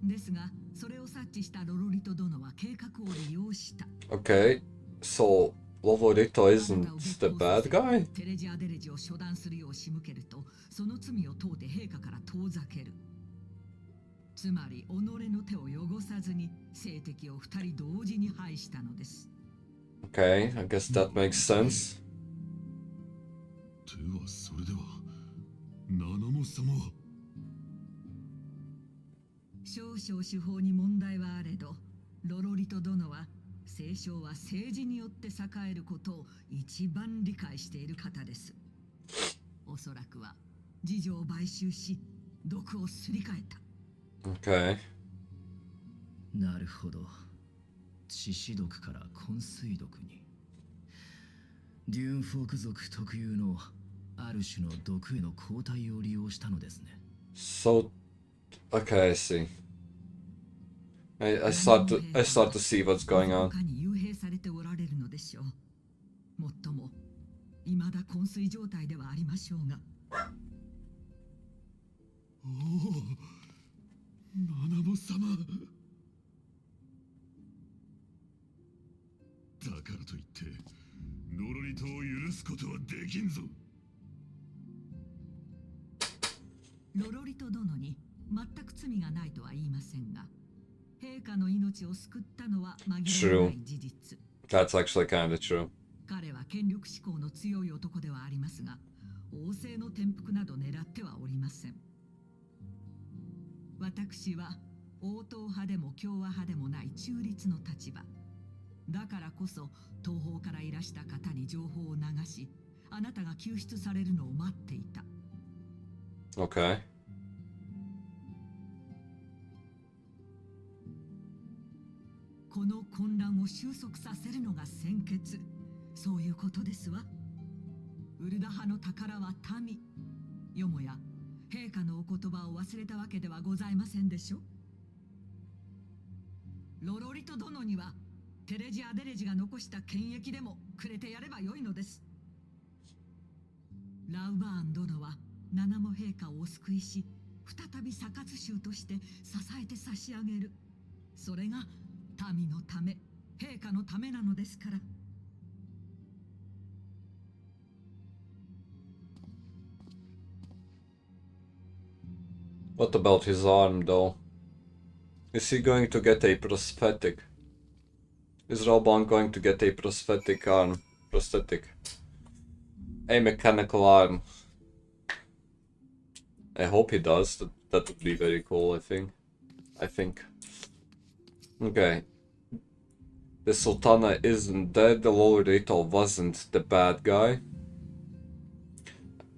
ですが、それを察知したロロリト殿は計画を利用した。Okay, so Lolorito isn't the bad guy? テレジ・アデレジを処断するよう仕向けると、その罪を問うて陛下から遠ざける。つまり、己の手を汚さずに政敵を二人同時に排したのです。Okay, I guess that makes sense. ではそれでは、七も様は少々手法に問題はあれど、ロロリト殿は聖書は政治によって栄えることを一番理解している方です。おそらくは次女を買収し、毒をすり替えた。Okay. なるほど。致死毒から昏睡毒に。デューンフォーク族特有のある種の毒への抗体を利用したのですね。So, okay, I see. I start to see what's going on. 他に幽閉されておられるのでしょう。もっとも未だ昏睡状態ではありましょうが。おお、七子様。だからといってノロリ島を許すことはできんぞ。ロロリト殿に全く罪がないとは言いませんが、陛下の命を救ったのは紛れもない事実。That's actually kind of true. 彼は権力志向の強い男ではありますが、王政の転覆など狙ってはおりません。私は王党派でも共和派でもない中立の立場。だからこそ東方からいらした方に情報を流し、あなたが救出されるのを待っていた。Okay. この混乱を収束させるのが先決。そういうことですわ。ウルダ派の宝は民。よもや陛下のお言葉を忘れたわけではございませんでしょ。ロロリト殿にはテレジ・アデレジが残した権益でもくれてやればよいのです。ラウバーン殿は七子陛下をお救いし、再びサカツ州として支えて差し上げる。それが民のため、陛下のためなのですから。What about his arm, though? Is he going to get a prosthetic? Is Roban going to get a prosthetic arm? Prosthetic. A mechanical arm. I hope he does. That would be very cool, I think. Okay. The Sultana isn't dead. The Lord Rito wasn't the bad guy.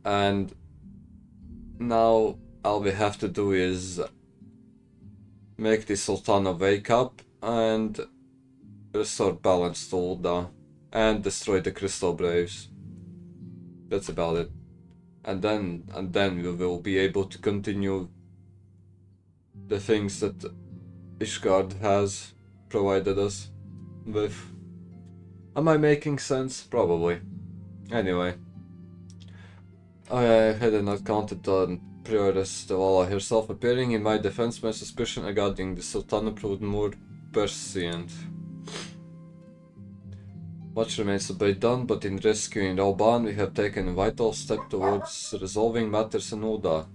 And now all we have to do is make the Sultana wake up and restore balance to Ulda and destroy the Crystal Braves. That's about it. And then we will be able to continue the things that Ishgard has provided us with. Am I making sense? Probably. Anyway. I had not counted on Prioress Devala herself appearing in my defense. My suspicion regarding the Sultana proved more prescient. Much remains to be done, but in rescuing Rauban, we have taken a vital step towards resolving matters in Ulda.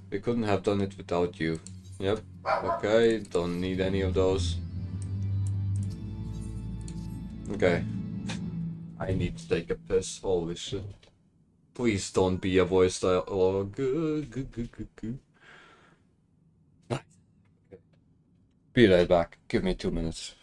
We couldn't have done it without you. Yep, okay, don't need any of those. Okay. I need to take a piss, holy shit. Please don't be a voice dialogue. Nice. Be right back, give me 2 minutes.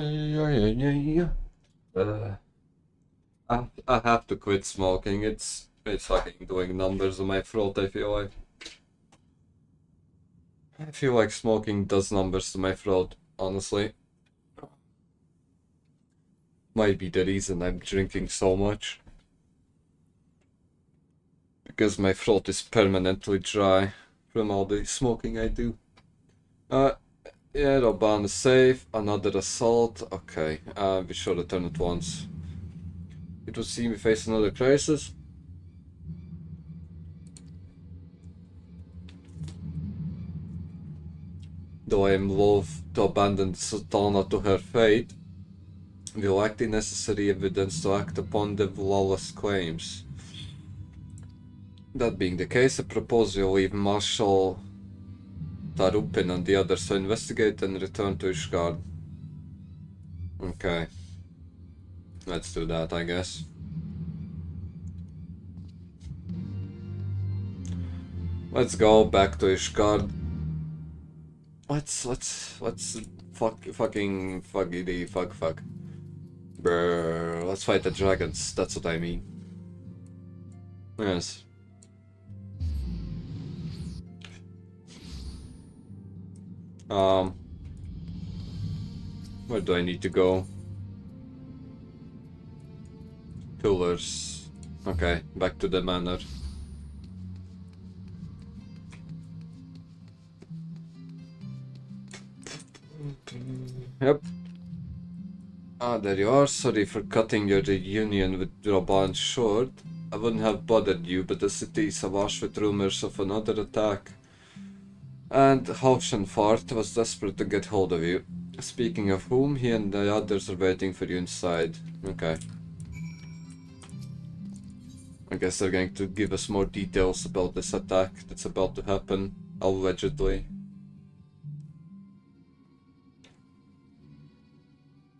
I have to quit smoking. It's fucking doing numbers on my throat, I feel like. I feel like smoking does numbers to my throat, honestly. Might be the reason I'm drinking so much. Because my throat is permanently dry from all the smoking I do. Yeah, Roban is safe. Another assault. Okay, we should return at once. It would seem we face another crisis. Though I am loath to abandon Sultana to her fate, we lack the necessary evidence to act upon the lawless claims. That being the case, I propose we leave Marshal Tarupin and the others to investigate and return to Ishgard. Okay. Let's do that, I guess. Let's go back to Ishgard. Let's fucking fuckity fuck. Brr, let's fight the dragons, that's what I mean. Yes. Where do I need to go? Pillars. Okay, back to the manor. Yep. Ah, there you are. Sorry for cutting your reunion with Roban short. I wouldn't have bothered you, but the city is awash with rumors of another attack. And Heavensward was desperate to get hold of you. Speaking of whom, he and the others are waiting for you inside. Okay. I guess they're going to give us more details about this attack that's about to happen, allegedly.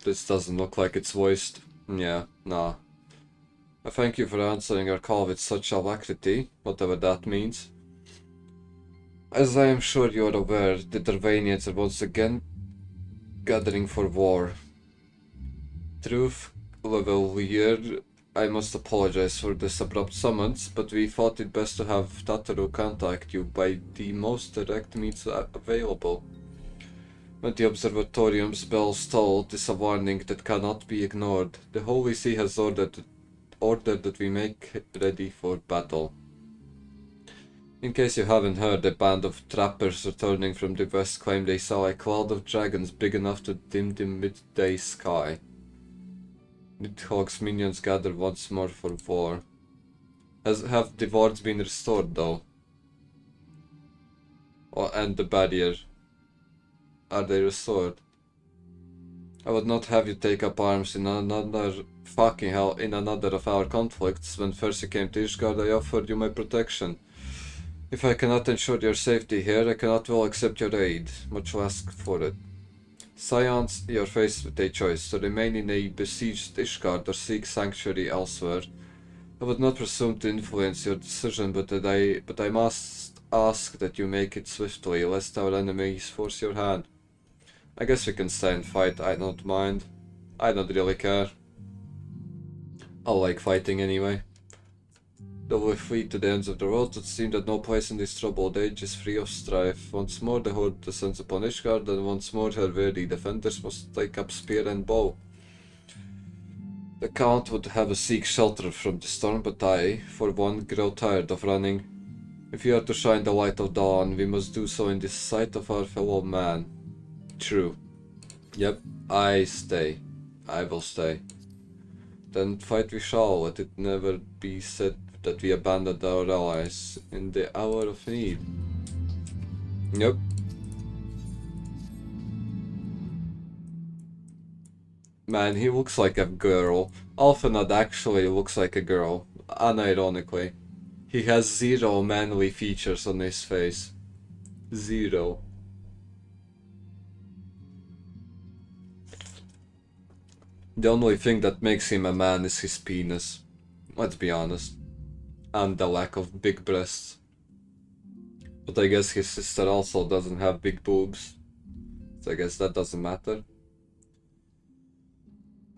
This doesn't look like it's voiced. Yeah, nah. I thank you for answering our call with such alacrity, whatever that means. As I am sure you are aware, the Darvanians are once again gathering for war. Truth, Levelier, I must apologize for this abrupt summons, but we thought it best to have Tataru contact you by the most direct means available. When the observatorium's bells toll, it is a warning that cannot be ignored. The Holy See has ordered that we make ready for battle. In case you haven't heard, a band of trappers returning from the west claim they saw a cloud of dragons big enough to dim the midday sky. Nidhogg's minions gather once more for war. Have the wards been restored though? And the barrier? Are they restored? I would not have you take up arms in another of our conflicts. When first you came to Ishgard, I offered you my protection. If I cannot ensure your safety here, I cannot well accept your aid, much less ask for it. Scions, you are faced with a choice, to remain in a besieged Ishgard or seek sanctuary elsewhere. I would not presume to influence your decision, but I must ask that you make it swiftly, lest our enemies force your hand. I guess we can stay and fight, I don't mind. I don't really care. I like fighting anyway. Though we flee to the ends of the world, it seems that no place in this troubled age is free of strife. Once more the horde descends upon Ishgard, and once more her weary defenders must take up spear and bow. The Count would have us seek shelter from the storm, but I, for one, grow tired of running. If we are to shine the light of dawn, we must do so in the sight of our fellow man. True. Yep, I stay. I will stay. Then fight we shall, let it never be said that we abandoned our allies in the hour of need. Yep. Man, he looks like a girl. Alphanad actually looks like a girl, unironically. He has zero manly features on his face. Zero. The only thing that makes him a man is his penis. Let's be honest. And the lack of big breasts. But I guess his sister also doesn't have big boobs. So I guess that doesn't matter.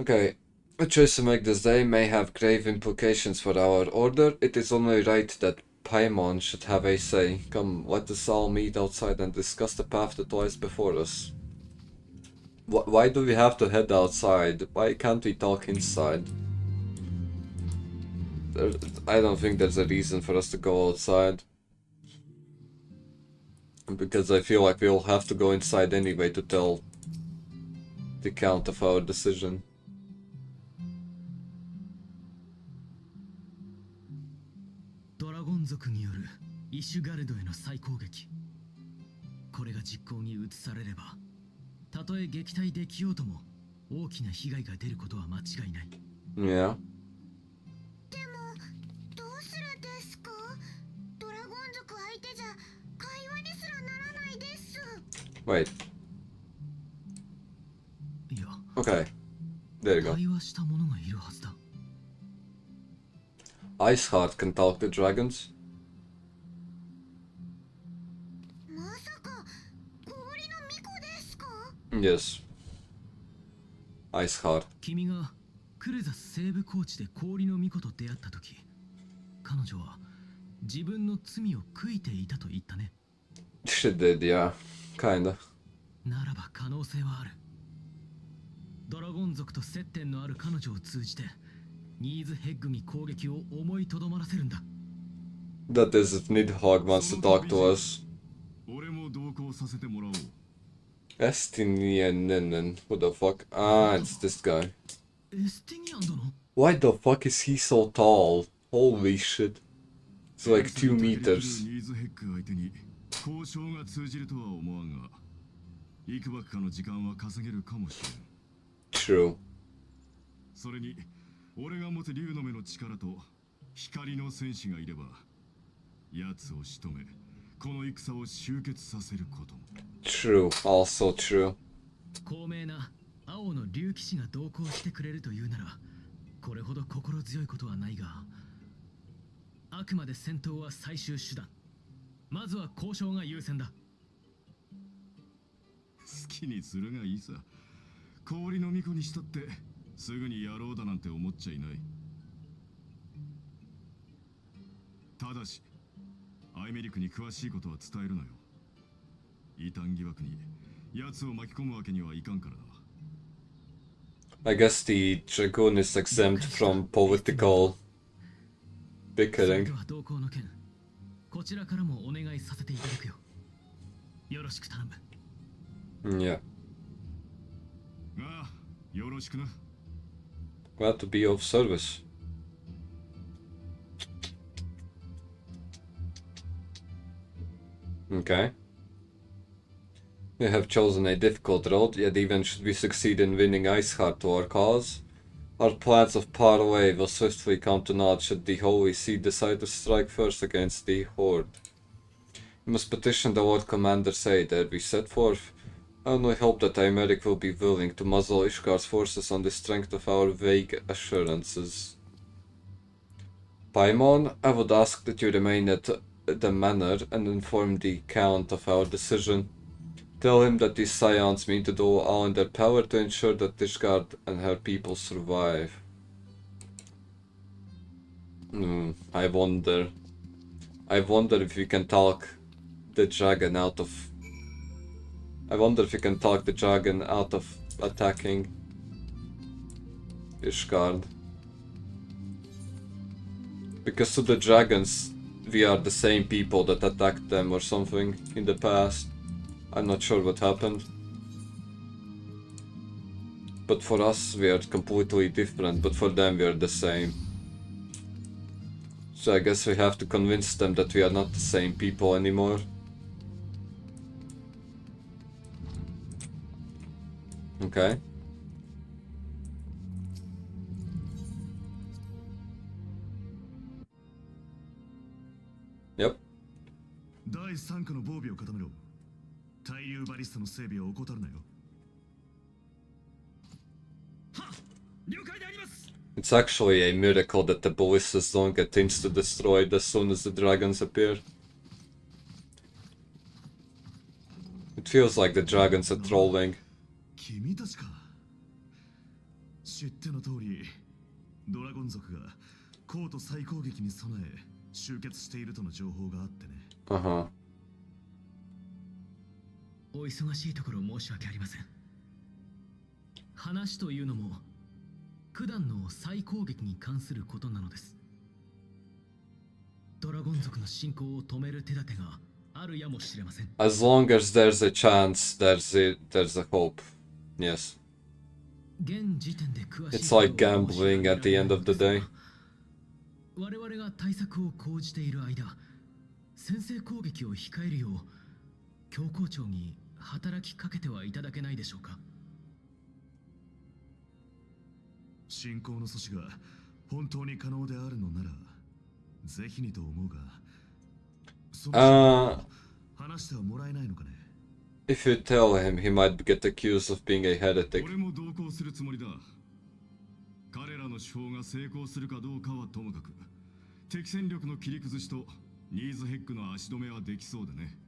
Okay. A choice to make this day may have grave implications for our order. It is only right that Paimon should have a say. Come, let us all meet outside and discuss the path that lies before us. Why do we have to head outside? Why can't we talk inside? I don't think there's a reason for us to go outside. Because I feel like we'll have to go inside anyway to tell the count of our decision. Dragon族によるイシュガルドへの再攻撃。これが実行に移されれば、たとえ撃退できようとも大きな被害が出ることは間違いない。Yeah. でもどうするですか？ドラゴン族相手じゃ会話にすらならないです。 Wait. いや、 Okay. There you go. 会話した者がいるはずだ。Iceheart can talk to dragons. まさか氷の巫女ですか？ Yes. Iceheart. 君がクルザス西部高地で氷の巫女と出会った時、彼女は自分の罪を悔いていたと言ったね。She did, yeah. Kinda. ならば可能性はある。ドラゴン族と接点のある彼女を通じてニーズヘッグミ攻撃を思いとどまらせるんだ。That is if Nidhogg wants to talk to us. 俺も同行させてもらおう。Estinian. Who the fuck? Ah, it's this guy. エスティニアン殿。 Why the fuck is he so tall? Holy shit. It's like 2 meters. ニーズヘッグ相手に交渉が通じるとは思わんが、いくばくかの時間は稼げるかもしれん。True. それに俺が持つ竜の目の力と光の戦士がいれば、奴を仕留め、この戦を終結させることも。True. Also true. 高名な青の竜騎士が同行してくれるというなら、これほど心強いことはないが、あくまで戦闘は最終手段。まずは交渉が優先だ。好きにするがいいさ。氷の巫女にしたってすぐにやろうだなんて思っちゃいない。ただしアイメリクに詳しいことは伝えるなよ。異端疑惑に奴を巻き込むわけにはいかんからな。I guess the Dragoon is exempt from political それ bickering. では同行の件、こちらからもお願いさせていただくよ。よろしく頼む。Yeah. ああ、よろしくな。Glad to be of service. Okay. We have chosen a difficult road, yet even should we succeed in winning Iceheart to our cause, our plans of parley will swiftly come to naught should the Holy See decide to strike first against the Horde. We must petition the Lord Commander say that we set forth. I only hope that Aymeric will be willing to muzzle Ishgar's forces on the strength of our vague assurances. Paimon, I would ask that you remain at the manor and inform the Count of our decision. Tell him that these Scions mean to do all in their power to ensure that Ishgard and her people survive. I wonder if we can talk the dragon out of... I wonder if we can talk the dragon out of attacking Ishgard. Because to the dragons, we are the same people that attacked them or something in the past. I'm not sure what happened. But for us, we are completely different, but for them, we are the same. So I guess we have to convince them that we are not the same people anymore. Okay. Yep. 第3課の防備を固めろ。対流バリスタの整備を怠るなよ。はっ、了解であります。 It's actually a miracle that the ballistas don't get insta-destroyed as soon as the dragons appear. It feels like the dragons are trolling. 君たちか。知っての通り、ドラゴン族がコート再攻撃に備え集結しているとの情報があってね。Uh-huh. お忙しいところ申し訳ありません。話というのも九段の再攻撃に関することなのです。ドラゴン族の進行を止める手立てがあるやもしれません。As long as there's a chance, there's a hope. Yes. 現時点で詳しい It's like gambling at the end of the day. 我々が対策を講じている間、先制攻撃を控えるよう教皇庁に働きかけてはいただけないでしょうか。進行の阻止が本当に可能であるのなら、ぜひにと思うが、その話してはもらえないのかね。If you tell him, he might get accused of being a heretic. 俺も同行するつもりだ。彼らの手法が成功するかどうかはともかく、敵戦力の切り崩しとニーズヘッグの足止めはできそうでね。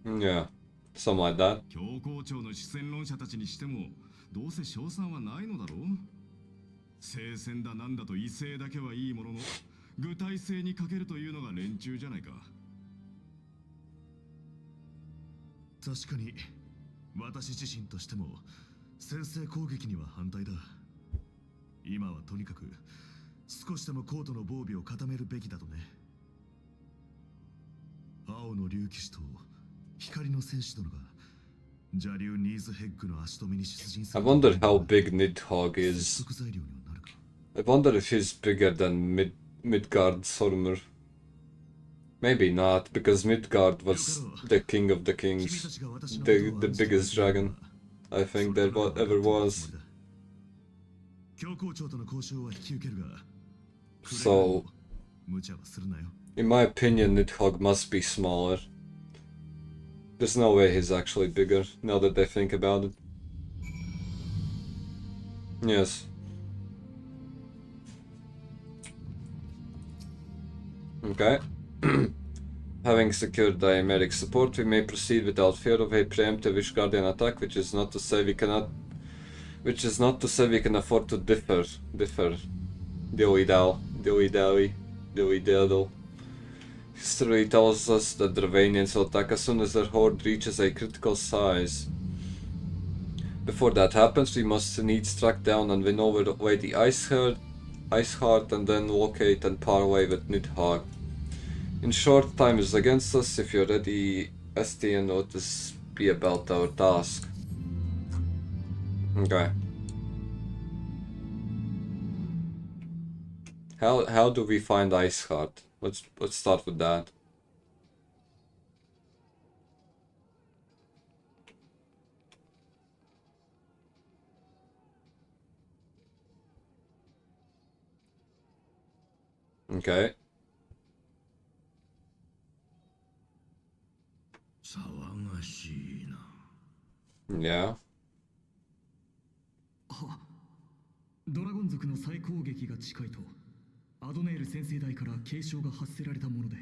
Yeah, something like that. 教皇庁の主戦論者たちにしても、どうせ勝算はないのだろう。聖戦だなんだと威勢だけはいいものの、具体性に欠けるというのが連中じゃないか。確かに私自身としても先制攻撃には反対だ。今はとにかく少しでもコートの防備を固めるべきだとね。青の竜騎士と光の戦士殿が邪竜ニーズヘッグの足止めに出陣す I る。 wonder how big Nidhogg 説 is. 得材料にはなるか。 I wonder if he's bigger than Midgard Sormr. Maybe not, because Midgard was the king of the kings, the biggest dragon I think there ever was. So, in my opinion, Nidhogg must be smaller. There's no way he's actually bigger, now that I think about it. Yes. Okay. Having secured diametric support, we may proceed without fear of a preemptive Ishgardian attack, which is not to say we can afford to differ. Dilly-dally. History tells us that the Dravanians will attack as soon as their horde reaches a critical size. Before that happens, we must needs track down and win over the Ice Heart and then locate and parley with Nidhogg. In short, time is against us. If you're ready, STN, notice be about our task. Okay. How do we find Ice Heart? Let's start with that. Okay. Yeah. ドラゴン族の再攻撃が近いとアドネール先生代から警鐘が発せられたもので、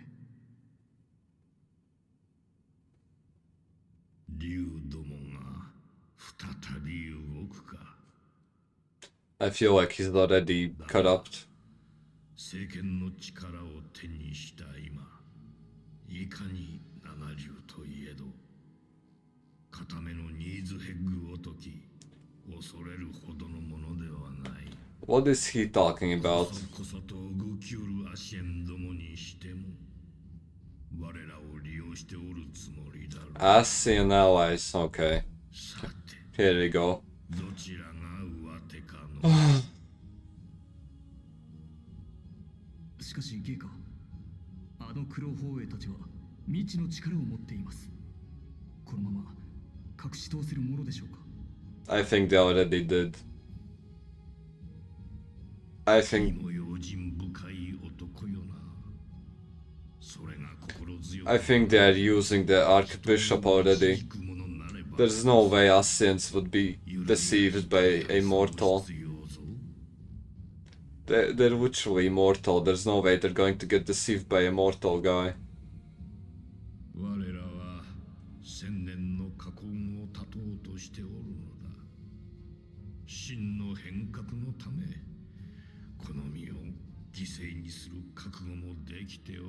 竜どもが再び動くか。 I feel like he's already corrupt. 政権の力を手にした今、いかに七竜といえど固めのニーズヘッグを解き、恐れるほどのものではない。 What is he talking about? こそと動きおるアシエンどもにしても我らを利用しておるつもりだろう。 Ascian allies, okay. さて、 Here we go. どちらが上手かの。しかしゲイカ、あの黒砲衛たちは未知の力を持っています。このまま隠し通せるものでしょうか。 I think they already did. I think they are using the Archbishop already. There's no way Ascians would be deceived by a mortal. They're literally immortal. There's no way they're going to get deceived by a mortal guy. 我らは千年の禍根を断とうとしておるのだ。真の変革のためこの身を犠牲にする覚悟もできておる。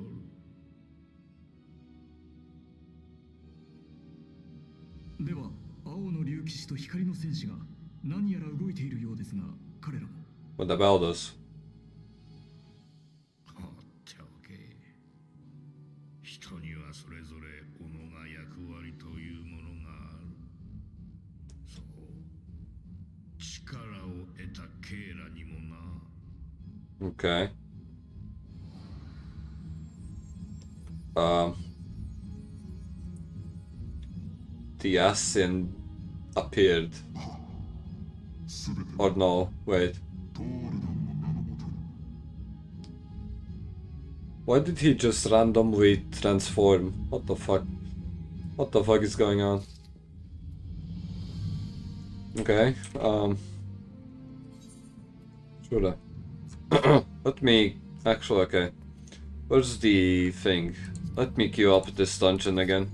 では青の竜騎士と光の戦士が何やら動いているようですが、彼らも What about us? 放っておけ。人にはそれぞれ己が役割というものがある。そう力を得たケイラにもな。Okay. The Assin appeared. Or no, wait. Why did he just randomly transform? What the fuck? What the fuck is going on? Okay, Sure. Let me... Actually, okay. Where's the thing? Let me queue up this dungeon again.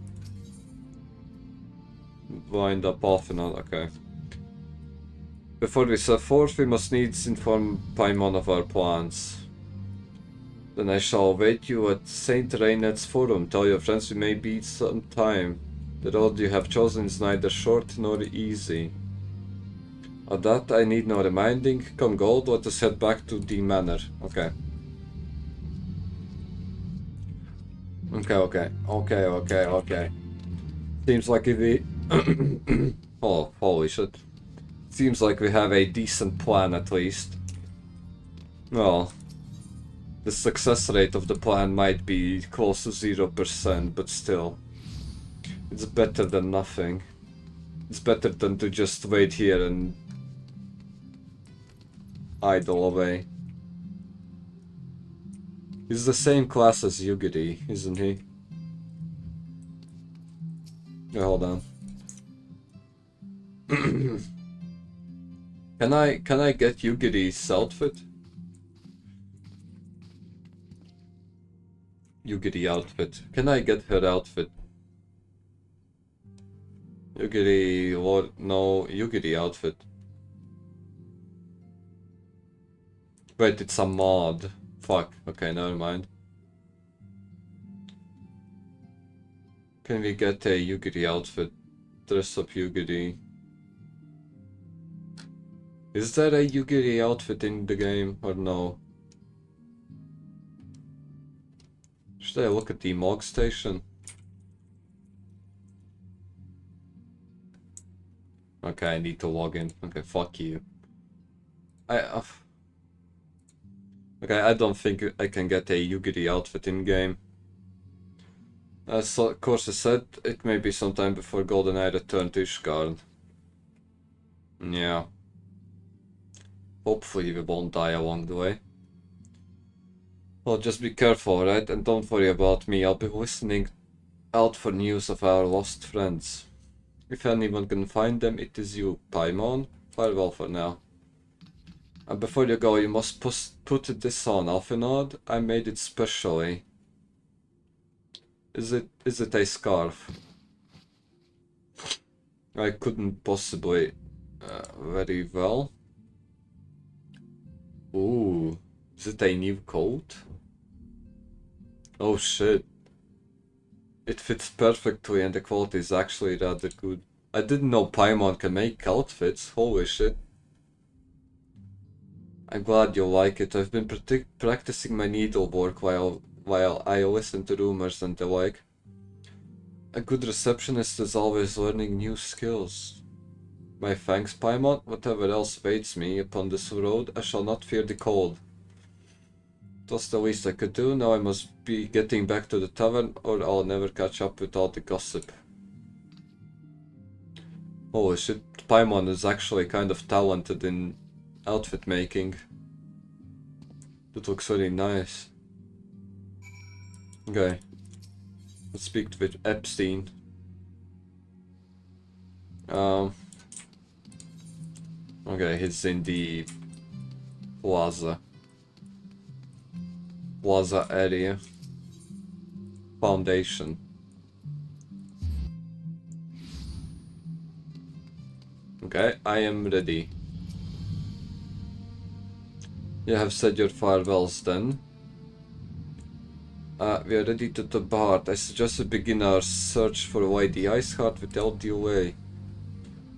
Wind up off and on, okay. Before we set forth, we must needs inform Paimon of our plans. Then I shall await you at Saint Rainet's Forum. Tell your friends we may be some time. The road you have chosen is neither short nor easy. Of that I need no reminding. Come Gold, let us head back to the manor. Okay. Okay. Seems like if we... oh, holy shit. Seems like we have a decent plan at least. Well, the success rate of the plan might be close to 0%, but still. It's better than nothing. It's better than to just wait here and idle away. He's the same class as Yugiri, isn't he? Yeah, hold on. Can I get Yugiri's outfit? Yugiri outfit. Can I get her outfit? Yugiri, what? No, Yugiri outfit. Wait, it's a mod. Fuck. Okay, never mind. Can we get a Yugiri outfit? Dress up Yugiri. Is there a Yugiri outfit in the game or no? Should I look at the Mog Station? Okay, I need to log in. Okay, fuck you. Okay, I don't think I can get a Yugiri outfit in game. As of course I said, it may be sometime before GoldenEye return to Ishgard. Yeah. Hopefully we won't die along the way. Well, just be careful, right? And don't worry about me, I'll be listening out for news of our lost friends. If anyone can find them, it is you, Paimon. Farewell for now. And before you go, you must put this on, Alfinod. I made it specially. Is it a scarf? I couldn't possibly... very well. Ooh, is it a new coat? Oh shit. It fits perfectly and the quality is actually rather good. I didn't know Paimon can make outfits, holy shit. I'm glad you like it. I've been practicing my needlework while I listen to rumors and the like. A good receptionist is always learning new skills. My thanks, Paimon. Whatever else awaits me upon this road, I shall not fear the cold. It was the least I could do. Now I must be getting back to the tavern, or I'll never catch up with all the gossip. Holy shit, Paimon is actually kind of talented in outfit making. That looks really nice. Okay. Let's speak with Epstein. Okay, he's in the plaza area. Foundation. Okay, I am ready. You have said your farewells then. We are ready to depart. I suggest we begin our search for why the Ice Heart without delay.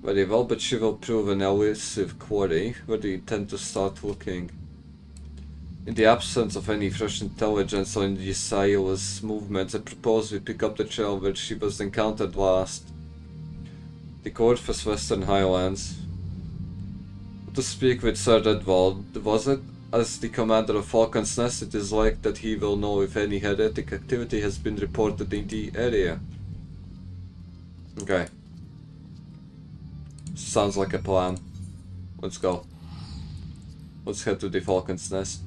Very well, but she will prove an elusive quarry. Where do you intend to start looking? In the absence of any fresh intelligence on the Silas movements, I propose we pick up the trail where she was encountered last. The Corvus Western Highlands. To speak with Sir Redwald, was it? As the commander of Falcon's Nest, it is like that he will know if any heretic activity has been reported in the area. Okay. Sounds like a plan. Let's go. Let's head to the Falcon's Nest.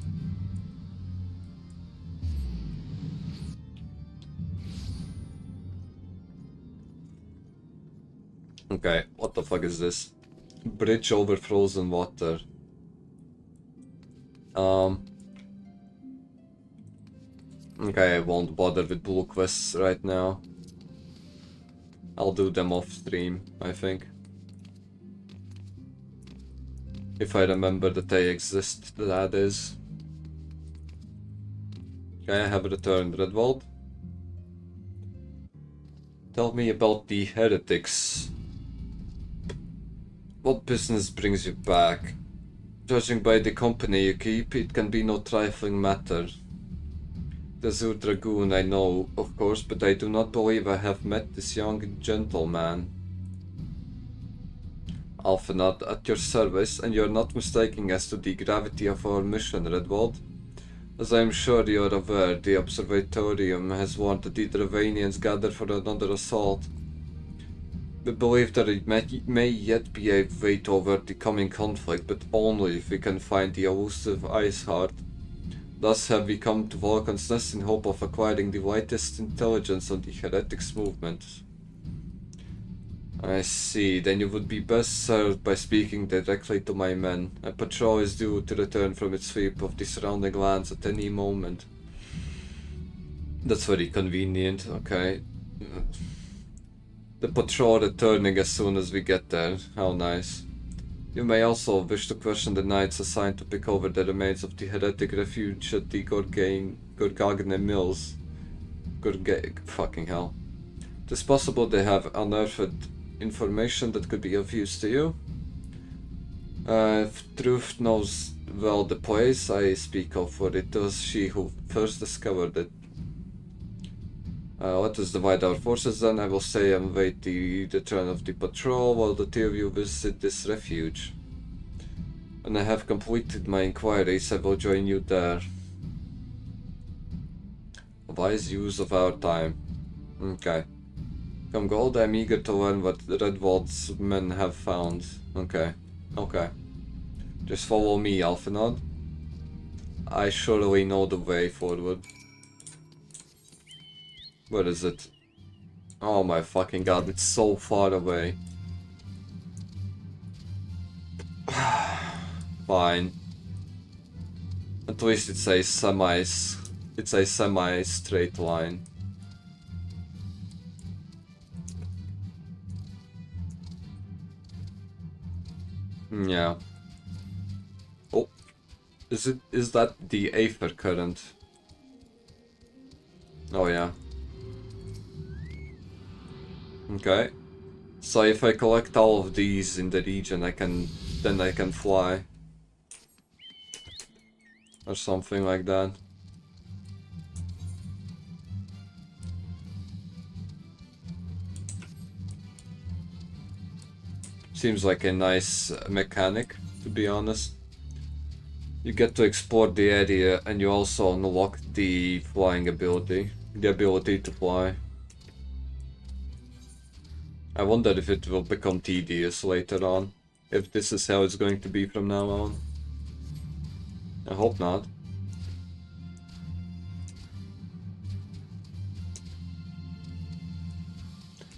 Okay, what the fuck is this? Bridge over frozen water. Okay, I won't bother with blue quests right now. I'll do them off stream, I think. If I remember that they exist, that is. Okay, I have returned. Redwald? Tell me about the heretics. What business brings you back? Judging by the company you keep, it can be no trifling matter. The Zur Dragoon I know, of course, but I do not believe I have met this young gentleman. Alphanot, at your service, and you are not mistaken as to the gravity of our mission, Redwald. As I am sure you are aware, the Observatorium has warned that the Dravanians gather for another assault. We believe that it may yet be a way to avert the coming conflict, but only if we can find the elusive Ice Heart. Thus have we come to Vulcan's Nest in hope of acquiring the latest intelligence on the heretics movement. I see, then you would be best served by speaking directly to my men. A patrol is due to return from its sweep of the surrounding lands at any moment. That's very convenient, okay. The patrol returning as soon as we get there. How nice. You may also wish to question the knights assigned to pick over the remains of the heretic refuge at the Gorgagne Mills. Fucking hell. It is possible they have unearthed information that could be of use to you. If Truth knows well the place I speak of, for it was she who first discovered it. Let us divide our forces then. I will stay and wait the return of the patrol while the two of you visit this refuge. When I have completed my inquiries, I will join you there. A wise use of our time. Okay. Come Gold, I'm eager to learn what Redwald's men have found. Okay. Okay. Just follow me, Alphanod. I surely know the way forward. Where is it? Oh my fucking god, it's so far away. Fine. At least it's a semi-straight line. Yeah. Oh. Is that the Aether current? Oh yeah. Okay. So if I collect all of these in the region, then I can fly. Or something like that. Seems like a nice mechanic, to be honest. You get to explore the area and you also unlock the flying ability. The ability to fly. I wonder if it will become tedious later on. If this is how it's going to be from now on. I hope not.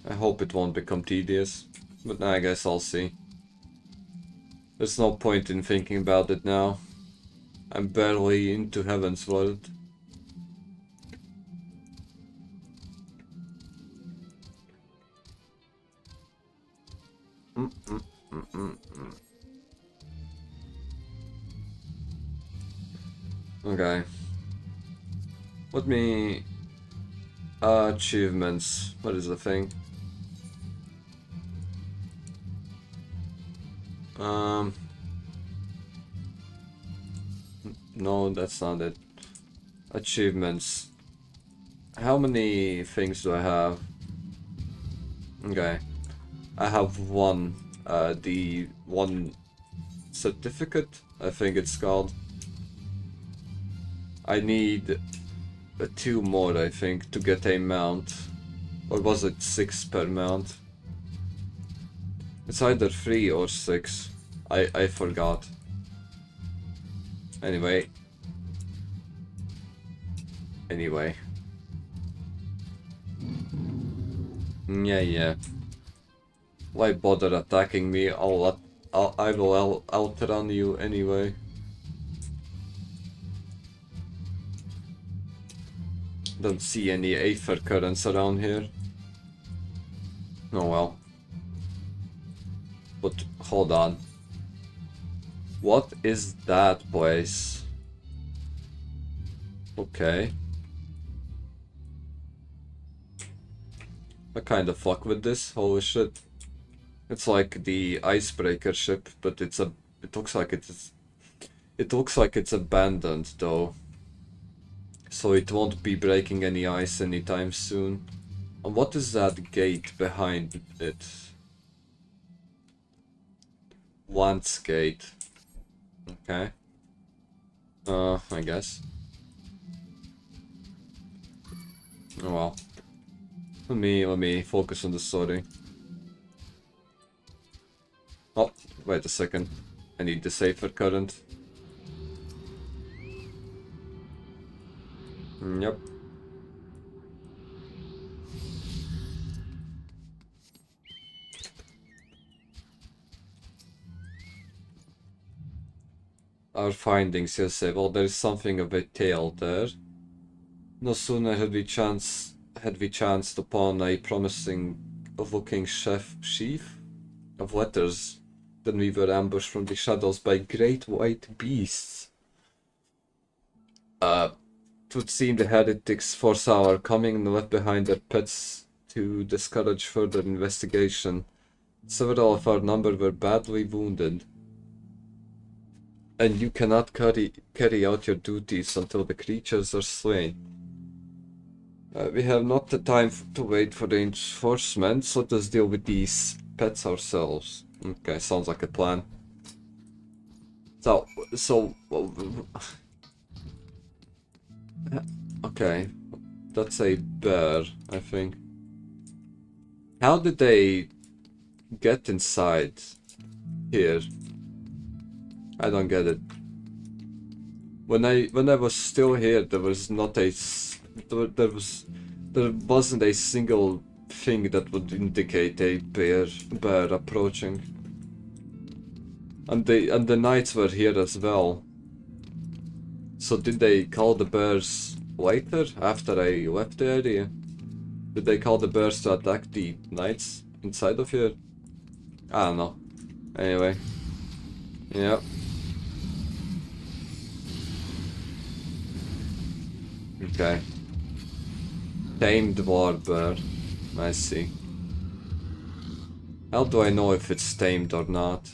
I hope it won't become tedious. But I guess I'll see. There's no point in thinking about it now. I'm barely into Heavensward. Okay. Let me... achievements. What is the thing? No, that's not it. Achievements. How many things do I have? Okay. I have one. The one certificate, I think it's called. I need 2 more, I think, to get a mount. Or was it 6 per mount? It's either 3 or 6. I forgot. Anyway. Yeah. Why bother attacking me? I will outrun you anyway. Don't see any Aether currents around here. Oh well. But hold on. What is that place? Okay. I kinda fuck with this, holy shit. It's like the icebreaker ship, but it looks like it's abandoned though. So it won't be breaking any ice anytime soon. And what is that gate behind it? Once gate. Okay. I guess. Oh well. Let me focus on the sorting. Oh, wait a second. I need the safer current. Yep. Our findings, yes, well, there is something of a tale there. No sooner had we chanced upon a promising looking sheaf of letters than we were ambushed from the shadows by great white beasts. It would seem the heretics foresaw our coming and left behind their pets to discourage further investigation. Several of our number were badly wounded, and you cannot carry out your duties until the creatures are slain. We have not the time to wait for reinforcements. Let us deal with these pets ourselves. Okay, sounds like a plan. So, okay, that's a bear, I think. How did they get inside here? I don't get it. When I was still here, there was not a there wasn't a single thing that would indicate a bear approaching. And the knights were here as well. So did they call the bears later, after I left the area? Did they call the bears to attack the knights inside of here? I don't know. Anyway. Yep. Okay. Tamed warbird. I see. How do I know if it's tamed or not?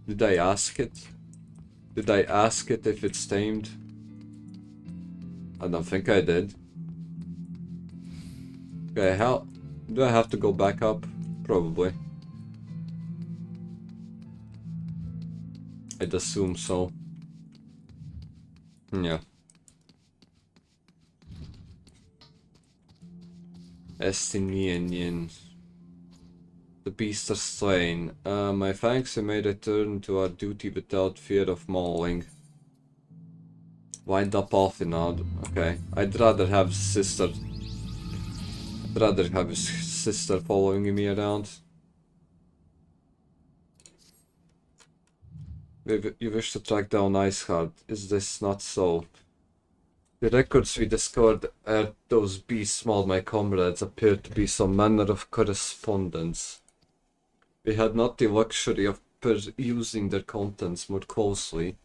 Did I ask it? Did I ask it if it's tamed? I don't think I did. Okay, how... Do I have to go back up? Probably. I'd assume so. Yeah. Estinian. The beasts are slain. My thanks, we may return to our duty without fear of mauling. Wind up off in odd. Okay. I'd rather have sister following me around. You wish to track down Iceheart. Is this not so? The records we discovered at those beasts mauled my comrades appear to be some manner of correspondence. We had not the luxury of perusing their contents more closely.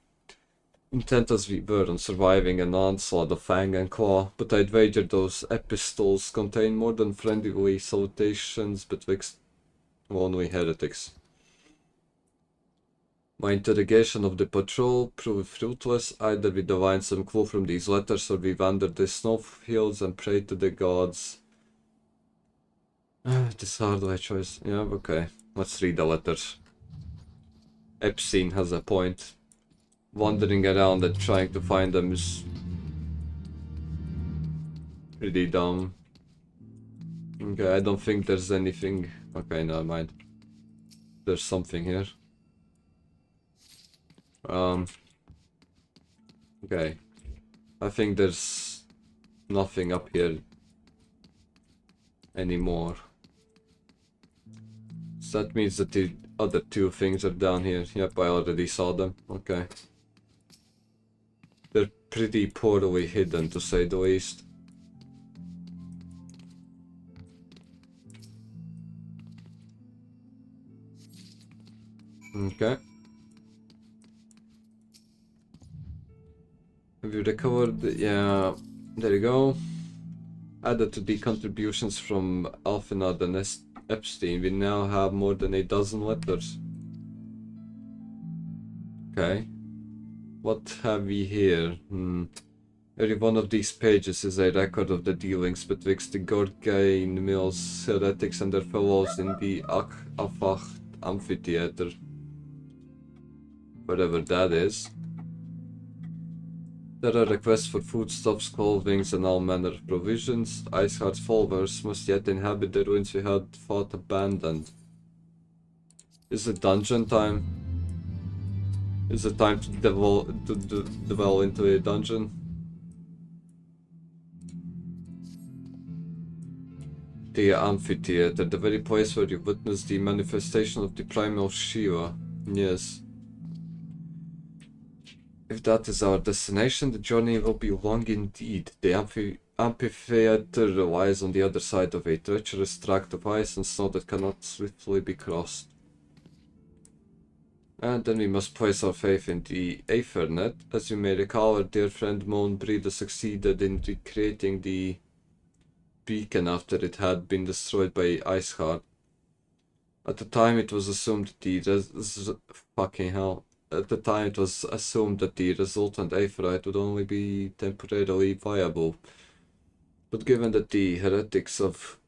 intent as we were on surviving an onslaught of fang and claw, but I'd wager those epistles contain more than friendly salutations betwixt lonely heretics. My interrogation of the patrol proved fruitless. Either we divine some clue from these letters, or we wandered the snowfields and prayed to the gods. This hardware choice. Yeah, okay. Let's read the letters. Epstein has a point. Wandering around and trying to find them is pretty dumb. Okay, I don't think there's anything. Okay, never mind. There's something here. Okay. I think there's nothing up here anymore. So that means that the other two things are down here. Yep, I already saw them. Okay. They're pretty poorly hidden, to say the least. Okay. Have you recovered? Yeah, there you go. Added to the contributions from Alfinad and Epstein, we now have more than a dozen letters. Okay. What have we here? Every one of these pages is a record of the dealings betwixt the Gorgain Mills heretics and their fellows in the Afach Amphitheater. Whatever that is. There are requests for foodstuffs, clothing, and all manner of provisions. Iceheart's followers must yet inhabit the ruins we had thought abandoned. Is it dungeon time? Is it time to dwell into a dungeon? The amphitheater, the very place where you witnessed the manifestation of the primal Shiva. Yes. If that is our destination, the journey will be long indeed. The amphitheater lies on the other side of a treacherous tract of ice and snow that cannot swiftly be crossed. And then we must place our faith in the Aethernet. As you may recall, our dear friend Moan Breeder succeeded in recreating the beacon after it had been destroyed by Iceheart. At the time it was assumed that At the time it was assumed that the resultant Aetherite would only be temporarily viable. But given that the heretics of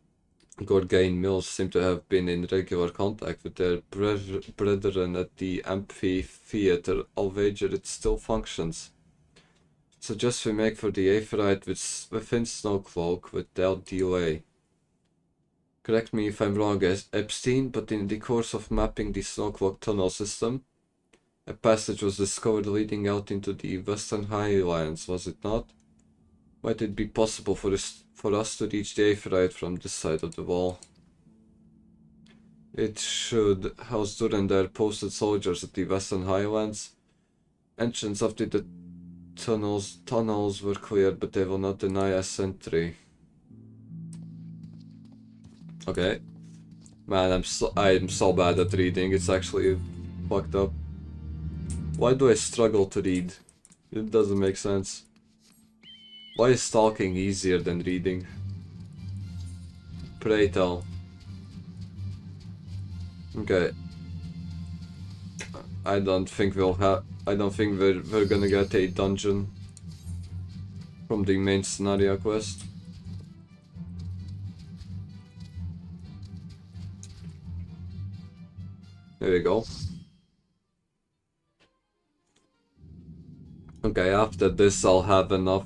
Gorgain Mills seem to have been in regular contact with their brethren at the amphitheater, I'll wager it still functions. Suggest we make for the Aetherite within Snowcloak without delay. Correct me if I'm wrong, Epstein, but in the course of mapping the Snowcloak tunnel system, a passage was discovered leading out into the Western Highlands, was it not? Might it be possible for us to reach the Aetherite from this side of the wall? It should house Durandar posted soldiers at the Western Highlands. Entrance after the tunnels were cleared, but they will not deny us entry. Okay. Man, I'm so bad at reading, it's actually fucked up. Why do I struggle to read? It doesn't make sense. Why is talking easier than reading? Pray tell. Okay. I don't think we're gonna get a dungeon from the main scenario quest. There we go. Okay, after this I'll have enough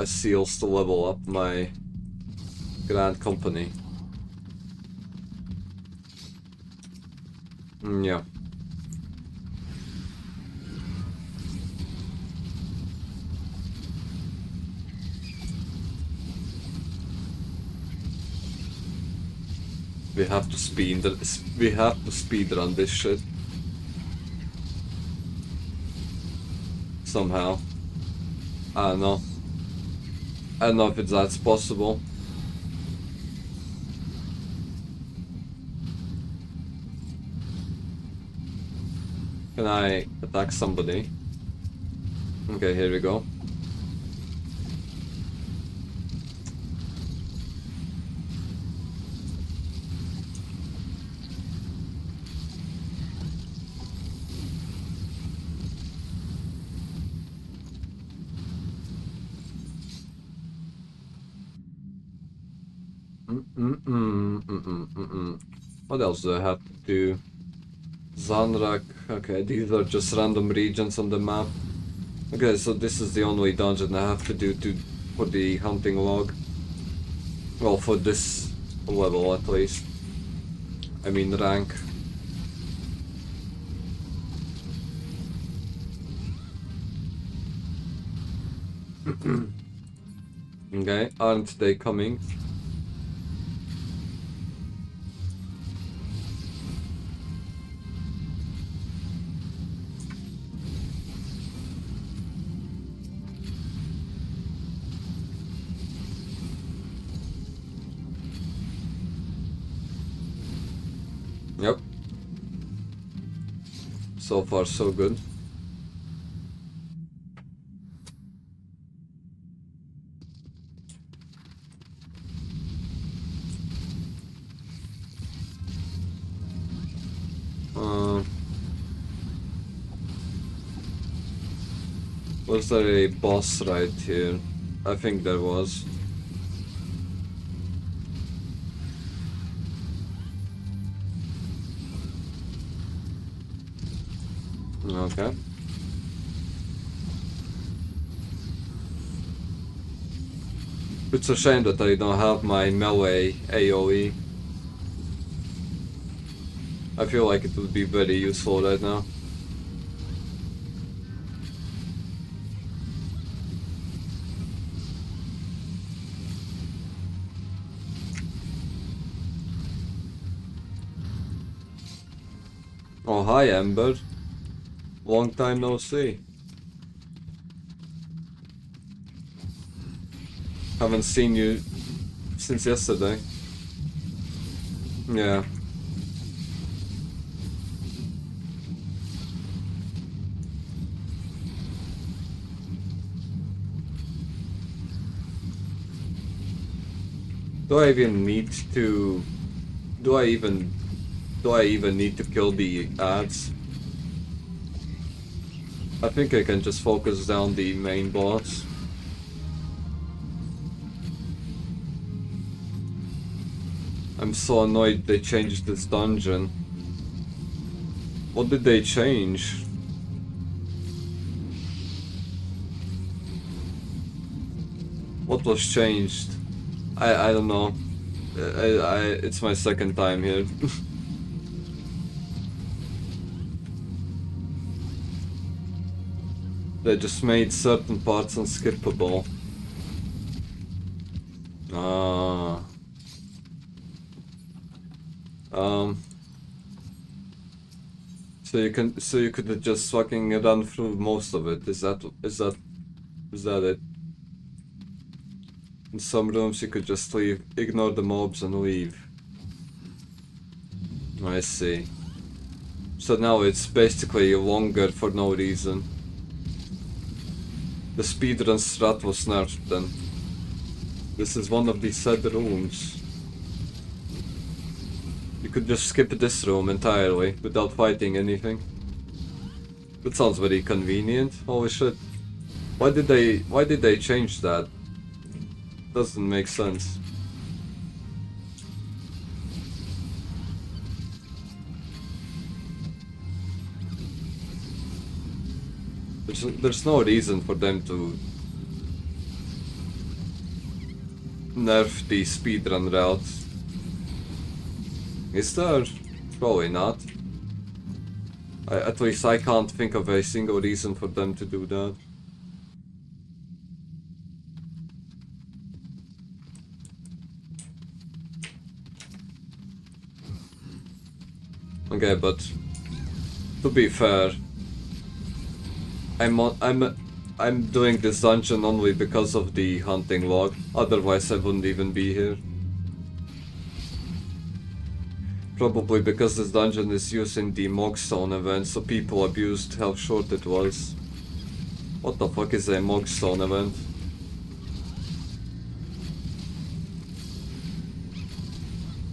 seals to level up my Grand Company. Yeah. We have to speed run this shit. Somehow. I don't know. I don't know if that's possible. Can I attack somebody? Okay, here we go. What else do I have to do? Zanrak. Okay, these are just random regions on the map. Okay, so this is the only dungeon I have to do for the hunting log. Well, for this level at least. I mean rank. Okay, aren't they coming? Yep. So far, so good. Was there a boss right here? I think there was. Okay. It's a shame that I don't have my melee AoE. I feel like it would be very useful right now. Oh, hi Amber. Long time no see. Haven't seen you since yesterday. Yeah. Do I even need to... Do I even need to kill the ads? I think I can just focus down the main boss. I'm so annoyed they changed this dungeon. What did they change? What was changed? I don't know. It's my second time here. They just made certain parts unskippable. Ah. So you could just fucking run through most of it. Is that it? In some rooms you could just leave, ignore the mobs and leave. I see. So now it's basically longer for no reason. The speedrun strat was nerfed then. This is one of the said rooms. You could just skip this room entirely without fighting anything. That sounds very convenient. Holy shit. Why did they change that? Doesn't make sense. There's no reason for them to nerf the speedrun routes. Is there? Probably not. At least I can't think of a single reason for them to do that. Okay, but to be fair, I'm doing this dungeon only because of the hunting log. Otherwise, I wouldn't even be here. Probably because this dungeon is using the Mogstone event, so people abused how short it was. What the fuck is a Mogstone event?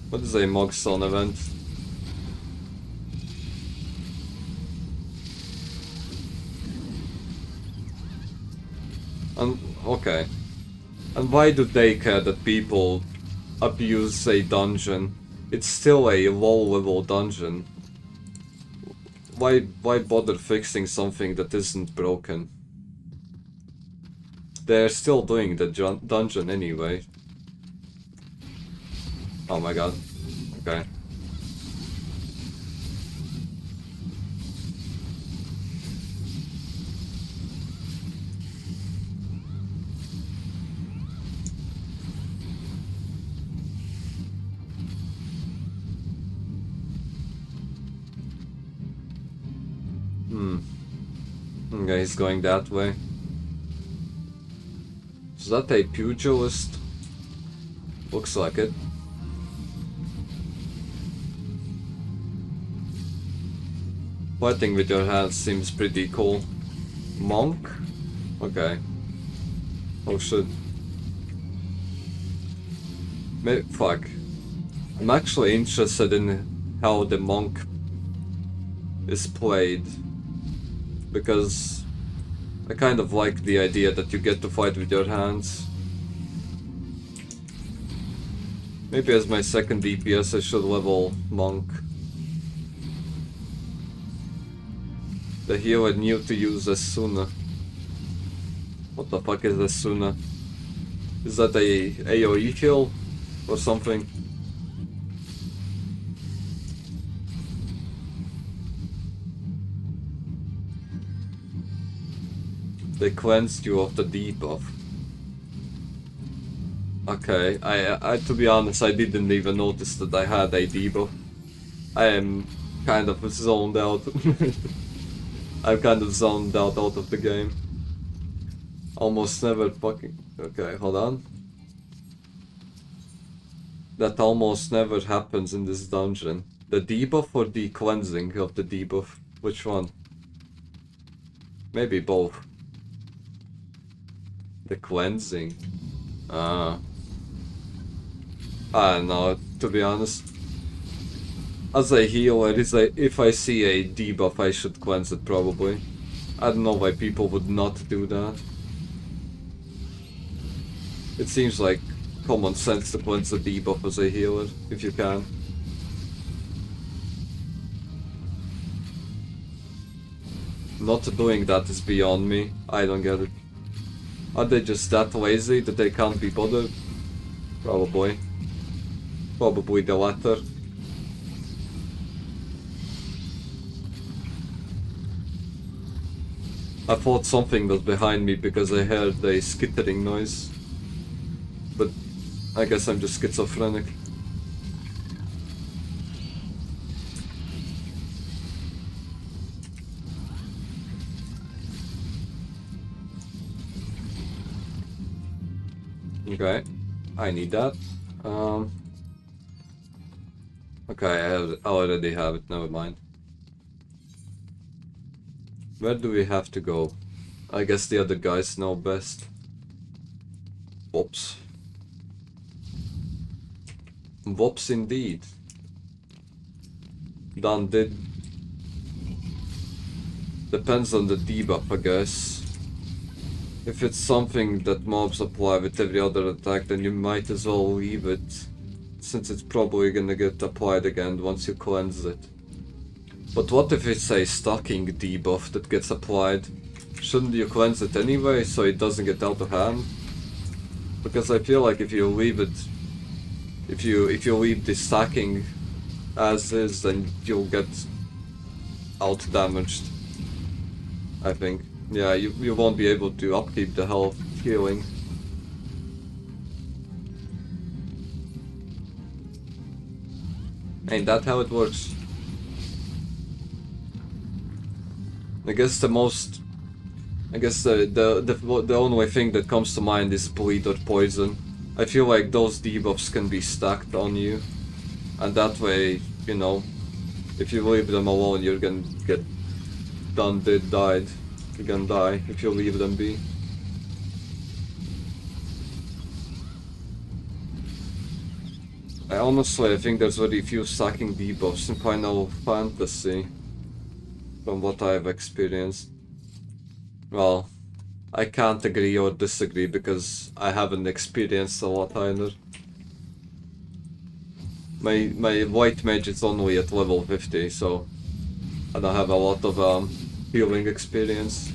What is a Mogstone event? Okay. And why do they care that people abuse a dungeon? It's still a low-level dungeon. Why bother fixing something that isn't broken? They're still doing the dungeon anyway. Oh my god. Okay. Okay, he's going that way. Is that a pugilist? Looks like it. Fighting with your hands seems pretty cool. Monk? Okay. Oh shit. Fuck. I'm actually interested in how the monk is played. Because I kind of like the idea that you get to fight with your hands. Maybe as my second DPS I should level Monk. The healer knew to use Asuna. What the fuck is Asuna? Is that a AoE heal? Or something? They cleansed you of the debuff. Okay, I to be honest, I didn't even notice that I had a debuff. I am kind of zoned out. I'm kind of zoned out of the game. Almost never fucking... Okay, hold on. That almost never happens in this dungeon. The debuff or the cleansing of the debuff? Which one? Maybe both. The cleansing. I don't know, to be honest. As a healer, if I see a debuff, I should cleanse it probably. I don't know why people would not do that. It seems like common sense to cleanse the debuff as a healer, if you can. Not doing that is beyond me. I don't get it. Are they just that lazy that they can't be bothered? Probably. Probably the latter. I thought something was behind me because I heard a skittering noise. But I guess I'm just schizophrenic. Okay, I need that. Okay, I already have it, never mind. Where do we have to go? I guess the other guys know best. Whoops. Whoops indeed. Done did. Depends on the debuff, I guess. If it's something that mobs apply with every other attack, then you might as well leave it, since it's probably gonna get applied again once you cleanse it. But what if it's a stacking debuff that gets applied? Shouldn't you cleanse it anyway, so it doesn't get out of hand? Because I feel like if you leave it, if you leave the stacking as is, then you'll get out damaged, I think. Yeah, you won't be able to upkeep the health healing. Ain't that how it works? I guess the only thing that comes to mind is bleed or poison. I feel like those debuffs can be stacked on you, and that way you know, if you leave them alone, you're gonna get died. You're gonna die if you leave them be. I think there's very few stacking debuffs in Final Fantasy, from what I've experienced. Well, I can't agree or disagree because I haven't experienced a lot either. My white mage is only at level 50, so I don't have a lot of healing experience.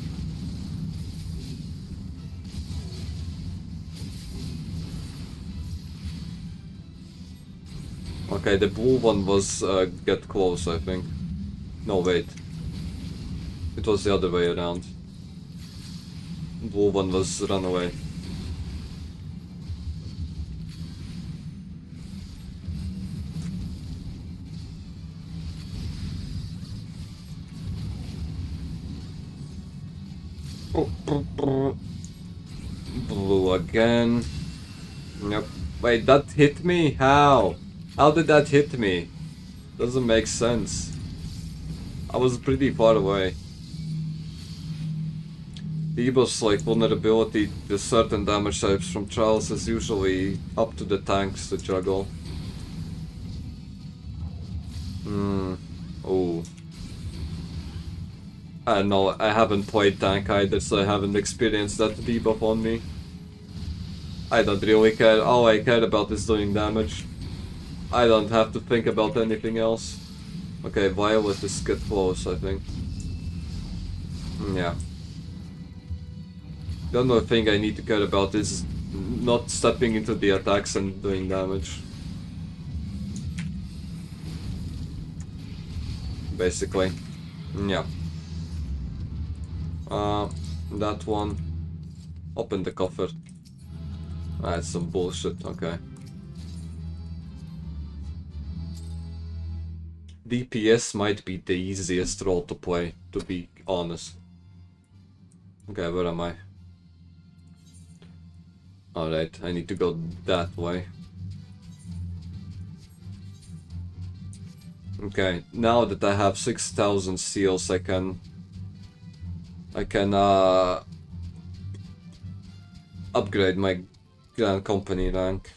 Okay, the blue one was get close, I think. No, wait. It was the other way around. Blue one was run away. Blue again. Yep. Wait, that hit me? How? How did that hit me? Doesn't make sense. I was pretty far away. Debuffs like vulnerability to certain damage types from trials is usually up to the tanks to juggle. Oh. I don't know, I haven't played tank either, so I haven't experienced that debuff on me. I don't really care, all I care about is doing damage. I don't have to think about anything else. Okay, Violet is get close, I think. Yeah. The only thing I need to care about is not stepping into the attacks and doing damage. Basically. Yeah. That one. Open the coffer. That's some bullshit, okay. DPS might be the easiest role to play, to be honest. Okay, where am I? Alright, I need to go that way. Okay, now that I have 6,000 seals, I can upgrade my Grand Company rank.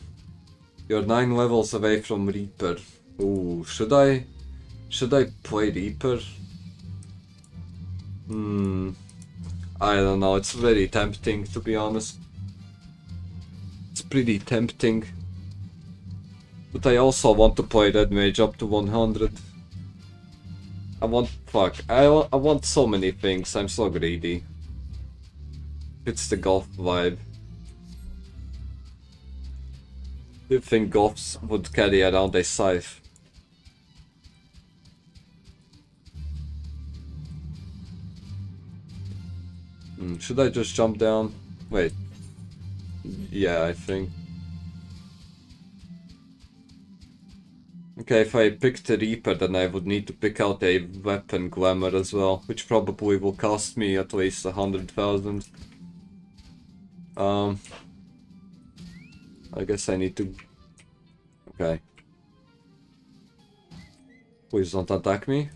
You're 9 levels away from Reaper. Ooh, should I play Reaper? I don't know, it's very tempting to be honest. It's pretty tempting. But I also want to play Red Mage up to 100. I want so many things, I'm so greedy. It's the golf vibe. Do you think goths would carry around a scythe? Should I just jump down? Wait. Yeah, I think. Okay, if I picked the Reaper, then I would need to pick out a weapon glamour as well, which probably will cost me at least 100,000. I guess I need to... Okay. Please don't attack me.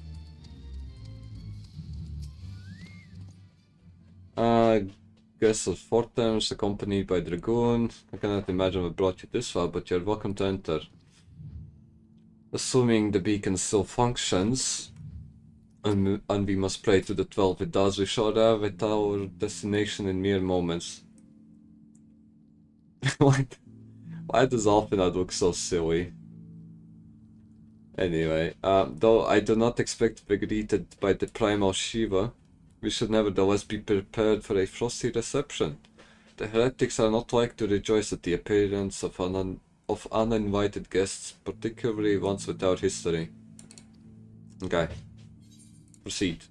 Guest of Fortams, accompanied by Dragoon. I cannot imagine what brought you this far, but you're welcome to enter. Assuming the beacon still functions, and we must pray to the 12 it does, we shall arrive at our destination in mere moments. Why does Alphinaud look so silly? Anyway, though I do not expect to be greeted by the primal Shiva, we should nevertheless be prepared for a frosty reception. The heretics are not like to rejoice at the appearance of uninvited guests, particularly ones without history. Okay. Proceed.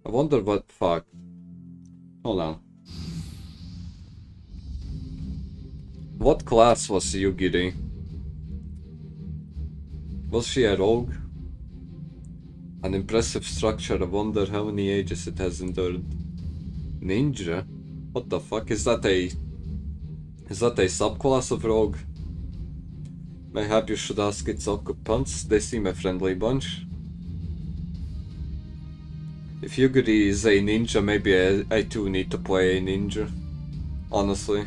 I wonder what... Fuck. Hold on. What class was Yugiri? Was she a rogue? An impressive structure, I wonder how many ages it has endured. Ninja? What the fuck? Is that a subclass of rogue? Mayhap you should ask its occupants. They seem a friendly bunch. If Yuguri is a ninja, maybe I too need to play a ninja. Honestly.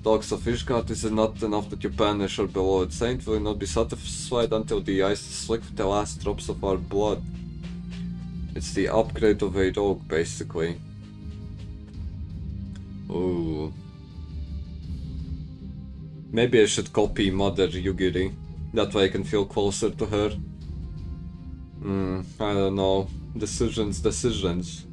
Dogs of Ishgard, is it not enough that you banish our beloved saint? Will you not be satisfied until the ice is slick with the last drops of our blood? It's the upgrade of a dog, basically. Ooh. Maybe I should copy Mother Yugiri. That way I can feel closer to her. I don't know. Decisions.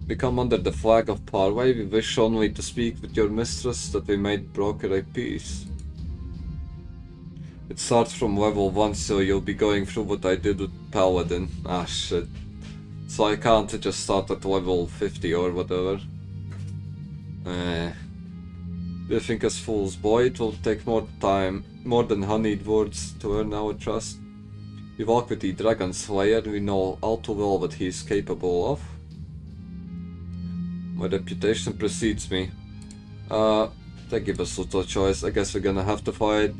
We come under the flag of Parway. We wish only to speak with your mistress that we might broker a peace. It starts from level 1, so you'll be going through what I did with Paladin. Ah shit. So I can't just start at level 50 or whatever. Do you think as fools, boy? It will take more time, more than honeyed words to earn our trust. We walk with the Dragon Slayer, we know all too well what he is capable of. My reputation precedes me. They give us little choice. I guess we're gonna have to fight.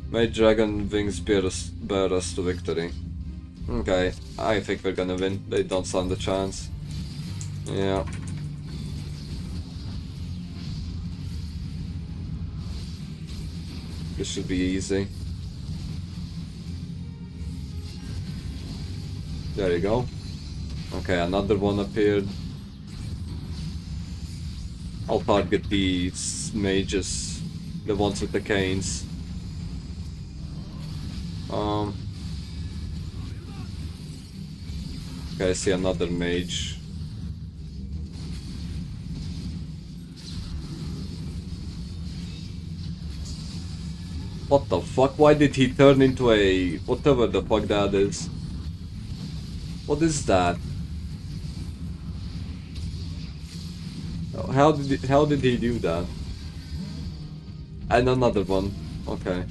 May dragon wings bear us to victory. Okay, I think we're gonna win. They don't stand a chance. Yeah. This should be easy. There you go. Okay, another one appeared. I'll target these mages, the ones with the canes. Okay, I see another mage. What the fuck? Why did he turn into a... whatever the fuck that is? What is that? How did he do that? And another one. Okay.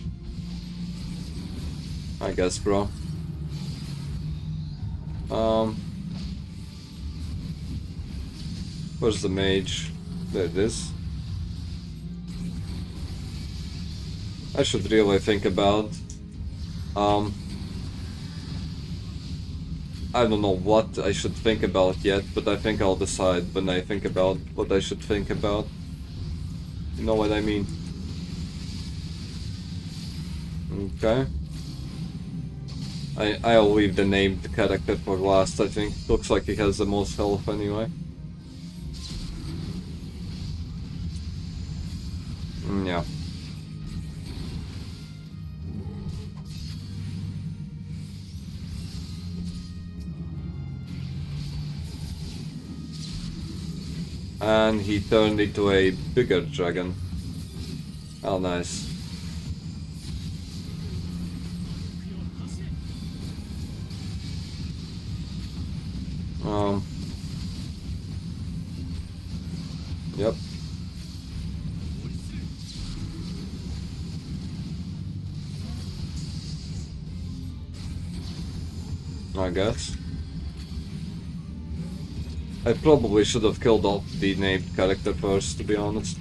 I guess, bro. Where's the mage? There it is. I should really think about... I don't know what I should think about yet, but I think I'll decide when I think about what I should think about. You know what I mean? Okay. I'll leave the named character for last, I think. Looks like he has the most health anyway. Yeah. And he turned into a bigger dragon. Oh, nice. Yep. I guess. I probably should have killed off the named character first, to be honest.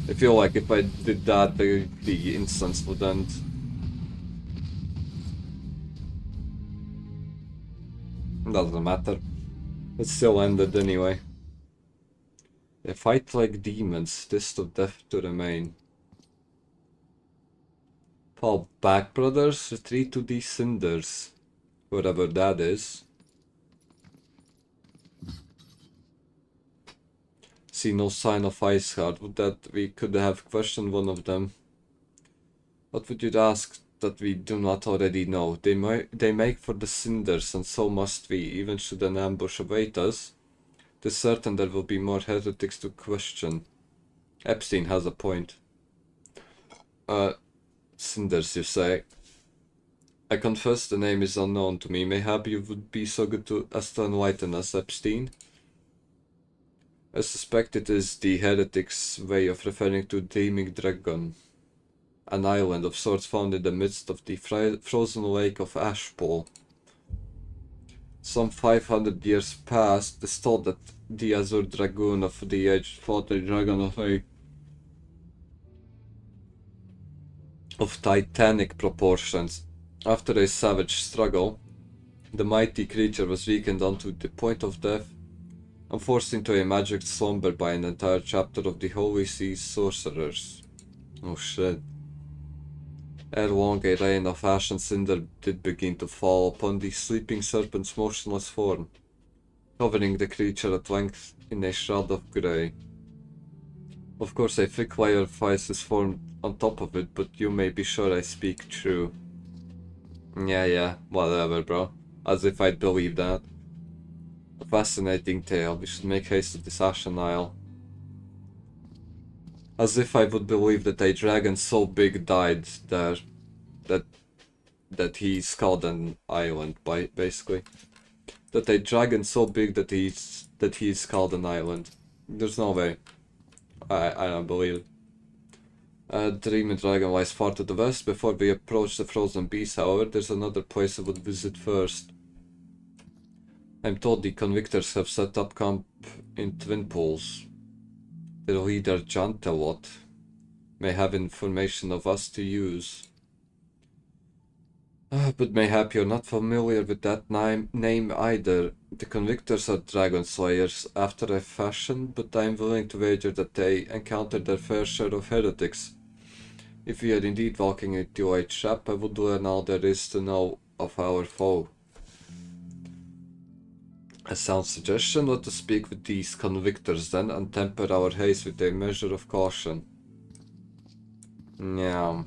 I feel like if I did that, the instance would end. Doesn't matter. It still ended anyway. They fight like demons, this of death to remain. Fall back, brothers, retreat to these cinders. Whatever that is. See no sign of Iceheart. Would that we could have questioned one of them? What would you ask that we do not already know? They make for the cinders, and so must we, even should an ambush await us. 'Tis certain there will be more heretics to question. Epstein has a point. Cinders, you say? I confess the name is unknown to me. Mayhap you would be so good as to enlighten us, Epstein? I suspect it is the heretics' way of referring to Dreaming Dragon, an island of sorts found in the midst of the frozen lake of Ashpole. Some 500 years past, 'tis thought that the Azure Dragoon of the Age fought a dragon of a of titanic proportions. After a savage struggle, the mighty creature was weakened unto the point of death and forced into a magic slumber by an entire chapter of the Holy Sea's sorcerers. Oh shit. Ere long a rain of ash and cinder did begin to fall upon the sleeping serpent's motionless form, covering the creature at length in a shroud of grey. Of course a thick layer of ice is formed on top of it, but you may be sure I speak true. Yeah, whatever, bro. As if I'd believe that. A fascinating tale. We should make haste to this Ashen Isle. As if I would believe that a dragon so big died there that he scaled an island, basically. That a dragon so big that he scaled an island. There's no way. I don't believe it. A dreaming dragon lies far to the west. Before we approach the frozen beast, however, there's another place I would visit first. I'm told the convictors have set up camp in Twin Pools. Their leader, Jantelot, may have information of us to use. But mayhap you're not familiar with that name either. The convictors are dragon slayers after a fashion, but I'm willing to wager that they encountered their fair share of heretics. If we are indeed walking into a trap, I would learn all there is to know of our foe. A sound suggestion. Let us speak with these convictors then, and temper our haste with a measure of caution. Yeah.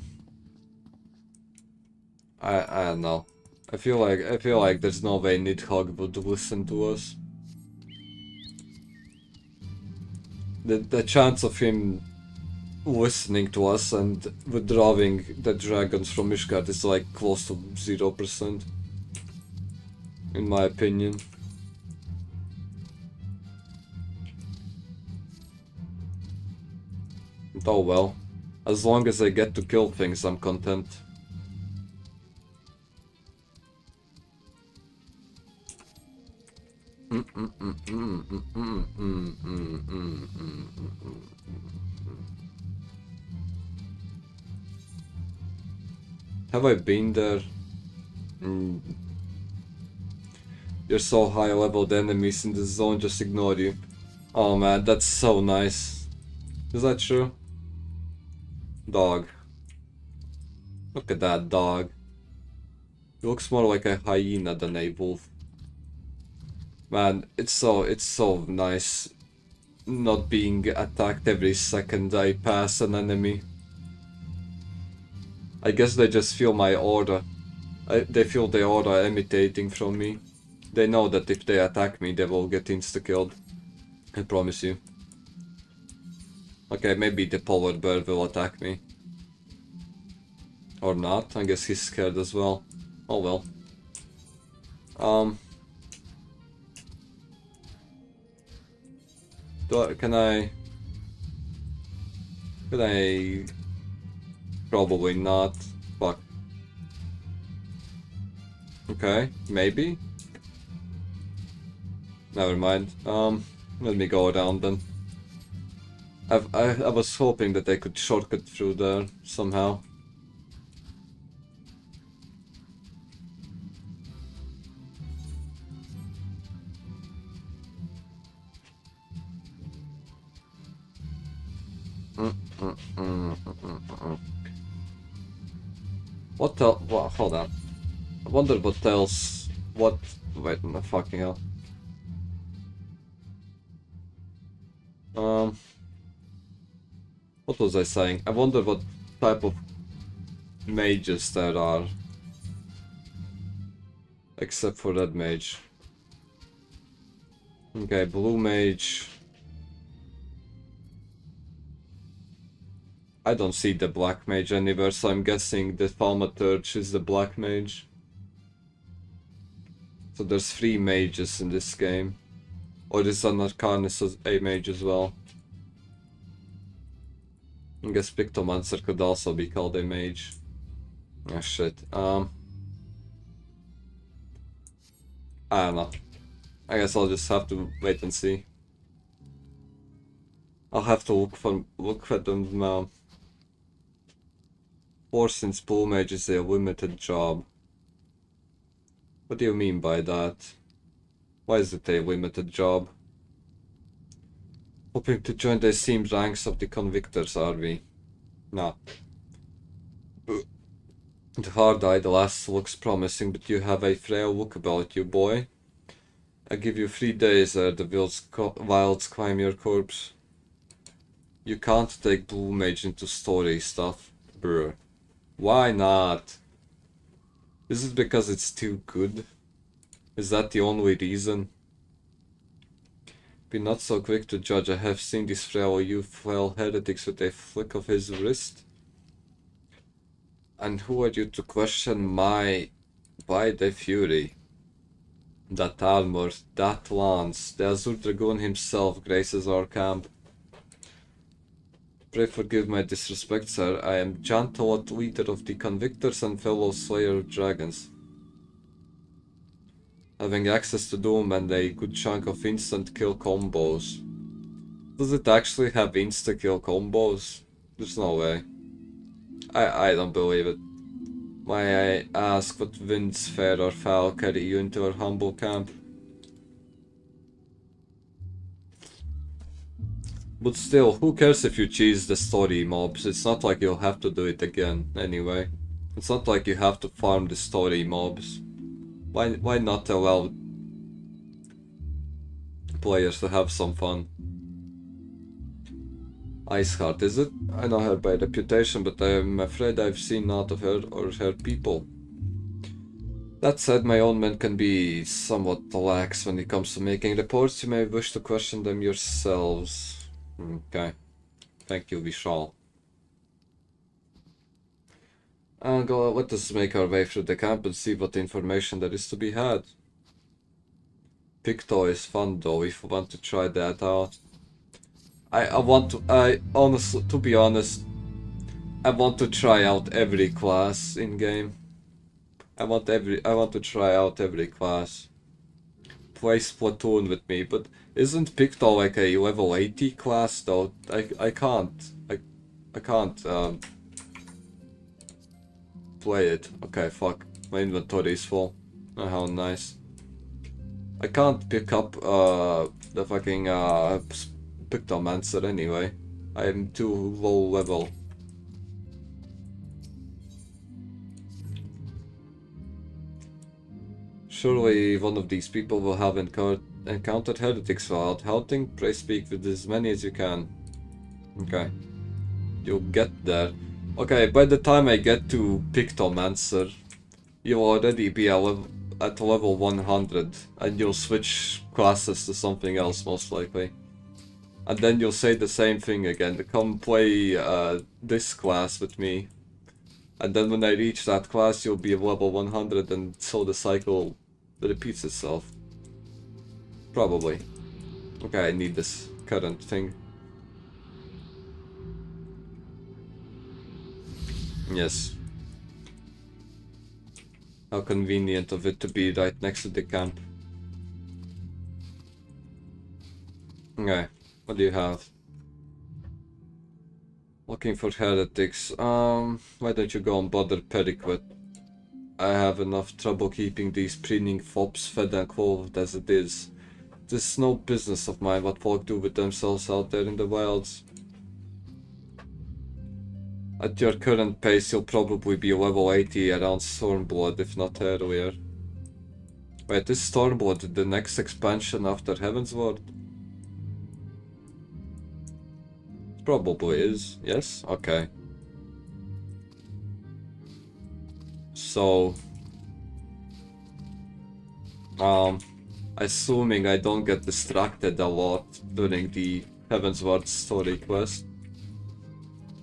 I don't know. I feel like there's no way Nidhogg would listen to us. The chance of him listening to us and withdrawing the dragons from Ishgard is like close to 0%. In my opinion. Oh well. As long as I get to kill things, I'm content. Have I been there? You're so high level, the enemies in the zone just ignore you. Oh man, that's so nice. Is that true? Dog. Look at that dog. He looks more like a hyena than a wolf. Man, it's so nice not being attacked every second I pass an enemy. I guess they just feel my aura. They feel the aura emanating from me. They know that if they attack me, they will get insta-killed. I promise you. Okay, maybe the polar bear will attack me. Or not, I guess he's scared as well. Oh well. Can I... Probably not. Fuck. Okay, maybe. Never mind. Let me go around then. I was hoping that I could shortcut through there somehow. What the? Well, hold on. I wonder what else. What? Wait, no fucking hell. What was I saying? I wonder what type of mages there are. Except for red mage. Okay, blue mage. I don't see the black mage anywhere, so I'm guessing the Thaumaturge is the black mage. So there's 3 mages in this game. Or is an Arcanist a mage as well? I guess Pictomancer could also be called a mage. Ah shit. I don't know. I guess I'll just have to wait and see. I'll have to look for them now. 4 since Pool Mage is a limited job. What do you mean by that? Why is it a limited job? Hoping to join the esteemed ranks of the Convictors, are we? Nah. The hard-eye, the last looks promising, but you have a frail look about you, boy. I give you 3 days ere the wilds climb your corpse. You can't take Blue Mage into story stuff, bruh. Why not? Is it because it's too good? Is that the only reason? Be not so quick to judge. I have seen this frail youth fell heretics with a flick of his wrist. And who are you to question my... by the fury? That armor, that lance, the Azure Dragoon himself graces our camp. Pray forgive my disrespect, sir. I am Jantoat, leader of the Convictors and fellow slayer of dragons. Having access to Doom and a good chunk of instant kill combos. Does it actually have insta kill combos? There's no way. I don't believe it. May I ask what winds fair or foul carry you into our humble camp? But still, who cares if you cheese the story mobs? It's not like you'll have to do it again, anyway. It's not like you have to farm the story mobs. Why not allow players to have some fun? Iceheart, is it? I know her by reputation, but I'm afraid I've seen naught of her or her people. That said, my own men can be somewhat lax when it comes to making reports. You may wish to question them yourselves. Okay. Thank you, Vishal. And let us make our way through the camp and see what information there is to be had. Picto is fun though, if you want to try that out. Honestly, to be honest, I want to try out every class in game. I want to try out every class. Play Splatoon with me, but isn't Picto like a level 80 class though? I can't play it. Okay, fuck. My inventory is full. Oh, how nice. I can't pick up the fucking Pictomancer anyway. I am too low level. Surely one of these people will have encountered heretics while out hunting. Pray speak with as many as you can. Okay. You'll get there. Okay, by the time I get to Pictomancer, you'll already be at level 100, and you'll switch classes to something else most likely. And then you'll say the same thing again, come play this class with me. And then when I reach that class, you'll be level 100, and so the cycle repeats itself. Probably. Okay, I need this current thing. Yes. How convenient of it to be right next to the camp. Okay, what do you have? Looking for heretics. Why don't you go and bother Periquet? I have enough trouble keeping these preening fops fed and clothed as it is. It's no business of mine what folk do with themselves out there in the wilds. At your current pace, you'll probably be level 80 around Stormblood, if not earlier. Wait, is Stormblood the next expansion after Heavensward? Probably is, yes? Okay. So... assuming I don't get distracted a lot during the Heavensward story quest,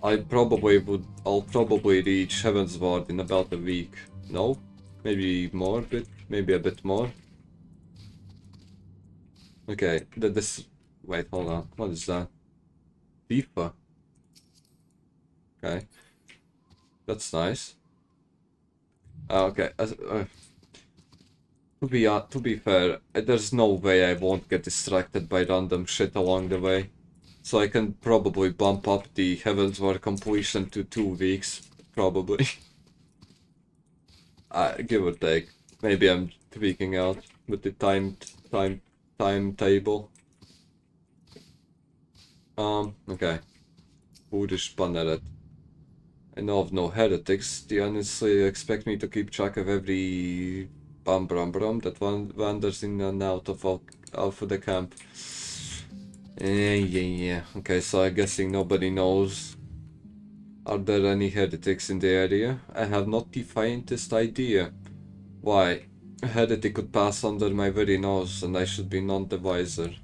I'll probably reach Heavensward in about a week. No? Maybe more, maybe a bit more. Okay, wait, hold on, what is that? FIFA. Okay. That's nice. Okay, to be fair, there's no way I won't get distracted by random shit along the way. So I can probably bump up the Heavensward completion to 2 weeks. Probably. Give or take. Maybe I'm tweaking out with the timetable. Okay. Úris banneret. I know of no heretics. Do you honestly expect me to keep track of every bum that wanders in and out of the camp? Yeah. Okay, so I'm guessing nobody knows. Are there any heretics in the area? I have not the faintest idea. Why? A heretic could pass under my very nose, and I should be none the wiser.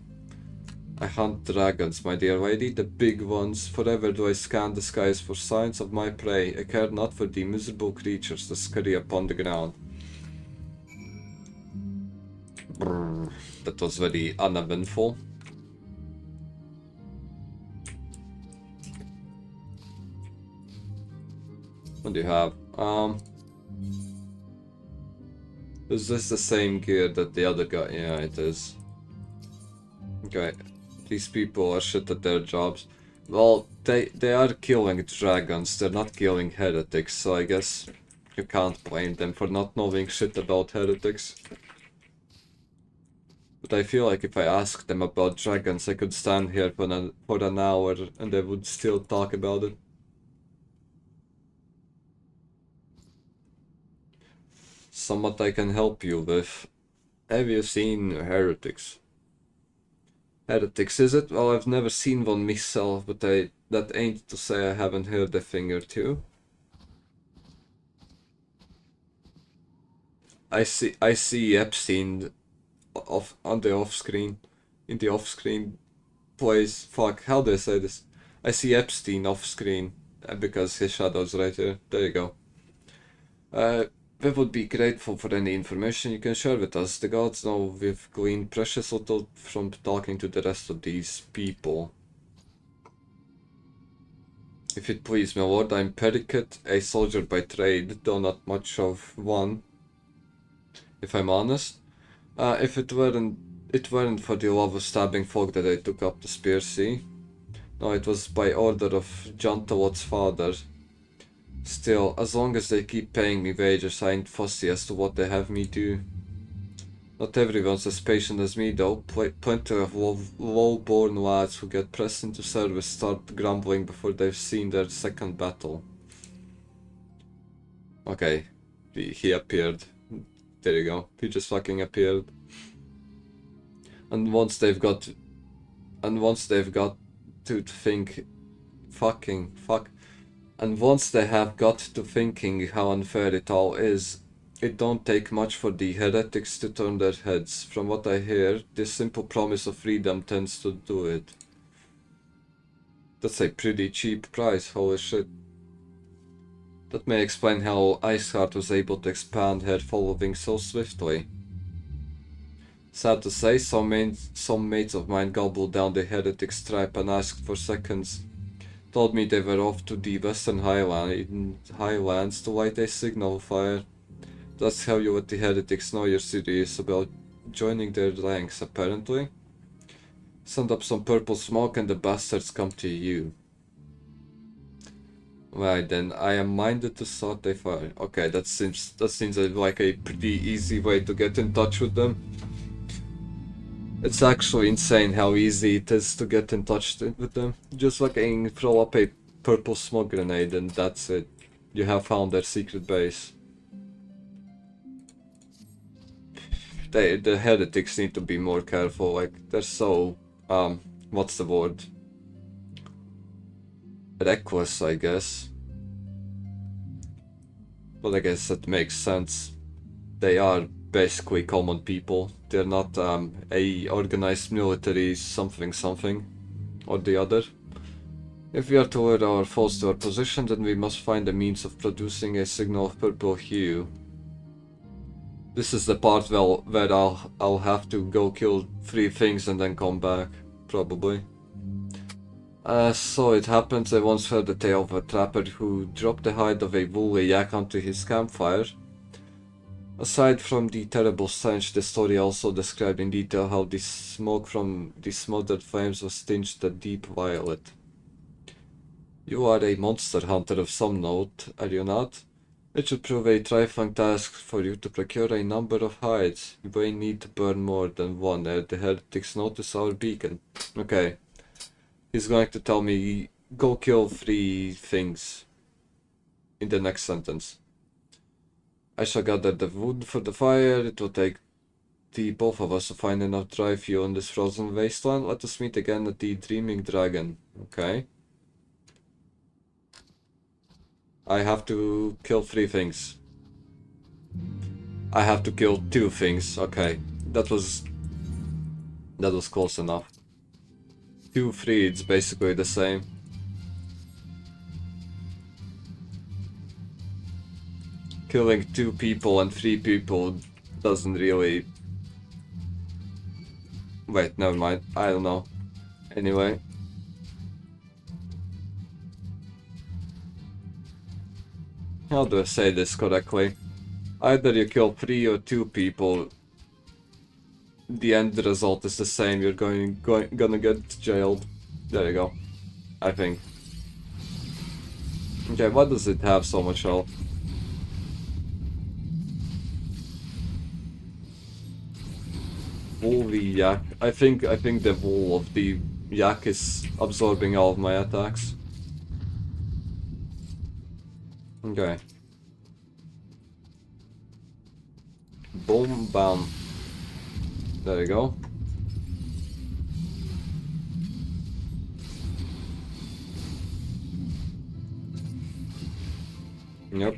I hunt dragons, my dear lady, the big ones. Forever do I scan the skies for signs of my prey. I care not for the miserable creatures that scurry upon the ground. Brrr, that was very uneventful. What do you have? Is this the same gear that the other guy? Yeah, it is. Okay. These people are shit at their jobs. Well, they are killing dragons, they're not killing heretics, so I guess you can't blame them for not knowing shit about heretics. But I feel like if I asked them about dragons, I could stand here for an hour and they would still talk about it. Somewhat I can help you with. Have you seen heretics? Heretics, is it? Well, I've never seen one myself, but that ain't to say I haven't heard a thing or two. I see Epstein in the off-screen plays. Fuck, how do I say this? I see Epstein off-screen because his shadow's right here. There you go. We would be grateful for any information you can share with us. The gods know we've gleaned precious little from talking to the rest of these people. If it please, my lord, I'm Pericut, a soldier by trade, though not much of one, if I'm honest. If it weren't for the love of stabbing folk that I took up the spear, see? No, it was by order of John Talot's father. Still, as long as they keep paying me wages, I ain't fussy as to what they have me do. Not everyone's as patient as me though. Plenty of low-born lads who get pressed into service start grumbling before they've seen their second battle. Okay, he appeared. There you go. He just fucking appeared. And once they've got to think, and once they have got to thinking how unfair it all is, it don't take much for the heretics to turn their heads. From what I hear, this simple promise of freedom tends to do it. That's a pretty cheap price, holy shit. That may explain how Iceheart was able to expand her following so swiftly. Sad to say, some mates of mine gobbled down the heretics' tribe and asked for seconds. Told me they were off to the western highlands to light a signal fire. That's how you let the heretics know you're serious about joining their ranks, apparently. Send up some purple smoke and the bastards come to you. Right then, I am minded to start a fire. Okay, that seems like a pretty easy way to get in touch with them. It's actually insane how easy it is to get in touch with them. Just fucking throw up a purple smoke grenade and that's it. You have found their secret base. The heretics need to be more careful, like, they're so, what's the word? Reckless, I guess. But I guess that makes sense. They are basically common people. They're not a organized military something or the other. If we are to lure our foes to our position, then we must find a means of producing a signal of purple hue. This is the part where I'll have to go kill 3 things and then come back, probably. So it happens I once heard the tale of a trapper who dropped the hide of a woolly yak onto his campfire. Aside from the terrible stench, the story also described in detail how the smoke from the smothered flames was tinged a deep violet. You are a monster hunter of some note, are you not? It should prove a trifling task for you to procure a number of hides. You may need to burn more than one ere the heretics notice our beacon. Okay. He's going to tell me, go kill 3 things in the next sentence. I shall gather the wood for the fire. It will take the both of us to find enough dry fuel in this frozen wasteland. Let us meet again at the Dreaming Dragon. Okay. I have to kill 3 things. I have to kill 2 things. Okay. That was close enough. 2, 3, it's basically the same. Killing 2 people and 3 people doesn't really... Wait, never mind. I don't know. Anyway. How do I say this correctly? Either you kill 3 or 2 people. The end result is the same. You're gonna get jailed. There you go. I think. Okay, why does it have so much health? Woolly yak. I think the wool of the yak is absorbing all of my attacks. Okay. Boom, bam. There you go. Yep.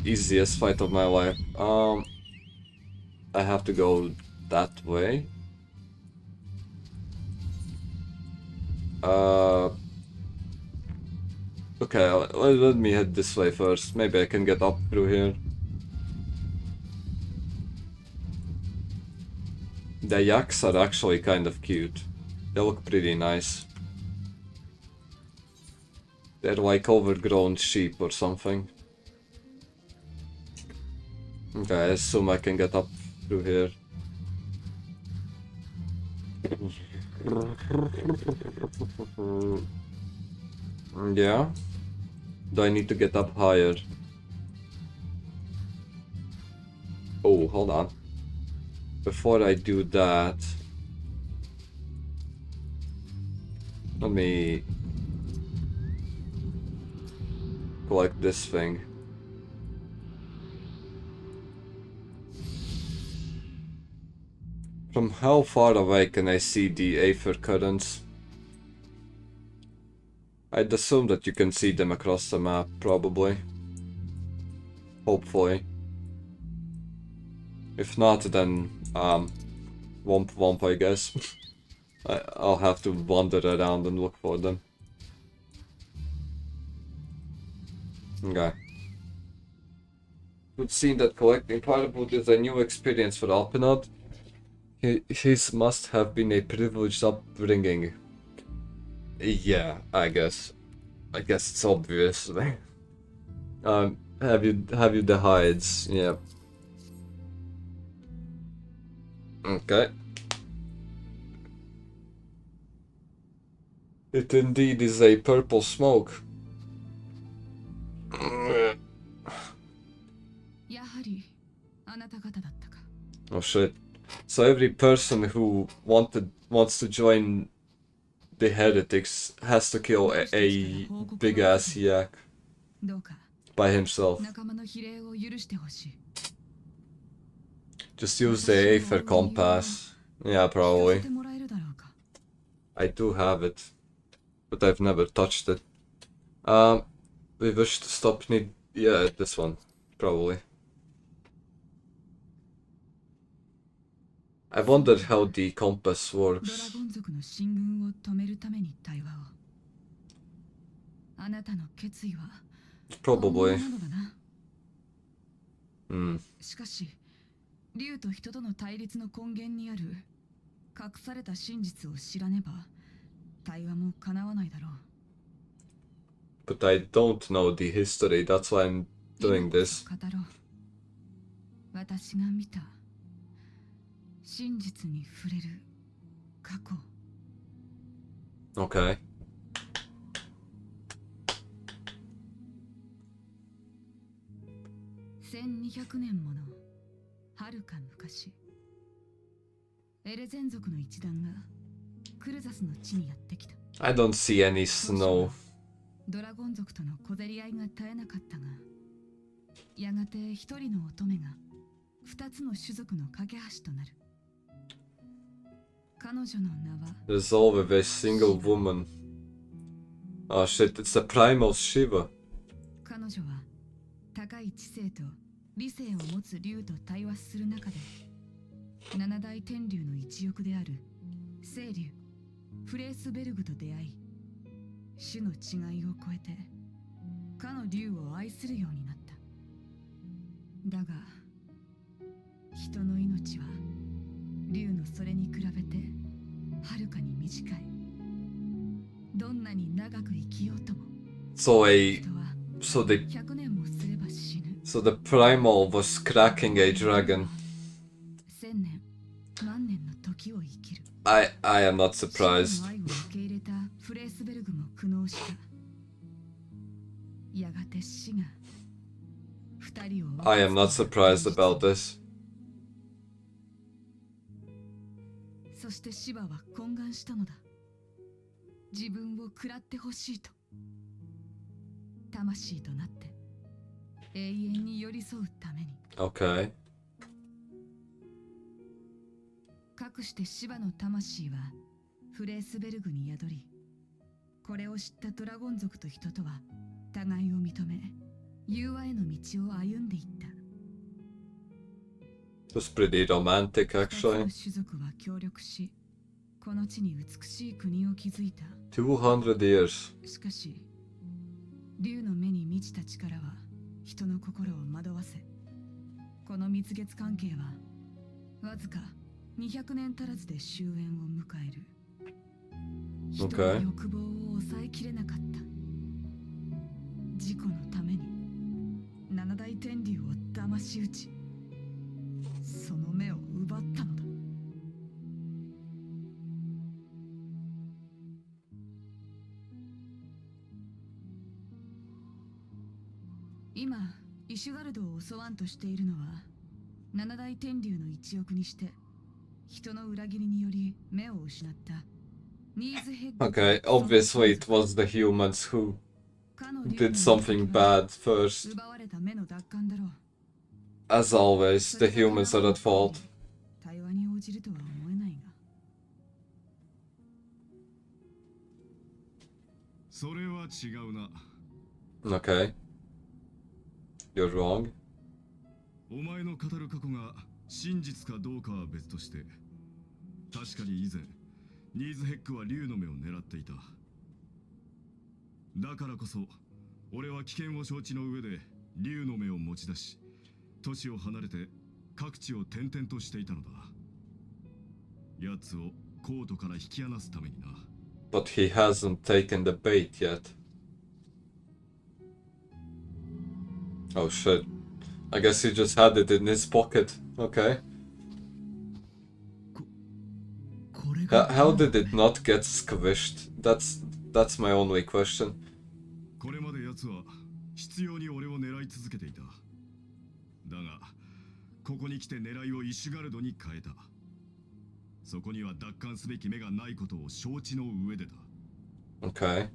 Easiest fight of my life. I have to go that way. Okay, let me head this way first. Maybe I can get up through here. The yaks are actually kind of cute. They look pretty nice. They're like overgrown sheep or something. Okay, I assume I can get up through here. Yeah. Do I need to get up higher? Oh, hold on. Before I do that, let me collect this thing. From how far away can I see the Aether currents? I'd assume that you can see them across the map, probably. Hopefully. If not, then, womp womp, I guess. I'll have to wander around and look for them. Okay. It would seem that collecting firewood is a new experience for Alpinod. His must have been a privileged upbringing. Yeah, I guess it's obvious. Have you the hides? Yeah. Okay. It indeed is a purple smoke. Oh shit. So every person who wants to join the heretics has to kill a big ass yak by himself. Just use the Aether compass. Yeah, probably. I do have it, but I've never touched it. We wish to stop yeah, this one, probably. I wonder how the compass works. Probably. しかし、竜と人との対立の根源にある隠された真実を知らねば対話も叶わないだろう。But I don't know the history, that's why I'm doing this. 語ろう。私が見た真実に触れる過去。 Okay. 1200年もの遥か昔、エレゼン族の一団がクルザスの地にやってきた。 I don't see any snow. ドラゴン族との小競り合いが絶えなかったが、やがて一人の乙女が二つの種族の架け橋となる。彼女の名は Resolve with a single woman. Oh shit, it's the primal Shiva. 彼女は高い知性と理性を持つ竜と対話する中で、七大天竜の一翼である聖竜フレースベルグと出会い、種の違いを超えてかの竜を愛するようになった。だが人の命は竜のそれに比べてはるかに短い。どんなに長く生きようとも So 人は the 100年もすれば死ぬ。 so the primal was cracking a dragon. 1000年万年の時を生きる。 I am not シ surprised. の愛を受け入れたフレースベルグも苦悩した。やがて死が二人を分け I am not surprised about this. そしてシバは懇願したのだ。自分を食らってほしいと。魂となって永遠に寄り添うために。 Okay. かくしてシバの魂はフレースベルグに宿り、これを知ったドラゴン族と人とは互いを認め、融和への道を歩んでいった。 It was pretty romantic 二つの actually. 種族は協力し、この地に美しい国を築いた。200 years. しかし竜の目に満ちた力は人の心を惑わせ、この蜜月関係はわずか200年足らずで終焉を迎える。人の Okay. 欲望を抑えきれなかった。自己のために七大天竜を騙し討ち、その目を奪ったのだ。 今イシュガルドを襲わんとしているのは七大天竜の一翼にして人の裏切りにより目を失ったニーズヘッグ。 Okay, obviously it was the humans who did something bad first. 奪われた目の奪還だろう。 As always, the humans are at fault. 対話に応じるとは思えないが。それは違うな。 Okay. You're wrong. お前の語る過去が真実かどうかは別として、確かに以前ニーズヘックは竜の目を狙っていた。だからこそ俺は危険を承知の上で竜の目を持ち出し、都市を離れて各地を転々としていたのだ。奴をコートから引き離すためにな。 But he hasn't taken the bait yet. Oh shit. I guess he just had it in his pocket. Okay. これが How did it not get squished? That's my only question. これまで奴は執拗に俺を狙い続けていた。だがここに来て狙いをイシュガルドに変えた。そこには奪還すべき目がないことを承知の上でだ。 Okay.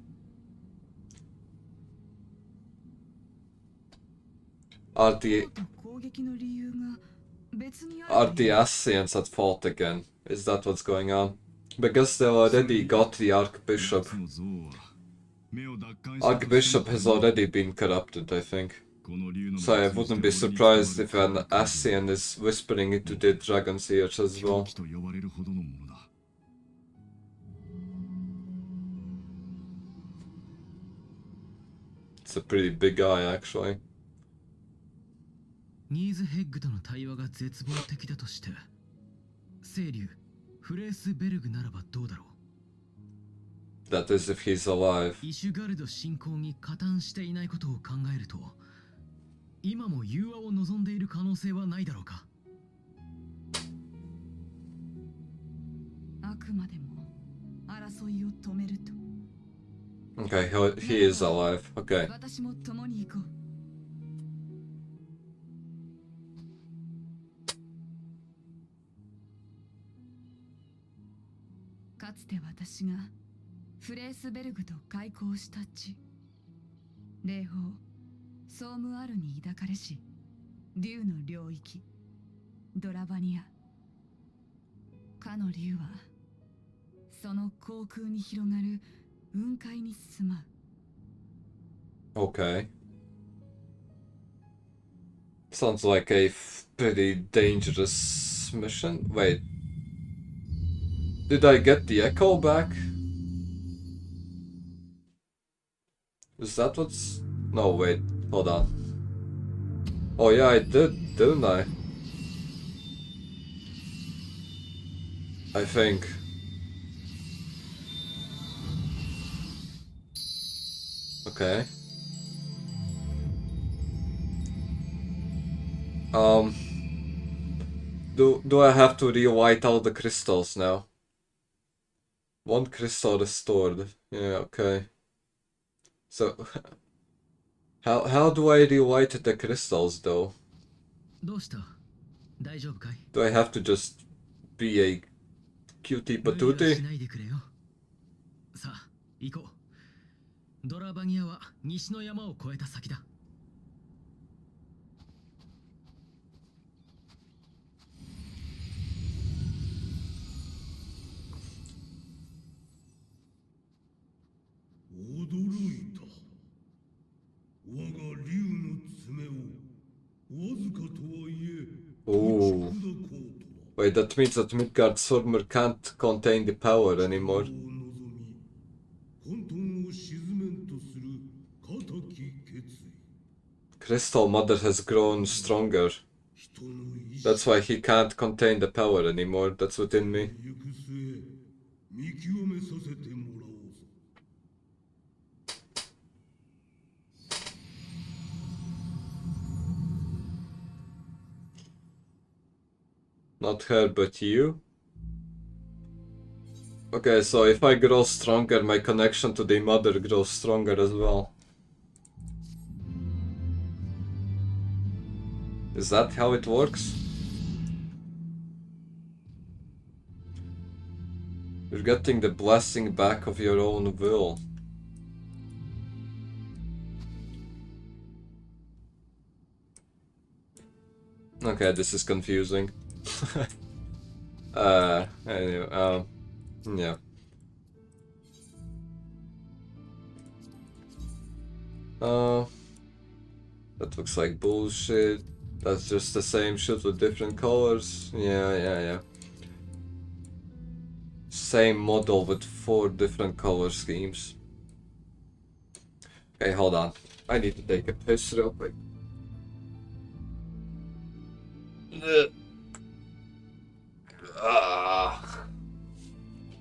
Are the 攻撃の理由が別にある are the Ascians at fault again? Is that what's going on? Because they already got the Archbishop. 奴の像は目を奪還したと Archbishop has already been corrupted, I think. この竜の目 So I を通じて wouldn't be 俺に surprised 伝 if わ an る Ascian is whispering into the dragon's ears as 狂 well. 気と呼ばれるほどのものだ。 It's a pretty big guy, actually. ニーズヘッグとの対話が絶望的だとして、聖竜フレースベルグならばどうだろう。 That is if he's alive. イシュガルド侵攻に加担していないことを考えると、今も融和を望んでいる可能性はないだろうか。悪くまでも争いを止めると。 Okay, he is alive. Okay. 私も共に行こう。かつて私がフレースベルグと開口した地、霊峰ソームアルに抱かれし竜の領域ドラバニア。かの竜はその航空に広がる雲海に住まう。 Okay. Sounds like a pretty dangerous mission. Wait. Did I get the echo back? Is that what's... No, wait. Hold on. Oh yeah, I did, didn't I? I think. Okay. Do I have to re-white all the crystals now? One crystal restored. Yeah, okay. So how do I re-white the crystals though? どうした？大丈夫かい？ Do I have to just be a cutie 無理はし patootie? ないでくれよ。さあ、行こう。ドラバニアは西の山を越えた先だ。驚いた。我が竜の爪をわずかとはいえ Oh. 打ち砕こうとは。 Wait, that means that Midgard's armor can't contain the power anymore. を望み、混沌を鎮めんとする固き決意。 Crystal Mother has grown stronger. 人の意志 That's why he can't contain the power anymore. That's within me. 行く末、見極めさせてもらおうぞ。 Not her, but you? Okay, so if I grow stronger, my connection to the mother grows stronger as well. Is that how it works? You're getting the blessing back of your own will. Okay, this is confusing. Anyway, yeah. That looks like bullshit. That's just the same shit with different colors. Yeah. Same model with 4 different color schemes. Okay, hold on. I need to take a piss real quick.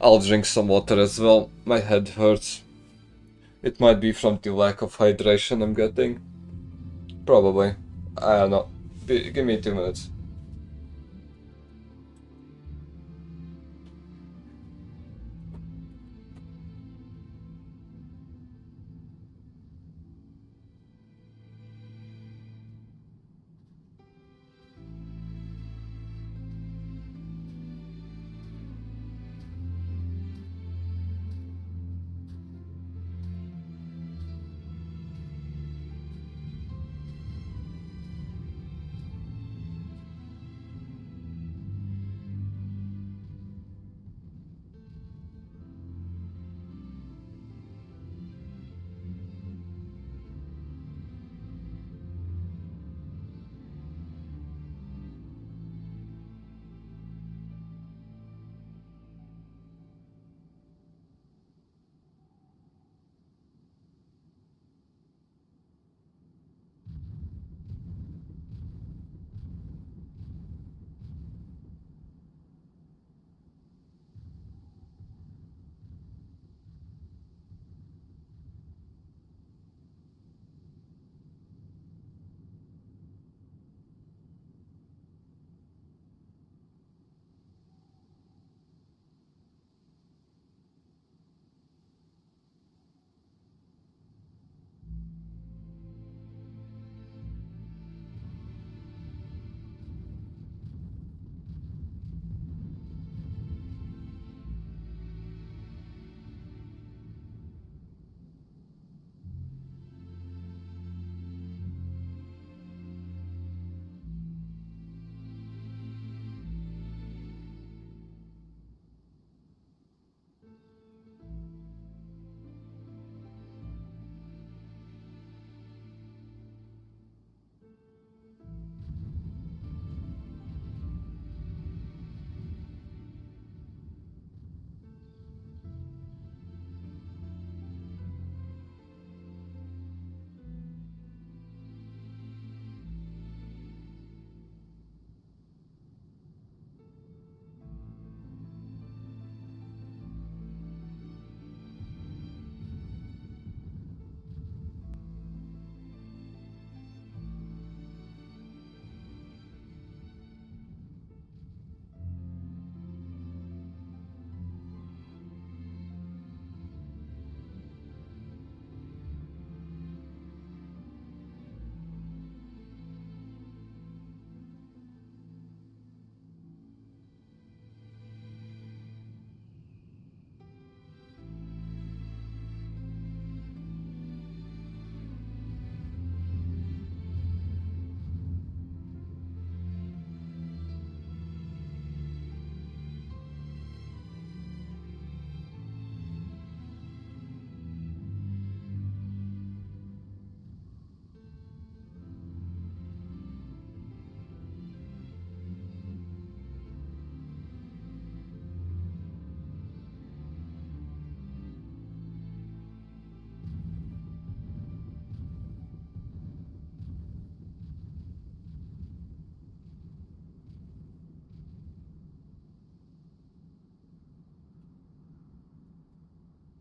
I'll drink some water as well. My head hurts. It might be from the lack of hydration I'm getting. Probably. I don't know. Give me 2 minutes.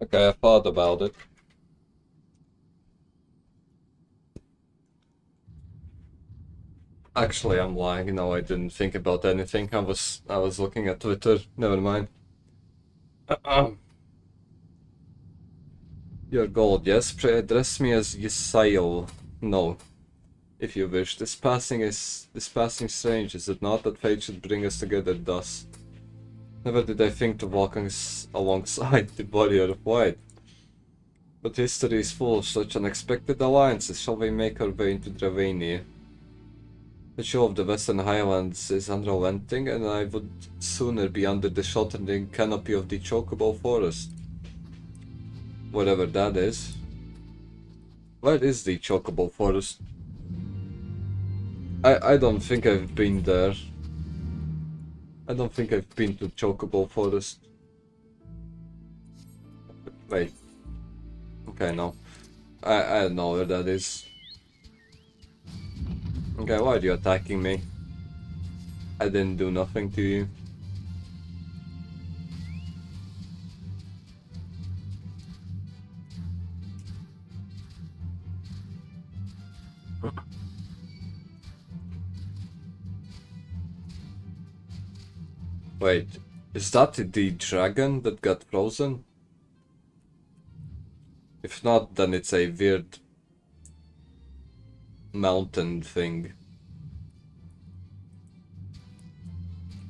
Okay, I thought about it. Actually, I'm lying. No, I didn't think about anything. I was looking at Twitter. Never mind. Your gold, yes. Address me as Yisrael. No, if you wish. This passing strange, is it not? That fate should bring us together thus. Never did I think to walk alongside the warrior of white. But history is full of such unexpected alliances. Shall we make our way into Dravania? The show of the Western Highlands is unrelenting, and I would sooner be under the sheltering canopy of the Chocobo Forest. Whatever that is. Where is the Chocobo Forest? I don't think I've been there. I don't think I've been to Chocobo Forest. Wait. Okay, no. I don't know where that is. Okay, why are you attacking me? I didn't do nothing to you. Wait, is that the dragon that got frozen? If not, then it's a weird mountain thing.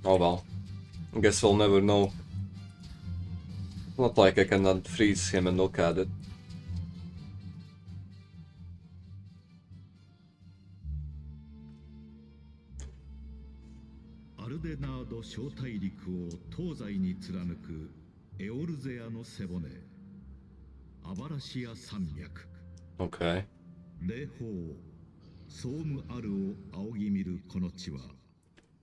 Oh well. I guess we'll never know. Not like I can unfreeze him and look at it.アルデナード小大陸を東西に貫くエオルゼアの背骨、アバラシア山脈、 Okay. 霊峰、ソームアルを仰ぎ見るこの地は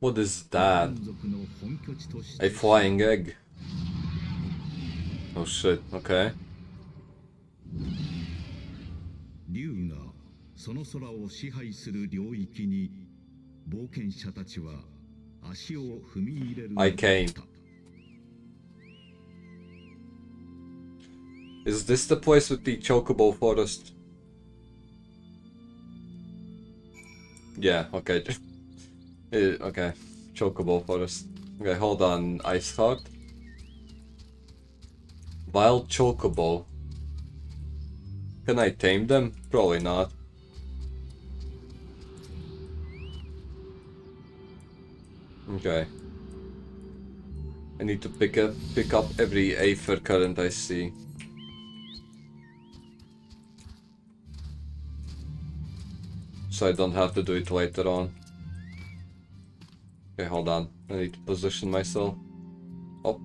What is that? 民族の本拠地として A flying egg. Oh shit, okay. 竜がその空を支配する領域に冒険者たちは足を踏み入れる I came. Is this the place with the Chocobo Forest? Yeah, okay. Okay, Chocobo Forest. Okay, hold on, Ice Heart. Wild Chocobo. Can I tame them? Probably not. Okay. I need to pick up every Aether current I see. So I don't have to do it later on. Okay, hold on. I need to position myself. Oh.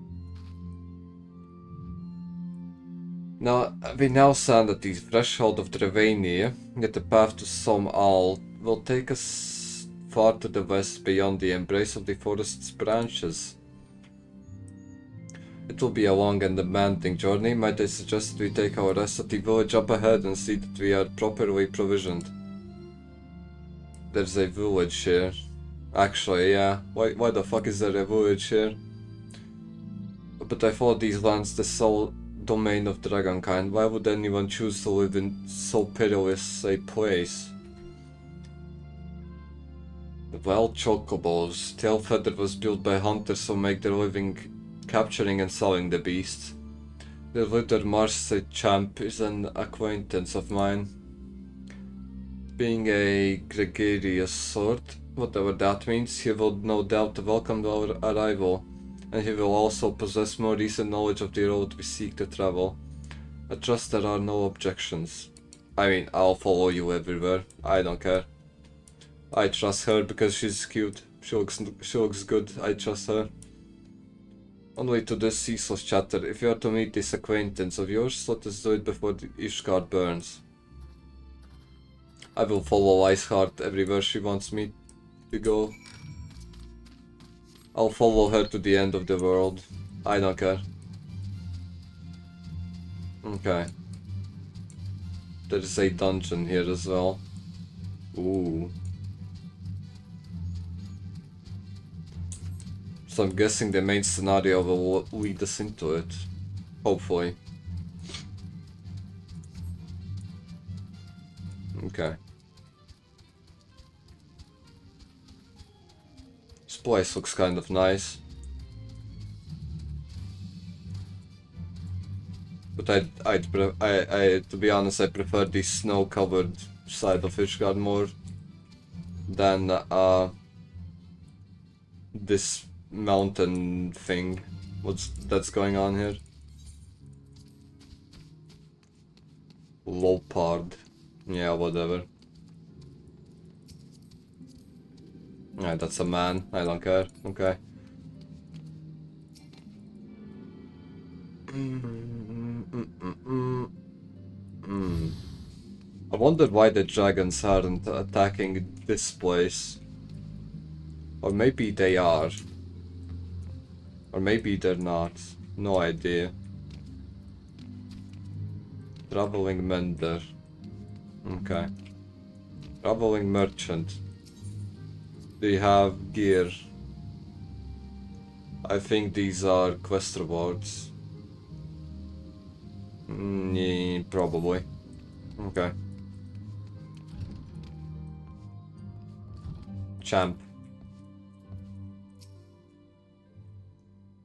Now, we now stand at the threshold of Dravania, yet the path to Som-Al will take us far to the west beyond the embrace of the forest's branches. It will be a long and demanding journey. Might I suggest we take our rest at the village up ahead and see that we are properly provisioned? There's a village here. Actually, yeah. Why the fuck is there a village here? But I thought these lands the sole domain of Dragonkind. Why would anyone choose to live in so perilous a place? Well, chocobos. Tailfeather was built by hunters who make their living capturing and selling the beasts. The leader Marse Champ is an acquaintance of mine. Being a gregarious sort, whatever that means, he will no doubt welcome our arrival, and he will also possess more recent knowledge of the road we seek to travel. I trust there are no objections. I mean, I'll follow you everywhere. I don't care. I trust her because she's cute. She looks good. I trust her. Only to this ceaseless chatter. If you are to meet this acquaintance of yours, let us do it before the Ishgard burns. I will follow Iceheart everywhere she wants me to go. I'll follow her to the end of the world. I don't care. Okay. There's a dungeon here as well. Ooh. So I'm guessing the main scenario will lead us into it. Hopefully. Okay. This place looks kind of nice. But to be honest, I prefer the snow-covered side of Ishgard more than this mountain thing. That's going on here? Leopard. Yeah, whatever. Alright, that's a man. I don't care. Okay. I wonder why the dragons aren't attacking this place. Or maybe they are. Or maybe they're not. No idea. Traveling mender. Okay. Traveling merchant. They have gear. I think these are quest rewards. Yeah, probably. Okay. Champ.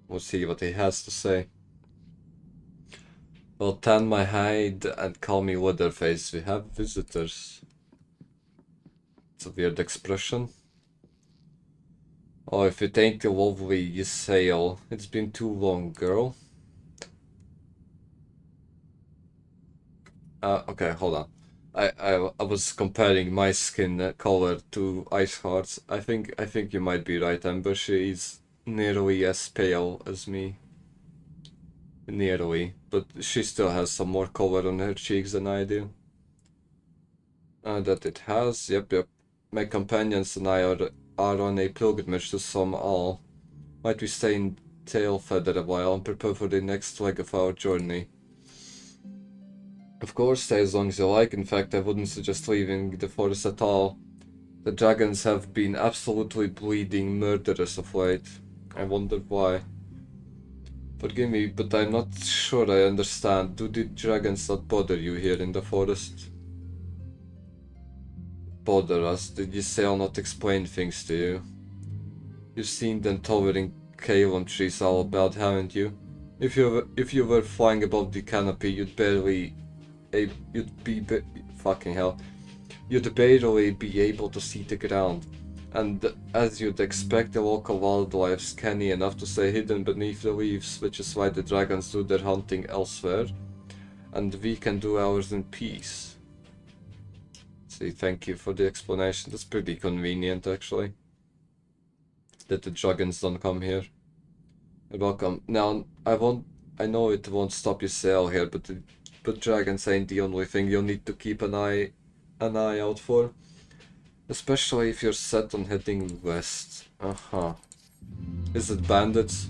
We'll see what he has to say. Well, tan my hide and call me Leatherface. We have visitors. It's a weird expression. Oh, if it ain't the lovely Ysayle. It's been too long, girl. Okay, hold on. I was comparing my skin color to Iceheart's. I think you might be right, Amber. She's nearly as pale as me. Nearly, but she still has some more color on her cheeks than I do. That it has, yep. My companions and I are on a pilgrimage to some all. Might we stay in Tailfeather a while and prepare for the next leg of our journey? Of course, stay as long as you like. In fact, I wouldn't suggest leaving the forest at all. The dragons have been absolutely bleeding murderous of late. I wonder why. Forgive me, but I'm not sure I understand. Do the dragons not bother you here in the forest? Bother us? Did Ysayle not explain things to you? You've seen them towering Kalon trees all about, haven't you? If you were flying above the canopy, you'd barely be able to see the ground. And as you'd expect, the local wildlife's canny enough to stay hidden beneath the leaves, which is why the dragons do their hunting elsewhere. And we can do ours in peace. See, thank you for the explanation. That's pretty convenient, actually. That the dragons don't come here. You're welcome. Now, I know it won't stop you sail here, but dragons ain't the only thing you'll need to keep an eye out for. Especially if you're set on heading west. Is it bandits?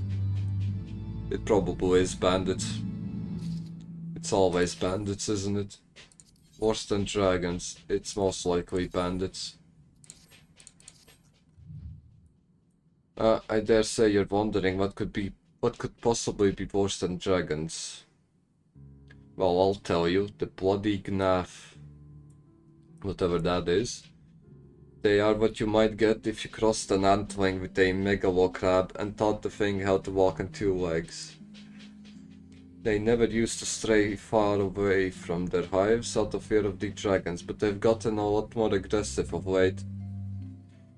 It probably is bandits. It's always bandits, isn't it? Worse than dragons, it's most likely bandits. I dare say you're wondering what could possibly be worse than dragons. Well, I'll tell you, the bloody Gnaf. Whatever that is. They are what you might get if you crossed an antling with a megalocrab and taught the thing how to walk on two legs. They never used to stray far away from their hives out of fear of the dragons, but they've gotten a lot more aggressive of late,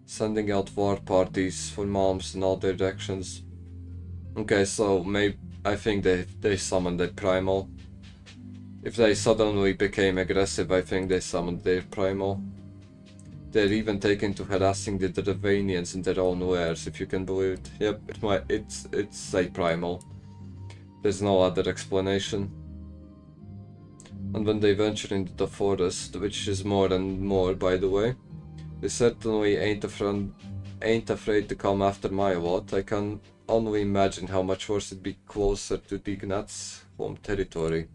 sending out war parties for moms in all directions. Okay, so I think they summoned a primal. If they suddenly became aggressive, I think they summoned their primal. They're even taken to harassing the Dravanians in their own wares, if you can believe it. Yep, it's a primal. There's no other explanation. And when they venture into the forest, which is more and more, by the way, they certainly ain't afraid to come after my lot. I can only imagine how much worse it'd be closer to the Gnats' home territory.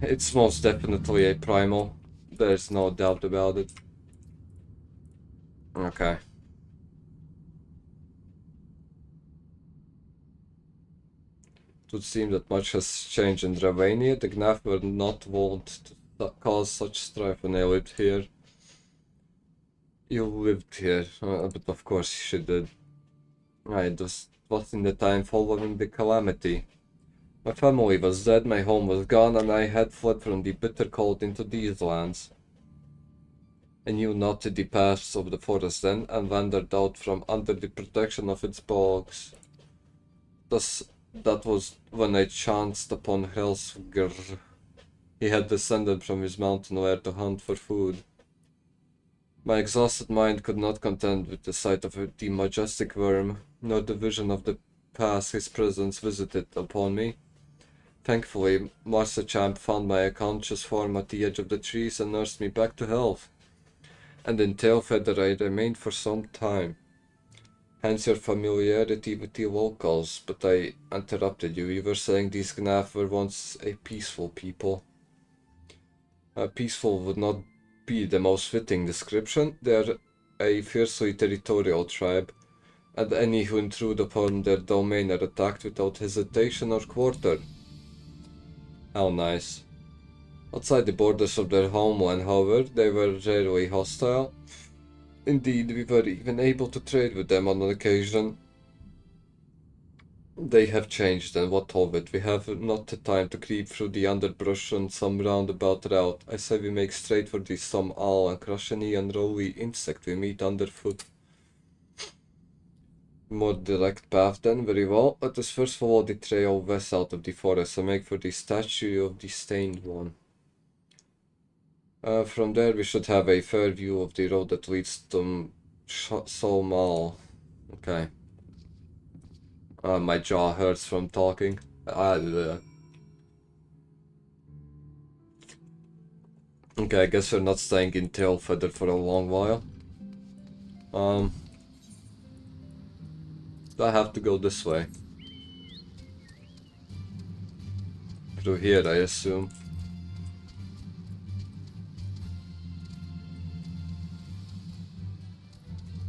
It's most definitely a primal. There's no doubt about it. Okay. would seem that much has changed in Dravania. The Gnaf were not wont to cause such strife when I lived here. You lived here, but of course she did. It was in the time following the calamity. My family was dead, my home was gone, and I had fled from the bitter cold into these lands. I knew not the paths of the forest then, and wandered out from under the protection of its bogs. That was when I chanced upon Helsgr. He had descended from his mountain lair to hunt for food. My exhausted mind could not contend with the sight of the majestic worm, nor the vision of the path his presence visited upon me. Thankfully, Master Champ found my unconscious form at the edge of the trees and nursed me back to health. And in Tailfeather I remained for some time. Hence your familiarity with the locals, but I interrupted you. You were saying these Gnaf were once a peaceful people. Peaceful would not be the most fitting description. They are a fiercely territorial tribe, and any who intrude upon their domain are attacked without hesitation or quarter. How nice. Outside the borders of their homeland, however, they were rarely hostile. Indeed, we were even able to trade with them on an occasion. They have changed, and what of it? We have not the time to creep through the underbrush on some roundabout route. I say we make straight for the some owl and crush any unruly insect we meet underfoot. More direct path then, very well. Let us first follow the trail west out of the forest and make for the statue of the Stained One. From there we should have a fair view of the road that leads to Solmal. Okay. My jaw hurts from talking. Okay, I guess we're not staying in Tailfeather for a long while. I have to go this way. Through here, I assume.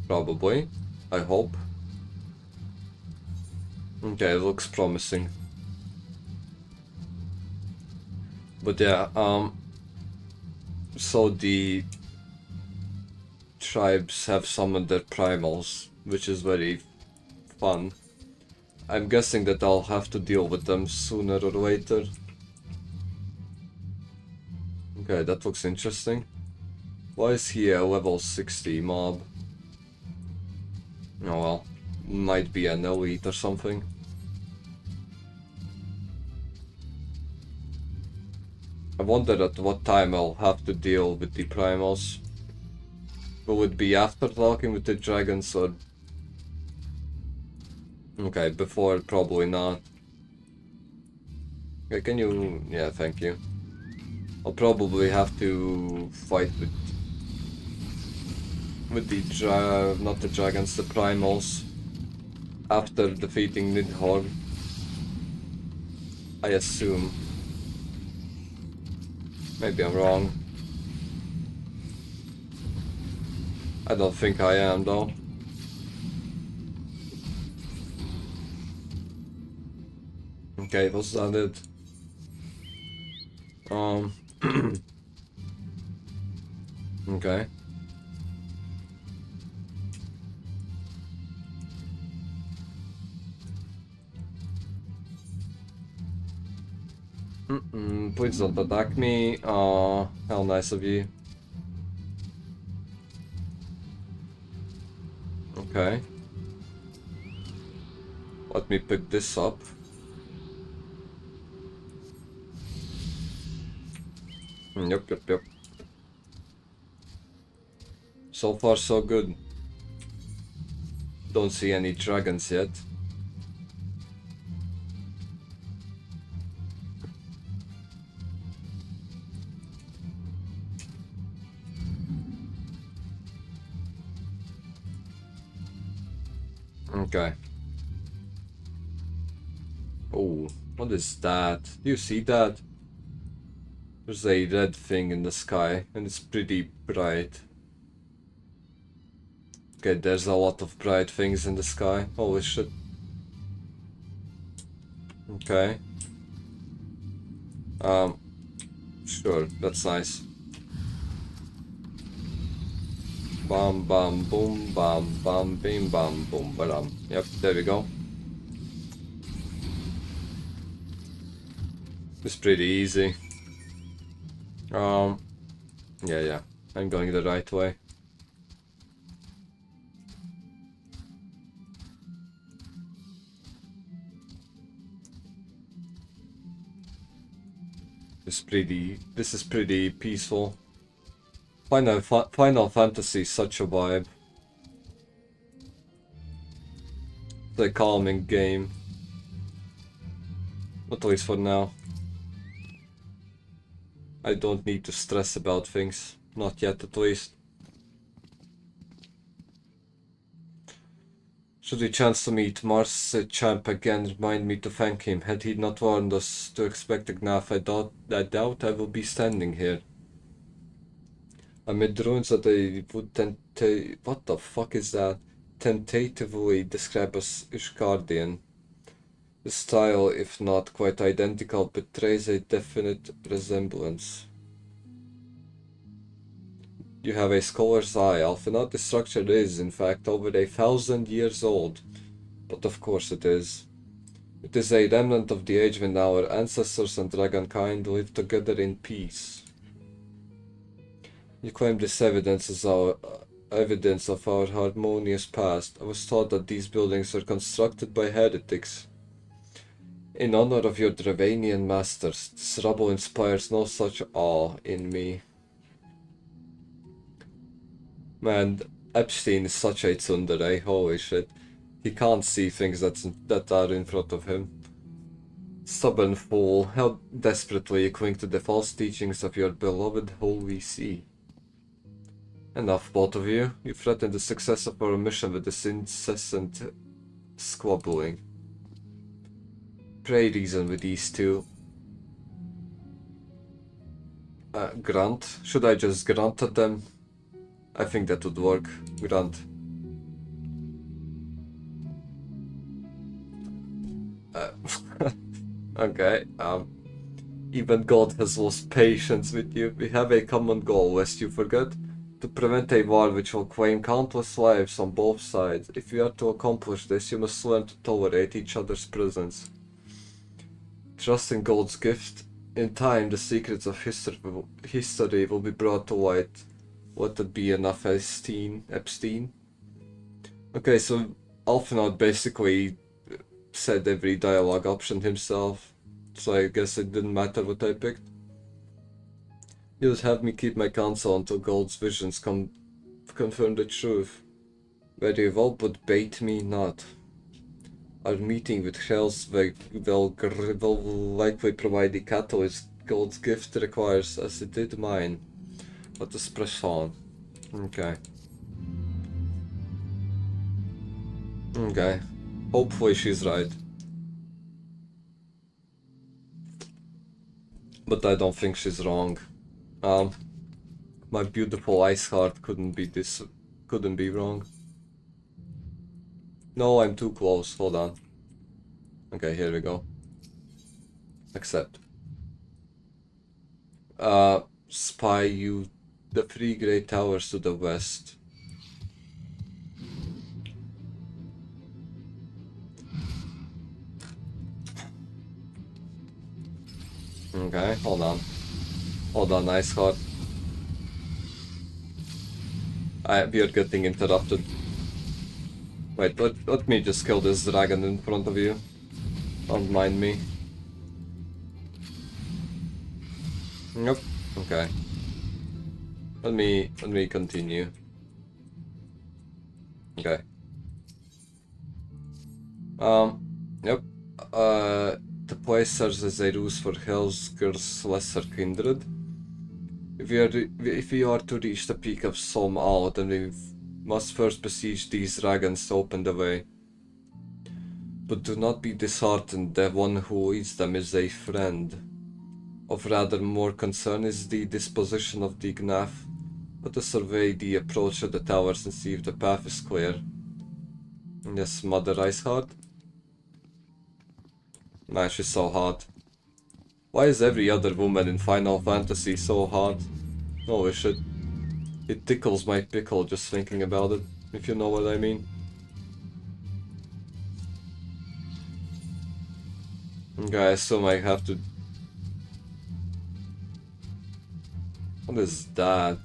Probably. I hope. Okay, it looks promising. But yeah, so the tribes have summoned their primals, which is very fun. I'm guessing that I'll have to deal with them sooner or later. Okay, that looks interesting. Why is he a level 60 mob? Oh well, might be an elite or something. I wonder at what time I'll have to deal with the primals. Will it be after talking with the dragons or... Okay, before probably not. Okay, can you... Yeah, thank you. I'll probably have to fight with the not the dragons, the primals, after defeating Nidhogg. I assume. Maybe I'm wrong. I don't think I am though. Okay, was that it? Okay. Please don't attack me. How nice of you. Okay. Let me pick this up. Yep. So far so good. Don't see any dragons yet. Okay. Oh, what is that? Do you see that? There's a red thing in the sky, and it's pretty bright. Okay, there's a lot of bright things in the sky. Holy shit. Okay. Sure, that's nice. Bam bam boom bam bam bim bam boom badam. Yep, there we go. It's pretty easy. Yeah, I'm going the right way. This is pretty peaceful. Final Fantasy is such a vibe. It's a calming game. At least for now. I don't need to stress about things. Not yet, at least. Should we chance to meet Mars Champ again, remind me to thank him. Had he not warned us to expect a Gnaf, I doubt I will be standing here. Amid ruins that I would what the fuck is that? Tentatively describe as Ishgardian. The style, if not quite identical, betrays a definite resemblance. You have a scholar's eye, Alphanot. The structure is, in fact, over 1,000 years old. But of course it is. It is a remnant of the age when our ancestors and dragonkind lived together in peace. You claim this evidence as our evidence of our harmonious past. I was taught that these buildings were constructed by heretics. In honor of your Dravanian masters, this rubble inspires no such awe in me. Man, Epstein is such a tsundere, holy shit. He can't see things that are in front of him. Stubborn fool, how desperately you cling to the false teachings of your beloved Holy See. Enough, both of you. You threaten the success of our mission with this incessant squabbling. Pray reason with these two. Grunt? Should I just grunt at them? I think that would work. Grunt. Okay, even God has lost patience with you. We have a common goal, lest you forget. To prevent a war which will claim countless lives on both sides. If you are to accomplish this, you must learn to tolerate each other's presence. Trust in God's gift. In time, the secrets of history will be brought to light. Let it be enough, Epstein? Okay, so Alphanot basically said every dialogue option himself, so I guess it didn't matter what I picked. You just have me keep my counsel until Gold's visions confirm the truth. Very well, but bait me not. Our meeting with Hells will likely provide the catalyst Gold's gift requires, as it did mine. Let us press on. Okay. Okay. Hopefully she's right. But I don't think she's wrong. My beautiful ice heart couldn't be wrong. No, I'm too close. Hold on. Okay, here we go. Accept. Spy you the 3 great towers to the west. Okay, hold on. Hold on, ice heart. We are getting interrupted. Wait, let me just kill this dragon in front of you. Don't mind me. Nope. Okay. Let me continue. Okay. Yep. The place serves as a ruse for Hellsgir's lesser kindred. If we are to reach the peak of Solm-Al, then we must first besiege these dragons to open the way. But do not be disheartened, the one who leads them is a friend. Of rather more concern is the disposition of the Gnaf. Let us survey the approach of the towers and see if the path is clear. Yes, Mother Iceheart. Man, she's so hot. Why is every other woman in Final Fantasy so hot? Holy shit. It tickles my pickle just thinking about it, if you know what I mean. Okay, I assume I have to... What is that?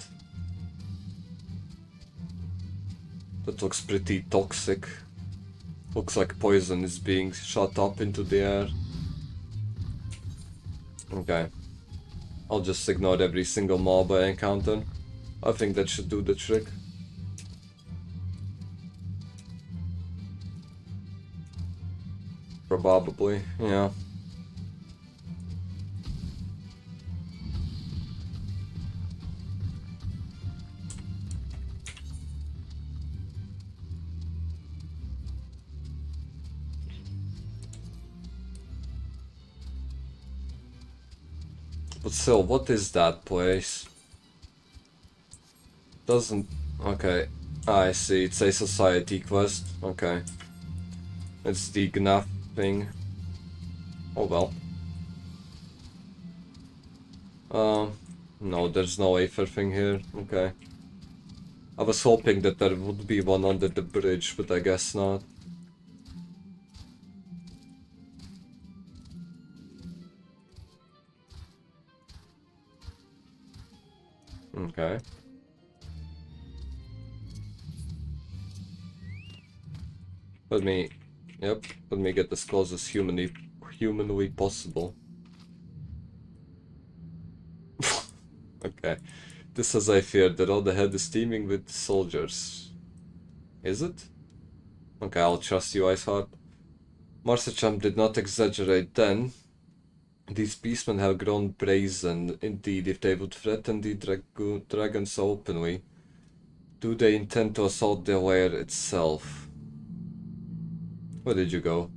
That looks pretty toxic. Looks like poison is being shot up into the air. Okay. I'll just ignore every single mob I encounter. I think that should do the trick. Probably, yeah. But still, what is that place? Doesn't... Okay. I see, it's a society quest. Okay. It's the GNAF thing. Oh well. No, there's no Aether thing here. Okay. I was hoping that there would be one under the bridge, but I guess not. Okay. Let me get as close as humanly possible. Okay. This, as I feared, the road ahead is teeming with soldiers. Is it? Okay, I'll trust you, Iceheart. Marsacham did not exaggerate then. These beastmen have grown brazen. Indeed, if they would threaten the dragon so openly, do they intend to assault the lair itself? Where did you go?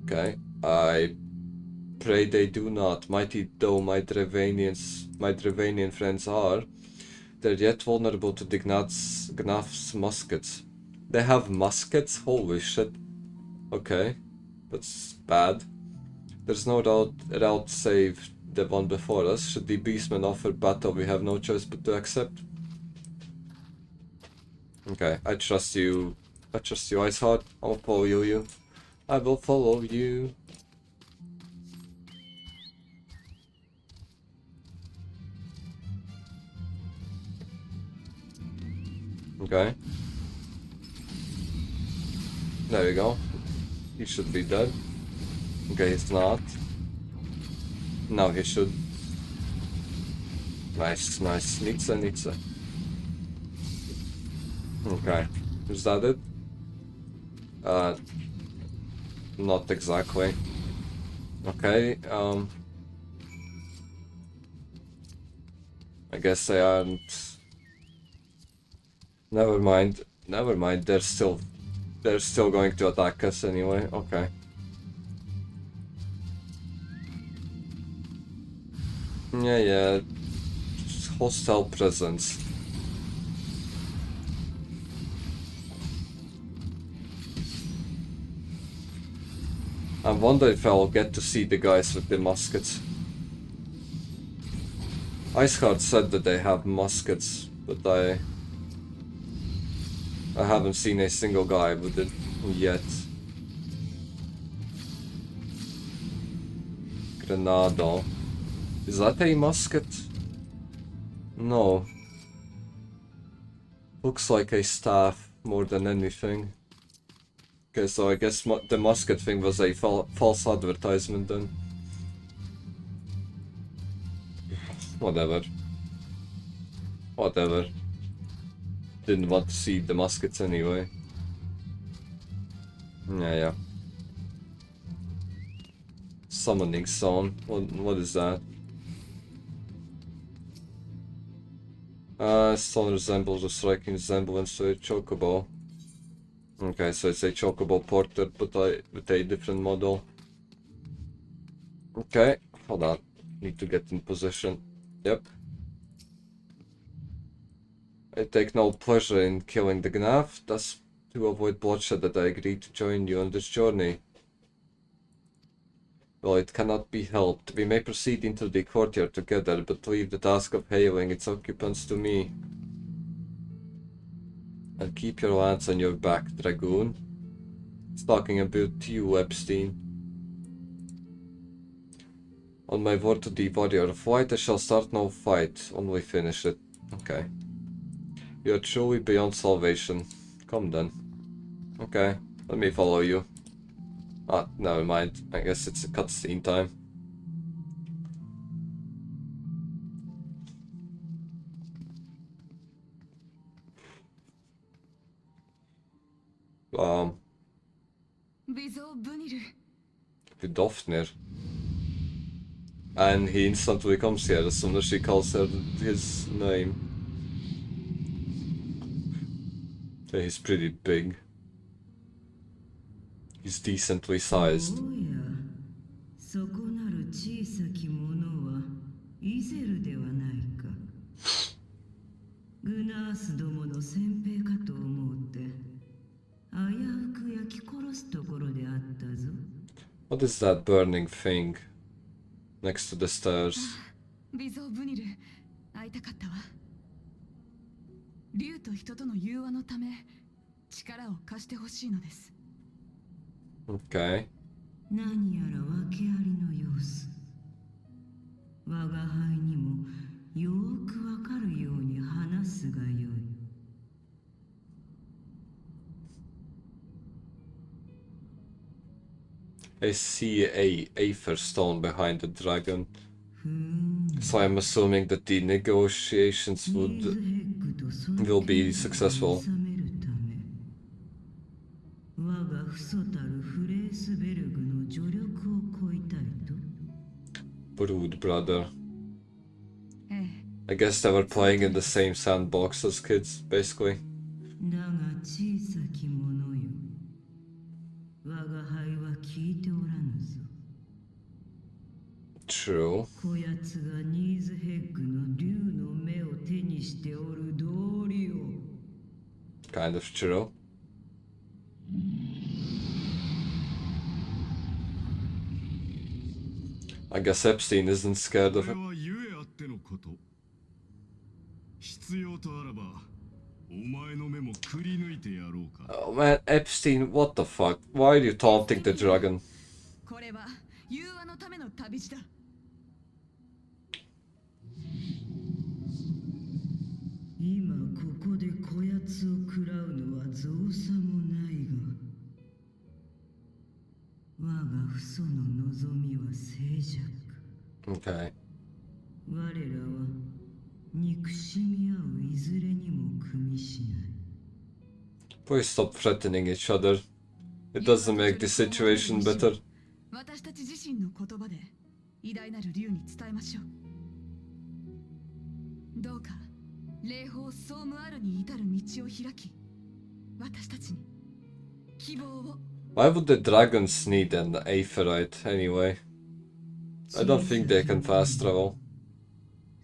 Okay. I pray they do not. Mighty though my Dravanian friends are, they're yet vulnerable to the Gnaf's muskets. They have muskets? Holy shit. Okay. That's bad. There's no route save the one before us. Should the beastmen offer battle, we have no choice but to accept. Okay, I trust you. I trust you, Iceheart. I'll follow you. I will follow you. Okay. There we go. He should be dead. Okay, he's not. Now he should. Nice, nice. Nitsa. Okay. Is that it? Not exactly. Okay, I guess they aren't... Never mind, they're still going to attack us anyway, okay. Yeah, just hostile presence. I wonder if I'll get to see the guys with the muskets. Iceheart said that they have muskets, but I haven't seen a single guy with it yet. Grenado. Is that a musket? No. Looks like a staff more than anything. Okay, so I guess the musket thing was a false advertisement then. Whatever. Didn't want to see the muskets anyway. Yeah. Summoning Zone. What is that? Stone resembles a striking resemblance to a chocobo. Okay, so it's a chocobo portrait, but with a different model. Okay, hold on. Need to get in position. Yep. I take no pleasure in killing the Gnaf. That's To avoid bloodshed that I agreed to join you on this journey. Well, it cannot be helped. We may proceed into the courtyard together, but leave the task of hailing its occupants to me. And keep your lance on your back, Dragoon. It's talking about you, Epstein. On my word to the warrior of white, I shall start no fight, only finish it. Okay. You are truly beyond salvation. Come then. Okay, let me follow you. Ah, never mind. I guess it's a cutscene time. Vidofnir. And he instantly comes here as soon as she calls her his name. He's pretty big. He's decently sized. そこなる小さきものはイゼルではないか。グナースどもの先兵かと思うて、危うく焼き殺すところであったぞ。What is that burning thing next to the stairs? ビゾーブニル、会いたかったわ。竜と人との融和のため、力を貸してほしいのです。Okay. 何やら訳ありの様子。我が輩にもよくわかるように話すがよい。I see a Aether stone behind the dragon. So I'm assuming that the negotiations will be successful. Brood brother. I guess they were playing in the same sandbox as kids, basically. True. Kind of true. I guess Epstein isn't scared of it. Oh man, Epstein, what the fuck? Why are you taunting the dragon? これは融和のための旅路だ。今ここでこやつを食らうのは造作もないが、我が父祖の望みは静寂。Okay. 我らは憎しみ合ういずれにも組みしない。 Please stop threatening each other. It doesn't make the situation better. 私たち自身の言葉で偉大なる竜に伝えましょう。どうか霊峰ソームアルに至る道を開き、私たちに希望を。Why would the dragons need an Aetherite anyway? I don't think they can fast travel.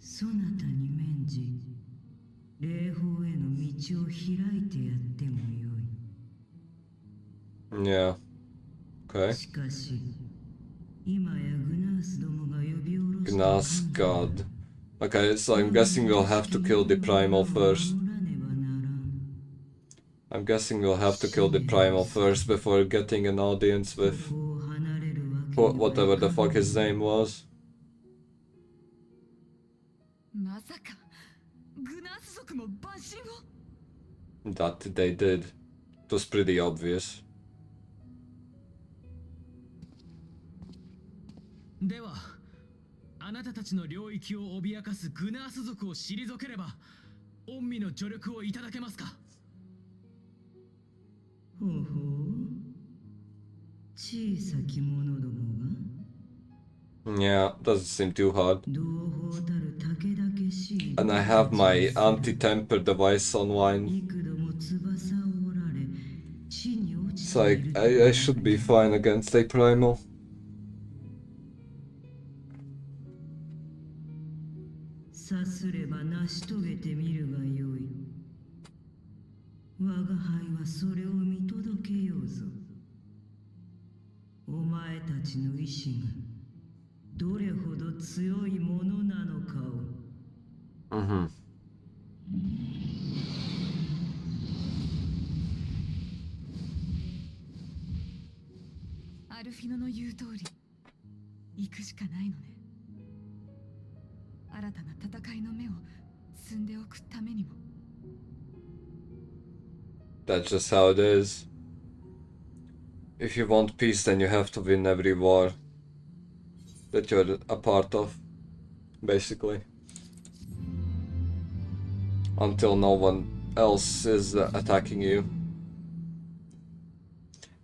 そなたに免じ、霊峰への道を開いてやってもよい。Yeah. Okay. しかし、今やグナースどもが呼び下ろした Gnas God. Okay, so I'm guessing we'll have to kill the Primal first. I'm guessing we'll have to kill the Primal first before getting an audience with whatever the fuck his name was. まさかグナース族も万神を。 That they did. It was pretty obvious. では、あなたたちの領域を脅かすグナース族を退ければ、御身の助力をいただけますか。ほうほう、小さき者どもが。 Yeah, doesn't seem too hard. And I have my anti-temper device online. So I should be fine against a Primal. さすれば成し遂げてみるがよい。我が輩はそれを見届けようぞ。お前たちの意志がどれほど強いものなのかを。Mm-hmm. アルフィノの言う通り行くしかないのね。新たな戦いの目を摘んでおくためにも。That's just how it is. If you want peace, then you have to win every war that you're a part of, basically. Until no one else is attacking you.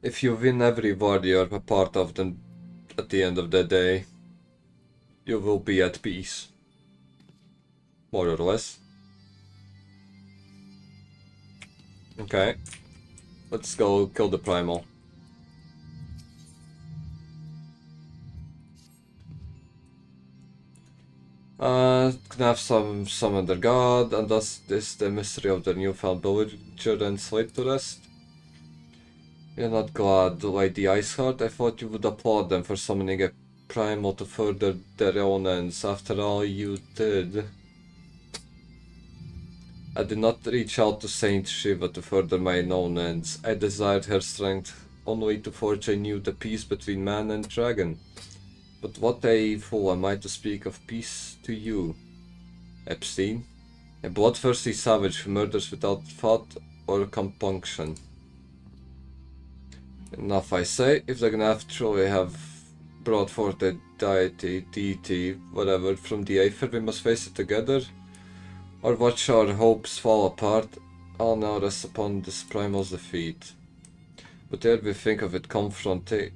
If you win every war you're a part of, then at the end of the day, you will be at peace. More or less. Okay. Let's go kill the primal. Knaf summoned their god, and thus this the mystery of their newfound villager and slate to rest. You're not glad, Lady Iceheart? I thought you would applaud them for summoning a primal to further their own ends. After all you did. I did not reach out to Saint Shiva to further my own ends. I desired her strength only to forge anew the peace between man and dragon. But what a fool am I to speak of peace to you, Epstein? A bloodthirsty savage who murders without thought or compunction. Enough, I say. If the Gnaf truly have brought forth a deity, whatever, from the Aether, we must face it together, or watch our hopes fall apart. All now rests upon this primal's defeat. But ere we think of it confronting?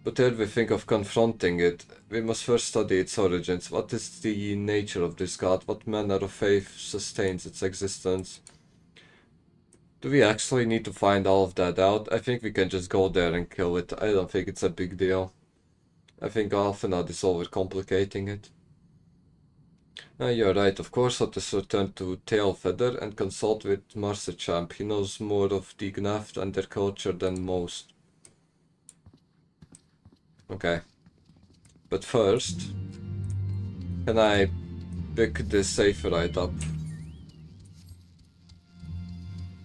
But ere we think of confronting it, we must first study its origins. What is the nature of this god? What manner of faith sustains its existence? Do we actually need to find all of that out? I think we can just go there and kill it. I don't think it's a big deal. I think Alphanad is overcomplicating it. You're right, of course. Let us return to Tailfeather and consult with Marcechamp. He knows more of the Gnaf and their culture than most. Okay. But first, can I pick this Saphirite up?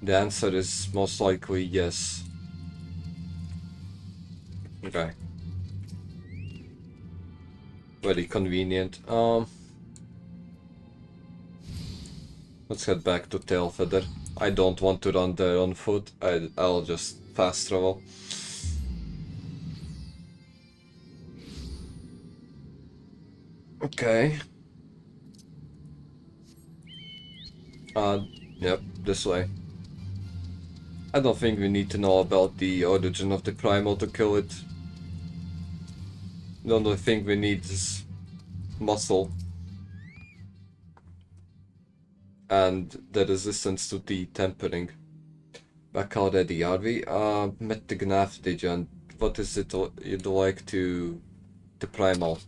The answer is most likely yes. Okay. Very convenient. Let's head back to Tailfeather. I don't want to run there on foot. I'll just fast travel. Okay. Yep, this way. I don't think we need to know about the origin of the primal to kill it. The only thing we need is muscle. And the resistance to the tempering. Back already, are we? Met the Gnaf, did you? And what is it you'd like to... the primal?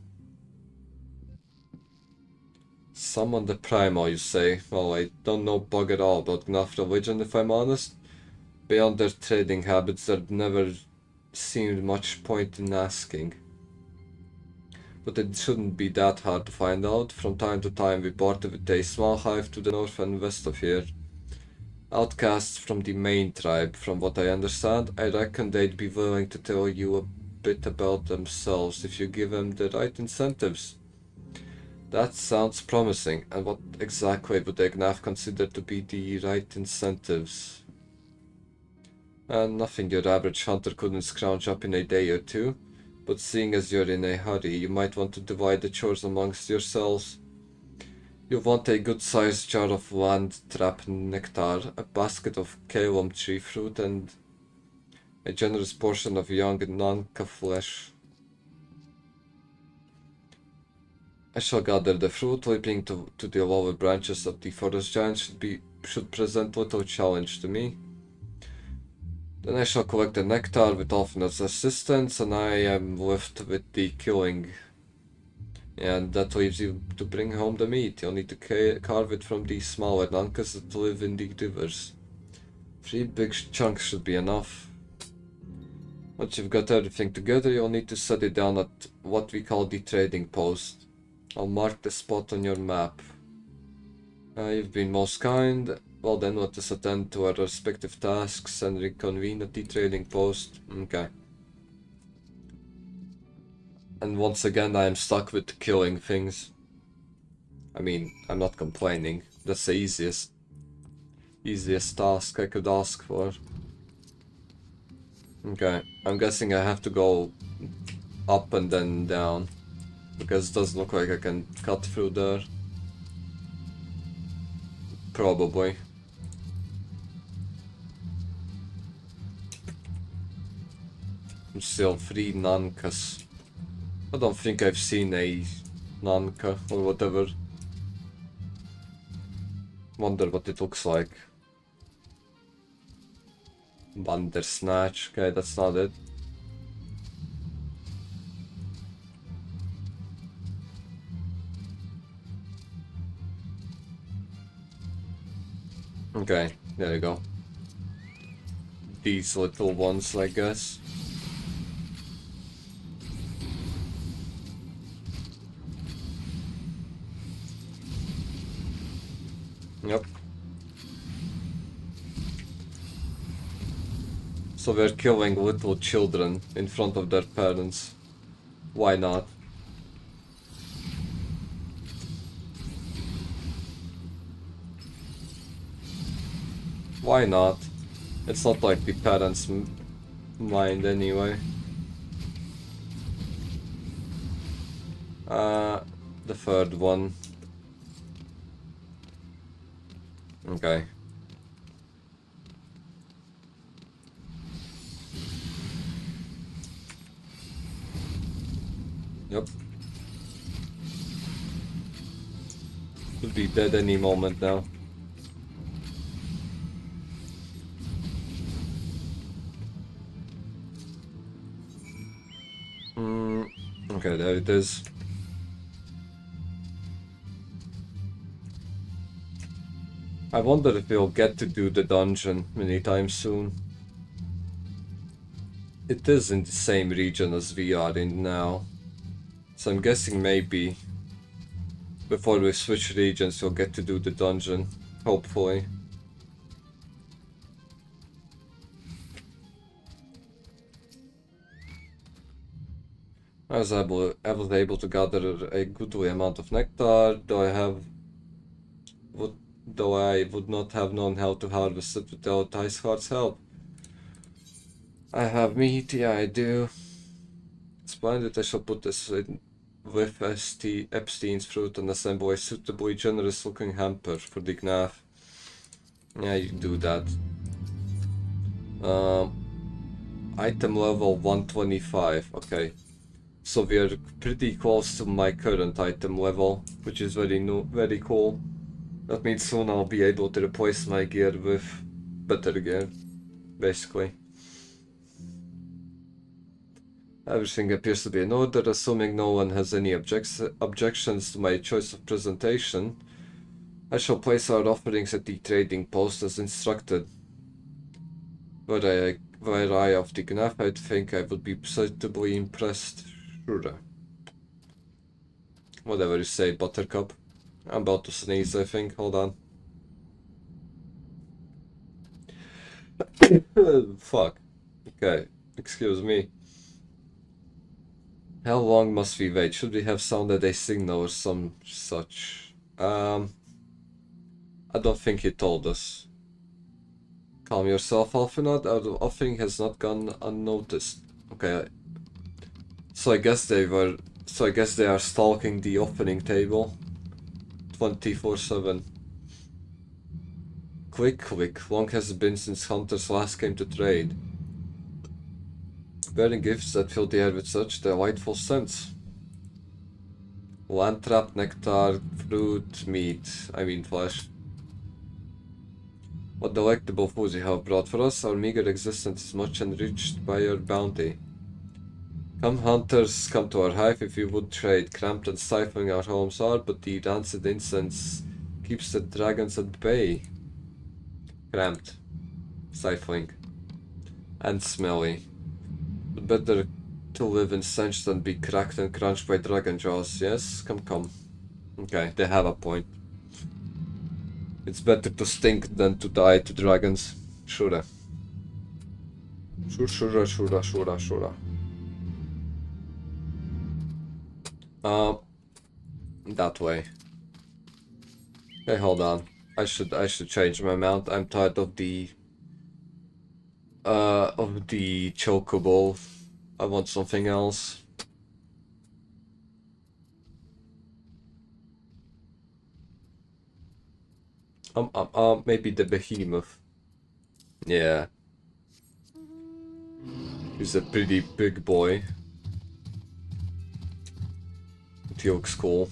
Summon the primal, you say? Well, I don't know bugger all about Gnaf religion, if I'm honest. Beyond their trading habits, there never seemed much point in asking. But it shouldn't be that hard to find out. From time to time we parted with a small hive to the north and west of here. Outcasts from the main tribe, from what I understand. I reckon they'd be willing to tell you a bit about themselves if you give them the right incentives. That sounds promising. And what exactly would the Gnaf consider to be the right incentives? Nothing your average hunter couldn't scrounge up in a day or two. But seeing as you're in a hurry, you might want to divide the chores amongst yourselves. You'll want a good-sized jar of land trap nectar, a basket of Kalum tree fruit, and a generous portion of young Nanka flesh. I shall gather the fruit. Leaping to the lower branches of the forest giant should present little challenge to me. Then I shall collect the nectar with Alphanad's assistance, and I am left with the killing And that leaves you to bring home the meat. You'll need to carve it from these smaller nankas that live in the rivers. 3 big chunks should be enough. Once you've got everything together, you'll need to set it down at what we call the trading post. I'll mark the spot on your map. You've been most kind. Well then, let us attend to our respective tasks and reconvene at the trading post. Okay. And once again, I am stuck with killing things. I mean, I'm not complaining. That's the easiest task I could ask for. Okay, I'm guessing I have to go up and then down, because it doesn't look like I can cut through there. Probably. Still 3 nankas. I don't think I've seen a nanka or whatever. Wonder what it looks like. Bandersnatch. Okay, that's not it. Okay, there you go. These little ones, I guess. Yep. So we're killing little children in front of their parents. Why not? Why not? It's not like the parents mind anyway. The third one. Okay. Yep. Could be dead any moment now. Okay, there it is. I wonder if we'll get to do the dungeon anytime soon. It is in the same region as we are in now. So I'm guessing maybe before we switch regions we'll get to do the dungeon. Hopefully. I was able to gather a goodly amount of nectar, though I would not have known how to harvest it without Iceheart's help. I have meat, yeah I do. Splendid, I shall put this in with Epstein's fruit and assemble a suitably generous looking hamper for the Gnaf. Yeah, you do that. Item level 125, okay. So we are pretty close to my current item level, which is very cool. That means soon I'll be able to replace my gear with better gear, basically. Everything appears to be in order, assuming no one has any objections to my choice of presentation. I shall place our offerings at the trading post as instructed. Were I of the Gnaf, I'd think I would be suitably impressed. Sure. Whatever you say, Buttercup. I'm about to sneeze, I think. Hold on. Fuck. Okay, excuse me. How long must we wait? Should we have sounded a signal or some such? I don't think he told us. Calm yourself, Alphanot. Our offering has not gone unnoticed. Okay. So I guess they are stalking the offering table 24/7. Quick. Long has it been since hunters last came to trade. Bearing gifts that fill the air with such delightful scents. Land trap, nectar, fruit, meat, I mean flesh. What delectable foods you have brought for us. Our meager existence is much enriched by your bounty. Come hunters, come to our hive if you would trade. Cramped and stifling our homes are, but the rancid incense keeps the dragons at bay. Cramped, stifling, and smelly. But better to live in stench than be cracked and crunched by dragon jaws. Yes? Come. Okay, they have a point. It's better to stink than to die to dragons. Sure. Sure. That way. Okay, hold on. I should change my mount. I'm tired of the chocobo. I want something else. Maybe the behemoth. Yeah. He's a pretty big boy. It looks cool.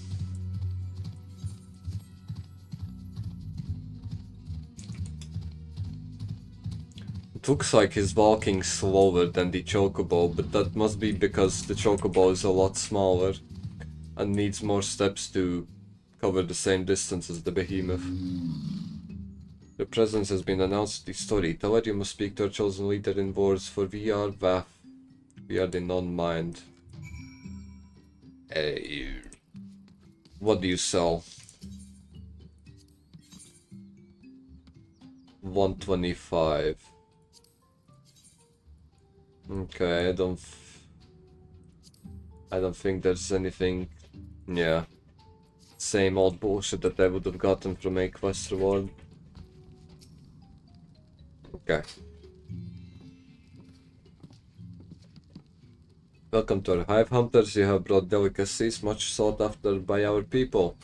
It looks like he's walking slower than the chocobo, but that must be because the chocobo is a lot smaller and needs more steps to cover the same distance as the behemoth. Your presence has been announced in the story. Tell her you must speak to our chosen leader in words, for we are VAF. We are the non-mind. What do you sell? 125. Okay, I don't think there's anything. Yeah. Same old bullshit that I would have gotten from a quest reward. Okay. Welcome to our hive, hunters. You have brought delicacies much sought after by our people,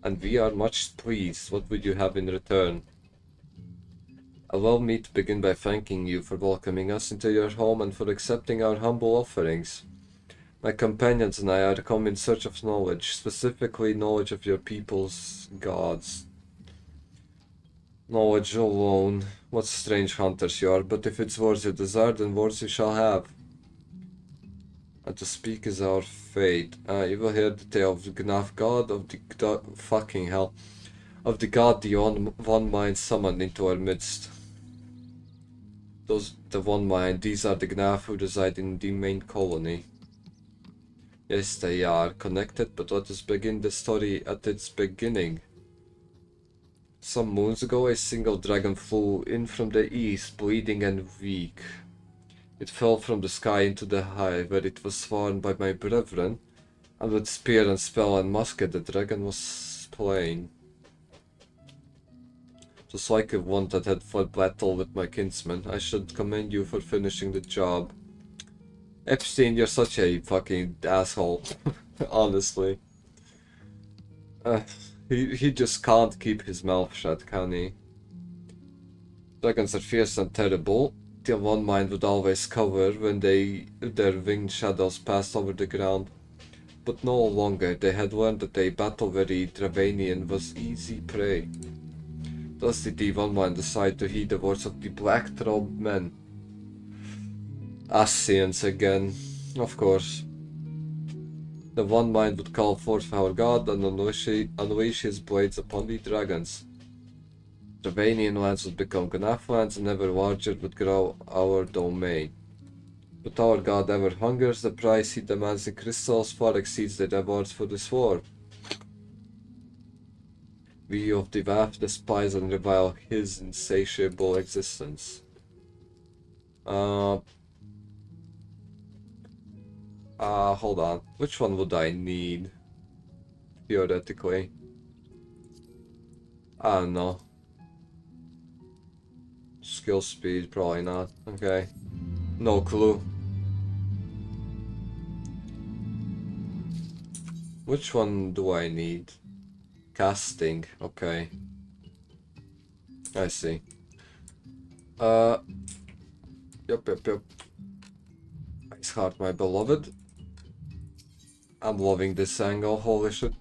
and we are much pleased. What would you have in return? Allow me to begin by thanking you for welcoming us into your home and for accepting our humble offerings. My companions and I are come in search of knowledge, specifically knowledge of your people's gods. Knowledge alone. What strange hunters you are, but if it's words you desire, then words you shall have. And to speak is our fate. You will hear the tale of the Gnaf god, of the fucking hell. Of the god the one mind summoned into our midst. The one mind, these are the Gnaf who reside in the main colony. Yes, they are connected, but let us begin the story at its beginning. Some moons ago, a single dragon flew in from the east, bleeding and weak. It fell from the sky into the hive, where it was sworn by my brethren, and with spear and spell and musket the dragon was slain. Just like one that had fought battle with my kinsman, I should commend you for finishing the job. Epstein, you're such a fucking asshole, honestly. He just can't keep his mouth shut, can he? Dragons are fierce and terrible. The one mind would always cover when their winged shadows passed over the ground. But no longer, they had learned that a battle-weary Dravanian was easy prey. Thus did the one mind decide to heed the words of the black-robed men. Ascians again, of course. The one mind would call forth our god and unleash his blades upon the dragons. Dravanian lands would become Gnaf lands and ever larger would grow our domain. But our god ever hungers, the price he demands in crystals far exceeds the rewards for this war. We of the VAF despise and revile his insatiable existence. Hold on. Which one would I need? Theoretically. I don't know. Skill speed, probably not. Okay. No clue. Which one do I need? Casting, okay. I see. Yup. Ice Heart, my beloved. I'm loving this angle, holy shit.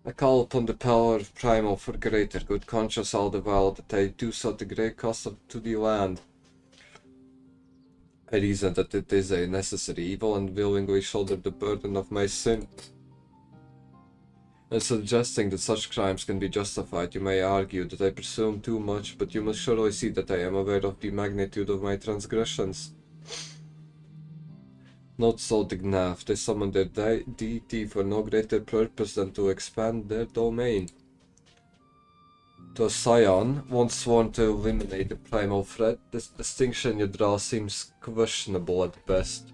I call upon the power of Primal for greater good, conscious all the while that I do so at a great cost to the land. I reason that it is a necessary evil and willingly shoulder the burden of my sin. In suggesting that such crimes can be justified, you may argue that I presume too much, but you must surely see that I am aware of the magnitude of my transgressions. Not so the Gnaf, they summon their deity for no greater purpose than to expand their domain. To a scion, once sworn to eliminate the primal threat, this distinction you draw seems questionable at best.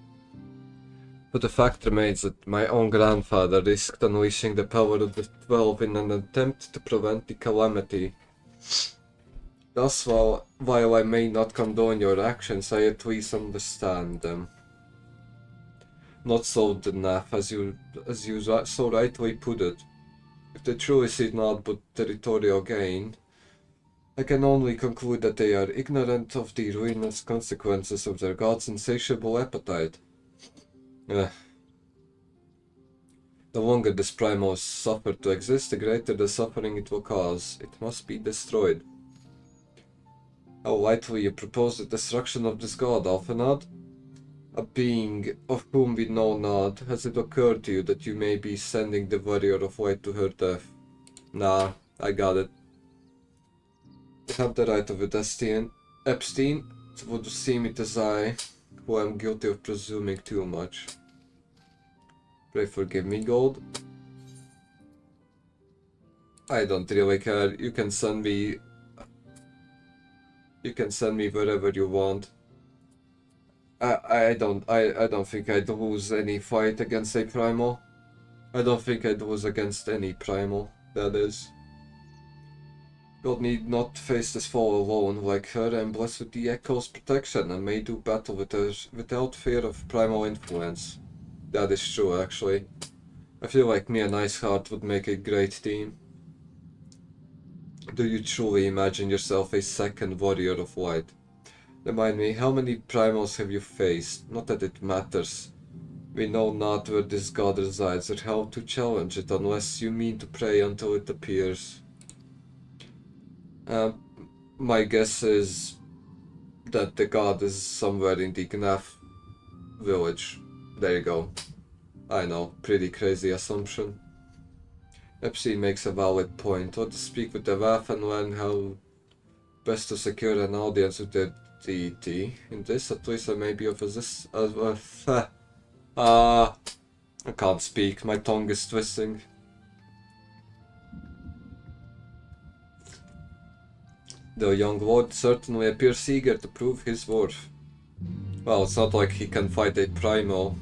But the fact remains that my own grandfather risked unleashing the power of the 12 in an attempt to prevent the calamity. Thus, while I may not condone your actions, I at least understand them. Not so the Naf, as you so rightly put it. If they truly seek naught but territorial gain, I can only conclude that they are ignorant of the ruinous consequences of their god's insatiable appetite. The longer this primal is suffered to exist, the greater the suffering it will cause. It must be destroyed. How lightly you propose the destruction of this god, Alphanad? A being of whom we know not, has it occurred to you that you may be sending the warrior of light to her death? Nah, I got it. You have the right of it, Epstein. It would seem it is I who am guilty of presuming too much. Pray forgive me, Gold. I don't really care. You can send me wherever you want. I don't think I'd lose any fight against a primal. I don't think I'd lose against any primal, that is. God need not face this foe alone. Like her, I am blessed with the Echo's protection and may do battle with her without fear of primal influence. That is true, actually. I feel like me and Iceheart would make a great team. Do you truly imagine yourself a second warrior of light? Remind me, how many primals have you faced? Not that it matters. We know not where this god resides or how to challenge it unless you mean to pray until it appears. My guess is that the god is somewhere in the Gnaf village. There you go. I know, pretty crazy assumption. Epstein makes a valid point. Ought to speak with the Waf and learn how best to secure an audience with their deity. In this, at least I may be of assistance. I can't speak. My tongue is twisting. The young lord certainly appears eager to prove his worth. Well, it's not like he can fight a primal.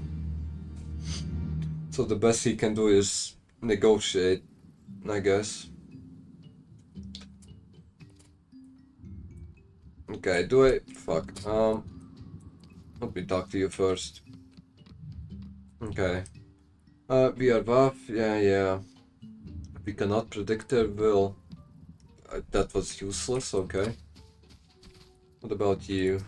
So the best he can do is negotiate, I guess. Okay, fuck. Let me talk to you first. Okay. We are buff, yeah. We cannot predict their will. That was useless, okay. What about you?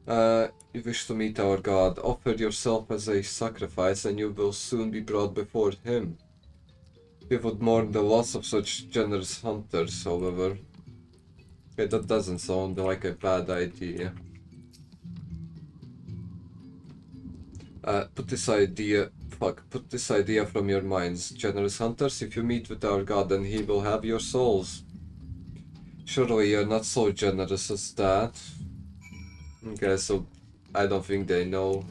You wish to meet our god. Offer yourself as a sacrifice and you will soon be brought before him. We would mourn the loss of such generous hunters, however. Okay, that doesn't sound like a bad idea. Put this idea from your minds. Generous hunters, if you meet with our god, then he will have your souls. Surely you're not so generous as that. Okay, so I don't think they know.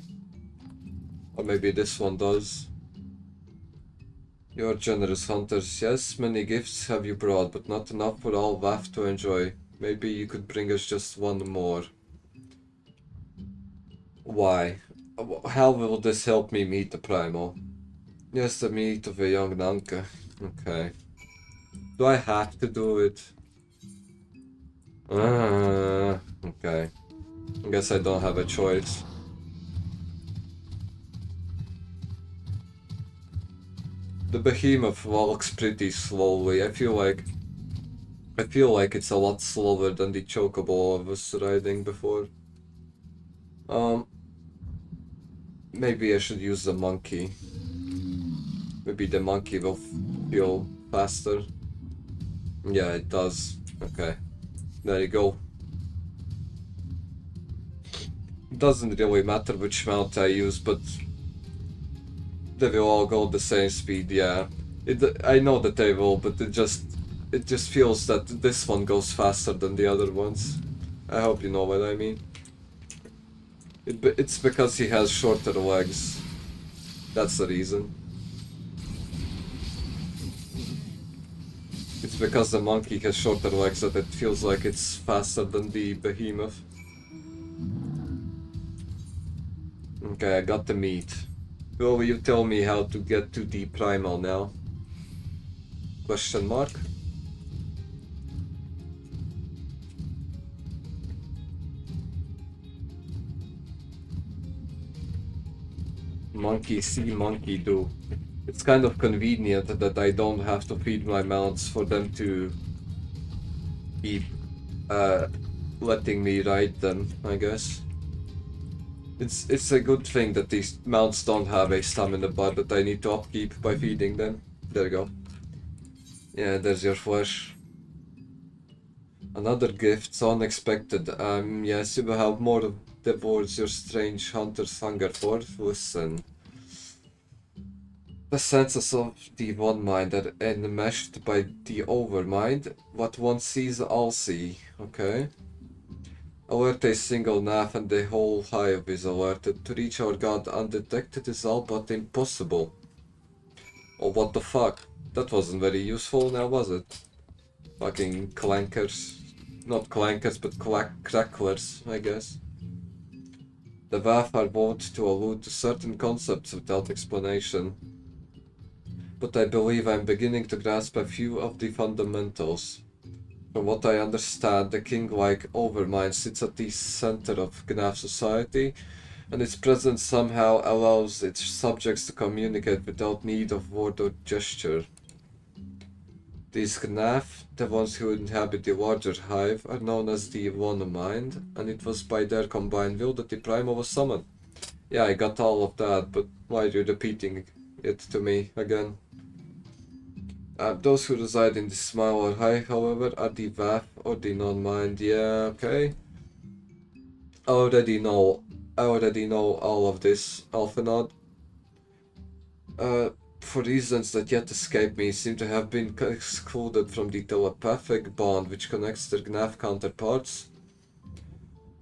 Or maybe this one does. You're generous hunters. Yes, many gifts have you brought, but not enough for all Waf to enjoy. Maybe you could bring us just one more. Why? How will this help me meet the primal? Yes, the meat of a young Nanka. Okay. Do I have to do it? Okay. I guess I don't have a choice. The behemoth walks pretty slowly. I feel like it's a lot slower than the chocobo I was riding before. Maybe I should use the monkey. Maybe the monkey will feel faster. Yeah, it does. Okay. There you go. doesn't really matter which mount I use, but they will all go the same speed, yeah. I know that they will, but it just feels that this one goes faster than the other ones. I hope you know what I mean. It's because he has shorter legs. That's the reason. It's because the monkey has shorter legs that it feels like it's faster than the behemoth. Okay, I got the meat. Will you tell me how to get to the primal now? Question mark? Monkey see, monkey do. It's kind of convenient that I don't have to feed my mounts for them to keep letting me ride them, I guess. It's a good thing that these mounts don't have a stamina bar that I need to upkeep by feeding them. There you go. Yeah, there's your flesh. Another gift, so unexpected. Yes, you will have more of the words your strange hunter's hunger for. Listen. The senses of the one mind are enmeshed by the overmind. What one sees, all see. Okay. Alert a single nav and the whole hive is alerted. To reach our god undetected is all but impossible. Oh, what the fuck? That wasn't very useful now, was it? Fucking clankers. Not clankers, but cracklers, I guess. The WAF are wont to allude to certain concepts without explanation. But I believe I'm beginning to grasp a few of the fundamentals. From what I understand, the king-like overmind sits at the center of Gnaf society, and its presence somehow allows its subjects to communicate without need of word or gesture. These Gnaf, the ones who inhabit the larger hive, are known as the One Mind, and it was by their combined will that the Primal was summoned. Yeah, I got all of that, but why are you repeating it to me again? Those who reside in the smaller hive, however, are the WAF or the non-mind. Yeah, okay. I already know all of this, Alphanod. For reasons that yet escape me, seem to have been excluded from the telepathic bond which connects their Gnaf counterparts.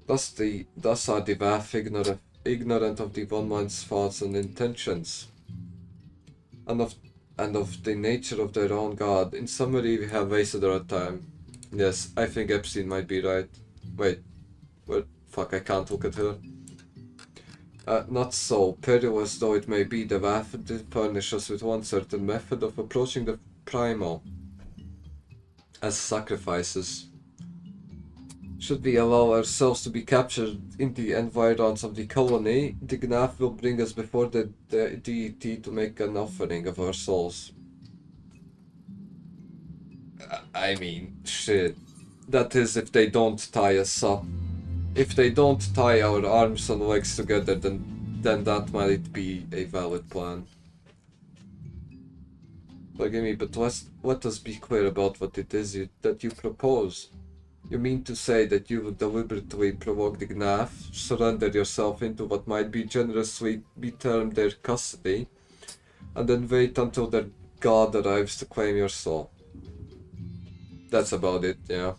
Thus are the WAF ignorant of the One Mind's thoughts and intentions, and of the nature of their own god. In summary, we have wasted our time. Yes, I think Epstein might be right. Wait, what? Fuck, I can't look at her. Not so. Perilous though it may be, the WAF did furnish us with one certain method of approaching the primal. As sacrifices. Should we allow ourselves to be captured in the environs of the colony, the Gnaf will bring us before the deity to make an offering of our souls. I mean, shit. That is if they don't tie us up. If they don't tie our arms and legs together, then that might be a valid plan. Forgive me, but let us be clear about what it is that you propose. You mean to say that you will deliberately provoke the Gnaf, surrender yourself into what might be generously be termed their custody, and then wait until their god arrives to claim your soul? That's about it, yeah.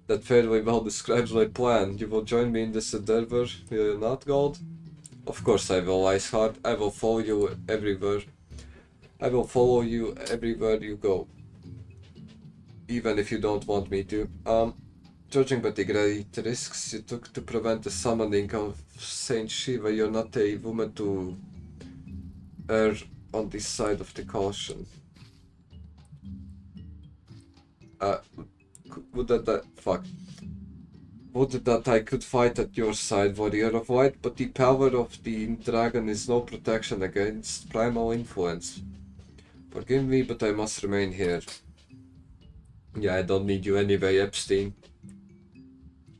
That fairly well describes my plan. You will join me in this endeavor, will you not, Gold? Of course I will, Iceheart. I will follow you everywhere. I will follow you everywhere you go. Even if you don't want me to. Judging by the great risks you took to prevent the summoning of Saint Shiva, you're not a woman to err on this side of the caution. Would that I could fight at your side, warrior of light, but the power of the dragon is no protection against primal influence. Forgive me, but I must remain here. Yeah, I don't need you anyway, Epstein.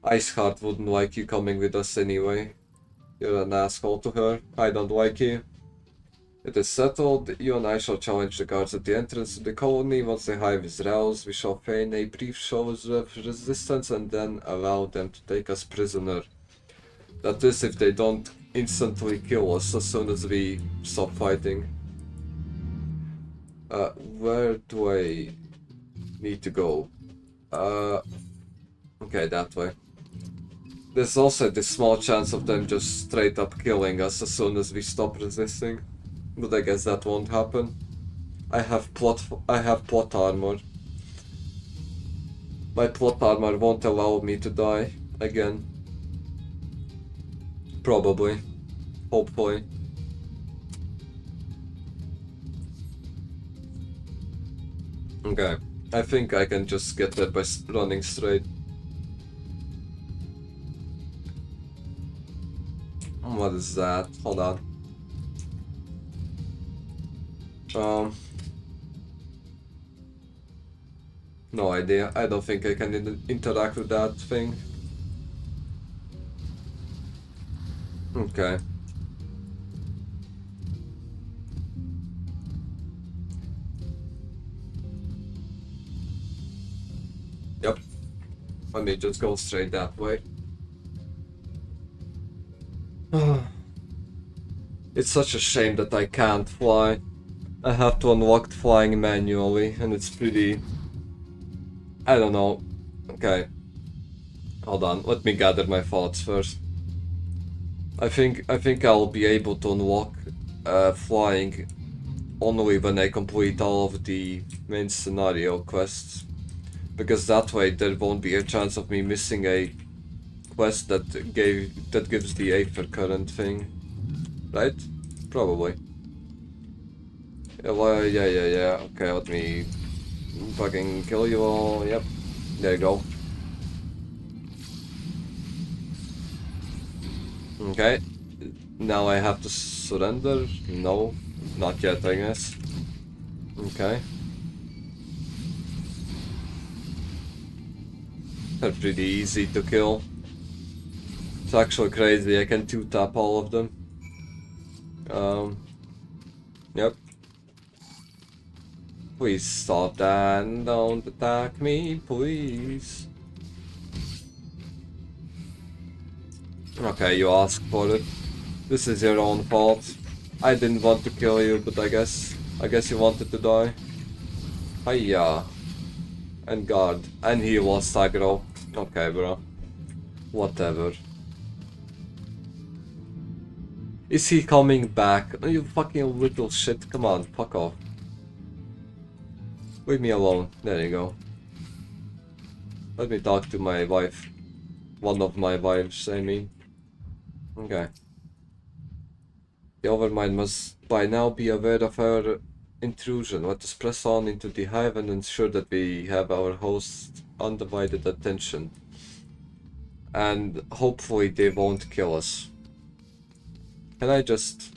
Iceheart wouldn't like you coming with us anyway. You're an asshole to her. I don't like you. It is settled. You and I shall challenge the guards at the entrance to the colony. Once the hive is roused, we shall feign a brief show of resistance and then allow them to take us prisoner. That is, if they don't instantly kill us as soon as we stop fighting. Where do I need to go? Okay, that way. There's also this small chance of them just straight up killing us as soon as we stop resisting. But I guess that won't happen. I have plot armor. My plot armor won't allow me to die again. Probably. Hopefully. Okay. I think I can just get there by running straight. What is that? Hold on. No idea. I don't think I can interact with that thing. Okay. Yep. Let me just go straight that way. It's such a shame that I can't fly. I have to unlock flying manually, and it's pretty... I don't know. Okay. Hold on, let me gather my thoughts first. I think I'll be able to unlock flying only when I complete all of the main scenario quests. Because that way there won't be a chance of me missing a quest that gives the Aether current thing. Right? Probably. Yeah, well, yeah. Okay, let me fucking kill you all. Yep. There you go. Okay. Now I have to surrender? No. Not yet, I guess. Okay. They're pretty easy to kill. It's actually crazy, I can 2-tap all of them. Yep. Please stop that and don't attack me, please. Okay, you asked for it. This is your own fault. I didn't want to kill you, but I guess you wanted to die. Hiya. And guard. And he lost aggro. Okay, bro. Whatever. Is he coming back? Oh, you fucking little shit. Come on, fuck off. Leave me alone. There you go. Let me talk to my wife. One of my wives, I mean. Okay. The Overmind must by now be aware of our intrusion. Let us press on into the hive and ensure that we have our host's undivided attention. And hopefully they won't kill us. Can I just...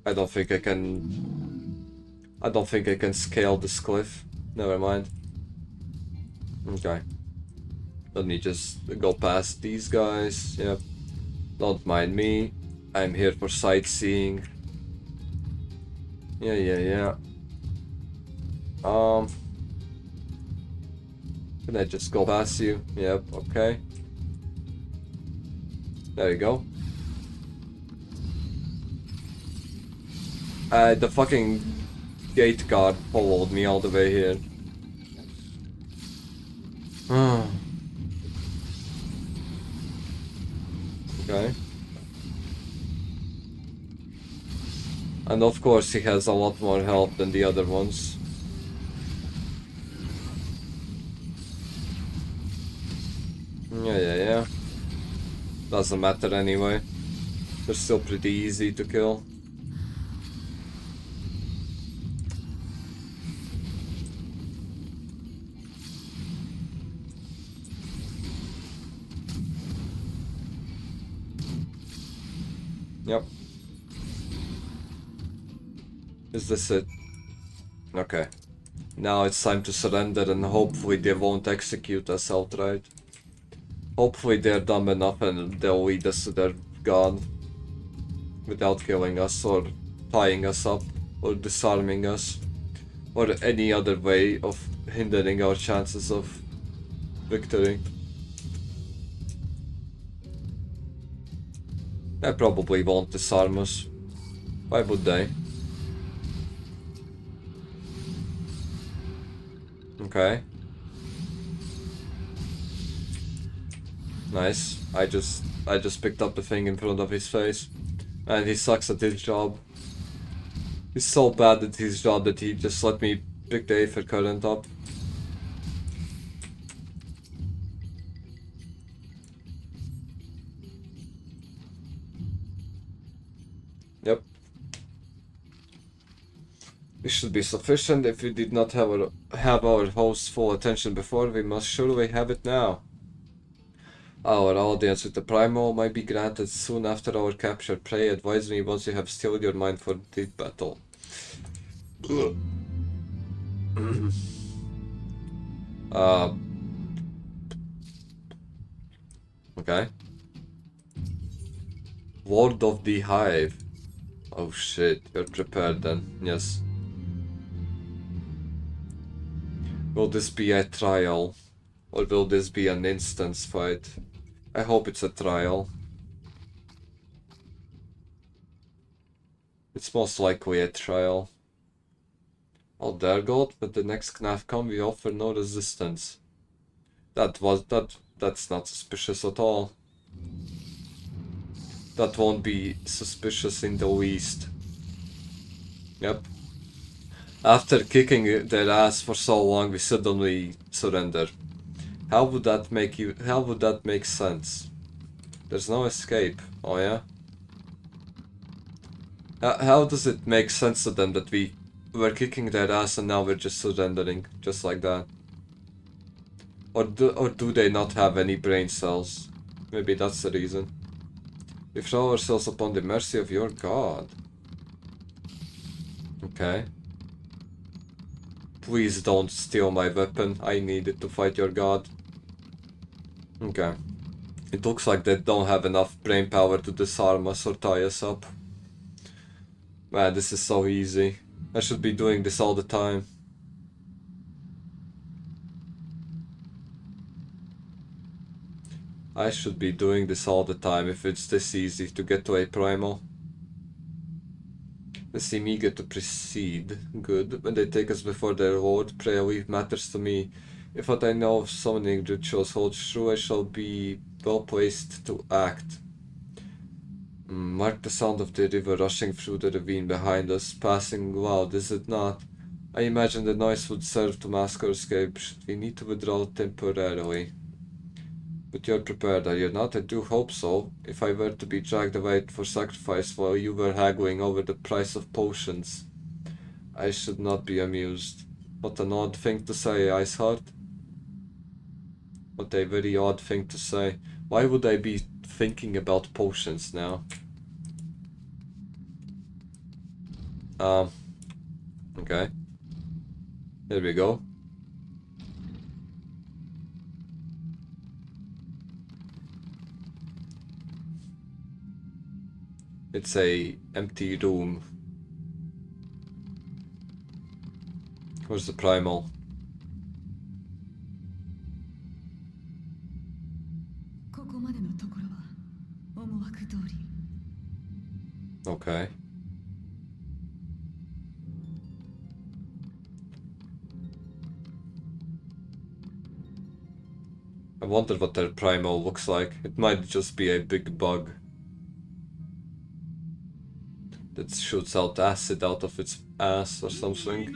I don't think I can scale this cliff. Never mind. Okay. Let me just go past these guys. Yep. Don't mind me. I'm here for sightseeing. Yeah. Can I just go past you? Yep, okay. There you go. The fucking gate guard followed me all the way here. Okay. And of course he has a lot more health than the other ones. Yeah. Doesn't matter anyway. They're still pretty easy to kill. Yep. Is this it? Okay. Now it's time to surrender and hopefully they won't execute us outright. Hopefully they're dumb enough and they'll lead us to their god without killing us or tying us up or disarming us or any other way of hindering our chances of victory. They probably won't disarm us. Why would they? Okay. Nice. I just picked up the thing in front of his face. And he sucks at his job. He's so bad at his job that he just let me pick the Aether Current up. Yep. This should be sufficient. If we did not have our host's full attention before, we must surely have it now. Our audience with the Primal might be granted soon after our capture. Pray advise me once you have stilled your mind for the battle. Okay. Lord of the Hive. Oh shit, you're prepared then, yes. Will this be a trial? Or will this be an instance fight? I hope it's a trial. It's most likely a trial. Oh, there God, but the next Knafcom we offer no resistance. That's not suspicious at all. That won't be suspicious in the least. Yep. After kicking their ass for so long, we suddenly surrender. How would that make sense? There's no escape. Oh yeah? How does it make sense to them that we were kicking their ass and now we're just surrendering? Just like that? Or do they not have any brain cells? Maybe that's the reason. We throw ourselves upon the mercy of your god. Okay. Please don't steal my weapon. I need it to fight your god. Okay. It looks like they don't have enough brain power to disarm us or tie us up. Man, this is so easy. I should be doing this all the time. I should be doing this all the time if it's this easy to get to a primal. They seem eager to proceed. Good. When they take us before their lord, prayer leave matters to me. If what I know of summoning rituals holds true, I shall be well placed to act. Mark the sound of the river rushing through the ravine behind us, passing loud, is it not? I imagine the noise would serve to mask our escape. Should we need to withdraw temporarily? But you're prepared, are you not? I do hope so. If I were to be dragged away for sacrifice while you were haggling over the price of potions, I should not be amused. What an odd thing to say, Iceheart. What a very odd thing to say. Why would I be thinking about potions now? Okay. Here we go. It's a empty room. Where's the primal? Okay. I wonder what their primal looks like. It might just be a big bug that shoots out acid out of its ass or something.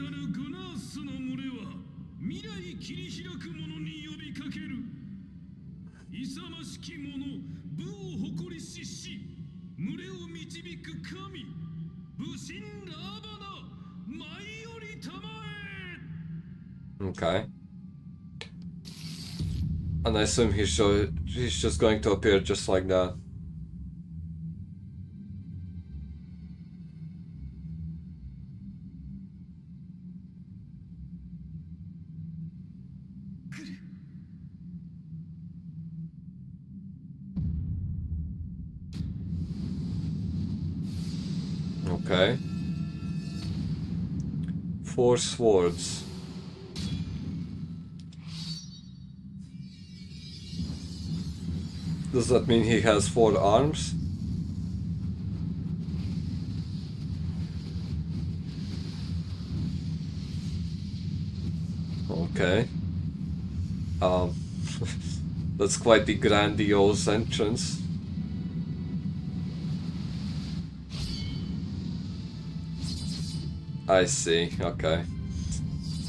Okay. And I assume he's just going to appear just like that. Okay. 4 swords. Does that mean he has 4 arms? Okay. That's quite the grandiose entrance. I see, okay.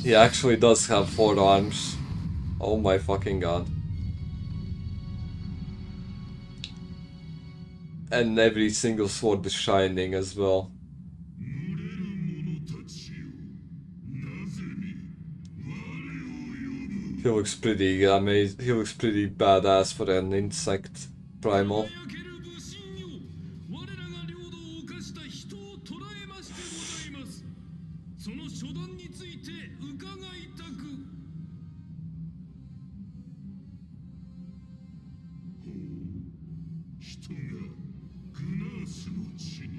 He actually does have 4 arms. Oh my fucking god. And every single sword is shining as well. He looks pretty amazing. He looks pretty badass for an insect primal. 輝ける武神よ、我らが領土を犯した人を捕らえましてございます。その初段について伺いたく。人がグナースの地に。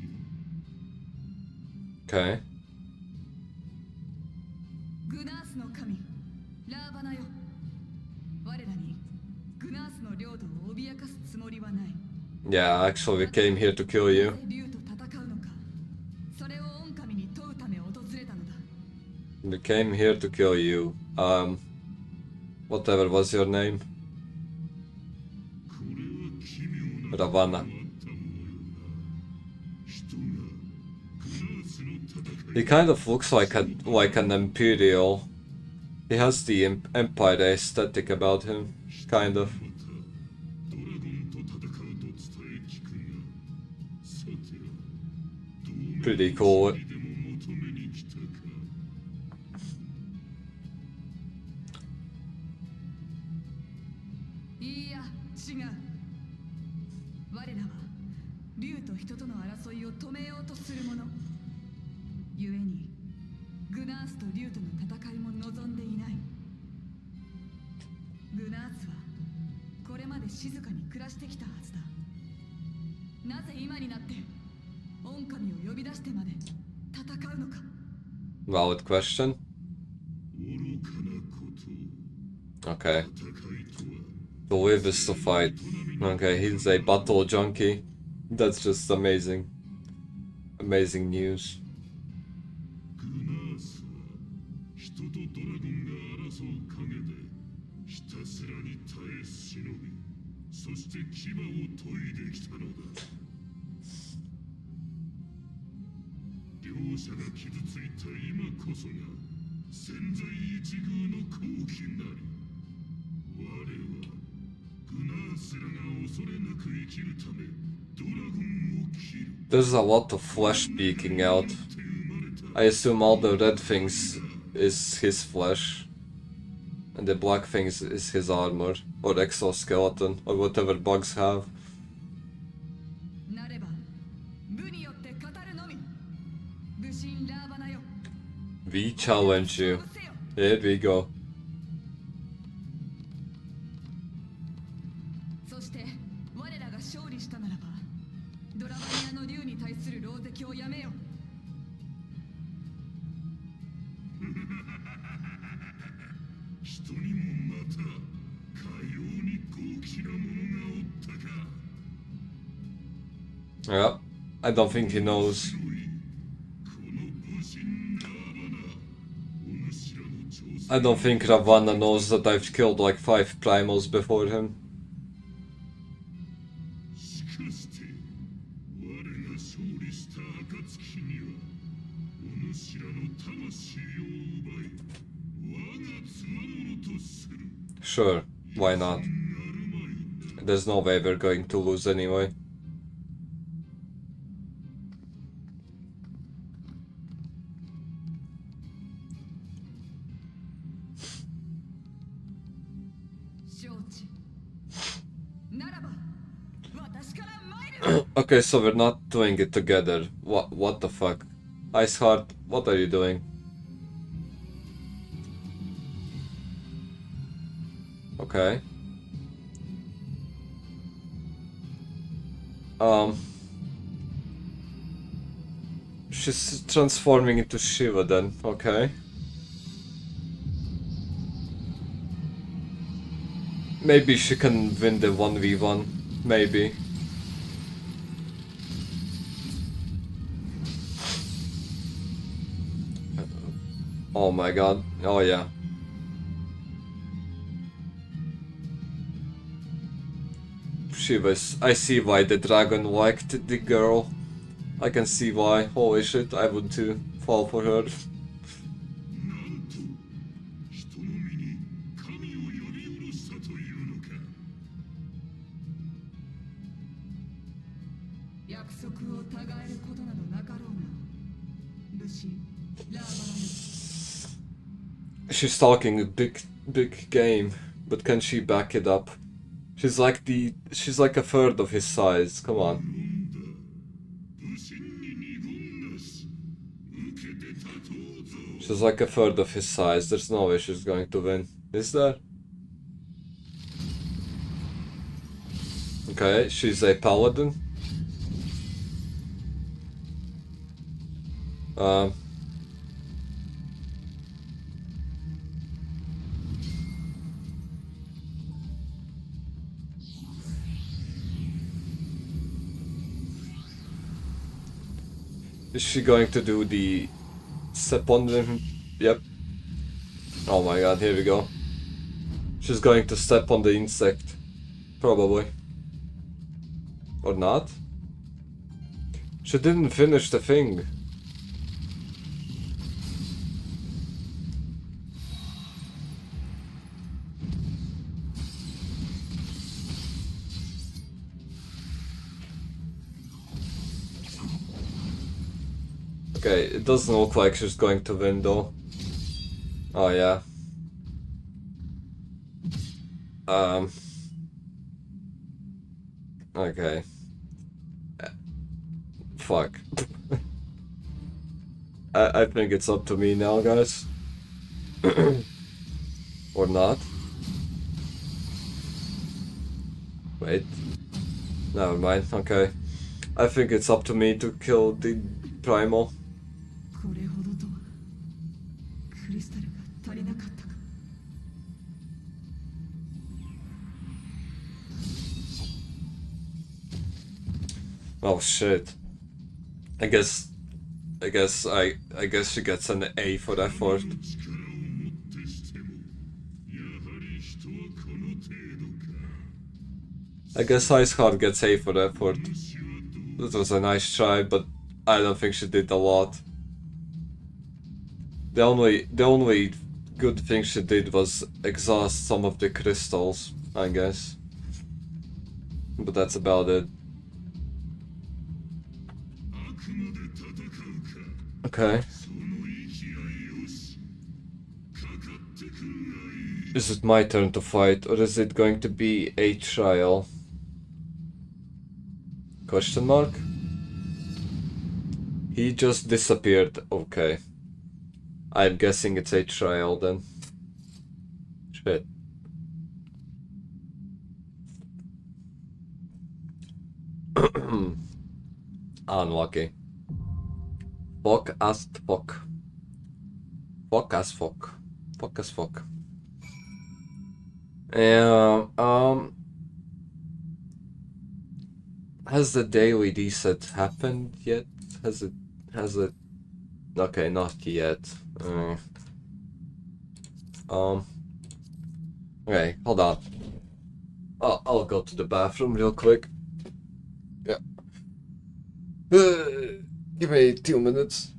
Okay. グナースの神ラーバナよ、我らにグナースの領土を脅かすつもりはない。 Yeah, actually we came here to kill you. なぜ竜と戦うのか、それを御神に問うため訪れたのだ。 We came here to kill you. Whatever was your name? これは奇妙な Ravana. 人がグナースの戦い He kind of looks like an imperial. He has the empire aesthetic about him, kind of. ドラゴンと戦うと伝え聞くが、さてはどう Pretty cool. でも求めに来たか。いや違う。我らは竜と人との争いを止めようとする者。故にグナースと竜との戦いも望んでいない。グナースはこれまで静かに暮らしてきたはずだ。なぜ今になって御神を呼び出してまで戦うのか。 Valid question. 愚かなこと。 Okay. 戦いとは To live is to fight. Okay, he's a battle junkie. That's just amazing. Amazing news. グナースは人とドラゴンが争う陰でひたすらに耐え忍び、そして牙を研いできたのだ。両者が傷ついた今こそが千載一遇の好機なり。我はグナースらが恐れなく生きるためドラゴンを切る。 There's a lot of flesh peeking out. I assume all the red things is his flesh. And the black things is his armor. Or exoskeleton. Or whatever bugs have. なれば武によって語るのみ。武神ラーバナよ。 We challenge you. Here we go. そして我らが勝利したならばドラバニアの竜に対する狼藉をやめよ。人にもまたかように高貴なものがおったか。 Yeah. I don't think he knows. この武神ラーバナ、お主らの挑戦 I don't think Ravana knows that I've killed like 5 primals before him. しかして我が勝利した暁にはお主らの魂を奪い我がつわものとする。 Sure, why not? There's no way we're going to lose anyway. 承知。ならば私から参る。 Okay, so we're not doing it together. What the fuck? Iceheart, what are you doing? Okay. She's transforming into Shiva then, okay. Maybe she can win the 1v1, maybe. Oh my god, oh yeah. I see why the dragon liked the girl. I can see why. Holy shit, I would too fall for her. なんと人の身に神を呼び下ろしたというのか。約束をたがえることなどなかろうな。ルシー、ラーバラよ。 She's talking a big game, but can she back it up? She's like a third of his size. Come on. 武神に二言なし。受けて立とうぞ。 She's like a third of his size. There's no way she's going to win. Is there? Okay, she's a paladin. Is she going to do the step on them? Yep. Oh my god, here we go. She's going to step on the insect. Probably. Or not? She didn't finish the thing. Okay, it doesn't look like she's going to win though. Oh yeah. Okay. Fuck. I think it's up to me now, guys. Or not. Wait. Never mind, okay. I think it's up to me to kill the primal. これほどとはクリスタルが足りなかったか。 Oh shit. I guess she gets an A for effort. 力をもってしてもやはり人はこの程度か。 I guess Iceheart gets A for effort. That was a nice try, but I don't think she did a lot. The only good thing she did was exhaust some of the crystals, I guess. But that's about it. Okay. Is it my turn to fight, or is it going to be a trial? Question mark? He just disappeared. Okay. I'm guessing it's a trial then. Shit. Unlucky. Fuck as fuck. Fuck as fuck. Fuck as fuck. Yeah, has the daily reset happened yet? Has it? Okay, not yet. Okay, hold on. I'll go to the bathroom real quick. Yeah. Give me 2 minutes.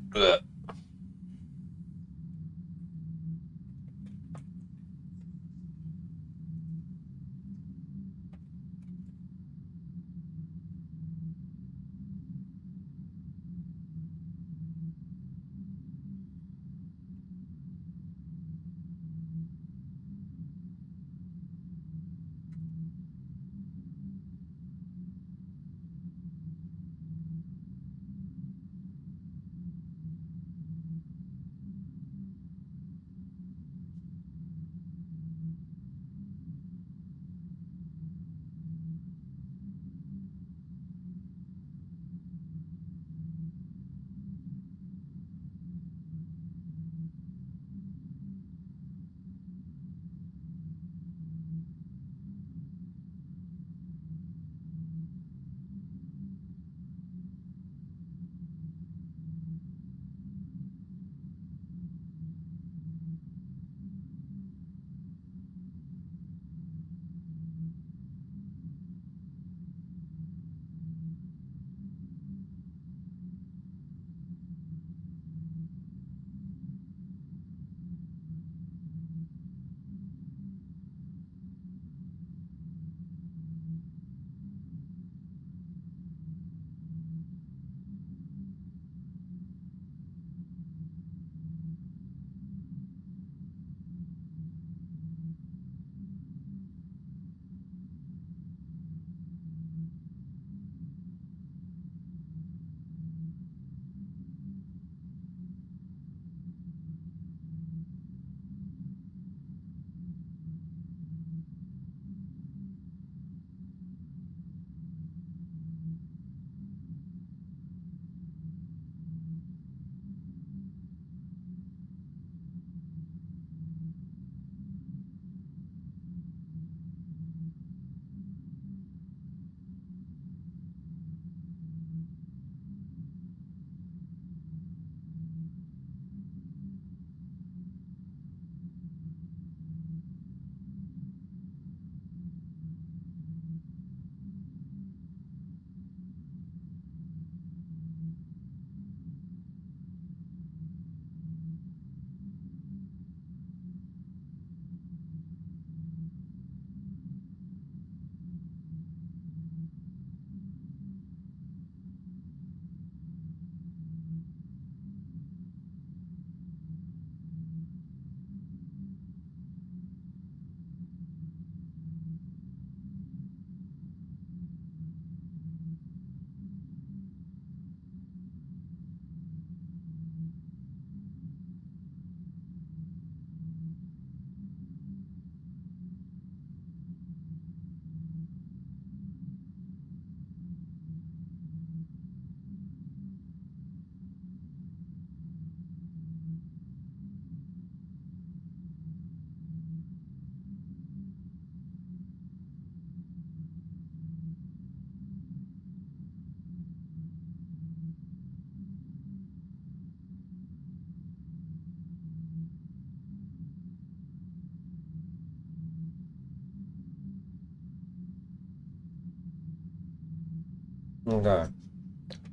Okay.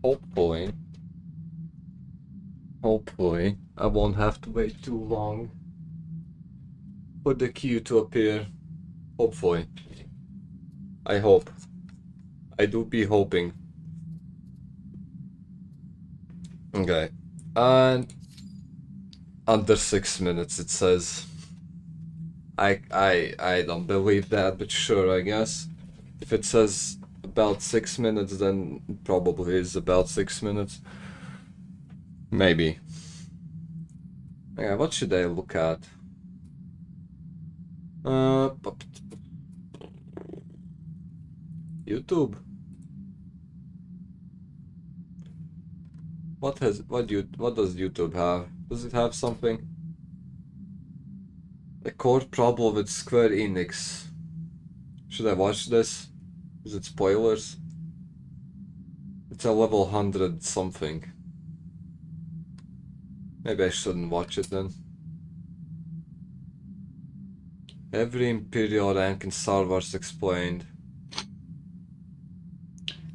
Hopefully I won't have to wait too long for the queue to appear. Hopefully. I hope. I do be hoping. Okay. And under 6 minutes it says. I don't believe that, but sure, I guess. If it says about 6 minutes, then it probably is about 6 minutes. Maybe. Yeah, what should I look at? YouTube. What does YouTube have? Does it have something? The core problem with Square Enix. Should I watch this? Is it spoilers? It's a level 100 something. Maybe I shouldn't watch it then. Every Imperial rank in Star Wars explained.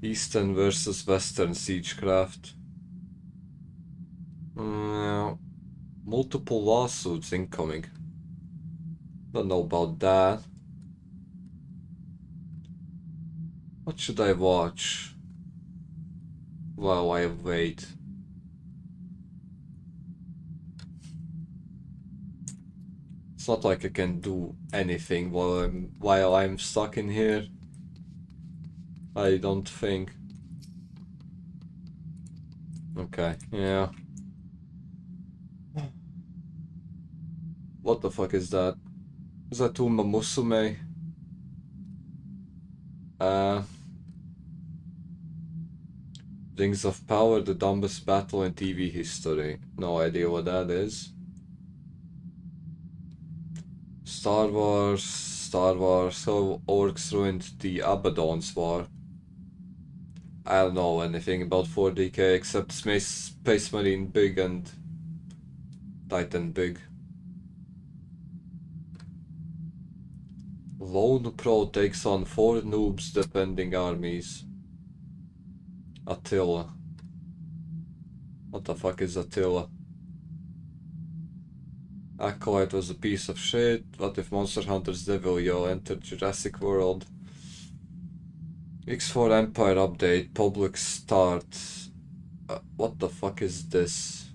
Eastern versus Western Siegecraft. Multiple lawsuits incoming. Don't know about that. What should I watch while I wait? It's not like I can do anything while I'm stuck in here. I don't think. Okay, yeah. What the fuck is that? Is that Uma Musume? Rings of Power, the dumbest battle in TV history. No idea what that is. Star Wars, how orcs ruined the Abaddon's War. I don't know anything about 40k except Space Marine Big and Titan Big. Lone Pro takes on 4 noobs defending armies. Attila. What the fuck is Attila? Acolyte was a piece of shit. What if Monster Hunter's Devil Yo entered Jurassic World? X4 Empire update, public start. What the fuck is this?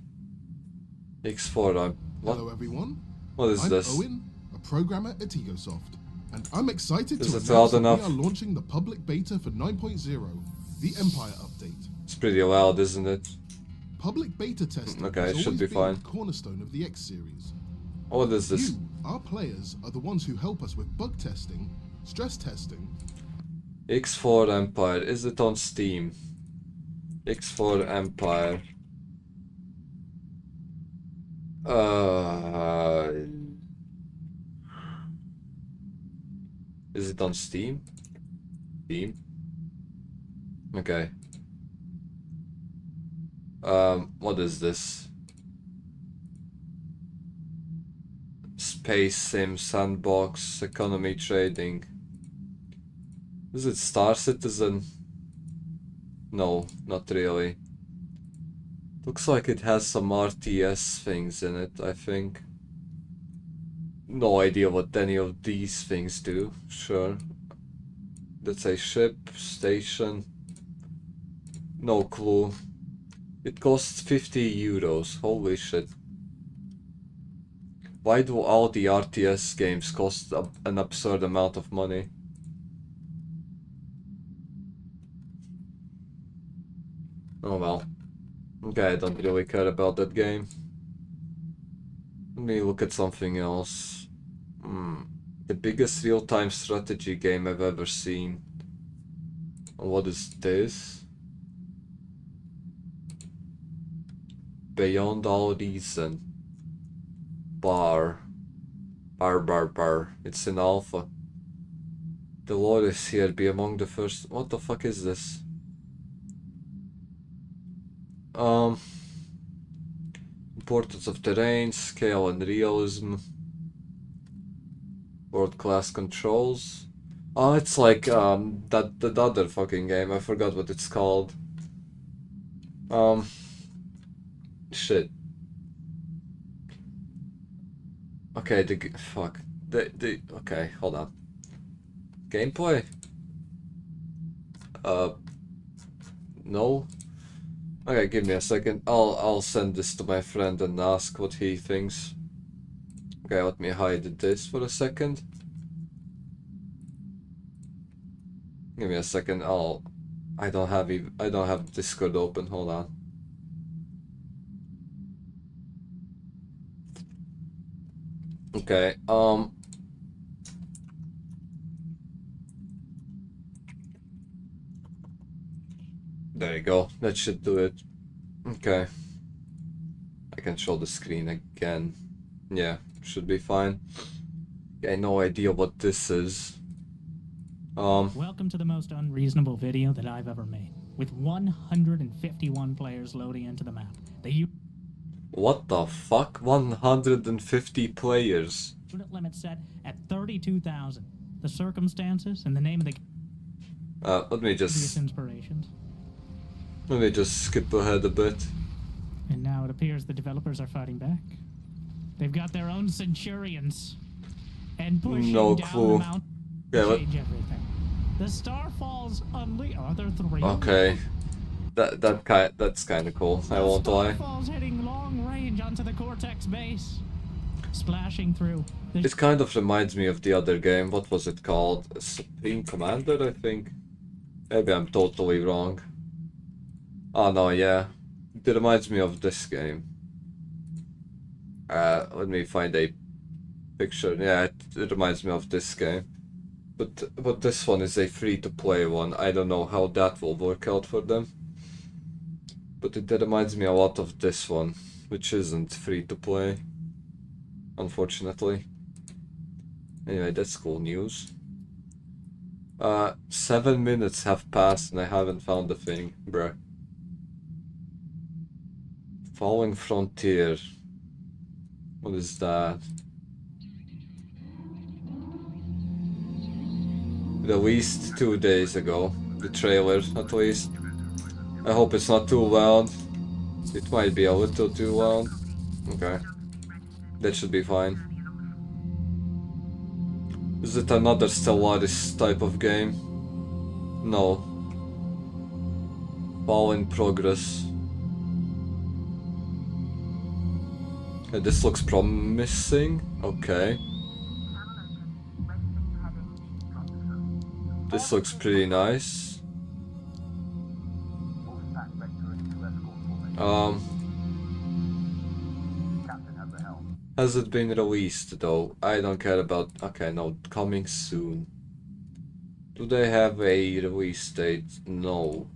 X4 what? Hello everyone. What is I'm this? Owen, a programmer at Egosoft, and I'm excited Is to it announce loud that enough? we are launching the public beta for 9.0, the Empire update. It's pretty loud, isn't it? Public beta testing Okay, has it should always be been fine. the cornerstone of the X series. What is this? You, our players, are the ones who help us with bug testing, stress testing. X4 Empire, is it on Steam? X4 Empire. Is it on Steam? Steam? Okay. What is this? Space Sim, Sandbox, Economy Trading. Is it Star Citizen? No, not really. Looks like it has some RTS things in it, I think. No idea what any of these things do, sure. That's a ship, station. No clue. It costs 50 euros, holy shit. Why do all the RTS games cost an absurd amount of money? Oh well. Okay, I don't really care about that game. Let me look at something else. The biggest real-time strategy game I've ever seen. What is this? Beyond All Reason. Bar. It's in alpha. The Lord is here, be among the first. What the fuck is this? Importance of terrain, scale and realism. World-class controls. Oh, it's like that other fucking game. I forgot what it's called. Shit. Okay, fuck. Okay, hold on. Gameplay? No. Okay, give me a second. I'll send this to my friend and ask what he thinks. Okay, let me hide this for a second. Give me a second. I don't have Discord open. Hold on. Okay. There you go. That should do it. Okay. I can show the screen again. Yeah, should be fine. Okay, no idea what this is. Welcome to the most unreasonable video that I've ever made, with 151 players loading into the map. What the fuck? 150 players. Unit limit set at 32,000. The circumstances and the name of the Let me previous inspirations. Let me just skip ahead a bit. And now it appears the developers are fighting back. They've got their own centurions. And pushing No down clue. the mountain Yeah, to what? change everything. The Starfalls unleash. Are there three? Okay. That's kind of cool. I won't lie. Starfalls hitting long range onto the Cortex base. Splashing through. It kind of reminds me of the other game. What was it called? Supreme Commander, I think. Maybe I'm totally wrong. Oh no, yeah. It reminds me of this game. Let me find a picture. Yeah, it reminds me of this game. But this one is a free-to-play one. I don't know how that will work out for them. But it reminds me a lot of this one, which isn't free-to-play, unfortunately. Anyway, that's cool news. 7 minutes have passed and I haven't found a thing, bruh. Falling Frontier. What is that? Released 2 days ago. The trailer, at least. I hope it's not too loud. It might be a little too loud. Okay. That should be fine. Is it another Stellaris type of game? No. Fall in progress. Okay, this looks promising. Okay. This looks pretty nice. Has it been released though? I don't care about... Okay, no, coming soon. Do they have a release date? No.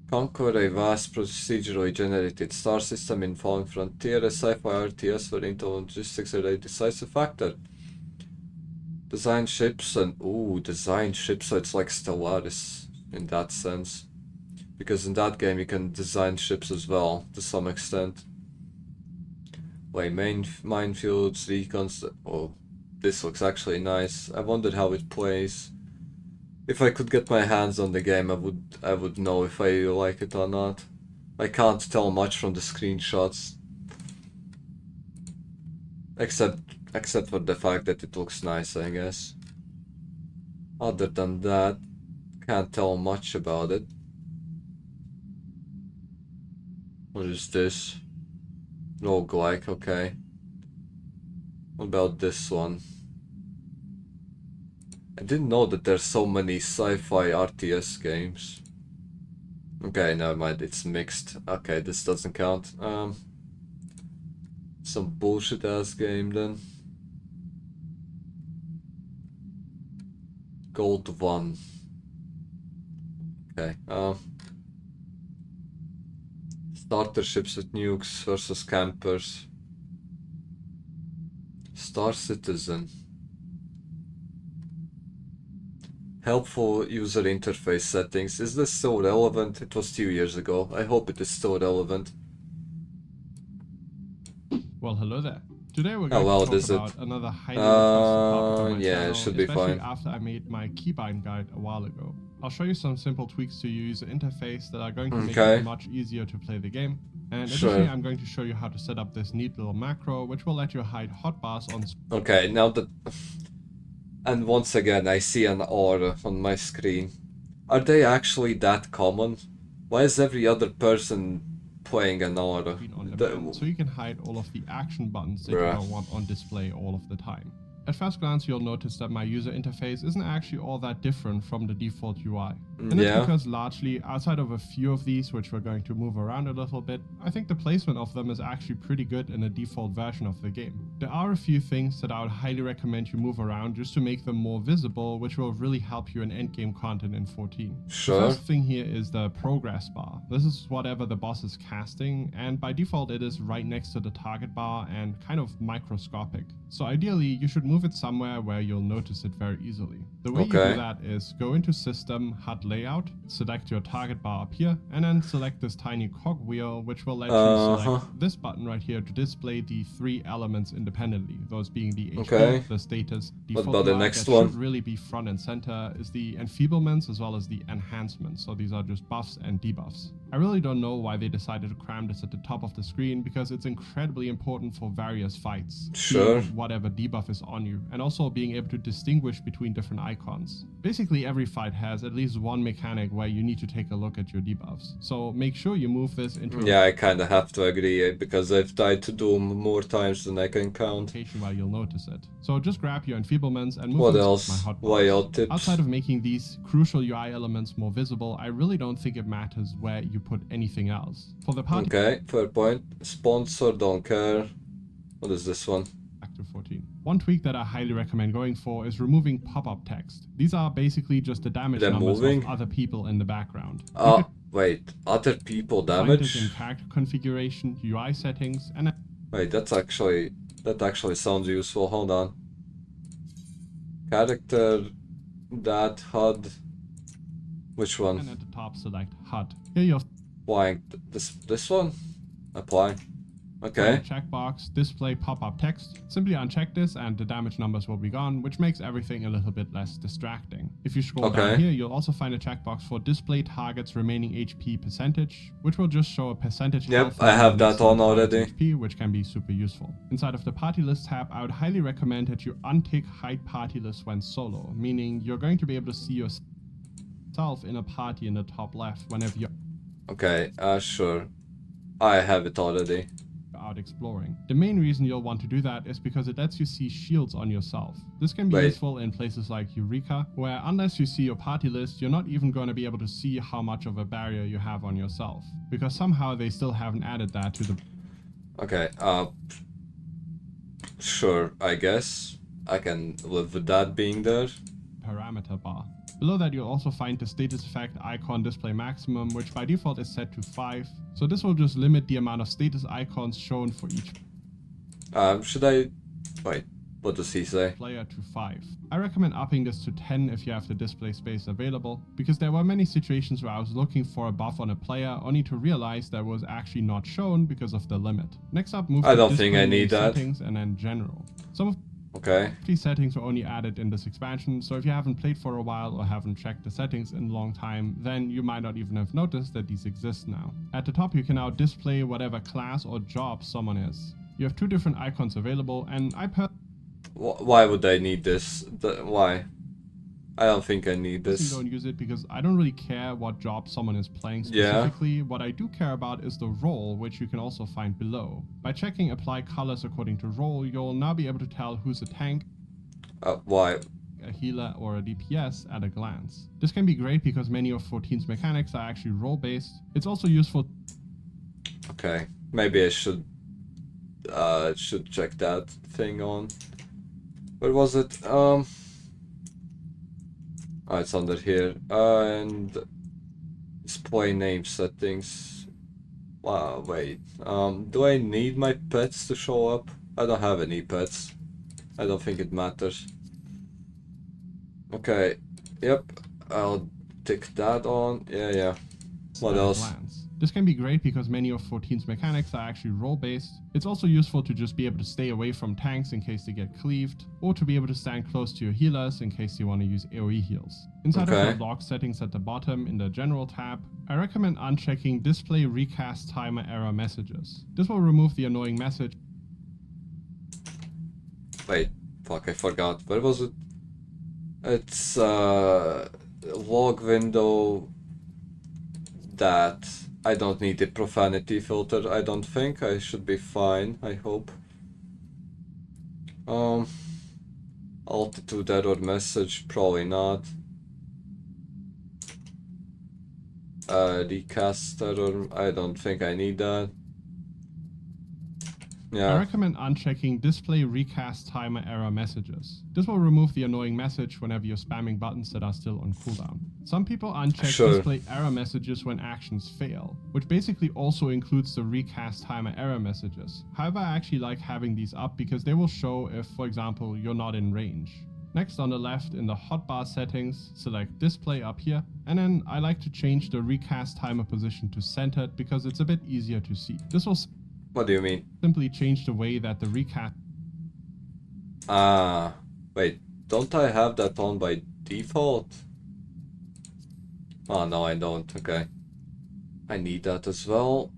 Conquer a vast procedurally generated star system in Fallen Frontier, a sci-fi RTS where intel logistics are a decisive factor. Design ships and... Ooh, design ships, so it's like Stellaris in that sense. Because in that game you can design ships as well, to some extent. Like minefields, recons... Oh, this looks actually nice. I wondered how it plays. If I could get my hands on the game, I would know if I like it or not. I can't tell much from the screenshots. Except for the fact that it looks nice, I guess. Other than that, can't tell much about it. What is this? Roguelike, okay. What about this one? I didn't know that there's so many sci-fi RTS games. Okay, never mind, it's mixed. Okay, this doesn't count. Some bullshit ass game then. Gold 1. Okay, starter ships with nukes versus campers. Star Citizen. Helpful user interface settings. Is this still relevant? It was 2 years ago. I hope it is still relevant. Well, hello there. Today we're Oh, going well, to this talk is about another highly requested topic on my yeah, channel, it should be especially fine. after I made my keybind guide a while ago. I'll show you some simple tweaks to your user interface that are going to make Okay. it much easier to play the game. And Sure. additionally, I'm going to show you how to set up this neat little macro, which will let you hide hotbars on Okay, now that... And once again, I see an aura on my screen. Are they actually that common? Why is every other person playing an aura? screen on demand, so you can hide all of the action buttons that you Bruh. don't want on display all of the time. At first glance, you'll notice that my user interface isn't actually all that different from the default UI. And it's Yeah. because largely, outside of a few of these, which we're going to move around a little bit, I think the placement of them is actually pretty good in the default version of the game. There are a few things that I would highly recommend you move around just to make them more visible, which will really help you in endgame content in 14. Sure. The first thing here is the progress bar. This is whatever the boss is casting, and by default it is right next to the target bar and kind of microscopic. So ideally, you should move it somewhere where you'll notice it very easily. The way you Okay. do that is go into System, HUD Layout, select your target bar up here, and then select this tiny cogwheel, which will let you select this button right here to display the three elements independently, those being the HP, Okay. the status, What default about the UI next that one? should really be front and center is the enfeeblements as well as the enhancements. So these are just buffs and debuffs. I really don't know why they decided to cram this at the top of the screen because it's incredibly important for various fights. Sure. Seeing whatever debuff is on you, and also being able to distinguish between different icons. Basically every fight has at least one mechanic where you need to take a look at your debuffs. So make sure you move this into Yeah, I kinda have to agree, because I've died to Doom more times than I can count. location where you'll notice it. So just grab your enfeeblements and move What them to else? my hotbars. Wild tips? Outside of making these crucial UI elements more visible, I really don't think it matters where you put anything else. For the party Okay, fair point. Sponsor, don't care. What is this one? back to 14. One tweak that I highly recommend going for is removing pop-up text. These are basically just the damage They're numbers moving? of other people in the background. You Oh, could wait. Other people find this in damage? character configuration, UI settings, and Wait, that actually sounds useful. Hold on. Character, that HUD. Which one? at the top select HUD. Here you'll Applying this one? Apply. Okay. checkbox, display pop-up text. Simply uncheck this and the damage numbers will be gone, which makes everything a little bit less distracting. If you scroll down Okay. here, you'll also find a checkbox for display targets remaining HP percentage, which will just show a percentage. Yep, health I have next that to on the target's already. HP, which can be super useful. Inside of the party list tab, I would highly recommend that you untick hide party list when solo, meaning you're going to be able to see yourself in a party in the top left whenever you're Okay, sure. I have it already. out exploring. The main reason you'll want to do that is because it lets you see shields on yourself. This can be Wait. useful in places like Eureka, where unless you see your party list, you're not even going to be able to see how much of a barrier you have on yourself, because somehow they still haven't added that to the Okay, sure, I guess. I can live with that being there. parameter bar. Below that you'll also find the status effect icon display maximum, which by default is set to 5, so this will just limit the amount of status icons shown for each Should I... Wait, what does he say? player to 5. I recommend upping this to 10 if you have the display space available, because there were many situations where I was looking for a buff on a player only to realize that was actually not shown because of the limit. Next up, move I to don't think I display need that. settings and then general. Some of Okay. these settings were only added in this expansion, so if you haven't played for a while or haven't checked the settings in a long time, then you might not even have noticed that these exist now. At the top you can now display whatever class or job someone is. You have two different icons available, and I Why would I need this? Why? I don't think I need this. don't use it because I don't really care what job someone is playing Yeah. specifically. What I do care about is the role, which you can also find below. By checking apply colors according to role, you'll now be able to tell who's a tank, Why? a healer, or a DPS at a glance. This can be great because many of 14's mechanics are actually role-based. It's also useful Okay. Maybe I should check that thing on. Where was it? Oh, it's under here. And display name settings. Wow, wait. Do I need my pets to show up? I don't have any pets. I don't think it matters. Okay. Yep. I'll tick that on. Yeah. What at a else? glance. This can be great because many of 14's mechanics are actually role-based. It's also useful to just be able to stay away from tanks in case they get cleaved, or to be able to stand close to your healers in case you want to use AoE heals. Inside of your log settings at the bottom in the General tab, I recommend unchecking Display Recast Timer Error Messages. This will remove the annoying message. Wait, fuck, I forgot. Where was it? It's log window that I don't need the profanity filter. I don't think. I should be fine, I hope. Altitude error message, probably not. Recast error, I don't think I need that. Yeah. I recommend unchecking Display Recast Timer Error Messages. This will remove the annoying message whenever you're spamming buttons that are still on cooldown. Some people uncheck Display Error Messages when actions fail, which basically also includes the Recast Timer Error Messages. However, I actually like having these up because they will show if, for example, you're not in range. Next, on the left in the hotbar settings, select Display up here, and then I like to change the Recast Timer position to centered because it's a bit easier to see. This will What do you mean? simply change the way that the recast... Wait, don't I have that on by default? Oh, no, I don't. Okay. I need that as well.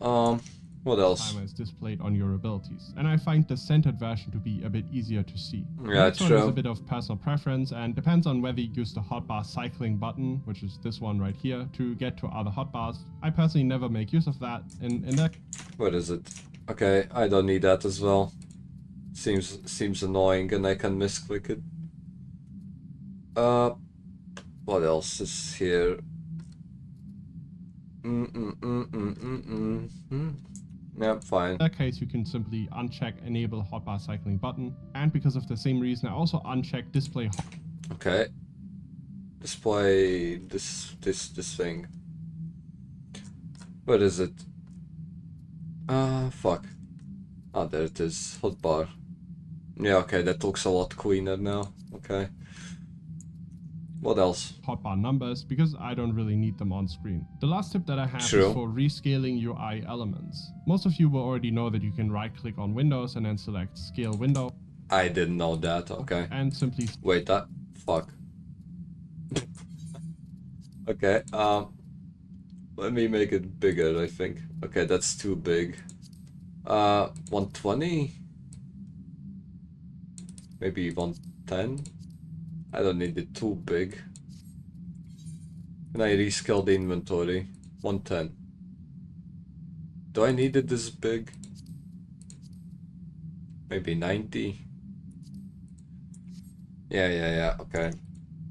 What else? Timer is displayed on your abilities, and I find the centered version to be a bit easier to see. Yeah, Next one true. is a bit of personal preference and depends on whether you use the hotbar cycling button, which is this one right here, to get to other hotbars. I personally never make use of that. In that... What is it? Okay, I don't need that as well. Seems annoying and I can misclick it. What else is here? Yeah, fine. In that case, you can simply uncheck Enable Hotbar Cycling button, and because of the same reason, I also uncheck Display. Okay. Display this thing. What is it? Fuck. Ah, there it is. Hotbar. Yeah, okay, that looks a lot cleaner now. Okay. What else? Hotbar numbers, because I don't really need them on screen. The last tip that I have is for rescaling UI elements. Most of you will already know that you can right-click on Windows and then select Scale Window. I didn't know that, okay. And simply... Wait, that... Fuck. Okay, let me make it bigger, I think. Okay, that's too big. 120? Maybe 110? I don't need it too big. Can I rescale the inventory? 110. Do I need it this big? Maybe 90? Yeah, okay.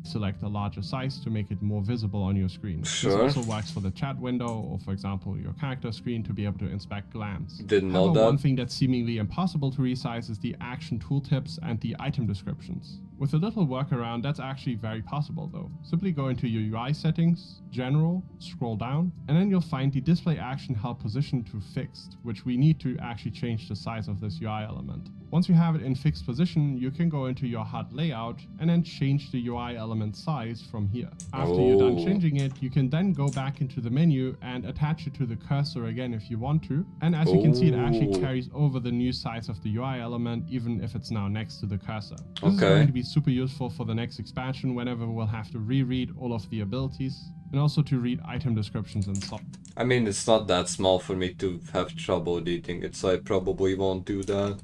Select a larger size to make it more visible on your screen. Sure. This also works for the chat window or, for example, your character screen to be able to inspect glance. Didn't know However, that. One thing that's seemingly impossible to resize is the action tooltips and the item descriptions. With a little workaround, that's actually very possible though. Simply go into your UI settings, General, scroll down, and then you'll find the display action held position to fixed, which we need to actually change the size of this UI element. Once you have it in fixed position, you can go into your HUD layout and then change the UI element size from here. After you're done changing it, you can then go back into the menu and attach it to the cursor again if you want to. And as you can see, it actually carries over the new size of the UI element, even if it's now next to the cursor. This is going to be super useful for the next expansion whenever we'll have to reread all of the abilities and also to read item descriptions and so on. I mean, it's not that small for me to have trouble reading it, so I probably won't do that.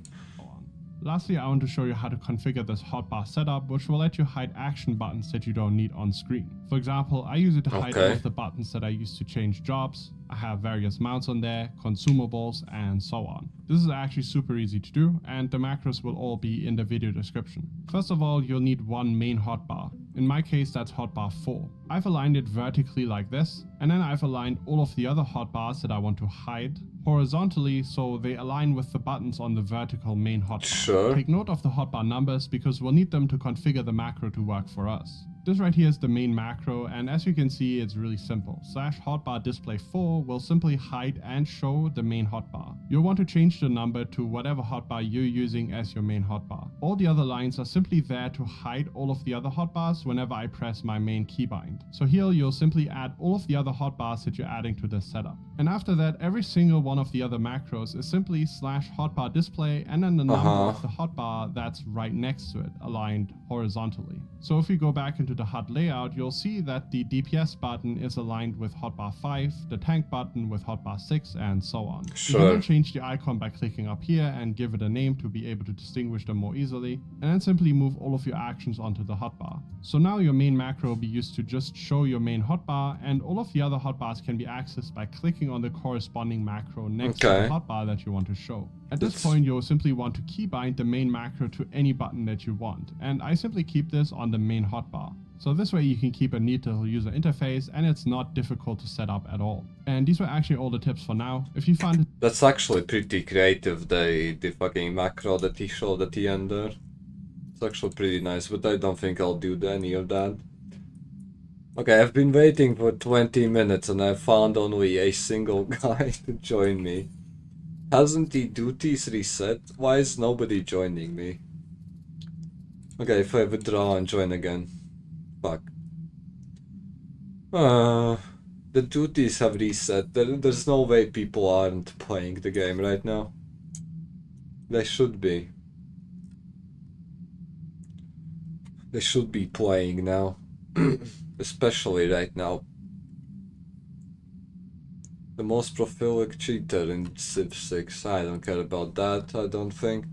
Lastly, I want to show you how to configure this hotbar setup, which will let you hide action buttons that you don't need on screen. For example, I use it to hide all of the buttons that I use to change jobs. I have various mounts on there, consumables, and so on. This is actually super easy to do, and the macros will all be in the video description. First of all, you'll need one main hotbar. In my case, that's hotbar 4. I've aligned it vertically like this, and then I've aligned all of the other hotbars that I want to hide horizontally so they align with the buttons on the vertical main hotbar. Sure. Take note of the hotbar numbers because we'll need them to configure the macro to work for us. This right here is the main macro, and as you can see, it's really simple. /hotbar display 4 will simply hide and show the main hotbar. You'll want to change the number to whatever hotbar you're using as your main hotbar. All the other lines are simply there to hide all of the other hotbars whenever I press my main keybind. So here you'll simply add all of the other hotbars that you're adding to this setup. And after that, every single one of the other macros is simply /hotbar display and then the number of the hotbar that's right next to it, aligned horizontally. So if we go back into the HUD layout, you'll see that the DPS button is aligned with hotbar 5, the tank button with hotbar 6, and so on. Sure. You can then change the icon by clicking up here and give it a name to be able to distinguish them more easily, and then simply move all of your actions onto the hotbar. So now your main macro will be used to just show your main hotbar, and all of the other hotbars can be accessed by clicking on the corresponding macro next to the hotbar that you want to show. At this point, you'll simply want to keybind the main macro to any button that you want, and I simply keep this on the main hotbar. So this way you can keep a neat little user interface and it's not difficult to set up at all. And these were actually all the tips for now. If you found it... That's actually pretty creative, the fucking macro that he showed at the end there. It's actually pretty nice, but I don't think I'll do any of that. Okay, I've been waiting for 20 minutes and I've found only a single guy to join me. Hasn't the duties reset? Why is nobody joining me? Okay, if I withdraw and join again. Fuck. The duties have reset. There's no way people aren't playing the game right now. They should be. They should be playing now. Especially right now. The most prolific cheater in Civ 6. I don't care about that, I don't think.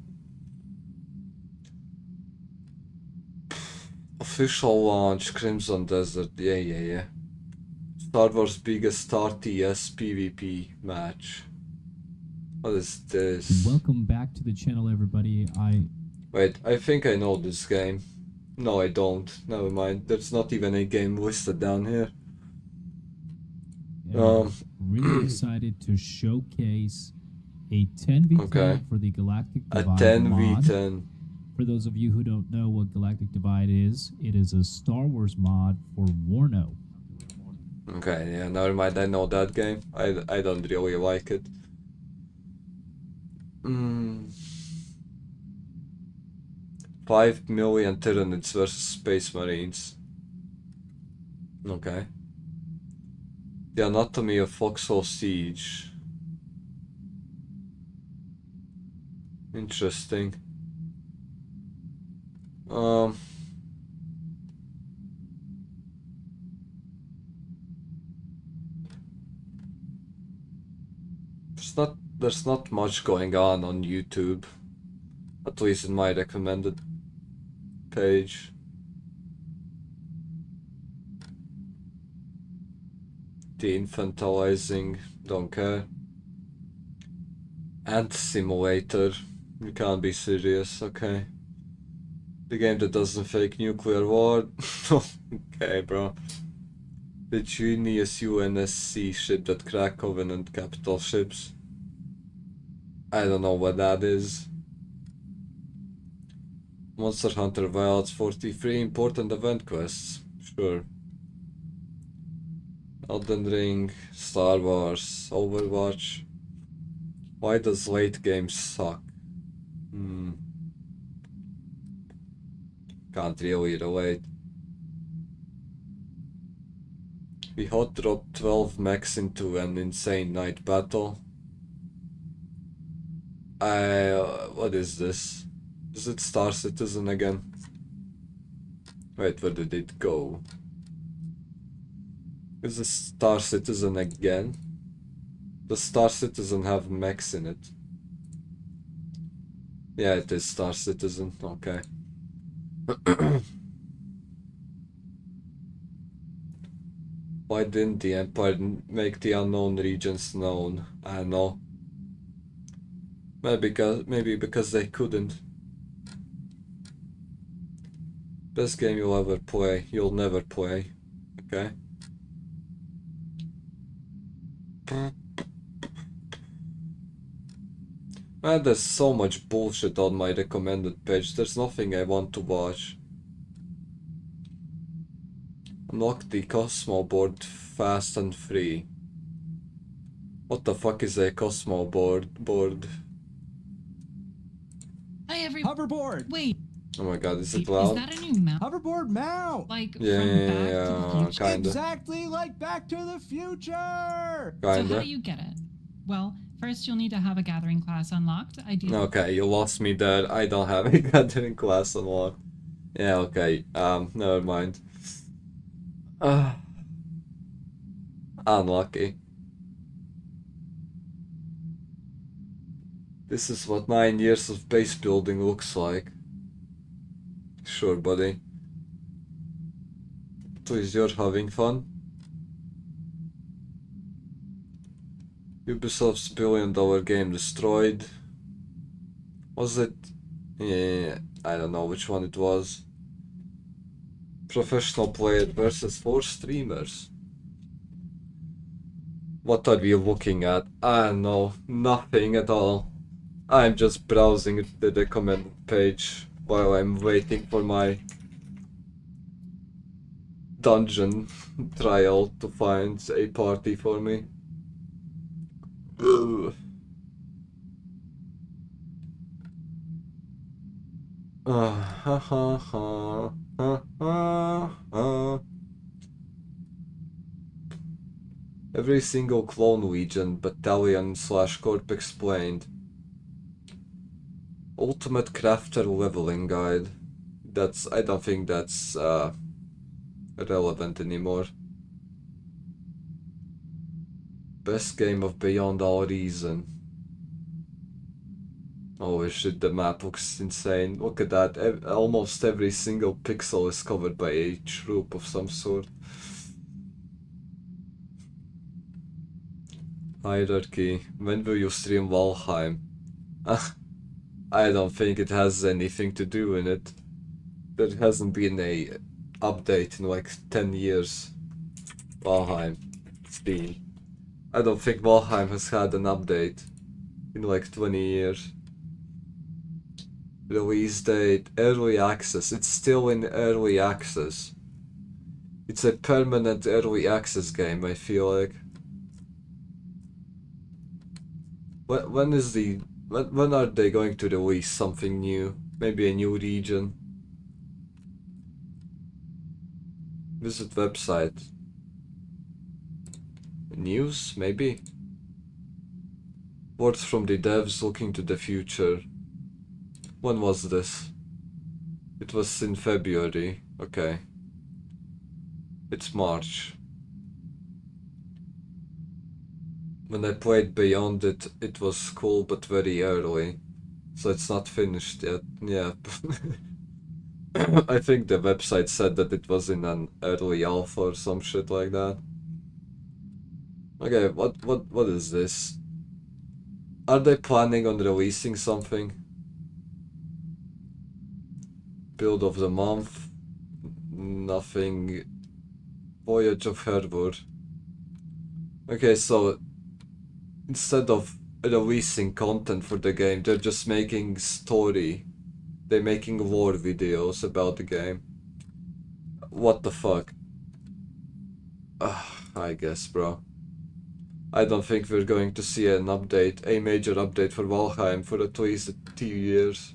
Official launch, Crimson Desert, yeah. Star Wars biggest RTS PvP match. What is this? Welcome back to the channel, everybody. Wait, I think I know this game. No, I don't. Never mind. There's not even a game listed down here. Really excited to showcase a 10v10 for the Galactic Divide a 10v10. mod. For those of you who don't know what Galactic Divide is, it is a Star Wars mod for Warno. Okay, yeah, never mind, I know that game. I don't really like it. 5 million Tyranids versus Space Marines. Okay. The Anatomy of Foxhole Siege. Interesting. There's not much going on YouTube, at least in my recommended page. The infantilizing, don't care. Ant Simulator, you can't be serious, okay. The game that doesn't fake nuclear war. Okay, bro. The genius UNSC ship that crack Covenant capital ships. I don't know what that is. Monster Hunter Wilds 43 important event quests. Sure. Elden Ring, Star Wars, Overwatch. Why does late game suck? Can't really relate. We hot dropped 12 mechs into an insane night battle. What is this? Is it Star Citizen again? Wait, where did it go? Is this Star Citizen again? Does Star Citizen have mechs in it? Yeah, it is Star Citizen, okay. Why didn't the Empire make the unknown regions known? I don't know. Maybe because they couldn't. Best game you'll ever play. You'll never play. Okay? Man, there's so much bullshit on my recommended page. There's nothing I want to watch. Unlock the Cosmo board fast and free. What the fuck is a Cosmo board? Hi, Hoverboard! Wait, Oh my god, is it is loud? that a new mount? Hoverboard mount! Like Yeah, from yeah, Back to the yeah, Future? kinda. Exactly like Back to the Future! So how Kinda. do you get it? Well, first you'll need to have a gathering class unlocked. Ideally. Okay, you lost me there. I don't have a gathering class unlocked. Yeah, okay. Never mind. Unlucky. This is what 9 years of base building looks like. Sure, buddy. Please, you're having fun. Ubisoft's billion-dollar game destroyed. Was it? Yeah, I don't know which one it was. Professional player versus 4 streamers. What are we looking at? I don't know, nothing at all. I'm just browsing the recommended page while I'm waiting for my dungeon trial to find a party for me. Ugh. Ha ha ha ha ha. Every single clone legion, battalion / corp explained. Ultimate crafter leveling guide. I don't think that's relevant anymore. Best game of Beyond All Reason. Holy shit, the map looks insane. Look at that. Almost every single pixel is covered by a troop of some sort. Hierarchy. When will you stream Valheim? I don't think it has anything to do in it. There hasn't been a update in like 10 years. Valheim. Steam. I don't think Valheim has had an update in like 20 years. Release date, early access. It's still in early access. It's a permanent early access game, I feel like. When are they going to release something new? Maybe a new region? Visit website. News, maybe? Words from the devs looking to the future. When was this? It was in February. Okay. It's March. When I played Beyond it, it was cool but very early. So it's not finished yet. Yeah. I think the website said that it was in an early alpha or some shit like that. Okay, what is this? Are they planning on releasing something? Build of the month? Nothing. Voyage of Heavensward. Okay, so instead of releasing content for the game, they're just making story. They're making lore videos about the game. What the fuck? I guess, bro. I don't think we're going to see an update, a major update for Valheim for at least 2 years.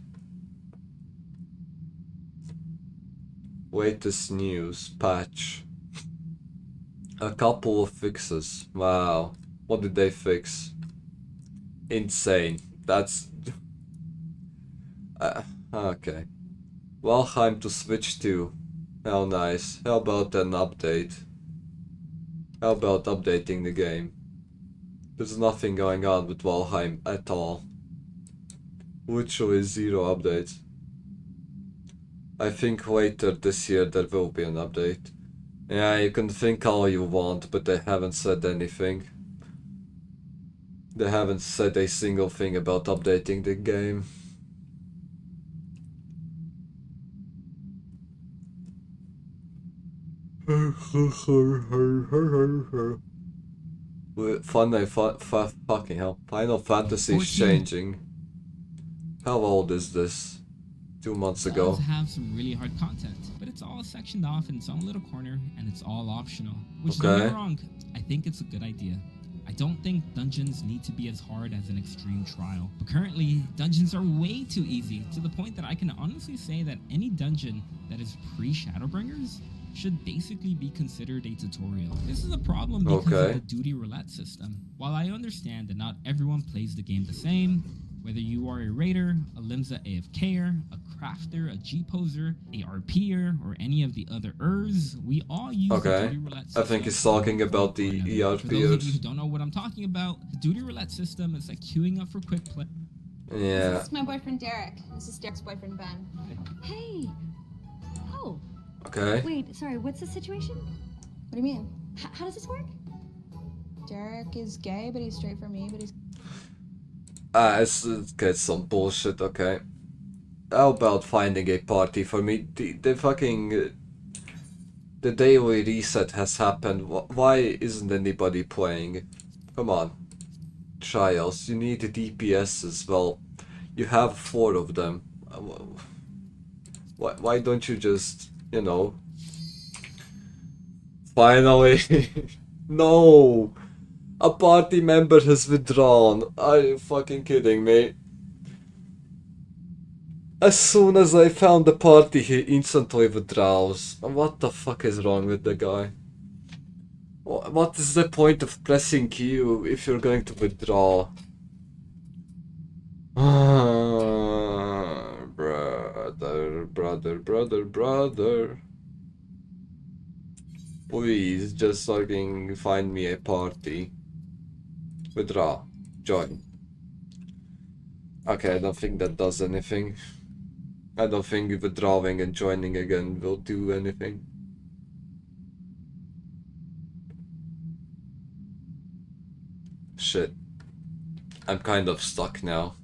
Latest news, patch. A couple of fixes. Wow. What did they fix? Insane. That's... okay. Valheim to Switch 2. How nice. How about an update? How about updating the game? There's nothing going on with Valheim at all. Literally 0 updates. I think later this year there will be an update. Yeah, you can think all you want, but they haven't said anything. They haven't said a single thing about updating the game. Fucking hell. Final Fantasies changing. How old is this? 2 months ago. Have some really hard content, but it's all sectioned off in its own little corner and it's all optional. Which, don't get me wrong, I think it's a good idea. I don't think dungeons need to be as hard as an extreme trial. But currently, dungeons are way too easy, to the point that I can honestly say that any dungeon that is pre-Shadowbringers should basically be considered a tutorial. This is a problem because of the duty roulette system. While I understand that not everyone plays the game the same, whether you are a raider, a Limsa AFKer, a crafter, a G-poser, a RPer, or any of the other ERs, we all use the duty roulette system. I think he's talking about the ERPers. For those of you who don't know what I'm talking about, the duty roulette system is like queuing up for quick play. Yeah. This is my boyfriend Derek. This is Derek's boyfriend Ben. Hey. Oh. Okay. Wait, sorry, what's the situation? What do you mean? How does this work? Derek is gay, but he's straight for me, but he's... It's some bullshit, okay. How about finding a party for me? The fucking... The daily reset has happened. Why isn't anybody playing? Come on. Trials, you need a DPS as well. You have 4 of them. Why don't you just, you know... Finally! No! A party member has withdrawn. Are you fucking kidding me? As soon as I found the party, he instantly withdraws. What the fuck is wrong with the guy? What is the point of pressing Q if you're going to withdraw? Brother. Please, just fucking find me a party. Withdraw. Join. Okay, I don't think that does anything. I don't think withdrawing and joining again will do anything. Shit. I'm kind of stuck now.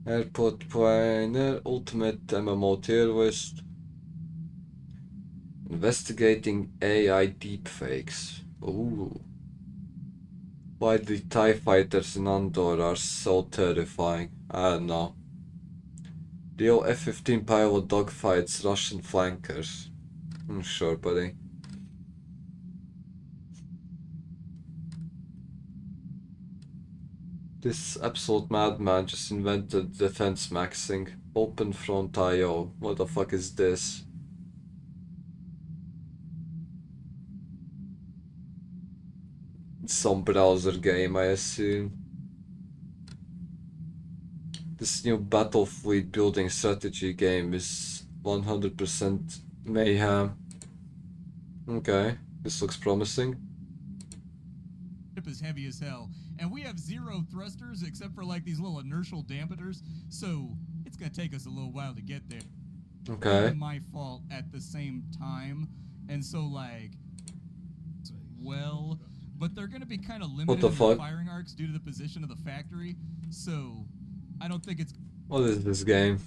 Airport Planner, Ultimate MMO tier list. Investigating AI deepfakes. Ooh. Why the TIE fighters in Andor are so terrifying. I don't know. Real F-15 pilot dogfights Russian flankers. I'm sure, buddy. This absolute madman just invented Defense-Maxxing. Open front IO. What the fuck is this? It's some browser game, I assume. This new Battlefleet building strategy game is 100% mayhem. Okay, this looks promising. Ship is heavy as hell, and we have 0 thrusters except for like these little inertial dampeners, so it's gonna take us a little while to get there. Okay. Even my fault at the same time, and so like, well, but they're gonna be kind of limited in their firing arcs due to the position of the factory, so I don't think it's... What is this game?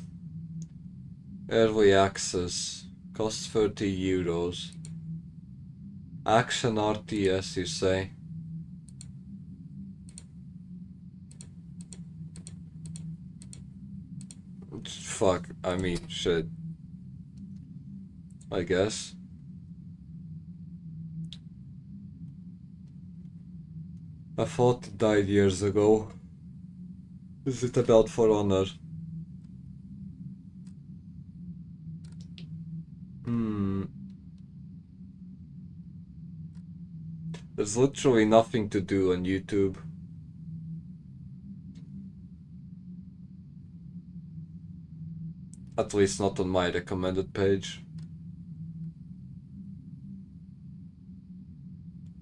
Early access. Costs 30 euros. Action RTS, you say? Fuck, I mean, shit. I guess. I thought it died years ago. Is it about For Honor? There's literally nothing to do on YouTube. At least not on my recommended page.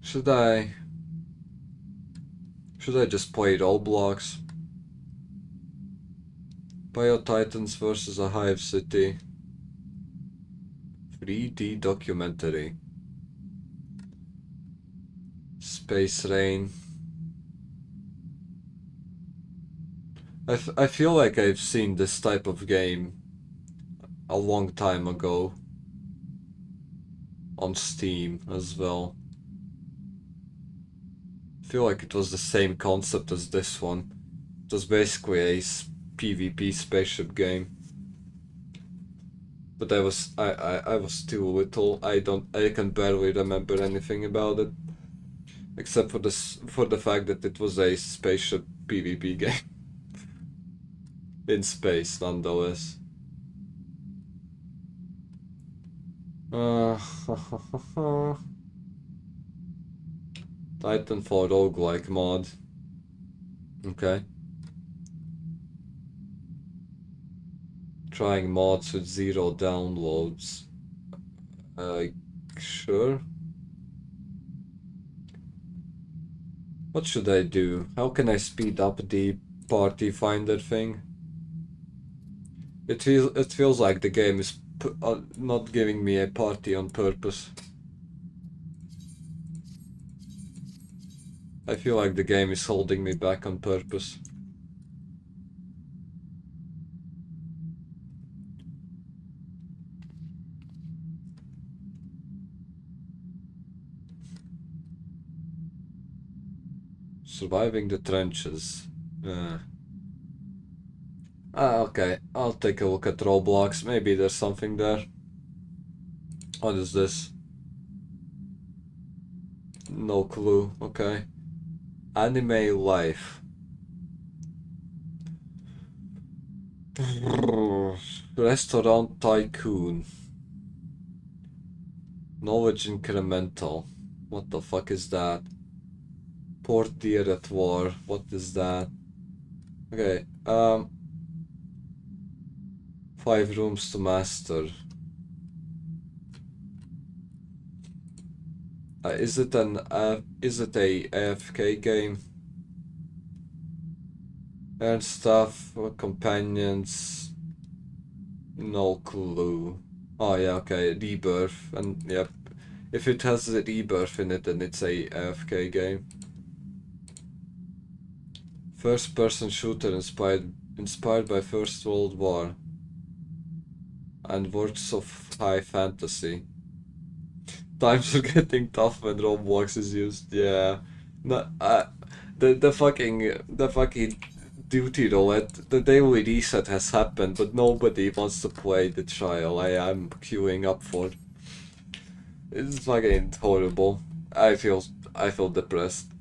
Should I just play Roblox? Biotitans versus a Hive City. 3D documentary. Space Rain. I feel like I've seen this type of game a long time ago on Steam as well. feel like it was the same concept as this one. It was basically a PvP spaceship game. But I was too little. I can barely remember anything about it. Except for the fact that it was a spaceship PvP game. In space, nonetheless. Titanfall roguelike mod. Okay. Trying mods with 0 downloads. Sure. What should I do? How can I speed up the party finder thing? It feels like the game is not giving me a party on purpose. I feel like the game is holding me back on purpose. Surviving the trenches. Okay, I'll take a look at Roblox. Maybe there's something there. What is this? No clue. Okay. Anime life. Restaurant tycoon. Knowledge incremental. What the fuck is that? Port deer at war. What is that? Okay. 5 rooms to master. Is it a AFK game? Earn stuff, companions. No clue. Oh yeah, okay, rebirth, and yep. If it has a rebirth in it, then it's a AFK game. First person shooter inspired by First World War. And works of high fantasy. Times are getting tough when Roblox is used. Yeah, no, the fucking duty roulette. The daily reset has happened, but nobody wants to play the trial. I'm queuing up for. It's fucking horrible. I feel depressed.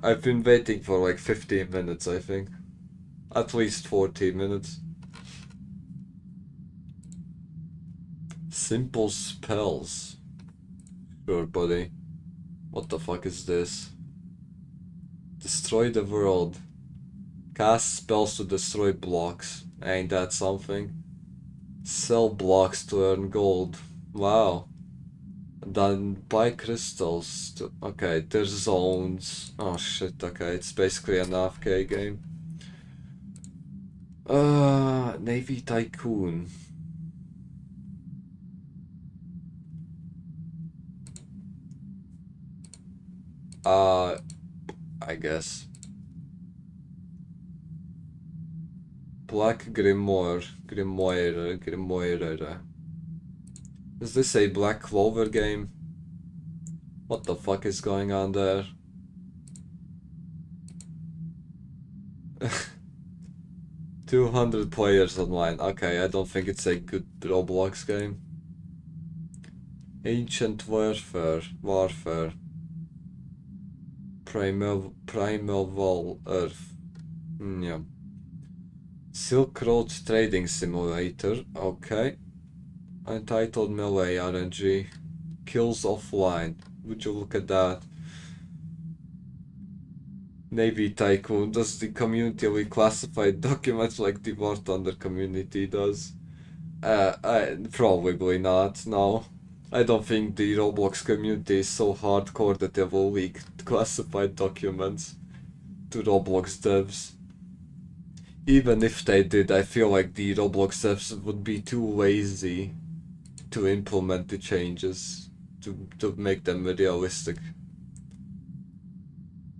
I've been waiting for like 15 minutes. I think, at least 40 minutes. Simple spells. Sure, buddy. What the fuck is this? Destroy the world. Cast spells to destroy blocks. Ain't that something? Sell blocks to earn gold. Wow. Then buy crystals to... Okay, there's zones. Oh shit, okay, it's basically an AFK game. Navy Tycoon. I guess. Black Grimoire. Grimoire. Is this a Black Clover game? What the fuck is going on there? $200 players online. Okay, I don't think it's a good Roblox game. Ancient Warfare. Primeval Earth. Yeah. Silk Road Trading Simulator. Okay. Untitled Melee RNG. Kills offline. Would you look at that? Navy Tycoon. Does the community reclassify documents like the War Thunder community does? Probably not, no. I don't think the Roblox community is so hardcore that they will leak classified documents to Roblox devs. Even if they did, I feel like the Roblox devs would be too lazy to implement the changes to make them realistic.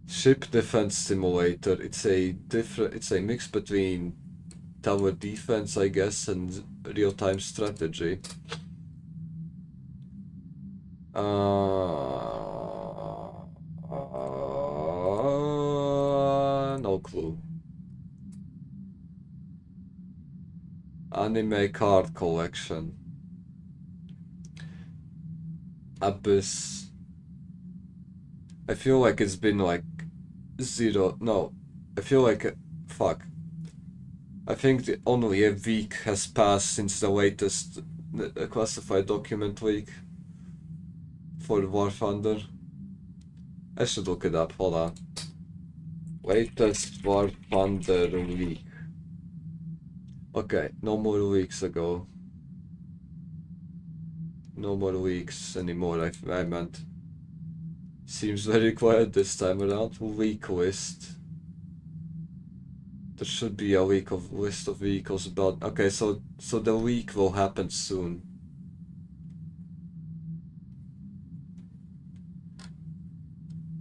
Ship Defense Simulator. It's a mix between tower defense, I guess, and real-time strategy. no clue. Anime card collection. Abyss. I feel like it's been like 0. No, I feel like fuck. I think only a week has passed since the latest classified document leak for War Thunder. I should look it up. Hold on. Latest War Thunder leak. Okay, no more leaks ago. No more leaks anymore, I meant. Seems very quiet this time around. Leak list. There should be a list of vehicles about. Okay, so the leak will happen soon.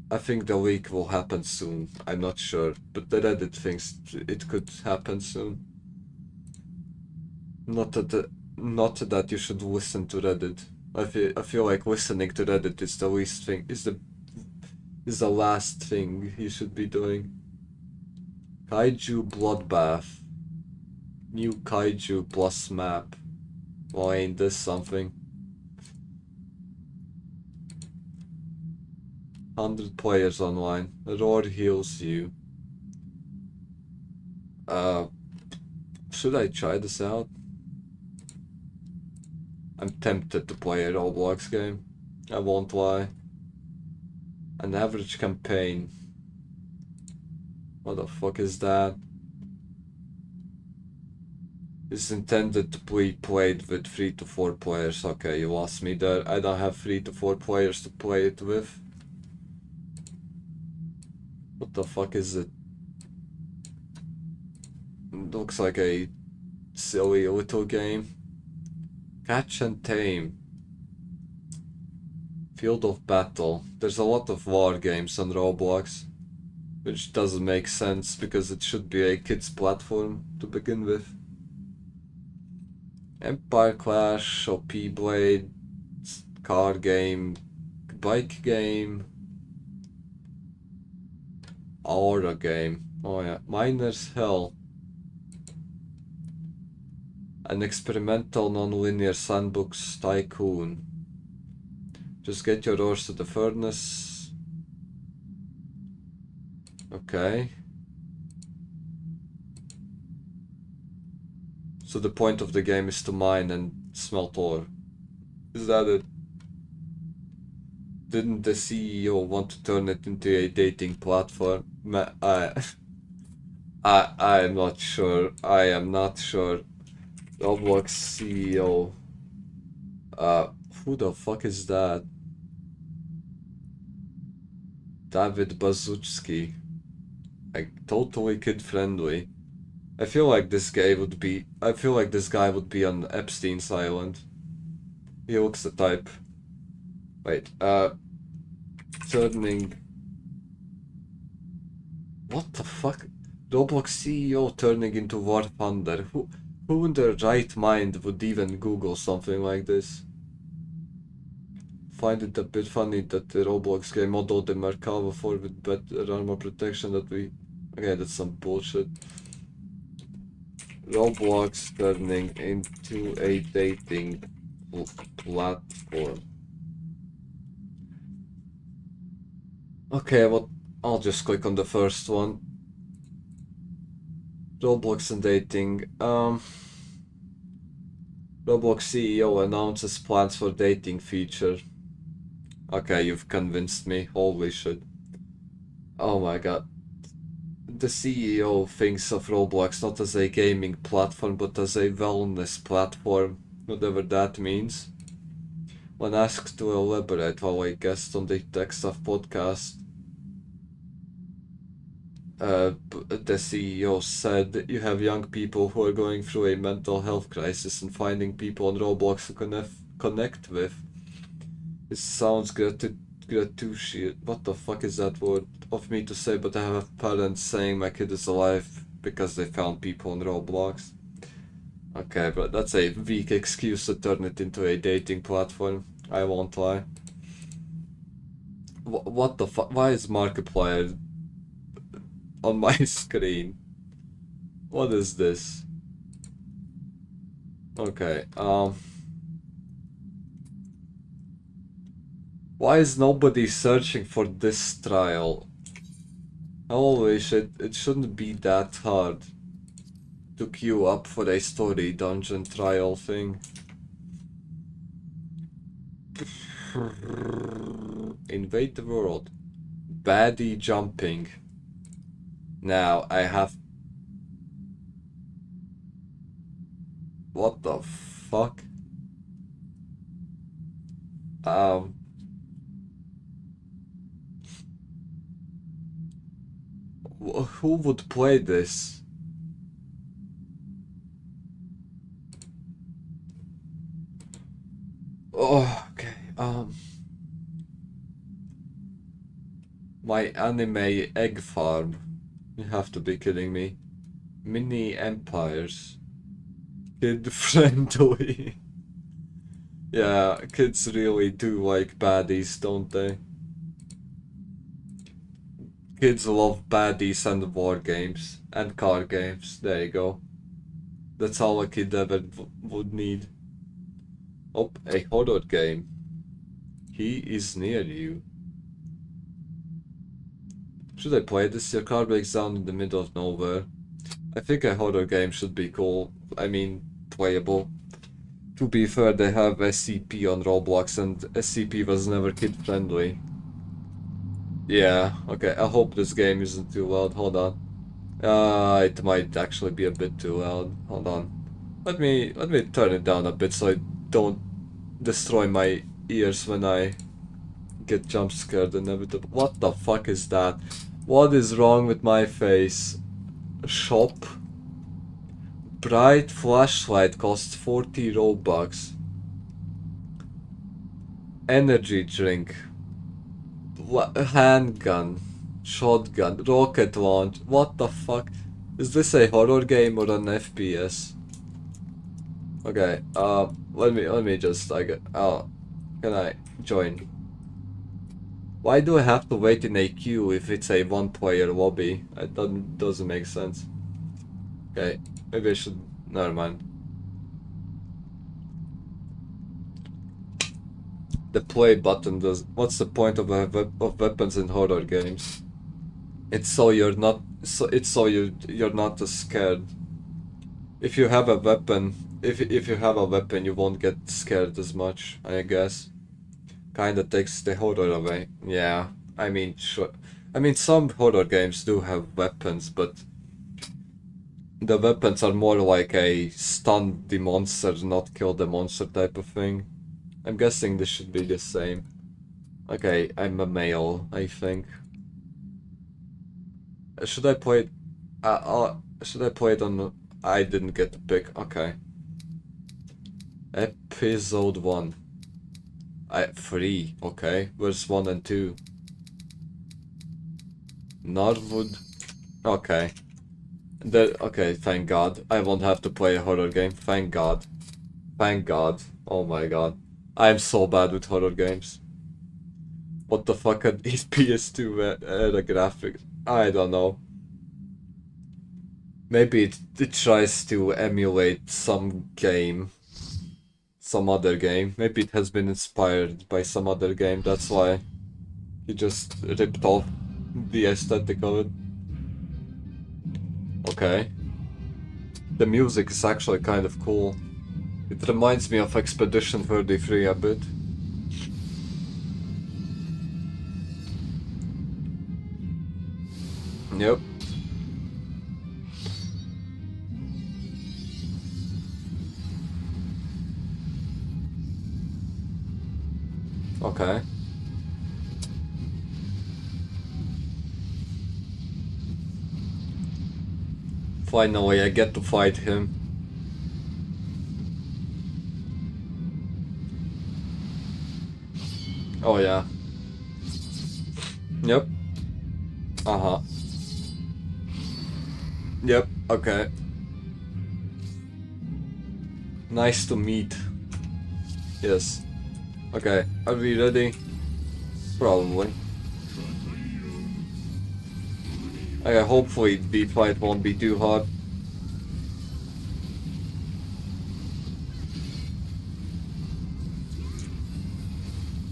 I think the leak will happen soon. I'm not sure, but the Reddit thinks it could happen soon. Not that you should listen to Reddit. I feel like listening to Reddit is the least thing. Is the last thing you should be doing. Kaiju Bloodbath. New Kaiju plus map. Well, ain't this something? 100 players online. Roar heals you. Should I try this out? I'm tempted to play a Roblox game. I won't lie. An average campaign. What the fuck is that? It's intended to be played with 3 to 4 players. Okay, you lost me there. I don't have 3 to 4 players to play it with. What the fuck is it? It looks like a silly little game. Catch and Tame. Field of Battle. There's a lot of war games on Roblox, which doesn't make sense because it should be a kids platform to begin with. Empire Clash, OP Blade, car game, bike game, Aura game. Oh yeah, Miner's Hell. An experimental non-linear sandbox tycoon. Just get your ores to the furnace. Okay. So the point of the game is to mine and smelt ore. Is that it? Didn't the CEO want to turn it into a dating platform? I'm not sure. I am not sure. Roblox CEO. Who the fuck is that? David Bazucki. Like, totally kid friendly. I feel like this guy would be on Epstein's Island. He looks the type. Wait, turning. What the fuck? Roblox CEO turning into War Thunder. Who in their right mind would even Google something like this? Find it a bit funny that the Roblox game modeled the Merkava 4 with better armor protection that we... Okay, that's some bullshit. Roblox turning into a dating platform. Okay, well, I'll just click on the first one. Roblox and dating. Roblox CEO announces plans for dating feature. Okay, you've convinced me. Holy shit. Oh my god. The CEO thinks of Roblox not as a gaming platform, but as a wellness platform, whatever that means. When asked to elaborate while a guest on the Tech Stuff podcast, the CEO said, "You have young people who are going through a mental health crisis and finding people on Roblox to connect with. It sounds gratuitous. What the fuck is that word? Of me to say, but I have parents saying my kid is alive because they found people on Roblox." Okay, but that's a weak excuse to turn it into a dating platform. I won't lie. What the fuck? Why is Markiplier on my screen. What is this? Okay, why is nobody searching for this trial? Holy shit, it shouldn't be that hard to queue up for a story dungeon trial thing. Invade the world. Baddie jumping. Now I have... What the fuck? Who would play this? Oh, okay. My anime egg farm. You have to be kidding me. Mini empires. Kid friendly. Yeah, kids really do like baddies, don't they? Kids love baddies and war games and card games. There you go. That's all a kid ever would need. Oh, a horror game. He is near you. Should I play this? Your car breaks down in the middle of nowhere. I think a horror game should be cool. I mean, playable. To be fair, they have SCP on Roblox and SCP was never kid friendly. Yeah, okay, I hope this game isn't too loud. Hold on. It might actually be a bit too loud. Hold on. Let me turn it down a bit so I don't destroy my ears when I get jump scared inevitable. What the fuck is that? What is wrong with my face? Shop. Bright flashlight costs 40 Robux. Energy drink. Handgun. Shotgun. Rocket launch. What the fuck? Is this a horror game or an FPS? Okay, let me just can I join? Why do I have to wait in a queue if it's a one-player lobby? It doesn't make sense. Okay, maybe I should... Never mind. The play button does... What's the point of weapons in horror games? It's so you're not... you're not as scared. If you have a weapon... If you have a weapon, you won't get scared as much, I guess. Kinda takes the horror away. Yeah, I mean, sure. I mean, some horror games do have weapons, but the weapons are more like a stun the monster, not kill the monster type of thing. I'm guessing this should be the same. Okay, I'm a male, I think. Should I play it? Should I play it on... I didn't get to pick. Okay. Episode 1. 3. Okay. Where's 1 and 2? Norwood. Okay. Okay, thank God. I won't have to play a horror game. Thank God. Thank God. Oh my God. I'm so bad with horror games. What the fuck are these PS2 era graphics? I don't know. Maybe it tries to emulate some game. Some other game. Maybe it has been inspired by some other game. That's why he just ripped off the aesthetic of it. Okay. The music is actually kind of cool. It reminds me of Expedition 33 a bit. Yep. Okay. Finally, I get to fight him. Oh yeah. Yep. Uh-huh. Yep, okay. Nice to meet. Yes. Okay, are we ready? Probably. Okay, hopefully the fight won't be too hard.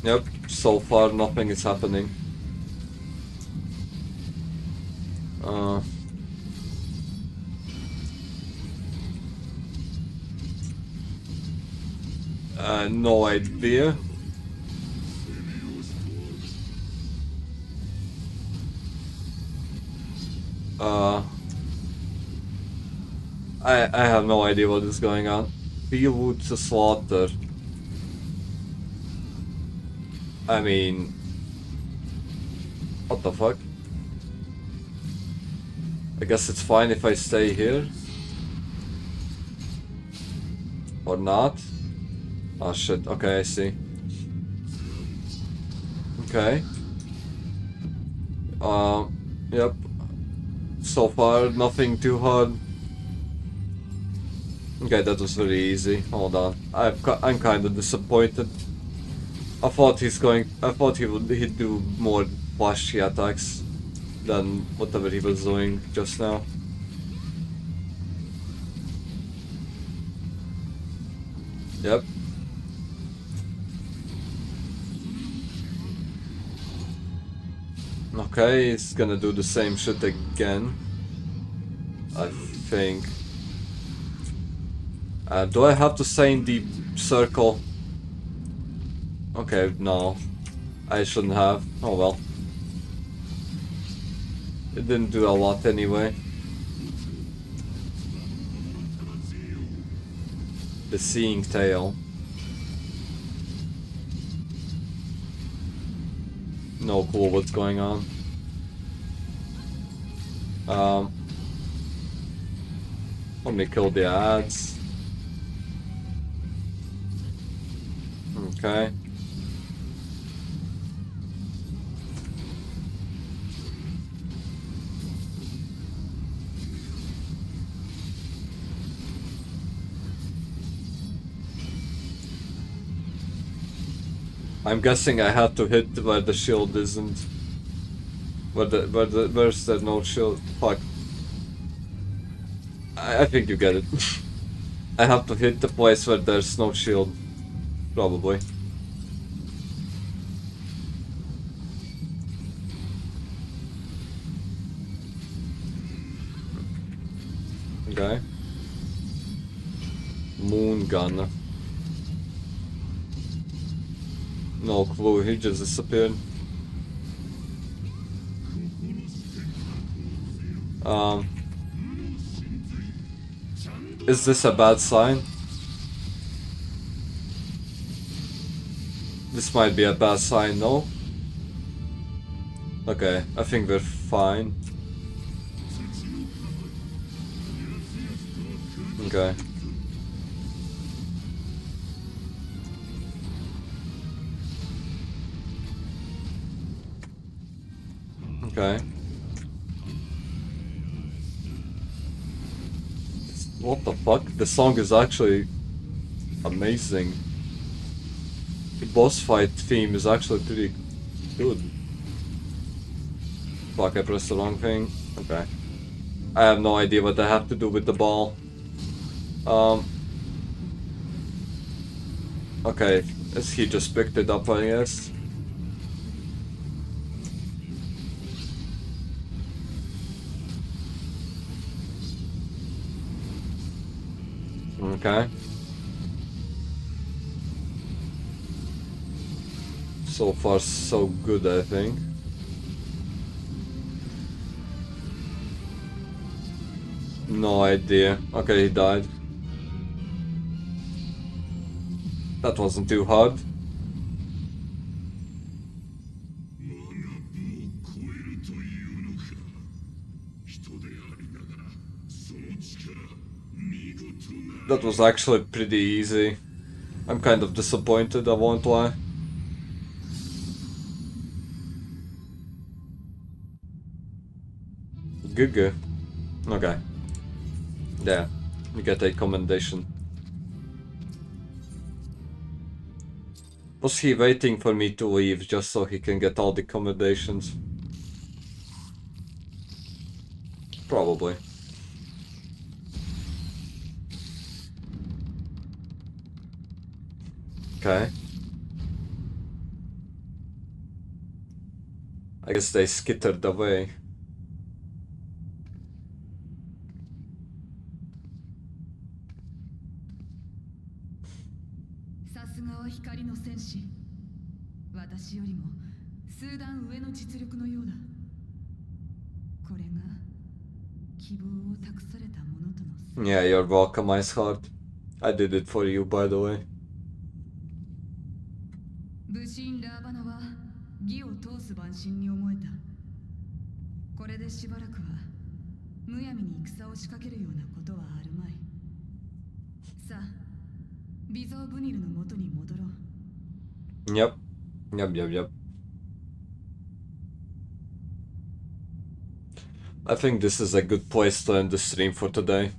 Yep, so far nothing is happening. No idea. I have no idea what is going on. Beelwood to slaughter. I mean, what the fuck? I guess it's fine if I stay here. Or not. Oh shit, okay, I see. Okay. Yep. So far, nothing too hard. Okay, that was very easy. Hold on. I'm kind of disappointed. I thought he'd do more flashy attacks than whatever he was doing just now. Yep. Okay, he's gonna do the same shit again. I think. Do I have to stay in the circle? Okay, no. I shouldn't have. Oh well. It didn't do a lot anyway. The Seeing Tail. No clue what's going on. Let me kill the ads. Okay. I'm guessing I have to hit where the shield isn't. Where's there no shield? Fuck. I think you get it. I have to hit the place where there's no shield. Probably. Okay. Moon gun. No clue, he just disappeared. Is this a bad sign? This might be a bad sign, no? Okay, I think we're fine. Okay. Okay. What the fuck? The song is actually amazing. The boss fight theme is actually pretty good. Fuck, I pressed the wrong thing. Okay. I have no idea what I have to do with the ball. Okay, he just picked it up, I guess. Okay. So far, so good, I think. No idea. Okay, he died. That wasn't too hard. That was actually pretty easy. I'm kind of disappointed, I won't lie. Good. Okay. Yeah, you get a commendation. Was he waiting for me to leave just so he can get all the commendations? Probably. Okay. I guess they skittered away. Yeah, you're welcome, Ice Heart. I did it for you, by the way. 武神ラーバナは義を通す万神に思えた。これでしばらくはむやみに戦を仕掛けるようなことはあるまい。さあ、微増ブニルの元に戻ろう。Yep. Yep. I think this is a good place to end the stream for today.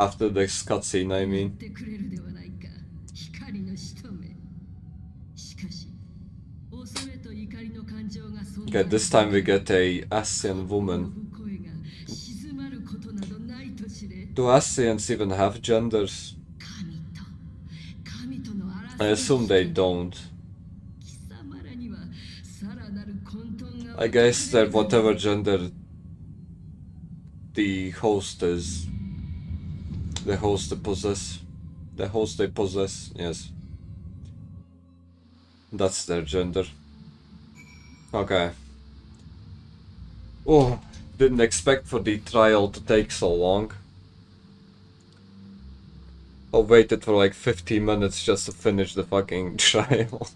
After this cutscene, I mean. Okay, this time we get a Ascian woman. Do Ascians even have genders? I assume they don't. I guess that whatever gender the host is, the host they possess, yes. That's their gender. Okay. Oh, didn't expect for the trial to take so long. I waited for like 15 minutes just to finish the fucking trial.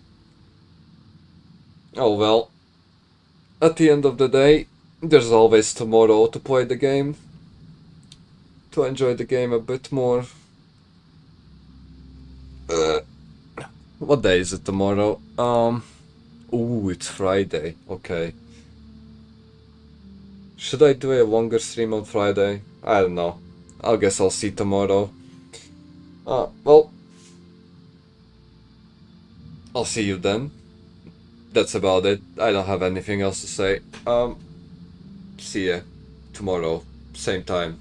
Oh well. At the end of the day, there's always tomorrow to play the game. To enjoy the game a bit more. What day is it tomorrow? Ooh, it's Friday. Okay. Should I do a longer stream on Friday? I don't know. I guess I'll see tomorrow. Well. I'll see you then. That's about it. I don't have anything else to say. See ya tomorrow. Same time.